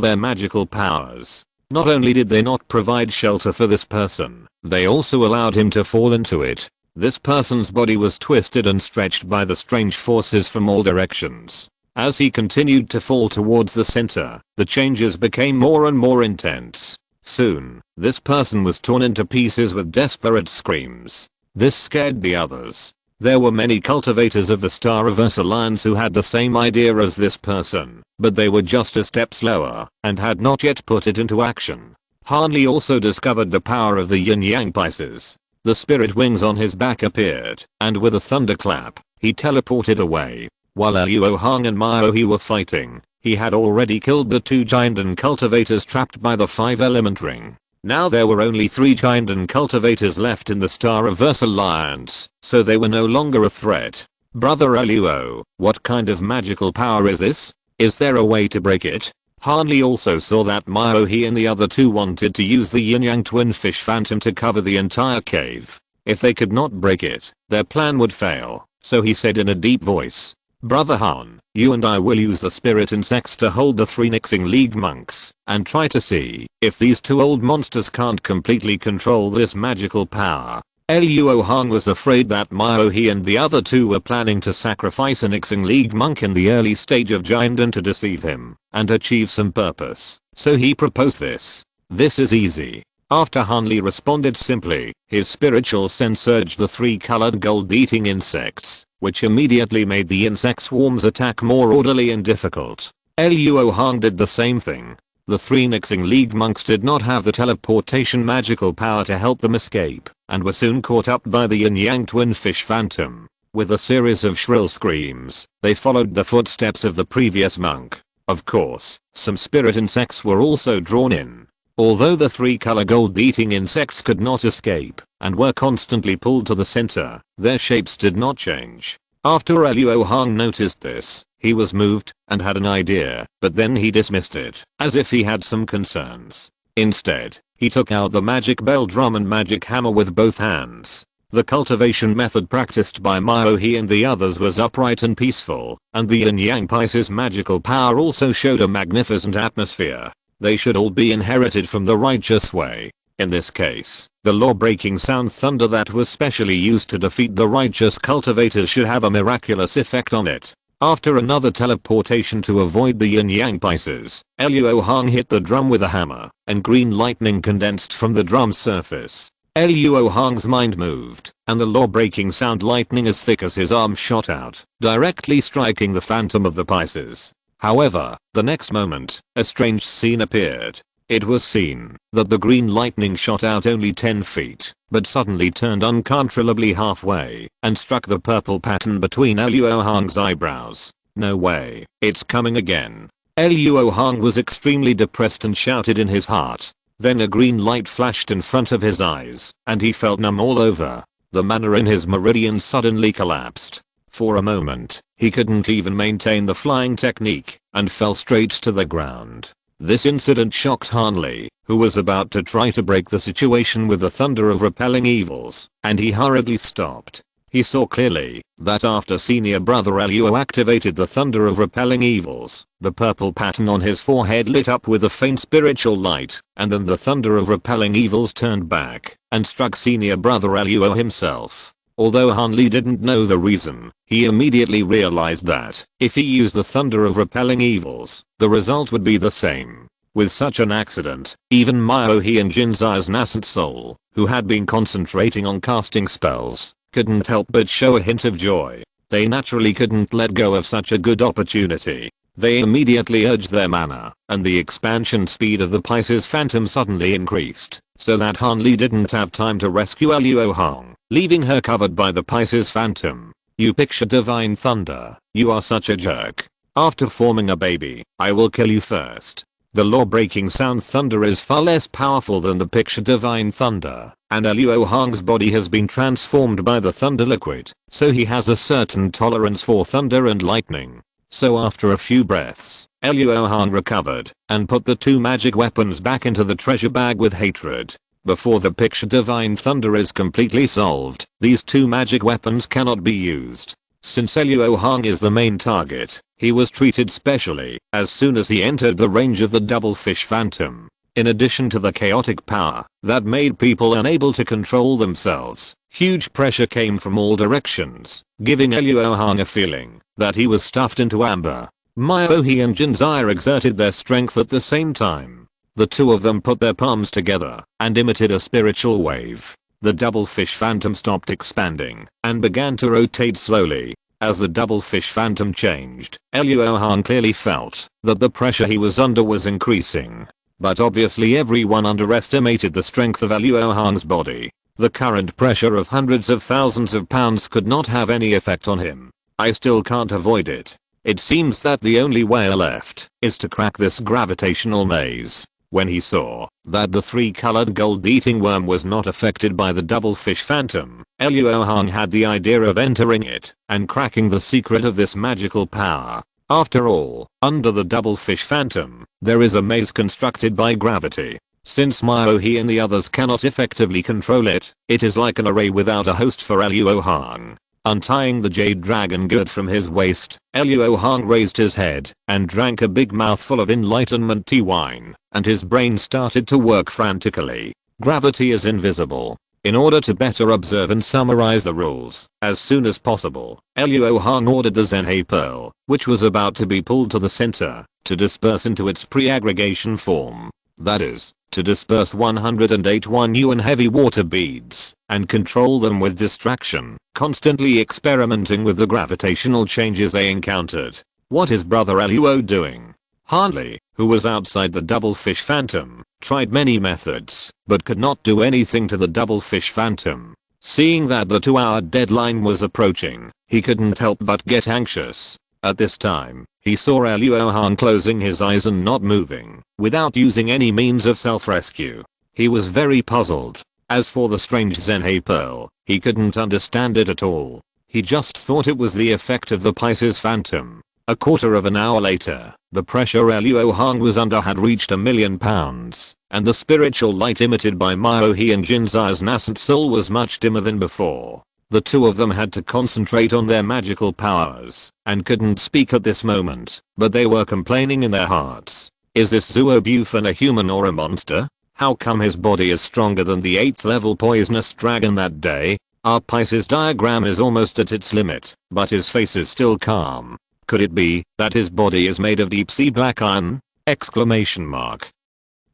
their magical powers. Not only did they not provide shelter for this person, they also allowed him to fall into it. This person's body was twisted and stretched by the strange forces from all directions. As he continued to fall towards the center, the changes became more and more intense. Soon, this person was torn into pieces with desperate screams. This scared the others. There were many cultivators of the Star-Reverse Alliance who had the same idea as this person, but they were just a step slower and had not yet put it into action. Hanli also discovered the power of the yin-yang Pisces. The spirit wings on his back appeared, and with a thunderclap, he teleported away. While Luo Hong and Miaohe were fighting, he had already killed the 2 Jianden cultivators trapped by the 5 element ring. Now there were only 3 Jianden cultivators left in the Star-Reverse Alliance, so they were no longer a threat. "Brother Luo, what kind of magical power is this? Is there a way to break it?" Hanli also saw that Miaohe and the other 2 wanted to use the yin-yang twin fish phantom to cover the entire cave. If they could not break it, their plan would fail, so he said in a deep voice, "Brother Han, you and I will use the spirit insects to hold the 3 Nixing League monks, and try to see if these 2 old monsters can't completely control this magical power." Luo Hong was afraid that Miaohe and the other 2 were planning to sacrifice a Nixing League monk in the early stage of Jianden to deceive him and achieve some purpose, so he proposed this. "This is easy." After Hanli responded simply, his spiritual sense urged the 3 colored gold-eating insects, which immediately made the insect swarm's attack more orderly and difficult. Luo Hong did the same thing. The 3 Nixing League monks did not have the teleportation magical power to help them escape, and were soon caught up by the yin-yang twin fish phantom. With a series of shrill screams, they followed the footsteps of the previous monk. Of course, some spirit insects were also drawn in. Although the 3 color gold-eating insects could not escape, and were constantly pulled to the center, their shapes did not change. After Luo Hong noticed this, he was moved and had an idea, but then he dismissed it, as if he had some concerns. Instead, he took out the magic bell drum and magic hammer with both hands. The cultivation method practiced by Miaohe and the others was upright and peaceful, and the yin-yang Pisces magical power also showed a magnificent atmosphere. They should all be inherited from the righteous way. In this case, the law-breaking sound thunder that was specially used to defeat the righteous cultivators should have a miraculous effect on it. After another teleportation to avoid the yin-yang Pisces, Luo Hong hit the drum with a hammer, and green lightning condensed from the drum's surface. Luo Hong's mind moved, and the law-breaking sound lightning as thick as his arm shot out, directly striking the phantom of the Pisces. However, the next moment, a strange scene appeared. It was seen that the green lightning shot out only 10 feet, but suddenly turned uncontrollably halfway and struck the purple pattern between Luo Hong's eyebrows. "No way, it's coming again." Luo Hong was extremely depressed and shouted in his heart. Then a green light flashed in front of his eyes, and he felt numb all over. The mana in his meridian suddenly collapsed. For a moment, he couldn't even maintain the flying technique, and fell straight to the ground. This incident shocked Hanli, who was about to try to break the situation with the thunder of repelling evils, and he hurriedly stopped. He saw clearly that after senior brother Luo activated the thunder of repelling evils, the purple pattern on his forehead lit up with a faint spiritual light, and then the thunder of repelling evils turned back and struck senior brother Luo himself. Although Hanli didn't know the reason, he immediately realized that if he used the thunder of repelling evils, the result would be the same. With such an accident, even Miaohe and Jinzai's nascent soul, who had been concentrating on casting spells, couldn't help but show a hint of joy. They naturally couldn't let go of such a good opportunity. They immediately urged their mana, and the expansion speed of the Pisces Phantom suddenly increased, so that Han Li didn't have time to rescue Luo Hong, leaving her covered by the Pisces Phantom. You picture divine thunder, you are such a jerk. After forming a baby, I will kill you first. The law-breaking sound thunder is far less powerful than the picture divine thunder, and Luo Hong's body has been transformed by the thunder liquid, so he has a certain tolerance for thunder and lightning. So after a few breaths, Luo Hong recovered, and put the two magic weapons back into the treasure bag with hatred. Before the picture divine thunder is completely solved, these two magic weapons cannot be used. Since Luo Hong is the main target, he was treated specially as soon as he entered the range of the double fish phantom. In addition to the chaotic power that made people unable to control themselves, huge pressure came from all directions, giving Luo Hong a feeling that he was stuffed into amber. Miaohe and Jinzai exerted their strength at the same time. The two of them put their palms together and emitted a spiritual wave. The double fish phantom stopped expanding and began to rotate slowly. As the double fish phantom changed, Luo Hong clearly felt that the pressure he was under was increasing. But obviously everyone underestimated the strength of Luo Hong's body. The current pressure of hundreds of thousands of pounds could not have any effect on him. I still can't avoid it. It seems that the only way left is to crack this gravitational maze. When he saw that the three-colored gold-eating worm was not affected by the double fish phantom, Luo Hong had the idea of entering it and cracking the secret of this magical power. After all, under the double fish phantom, there is a maze constructed by gravity. Since Miaohe and the others cannot effectively control it, it is like an array without a host for Luo Hong. Untying the jade dragon gourd from his waist, Luo Hong raised his head and drank a big mouthful of enlightenment tea wine, and his brain started to work frantically. Gravity is invisible. In order to better observe and summarize the rules, as soon as possible, Luo Hong ordered the Zhenhe pearl, which was about to be pulled to the center, to disperse into its pre-aggregation form. That is, to disperse 108 1 heavy water beads, and control them with distraction, constantly experimenting with the gravitational changes they encountered. What is brother Luo doing? Han Li, who was outside the double fish phantom, tried many methods, but could not do anything to the double fish phantom. Seeing that the 2-hour deadline was approaching, he couldn't help but get anxious. At this time, he saw Luo Hong closing his eyes and not moving, without using any means of self-rescue. He was very puzzled. As for the strange Zhenhe pearl, he couldn't understand it at all. He just thought it was the effect of the Pisces phantom. A quarter of an hour later, the pressure Luo Hong was under had reached £1,000,000, and the spiritual light emitted by Miaohe and Jinzai's nascent soul was much dimmer than before. The two of them had to concentrate on their magical powers, and couldn't speak at this moment, but they were complaining in their hearts. Is this Zuo Bufan a human or a monster? How come his body is stronger than the 8th level poisonous dragon that day? Our Pisces diagram is almost at its limit, but his face is still calm. Could it be that his body is made of deep sea black iron? Exclamation mark.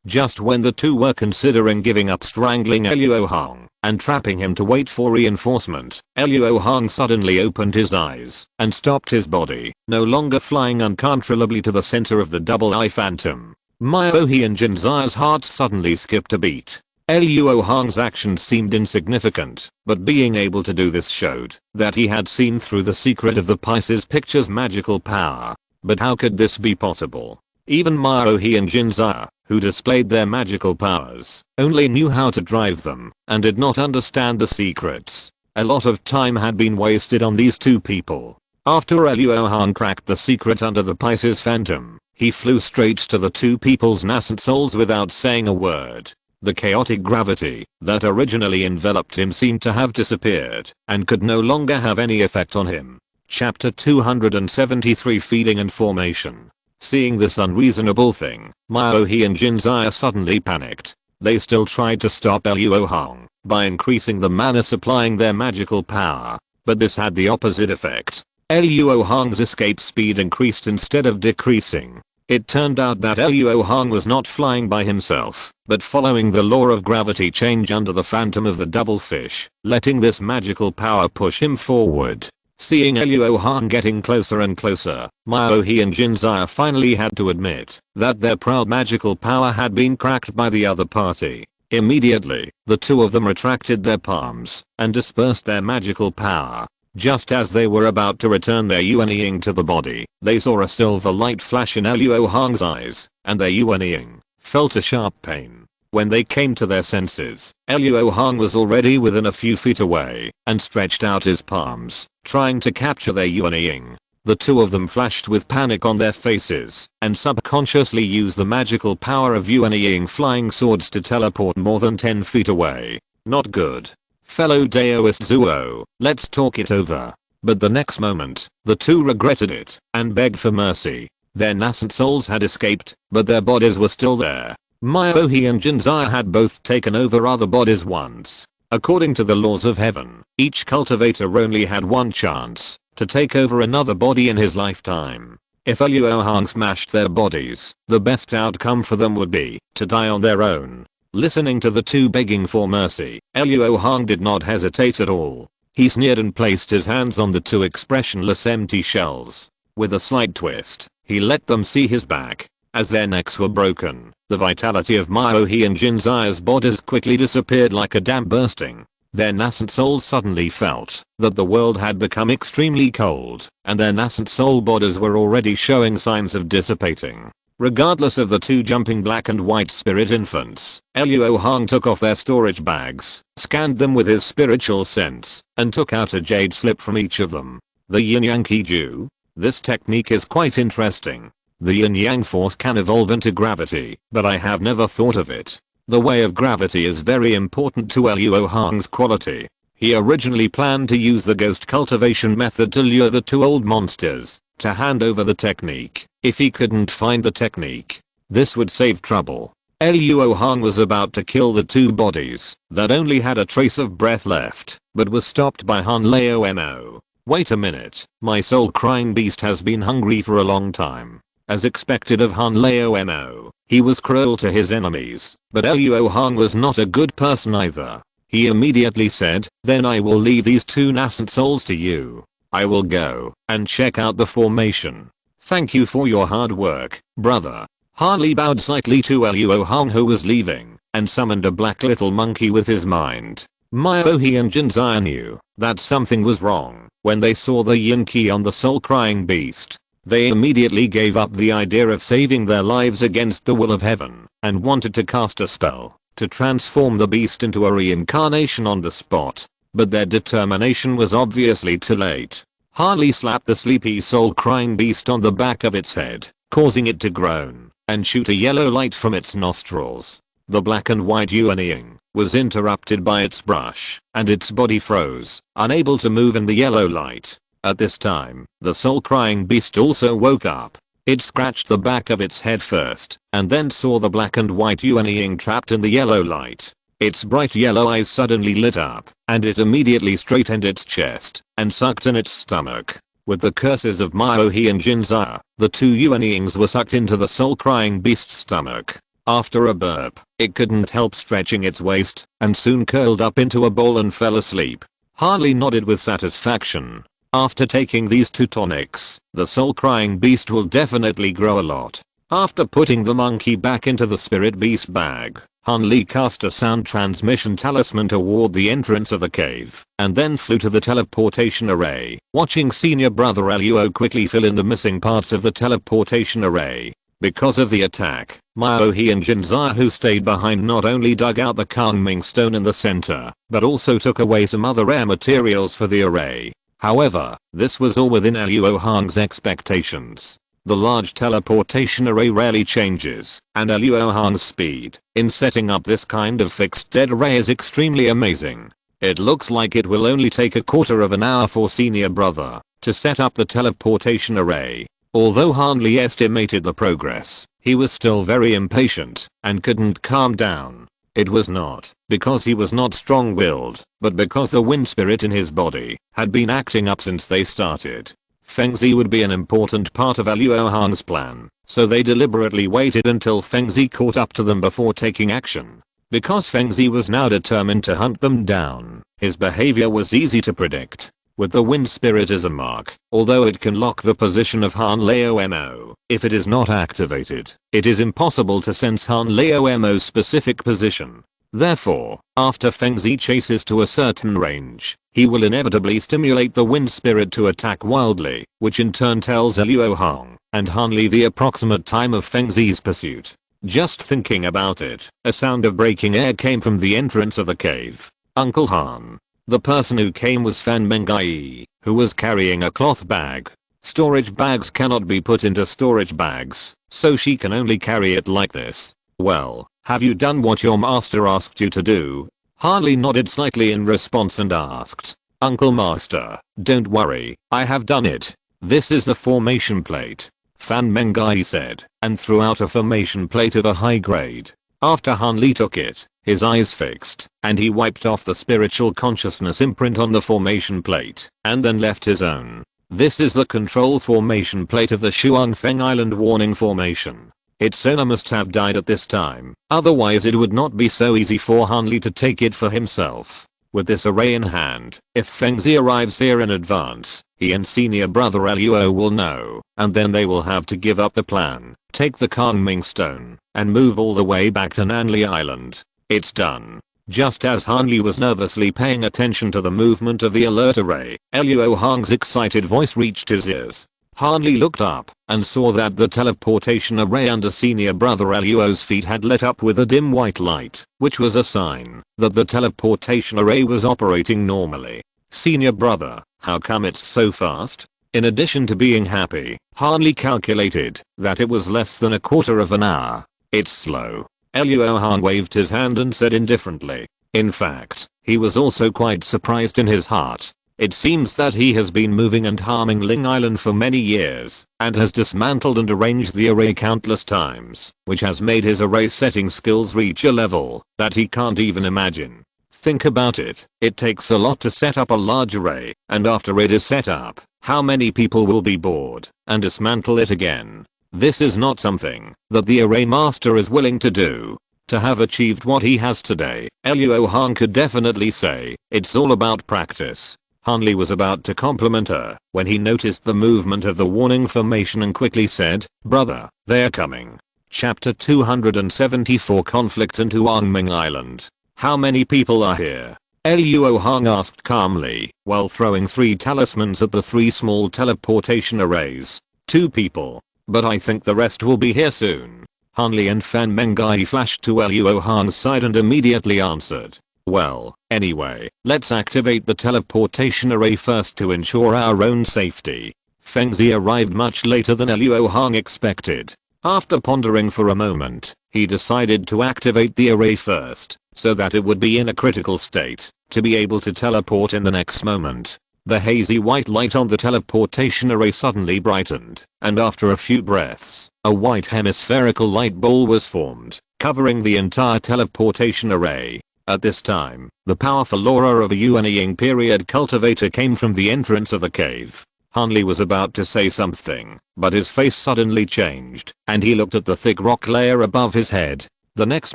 Just when the two were considering giving up strangling Luo Hong and trapping him to wait for reinforcement, Luo Hong suddenly opened his eyes and stopped his body, no longer flying uncontrollably to the center of the double-eye phantom. Miaohe and Jinzai's hearts suddenly skipped a beat. Luo Hong's actions seemed insignificant, but being able to do this showed that he had seen through the secret of the Pisces picture's magical power. But how could this be possible? Even Miaohe and Jinzai, who displayed their magical powers, only knew how to drive them, and did not understand the secrets. A lot of time had been wasted on these two people. After Luo Hong cracked the secret under the Pisces phantom, he flew straight to the two people's nascent souls without saying a word. The chaotic gravity that originally enveloped him seemed to have disappeared, and could no longer have any effect on him. Chapter 273 Feeding and Formation. Seeing this unreasonable thing, Miaohe and Jinzai suddenly panicked. They still tried to stop Luo Hong by increasing the mana supplying their magical power, but this had the opposite effect. Luo Hong's escape speed increased instead of decreasing. It turned out that Luo Hong was not flying by himself, but following the law of gravity change under the phantom of the double fish, letting this magical power push him forward. Seeing Luo Hong getting closer and closer, Maohi and Jinzai finally had to admit that their proud magical power had been cracked by the other party. Immediately, the two of them retracted their palms and dispersed their magical power. Just as they were about to return their Yuan Ying to the body, they saw a silver light flash in Luo Hong's eyes, and their Yuan Ying felt a sharp pain. When they came to their senses, Luo Hong was already within a few feet away and stretched out his palms, trying to capture their Yuan Ying. The two of them flashed with panic on their faces and subconsciously used the magical power of Yuan Ying flying swords to teleport more than 10 feet away. Not good. Fellow Daoist Zuo, let's talk it over. But the next moment, the two regretted it and begged for mercy. Their nascent souls had escaped, but their bodies were still there. Maohi and Jinzai had both taken over other bodies once. According to the laws of heaven, each cultivator only had one chance to take over another body in his lifetime. If Luo Hong smashed their bodies, the best outcome for them would be to die on their own. Listening to the two begging for mercy, Luo Hong did not hesitate at all. He sneered and placed his hands on the two expressionless empty shells. With a slight twist, he let them see his back. As their necks were broken, the vitality of Maohi and Jinzai's bodies quickly disappeared like a dam bursting. Their nascent souls suddenly felt that the world had become extremely cold, and their nascent soul bodies were already showing signs of dissipating. Regardless of the two jumping black and white spirit infants, Luo Hong took off their storage bags, scanned them with his spiritual sense, and took out a jade slip from each of them. The yin-yang Qiju? This technique is quite interesting. The yin-yang force can evolve into gravity, but I have never thought of it. The way of gravity is very important to Luo Hong's quality. He originally planned to use the ghost cultivation method to lure the two old monsters to hand over the technique. If he couldn't find the technique, this would save trouble. Luo Hong was about to kill the two bodies that only had a trace of breath left, but was stopped by Han Lao Mo. Wait a minute, my soul crying beast has been hungry for a long time. As expected of Han Lao Mo, he was cruel to his enemies, but Luo Hong was not a good person either. He immediately said, then I will leave these two nascent souls to you. I will go and check out the formation. Thank you for your hard work, brother. Harley bowed slightly to Luo Hong who was leaving, and summoned a black little monkey with his mind. Maohi and Jinzai knew that something was wrong when they saw the yin key on the soul crying beast. They immediately gave up the idea of saving their lives against the will of heaven and wanted to cast a spell to transform the beast into a reincarnation on the spot. But their determination was obviously too late. Harley slapped the sleepy soul crying beast on the back of its head, causing it to groan and shoot a yellow light from its nostrils. The black and white Yuan Ying was interrupted by its brush, and its body froze, unable to move in the yellow light. At this time, the soul crying beast also woke up. It scratched the back of its head first, and then saw the black and white Yuan Ying trapped in the yellow light. Its bright yellow eyes suddenly lit up, and it immediately straightened its chest and sucked in its stomach. With the curses of Maohi and Jinzai, the two Yuan Yings were sucked into the soul crying beast's stomach. After a burp, it couldn't help stretching its waist, and soon curled up into a ball and fell asleep. Harley nodded with satisfaction. After taking these two tonics, the soul crying beast will definitely grow a lot. After putting the monkey back into the spirit beast bag, Han Li cast a sound transmission talisman toward the entrance of the cave, and then flew to the teleportation array, watching senior brother Luo quickly fill in the missing parts of the teleportation array. Because of the attack, Maohi and Jinzai who stayed behind not only dug out the calming stone in the center, but also took away some other rare materials for the array. However, this was all within Luo Hong's expectations. The large teleportation array rarely changes, and Luo Hong's speed in setting up this kind of fixed dead array is extremely amazing. It looks like it will only take a quarter of an hour for senior brother to set up the teleportation array. Although Han Li estimated the progress, he was still very impatient and couldn't calm down. It was not because he was not strong-willed, but because the wind spirit in his body had been acting up since they started. Fengzi would be an important part of Luo Hong's plan, so they deliberately waited until Fengzi caught up to them before taking action. Because Fengzi was now determined to hunt them down, his behavior was easy to predict. with the wind spirit as a mark, although it can lock the position of Han Luo Mo. If it is not activated, it is impossible to sense Han Luo Mo's specific position. Therefore, after Feng Zi chases to a certain range, he will inevitably stimulate the wind spirit to attack wildly, which in turn tells Luo Hong and Han Li the approximate time of Feng Zi's pursuit. Just thinking about it, a sound of breaking air came from the entrance of the cave. Uncle Han. The person who came was Fan Mengai, who was carrying a cloth bag. Storage bags cannot be put into storage bags, so she can only carry it like this. Well, have you done what your master asked you to do? Han Li nodded slightly in response and asked, Uncle Master, don't worry, I have done it. This is the formation plate. Fan Mengai said, and threw out a formation plate of a high grade. After Han Li took it, his eyes fixed, and he wiped off the spiritual consciousness imprint on the formation plate, and then left his own. This is the control formation plate of the Shuangfeng Island warning formation. Its owner must have died at this time, otherwise it would not be so easy for Han Li to take it for himself. With this array in hand, if Feng Zi arrives here in advance, he and senior brother Luo will know, and then they will have to give up the plan, take the Kangming stone, and move all the way back to Nanli Island. It's done. Just as Han Li was nervously paying attention to the movement of the alert array, Luo Hong's excited voice reached his ears. Han Li looked up and saw that the teleportation array under senior brother Luo's feet had lit up with a dim white light, which was a sign that the teleportation array was operating normally. Senior brother, how come it's so fast? In addition to being happy, Han Li calculated that it was less than a quarter of an hour. It's slow. Luo Hong waved his hand and said indifferently. In fact, he was also quite surprised in his heart. It seems that he has been moving and harming Ling Island for many years, and has dismantled and arranged the array countless times, which has made his array setting skills reach a level that he can't even imagine. Think about it, it takes a lot to set up a large array, and after it is set up, how many people will be bored and dismantle it again? This is not something that the array master is willing to do. To have achieved what he has today, Luo Hong could definitely say, it's all about practice. Han Li was about to compliment her when he noticed the movement of the warning formation and quickly said, brother, they're coming. Chapter 274 Conflict in Huangming Island. How many people are here? Luo Hong asked calmly while throwing 3 talismans at the 3 small teleportation arrays. 2 people. But I think the rest will be here soon. Han Li and Fan Mengai flashed to Luo Hong's side and immediately answered. Well, anyway, let's activate the teleportation array first to ensure our own safety. Feng Zi arrived much later than Luo Hong expected. After pondering for a moment, he decided to activate the array first, so that it would be in a critical state, to be able to teleport in the next moment. The hazy white light on the teleportation array suddenly brightened, and after a few breaths, a white hemispherical light ball was formed, covering the entire teleportation array. At this time, the powerful aura of a Yuanying period cultivator came from the entrance of the cave. Han Li was about to say something, but his face suddenly changed, and he looked at the thick rock layer above his head. The next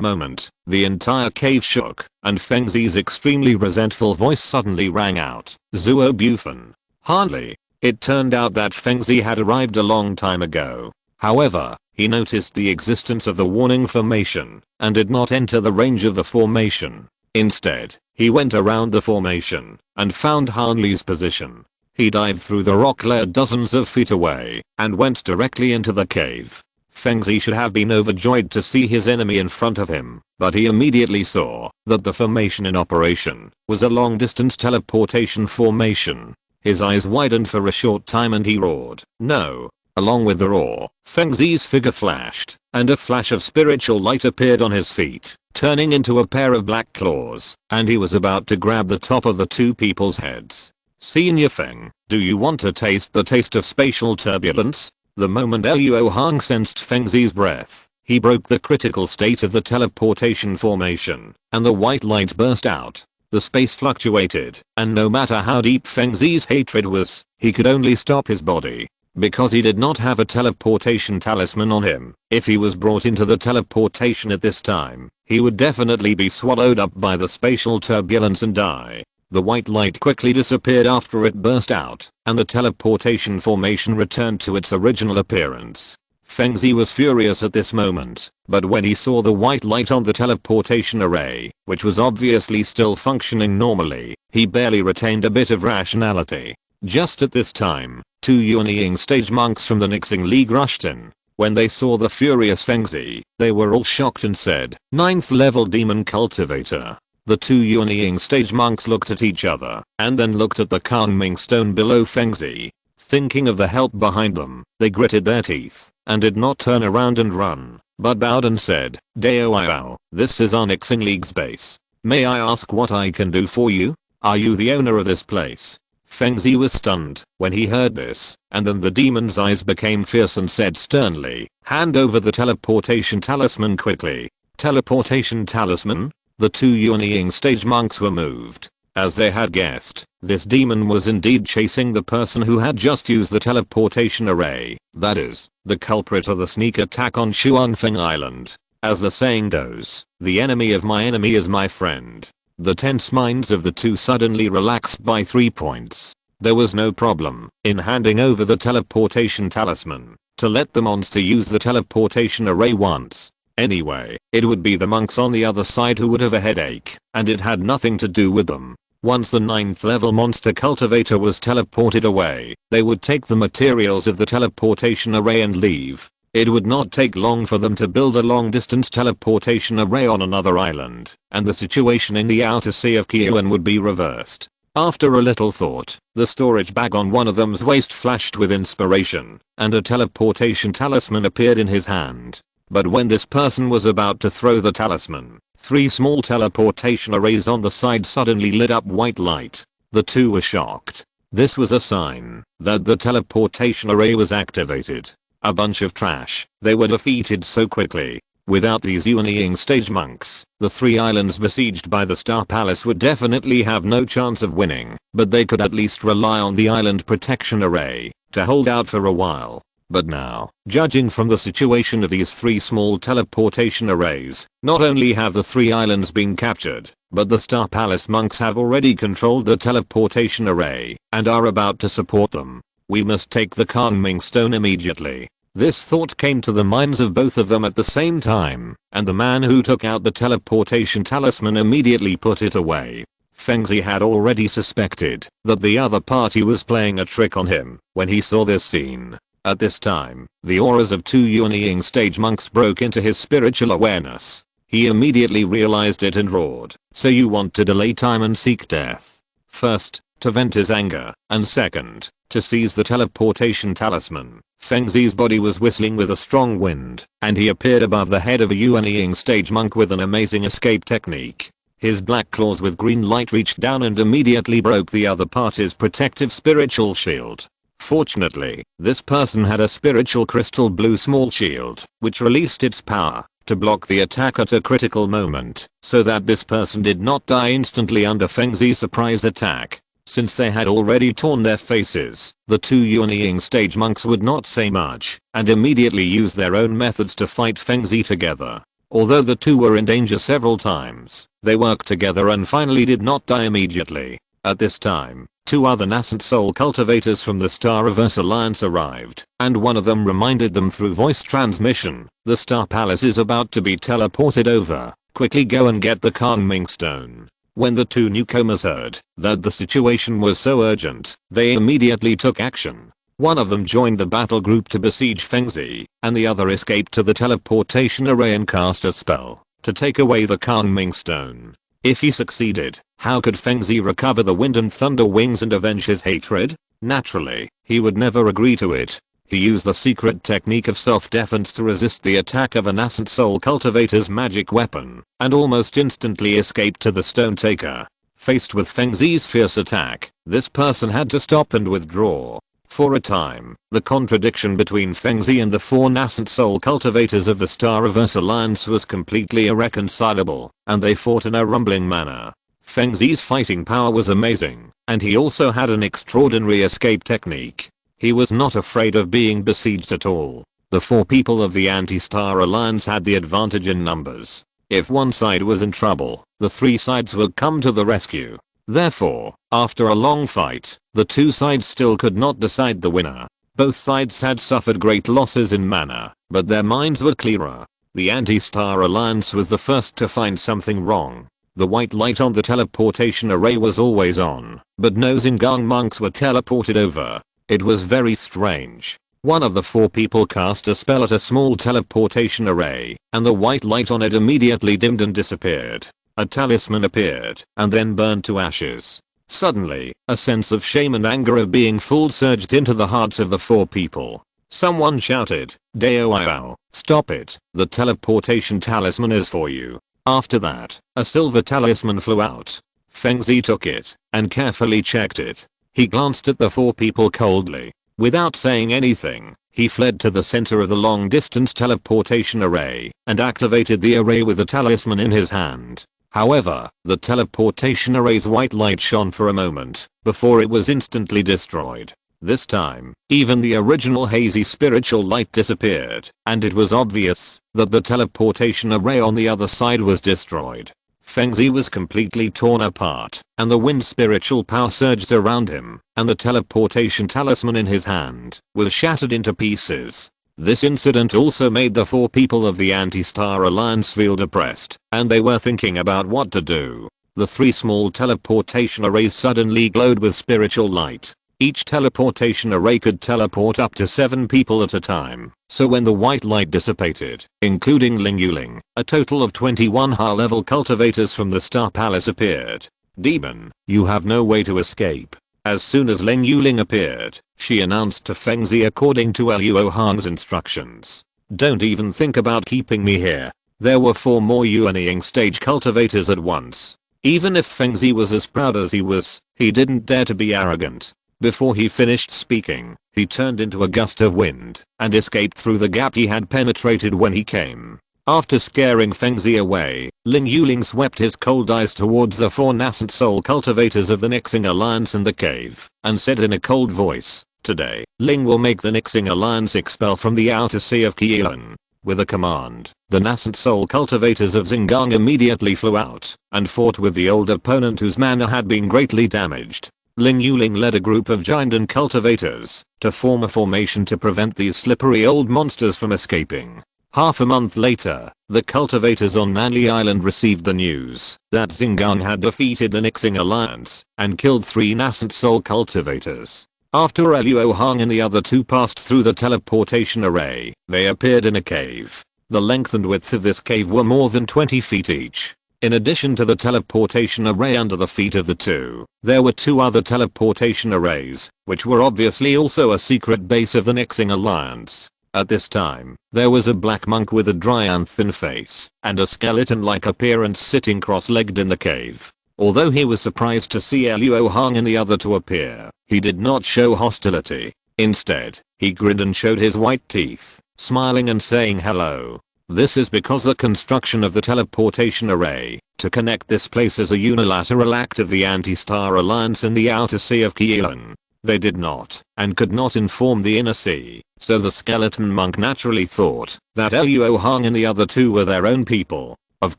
moment, the entire cave shook, and Feng Zi's extremely resentful voice suddenly rang out. Zuo Bufan. Han Li. It turned out that Feng Zi had arrived a long time ago. However, he noticed the existence of the warning formation, and did not enter the range of the formation. Instead, he went around the formation, and found Han Li's position. He dived through the rock layer dozens of feet away, and went directly into the cave. Feng Zi should have been overjoyed to see his enemy in front of him, but he immediately saw that the formation in operation was a long-distance teleportation formation. His eyes widened for a short time and he roared, "No!" Along with the roar, Feng Zi's figure flashed, and a flash of spiritual light appeared on his feet, turning into a pair of black claws, and he was about to grab the top of the 2 people's heads. Senior Feng, do you want to taste the taste of spatial turbulence? The moment Luo Hong sensed Feng Zi's breath, he broke the critical state of the teleportation formation, and the white light burst out. The space fluctuated, and no matter how deep Feng Zi's hatred was, he could only stop his body. Because he did not have a teleportation talisman on him, if he was brought into the teleportation at this time, he would definitely be swallowed up by the spatial turbulence and die. The white light quickly disappeared after it burst out, and the teleportation formation returned to its original appearance. Feng Zi was furious at this moment, but when he saw the white light on the teleportation array, which was obviously still functioning normally, he barely retained a bit of rationality. Just at this time, 2 Yuanying stage monks from the Nixing League rushed in. When they saw the furious Feng Zi, they were all shocked and said, "9th level demon cultivator." The 2 Yuanying stage monks looked at each other, and then looked at the calming stone below Feng Zi. Thinking of the help behind them, they gritted their teeth, and did not turn around and run, but bowed and said, "Dao Iao, this is our Nixing League's base. May I ask what I can do for you? Are you the owner of this place?" Feng Zi was stunned when he heard this, and then the demon's eyes became fierce and said sternly, "Hand over the teleportation talisman quickly." Teleportation talisman? The 2 Yuanying stage monks were moved. As they had guessed, this demon was indeed chasing the person who had just used the teleportation array, that is, the culprit of the sneak attack on Shuangfeng Island. As the saying goes, the enemy of my enemy is my friend. The tense minds of the two suddenly relaxed by 3 points. There was no problem in handing over the teleportation talisman to let the monster use the teleportation array once. Anyway, it would be the monks on the other side who would have a headache, and it had nothing to do with them. Once the 9th level monster cultivator was teleported away, they would take the materials of the teleportation array and leave. It would not take long for them to build a long distance teleportation array on another island, and the situation in the outer sea of Kyoan would be reversed. After a little thought, the storage bag on one of them's waist flashed with inspiration, and a teleportation talisman appeared in his hand. But when this person was about to throw the talisman, 3 small teleportation arrays on the side suddenly lit up white light. The two were shocked. This was a sign that the teleportation array was activated. A bunch of trash. They were defeated so quickly. Without these Yuanying stage monks, the 3 islands besieged by the Star Palace would definitely have no chance of winning, but they could at least rely on the island protection array to hold out for a while. But now, judging from the situation of these 3 small teleportation arrays, not only have the 3 islands been captured, but the Star Palace monks have already controlled the teleportation array and are about to support them. We must take the calming stone immediately. This thought came to the minds of both of them at the same time, and the man who took out the teleportation talisman immediately put it away. Feng Zi had already suspected that the other party was playing a trick on him when he saw this scene. At this time, the auras of 2 Yuanying stage monks broke into his spiritual awareness. He immediately realized it and roared, "So you want to delay time and seek death? First, to vent his anger, and second, to seize the teleportation talisman." Feng Zi's body was whistling with a strong wind, and he appeared above the head of a Yuanying stage monk with an amazing escape technique. His black claws with green light reached down and immediately broke the other party's protective spiritual shield. Fortunately, this person had a spiritual crystal blue small shield, which released its power to block the attack at a critical moment, so that this person did not die instantly under Feng Zi's surprise attack. Since they had already torn their faces, the 2 Yuanying stage monks would not say much, and immediately used their own methods to fight Feng Zi together. Although the two were in danger several times, they worked together and finally did not die immediately. At this time, 2 other nascent soul cultivators from the Starverse Alliance arrived, and one of them reminded them through voice transmission, "The Star Palace is about to be teleported over. Quickly go and get the calming stone." When the 2 newcomers heard that the situation was so urgent, they immediately took action. One of them joined the battle group to besiege Feng Zi, and the other escaped to the teleportation array and cast a spell to take away the calming stone. If he succeeded, how could Feng Zi recover the wind and thunder wings and avenge his hatred? Naturally, he would never agree to it. He used the secret technique of self-defense to resist the attack of a nascent soul cultivator's magic weapon, and almost instantly escaped to the stone taker. Faced with Feng Zi's fierce attack, this person had to stop and withdraw. For a time, the contradiction between Feng Zi and the 4 nascent soul cultivators of the Starverse Alliance was completely irreconcilable, and they fought in a rumbling manner. Feng Zi's fighting power was amazing, and he also had an extraordinary escape technique. He was not afraid of being besieged at all. The 4 people of the Anti-Star Alliance had the advantage in numbers. If one side was in trouble, the 3 sides would come to the rescue. Therefore, after a long fight, the two sides still could not decide the winner. Both sides had suffered great losses in mana, but their minds were clearer. The Anti-Star Alliance was the first to find something wrong. The white light on the teleportation array was always on, but no Xingang monks were teleported over. It was very strange. One of the four people cast a spell at a small teleportation array, and the white light on it immediately dimmed and disappeared. A talisman appeared, and then burned to ashes. Suddenly, a sense of shame and anger of being fooled surged into the hearts of the four people. Someone shouted, "Dao, stop it, the teleportation talisman is for you." After that, a silver talisman flew out. Feng Zi took it, and carefully checked it. He glanced at the four people coldly. Without saying anything, he fled to the center of the long-distance teleportation array, and activated the array with the talisman in his hand. However, the teleportation array's white light shone for a moment, before it was instantly destroyed. This time, even the original hazy spiritual light disappeared, and it was obvious that the teleportation array on the other side was destroyed. Feng Zi was completely torn apart, and the wind spiritual power surged around him, and the teleportation talisman in his hand was shattered into pieces. This incident also made the four people of the Anti-Star Alliance feel depressed, and they were thinking about what to do. The three small teleportation arrays suddenly glowed with spiritual light. Each teleportation array could teleport up to 7 people at a time, so when the white light dissipated, including Ling Yuling, a total of 21 high-level cultivators from the Star Palace appeared. "Demon, you have no way to escape." As soon as Ling Yuling appeared, she announced to Feng Zi according to Luo Hong's instructions. "Don't even think about keeping me here." There were 4 more Yuanying stage cultivators at once. Even if Feng Zi was as proud as he didn't dare to be arrogant. Before he finished speaking, he turned into a gust of wind and escaped through the gap he had penetrated when he came. After scaring Feng Zi away, Ling Yuling swept his cold eyes towards the 4 nascent soul cultivators of the Nixing Alliance in the cave, and said in a cold voice, "Today, Ling will make the Nixing Alliance expel from the outer sea of Qilan." With a command, the nascent soul cultivators of Xingang immediately flew out, and fought with the old opponent whose mana had been greatly damaged. Ling Yuling led a group of giant cultivators to form a formation to prevent these slippery old monsters from escaping. Half a month later, the cultivators on Nanli Island received the news that Xingang had defeated the Nixing Alliance and killed 3 nascent soul cultivators. After Luo Hong and the other 2 passed through the teleportation array, they appeared in a cave. The length and width of this cave were more than 20 feet each. In addition to the teleportation array under the feet of the 2, there were 2 other teleportation arrays, which were obviously also a secret base of the Nixing Alliance. At this time, there was a black monk with a dry and thin face, and a skeleton-like appearance sitting cross-legged in the cave. Although he was surprised to see Luo Hong and the other 2 appear, he did not show hostility. Instead, he grinned and showed his white teeth, smiling and saying hello. This is because the construction of the teleportation array to connect this place is a unilateral act of the Anti-Star Alliance in the outer sea of Qilan. They did not, and could not inform the inner sea, so the skeleton monk naturally thought that Luo Hong and the other 2 were their own people. Of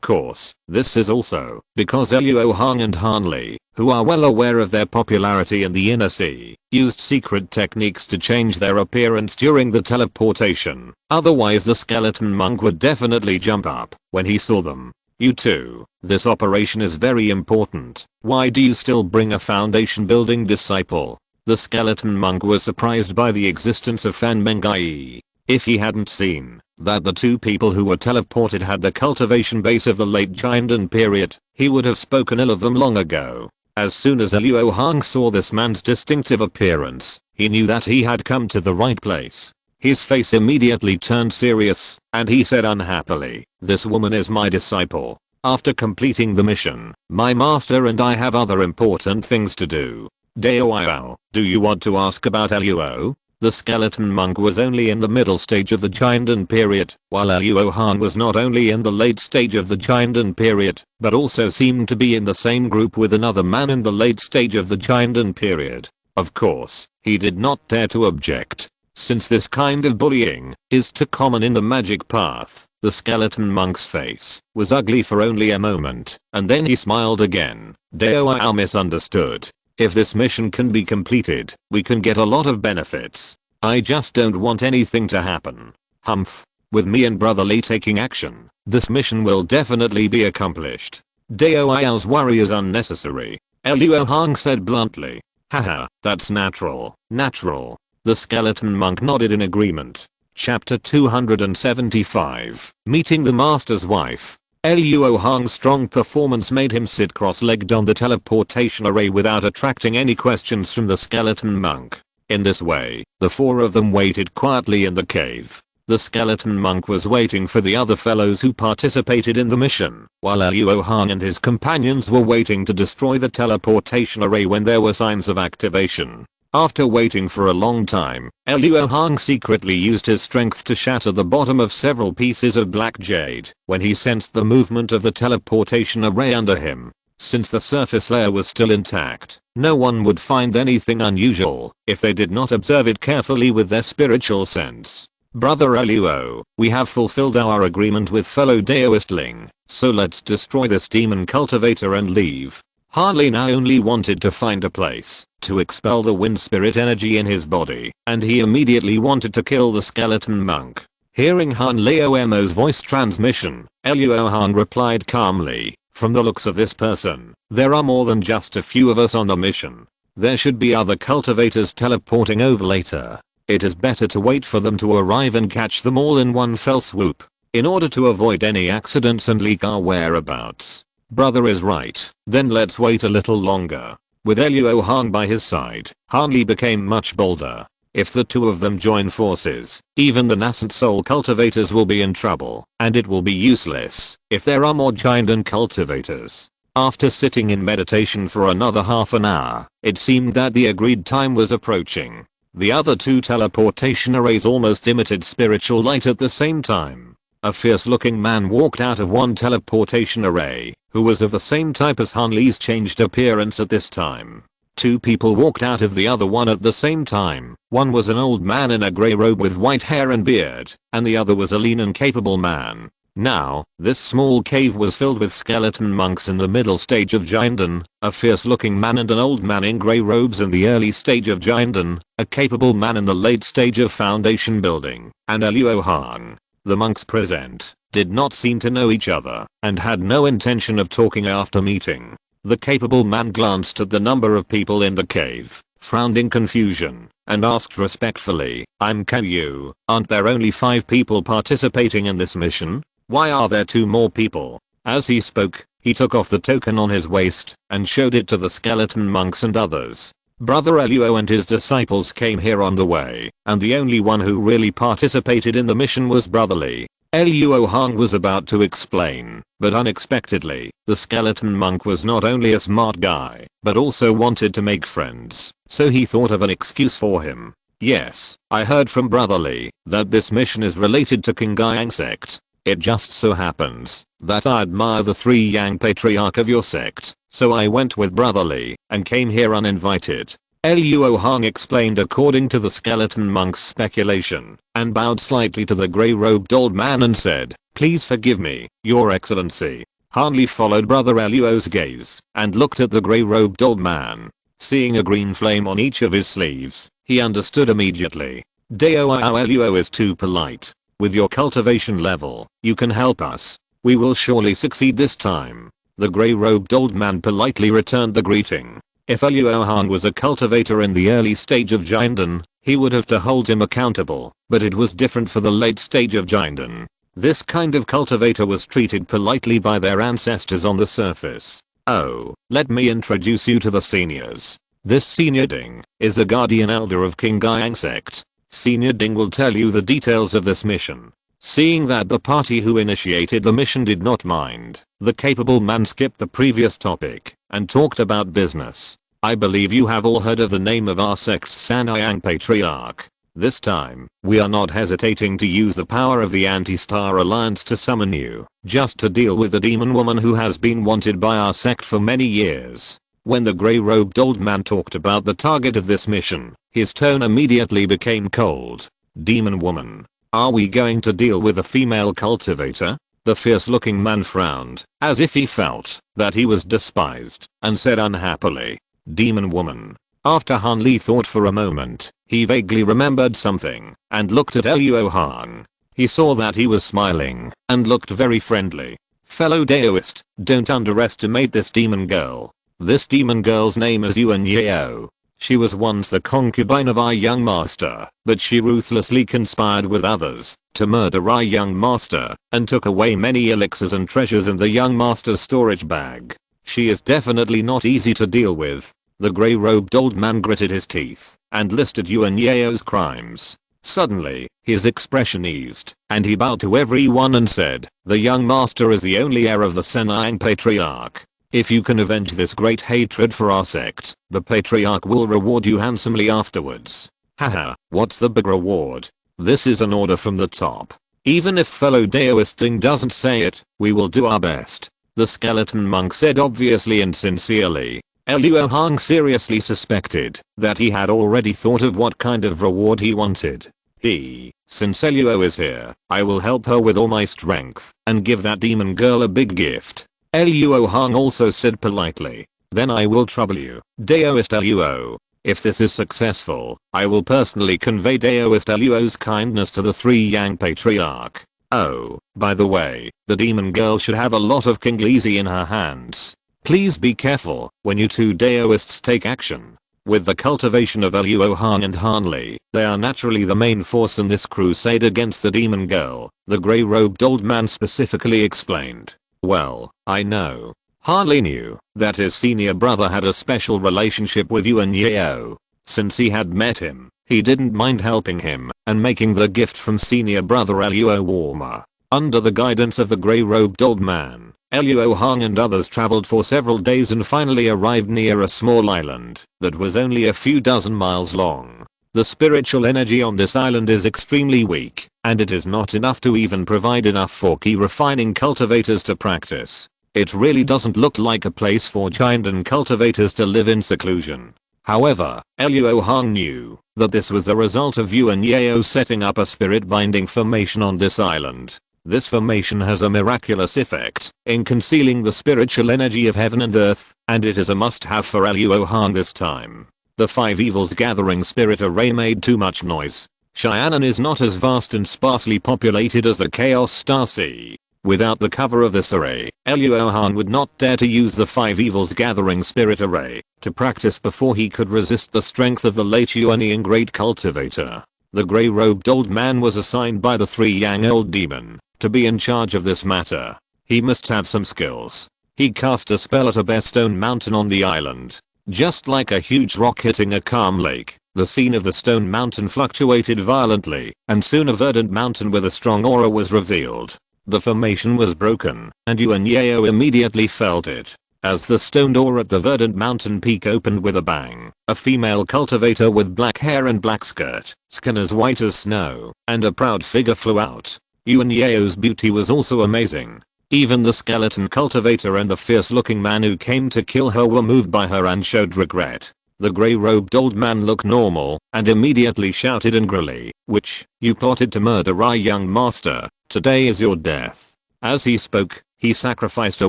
course, this is also because Luo Hong and Han Li, who are well aware of their popularity in the inner sea, used secret techniques to change their appearance during the teleportation. Otherwise the skeleton monk would definitely jump up when he saw them. "You two, this operation is very important. Why do you still bring a foundation building disciple?" The skeleton monk was surprised by the existence of Fan Mengai. If he hadn't seen that the 2 people who were teleported had the cultivation base of the late Jiandan period, he would have spoken ill of them long ago. As soon as Luo Hong saw this man's distinctive appearance, he knew that he had come to the right place. His face immediately turned serious, and he said unhappily, "This woman is my disciple. After completing the mission, my master and I have other important things to do." "Dao, do you want to ask about Luo?" The skeleton monk was only in the middle stage of the Jiandan period, while Luo Hong was not only in the late stage of the Jiandan period, but also seemed to be in the same group with another man in the late stage of the Jiandan period. Of course, he did not dare to object. since this kind of bullying is too common in the magic path. The skeleton monk's face was ugly for only a moment, and then he smiled again. Dao misunderstood. If this mission can be completed, we can get a lot of benefits. I just don't want anything to happen. Humph. With me and Brother Lee taking action, this mission will definitely be accomplished. Dao's worry is unnecessary, Luo Hong said bluntly. Haha, that's natural. Natural. The skeleton monk nodded in agreement. Chapter 275. Meeting the master's wife. Luo Hong's strong performance made him sit cross-legged on the teleportation array without attracting any questions from the skeleton monk. In this way, the four of them waited quietly in the cave. The skeleton monk was waiting for the other fellows who participated in the mission, while Luo Hong and his companions were waiting to destroy the teleportation array when there were signs of activation. After waiting for a long time, Luo Hong secretly used his strength to shatter the bottom of several pieces of black jade when he sensed the movement of the teleportation array under him. Since the surface layer was still intact, no one would find anything unusual if they did not observe it carefully with their spiritual sense. Brother Luo, we have fulfilled our agreement with fellow Daoistling, so let's destroy this demon cultivator and leave. Harley now only wanted to find a place to expel the wind spirit energy in his body, and he immediately wanted to kill the skeleton monk. Hearing Han Leomo's voice transmission, Luo Hong replied calmly, from the looks of this person, there are more than just a few of us on the mission. There should be other cultivators teleporting over later. It is better to wait for them to arrive and catch them all in one fell swoop, in order to avoid any accidents and leak our whereabouts. Brother is right, then let's wait a little longer. With Luo Hong by his side, Hanli became much bolder. If the two of them join forces, even the nascent soul cultivators will be in trouble, and it will be useless if there are more giant cultivators. After sitting in meditation for another half an hour, it seemed that the agreed time was approaching. The other two teleportation arrays almost emitted spiritual light at the same time. A fierce-looking man walked out of one teleportation array, who was of the same type as Hanli's changed appearance at this time. Two people walked out of the other one at the same time. One was an old man in a grey robe with white hair and beard, and the other was a lean and capable man. Now, this small cave was filled with skeleton monks in the middle stage of Jinden, a fierce-looking man and an old man in grey robes in the early stage of Jinden, a capable man in the late stage of foundation building, and Luo Hong. The monks present did not seem to know each other, and had no intention of talking after meeting. The capable man glanced at the number of people in the cave, frowned in confusion, and asked respectfully, I'm Kyu, aren't there only 5 people participating in this mission? Why are there 2 more people? As he spoke, he took off the token on his waist and showed it to the skeleton monks and others. Brother Luo and his disciples came here on the way, and the only one who really participated in the mission was Brother Lee. Luo Hong was about to explain, but unexpectedly, the skeleton monk was not only a smart guy, but also wanted to make friends, so he thought of an excuse for him. Yes, I heard from Brother Lee that this mission is related to King Yang sect. It just so happens that I admire the 3 Yang patriarch of your sect, so I went with Brother Lee and came here uninvited. Luo Hong explained according to the skeleton monk's speculation, and bowed slightly to the grey-robed old man and said, please forgive me, your excellency. Hanli followed Brother Luo's gaze and looked at the grey-robed old man. Seeing a green flame on each of his sleeves, he understood immediately. Dao Luo is too polite. With your cultivation level, you can help us. We will surely succeed this time. The grey-robed old man politely returned the greeting. If Luo Hong was a cultivator in the early stage of Jinden, he would have to hold him accountable, but it was different for the late stage of Jinden. This kind of cultivator was treated politely by their ancestors on the surface. Oh, let me introduce you to the seniors. This Senior Ding is the guardian elder of King Yang sect. Senior Ding will tell you the details of this mission. Seeing that the party who initiated the mission did not mind, the capable man skipped the previous topic and talked about business. I believe you have all heard of the name of our sect's Yang patriarch. This time, we are not hesitating to use the power of the Anti-Star Alliance to summon you, just to deal with the demon woman who has been wanted by our sect for many years. When the grey-robed old man talked about the target of this mission, his tone immediately became cold. Demon woman. Are we going to deal with a female cultivator? The fierce-looking man frowned, as if he felt that he was despised, and said unhappily, Demon woman. After Han Li thought for a moment, he vaguely remembered something, and looked at Luo Hong. He saw that he was smiling, and looked very friendly. Fellow Daoist, don't underestimate this demon girl. This demon girl's name is Yuan Yao. She was once the concubine of our young master, but she ruthlessly conspired with others to murder our young master, and took away many elixirs and treasures in the young master's storage bag. She is definitely not easy to deal with. The grey-robed old man gritted his teeth, and listed Yuan Yao's crimes. Suddenly, his expression eased, and he bowed to everyone and said, the young master is the only heir of the Senang Patriarch. If you can avenge this great hatred for our sect, the Patriarch will reward you handsomely afterwards. Haha, what's the big reward? This is an order from the top. Even if fellow Daoisting doesn't say it, we will do our best. The skeleton monk said obviously and sincerely. Luo Hong seriously suspected that he had already thought of what kind of reward he wanted. Since Luo is here, I will help her with all my strength, and give that demon girl a big gift. Luo Hong also said politely. Then I will trouble you, Daoist Luo. If this is successful, I will personally convey Daoist Luo's kindness to the Three Yang Patriarch. Oh, by the way, the demon girl should have a lot of Kinglisi in her hands. Please be careful when you two Daoists take action. With the cultivation of Luo Hong and Han Li, they are naturally the main force in this crusade against the demon girl, the grey-robed old man specifically explained. Well, I know. Han Li knew that his senior brother had a special relationship with Yuan Yao. Since he had met him, he didn't mind helping him and making the gift from senior brother Luo warmer. Under the guidance of the grey-robed old man, Luo Hong and others traveled for several days and finally arrived near a small island that was only a few dozen miles long. The spiritual energy on this island is extremely weak, and it is not enough to even provide enough for key refining cultivators to practice. It really doesn't look like a place for giant cultivators to live in seclusion. However, Luo Hong knew that this was the result of Yuan Yao setting up a spirit binding formation on this island. This formation has a miraculous effect in concealing the spiritual energy of heaven and earth, and it is a must-have for Luo Hong this time. The Five Evils Gathering Spirit Array made too much noise. Xianan is not as vast and sparsely populated as the Chaos Star Sea. Without the cover of this array, Luo Hong would not dare to use the Five Evils Gathering Spirit Array to practice before he could resist the strength of the late Yuanian Great Cultivator. The grey-robed old man was assigned by the Three Yang Old Demon to be in charge of this matter. He must have some skills. He cast a spell at a bare stone mountain on the island. Just like a huge rock hitting a calm lake, the scene of the stone mountain fluctuated violently, and soon a verdant mountain with a strong aura was revealed. The formation was broken, and Yuan Yao immediately felt it. As the stone door at the verdant mountain peak opened with a bang, a female cultivator with black hair and black skirt, skin as white as snow, and a proud figure flew out. Yuan Yao's beauty was also amazing. Even the skeleton cultivator and the fierce-looking man who came to kill her were moved by her and showed regret. The grey-robed old man looked normal, and immediately shouted angrily, "Witch, you plotted to murder our young master. Today is your death." As he spoke, he sacrificed a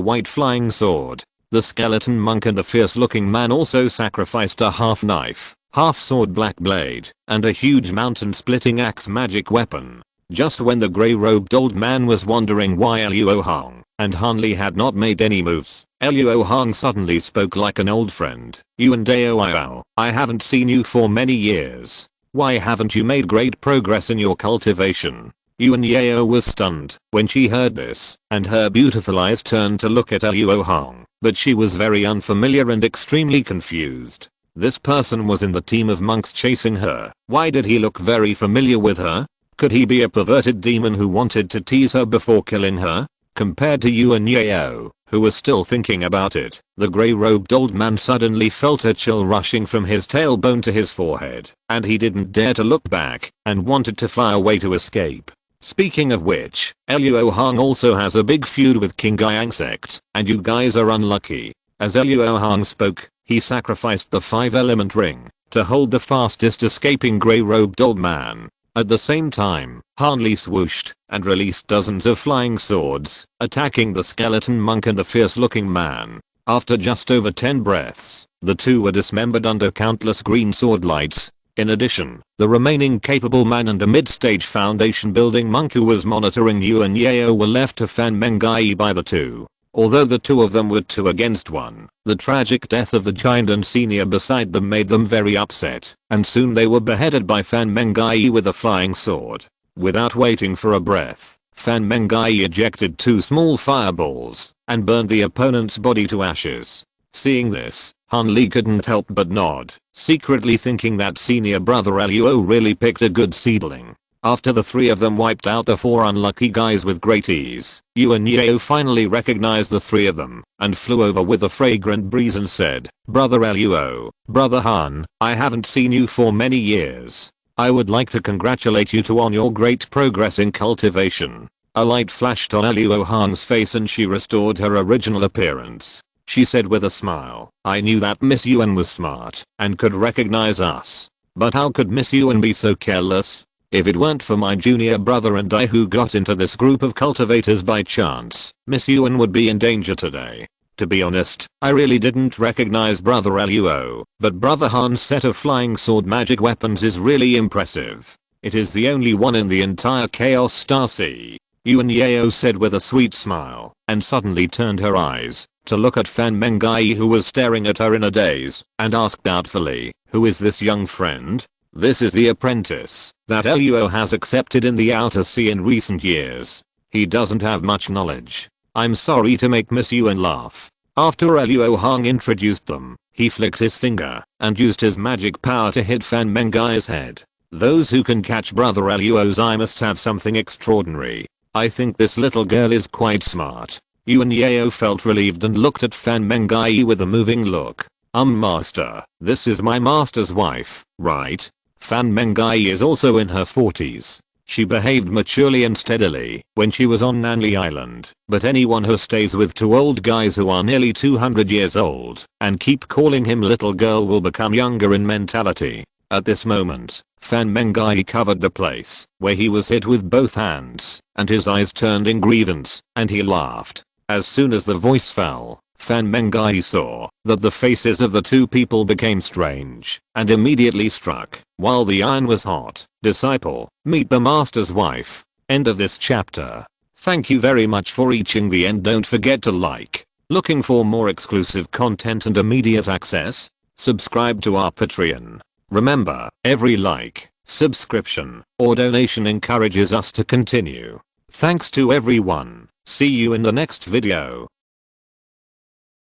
white flying sword. The skeleton monk and the fierce-looking man also sacrificed a half-knife, half-sword black blade, and a huge mountain-splitting axe magic weapon. Just when the grey-robed old man was wondering why Luo Hong and Han Li had not made any moves, Luo Hong suddenly spoke like an old friend. "Yuan Dao, I haven't seen you for many years. Why haven't you made great progress in your cultivation?" Yuan Yao was stunned when she heard this, and her beautiful eyes turned to look at Luo Hong, but she was very unfamiliar and extremely confused. This person was in the team of monks chasing her. Why did he look very familiar with her? Could he be a perverted demon who wanted to tease her before killing her? Compared to Yuan Yao, who was still thinking about it, the grey-robed old man suddenly felt a chill rushing from his tailbone to his forehead, and he didn't dare to look back, and wanted to fly away to escape. Speaking of which, Luo Hong also has a big feud with King Yang sect, and you guys are unlucky. As Luo Hong spoke, he sacrificed the 5-element ring to hold the fastest escaping grey-robed old man. At the same time, Han Li swooshed and released dozens of flying swords, attacking the skeleton monk and the fierce-looking man. After just over 10 breaths, the two were dismembered under countless green sword lights. In addition, the remaining capable man and a mid-stage foundation building monk who was monitoring Yuan Yao were left to Fan Mengai by the two. Although the two of them were 2 against 1, the tragic death of the giant and senior beside them made them very upset, and soon they were beheaded by Fan Mengai with a flying sword. Without waiting for a breath, Fan Mengai ejected 2 small fireballs and burned the opponent's body to ashes. Seeing this, Han Li couldn't help but nod, secretly thinking that senior brother Luo really picked a good seedling. After the 3 of them wiped out the 4 unlucky guys with great ease, Yuan Yao finally recognized the 3 of them and flew over with a fragrant breeze and said, "Brother Luo, Brother Han, I haven't seen you for many years. I would like to congratulate you on your great progress in cultivation." A light flashed on Luo Hong's face and she restored her original appearance. She said with a smile, "I knew that Miss Yuan was smart and could recognize us. But how could Miss Yuan be so careless? If it weren't for my junior brother and I who got into this group of cultivators by chance, Miss Yuan would be in danger today." To be honest, I really didn't recognize Brother Luo, but Brother Han's set of flying sword magic weapons is really impressive. It is the only one in the entire Chaos Star Sea. Yuan Yao said with a sweet smile, and suddenly turned her eyes to look at Fan Mengai who was staring at her in a daze, and asked doubtfully, "Who is this young friend?" "This is the apprentice that Luo has accepted in the Outer Sea in recent years. He doesn't have much knowledge. I'm sorry to make Miss Yuan laugh." After Luo Hong introduced them, he flicked his finger and used his magic power to hit Fan Mengai's head. "Those who can catch Brother Luo's eye must have something extraordinary. I think this little girl is quite smart." Yuan Yao felt relieved and looked at Fan Mengai with a moving look. Master, this is my master's wife, right?" Fan Mengai is also in her 40s. She behaved maturely and steadily when she was on Nanli Island, but anyone who stays with 2 old guys who are nearly 200 years old and keep calling him little girl will become younger in mentality. At this moment, Fan Mengai covered the place where he was hit with both hands, and his eyes turned in grievance, and he laughed. As soon as the voice fell, Fan Mengai saw that the faces of the 2 people became strange, and immediately struck, "While the iron was hot, disciple, meet the master's wife." End of this chapter. Thank you very much for reaching the end. Don't forget to like. Looking for more exclusive content and immediate access? Subscribe to our Patreon. Remember, every like, subscription, or donation encourages us to continue. Thanks to everyone. See you in the next video.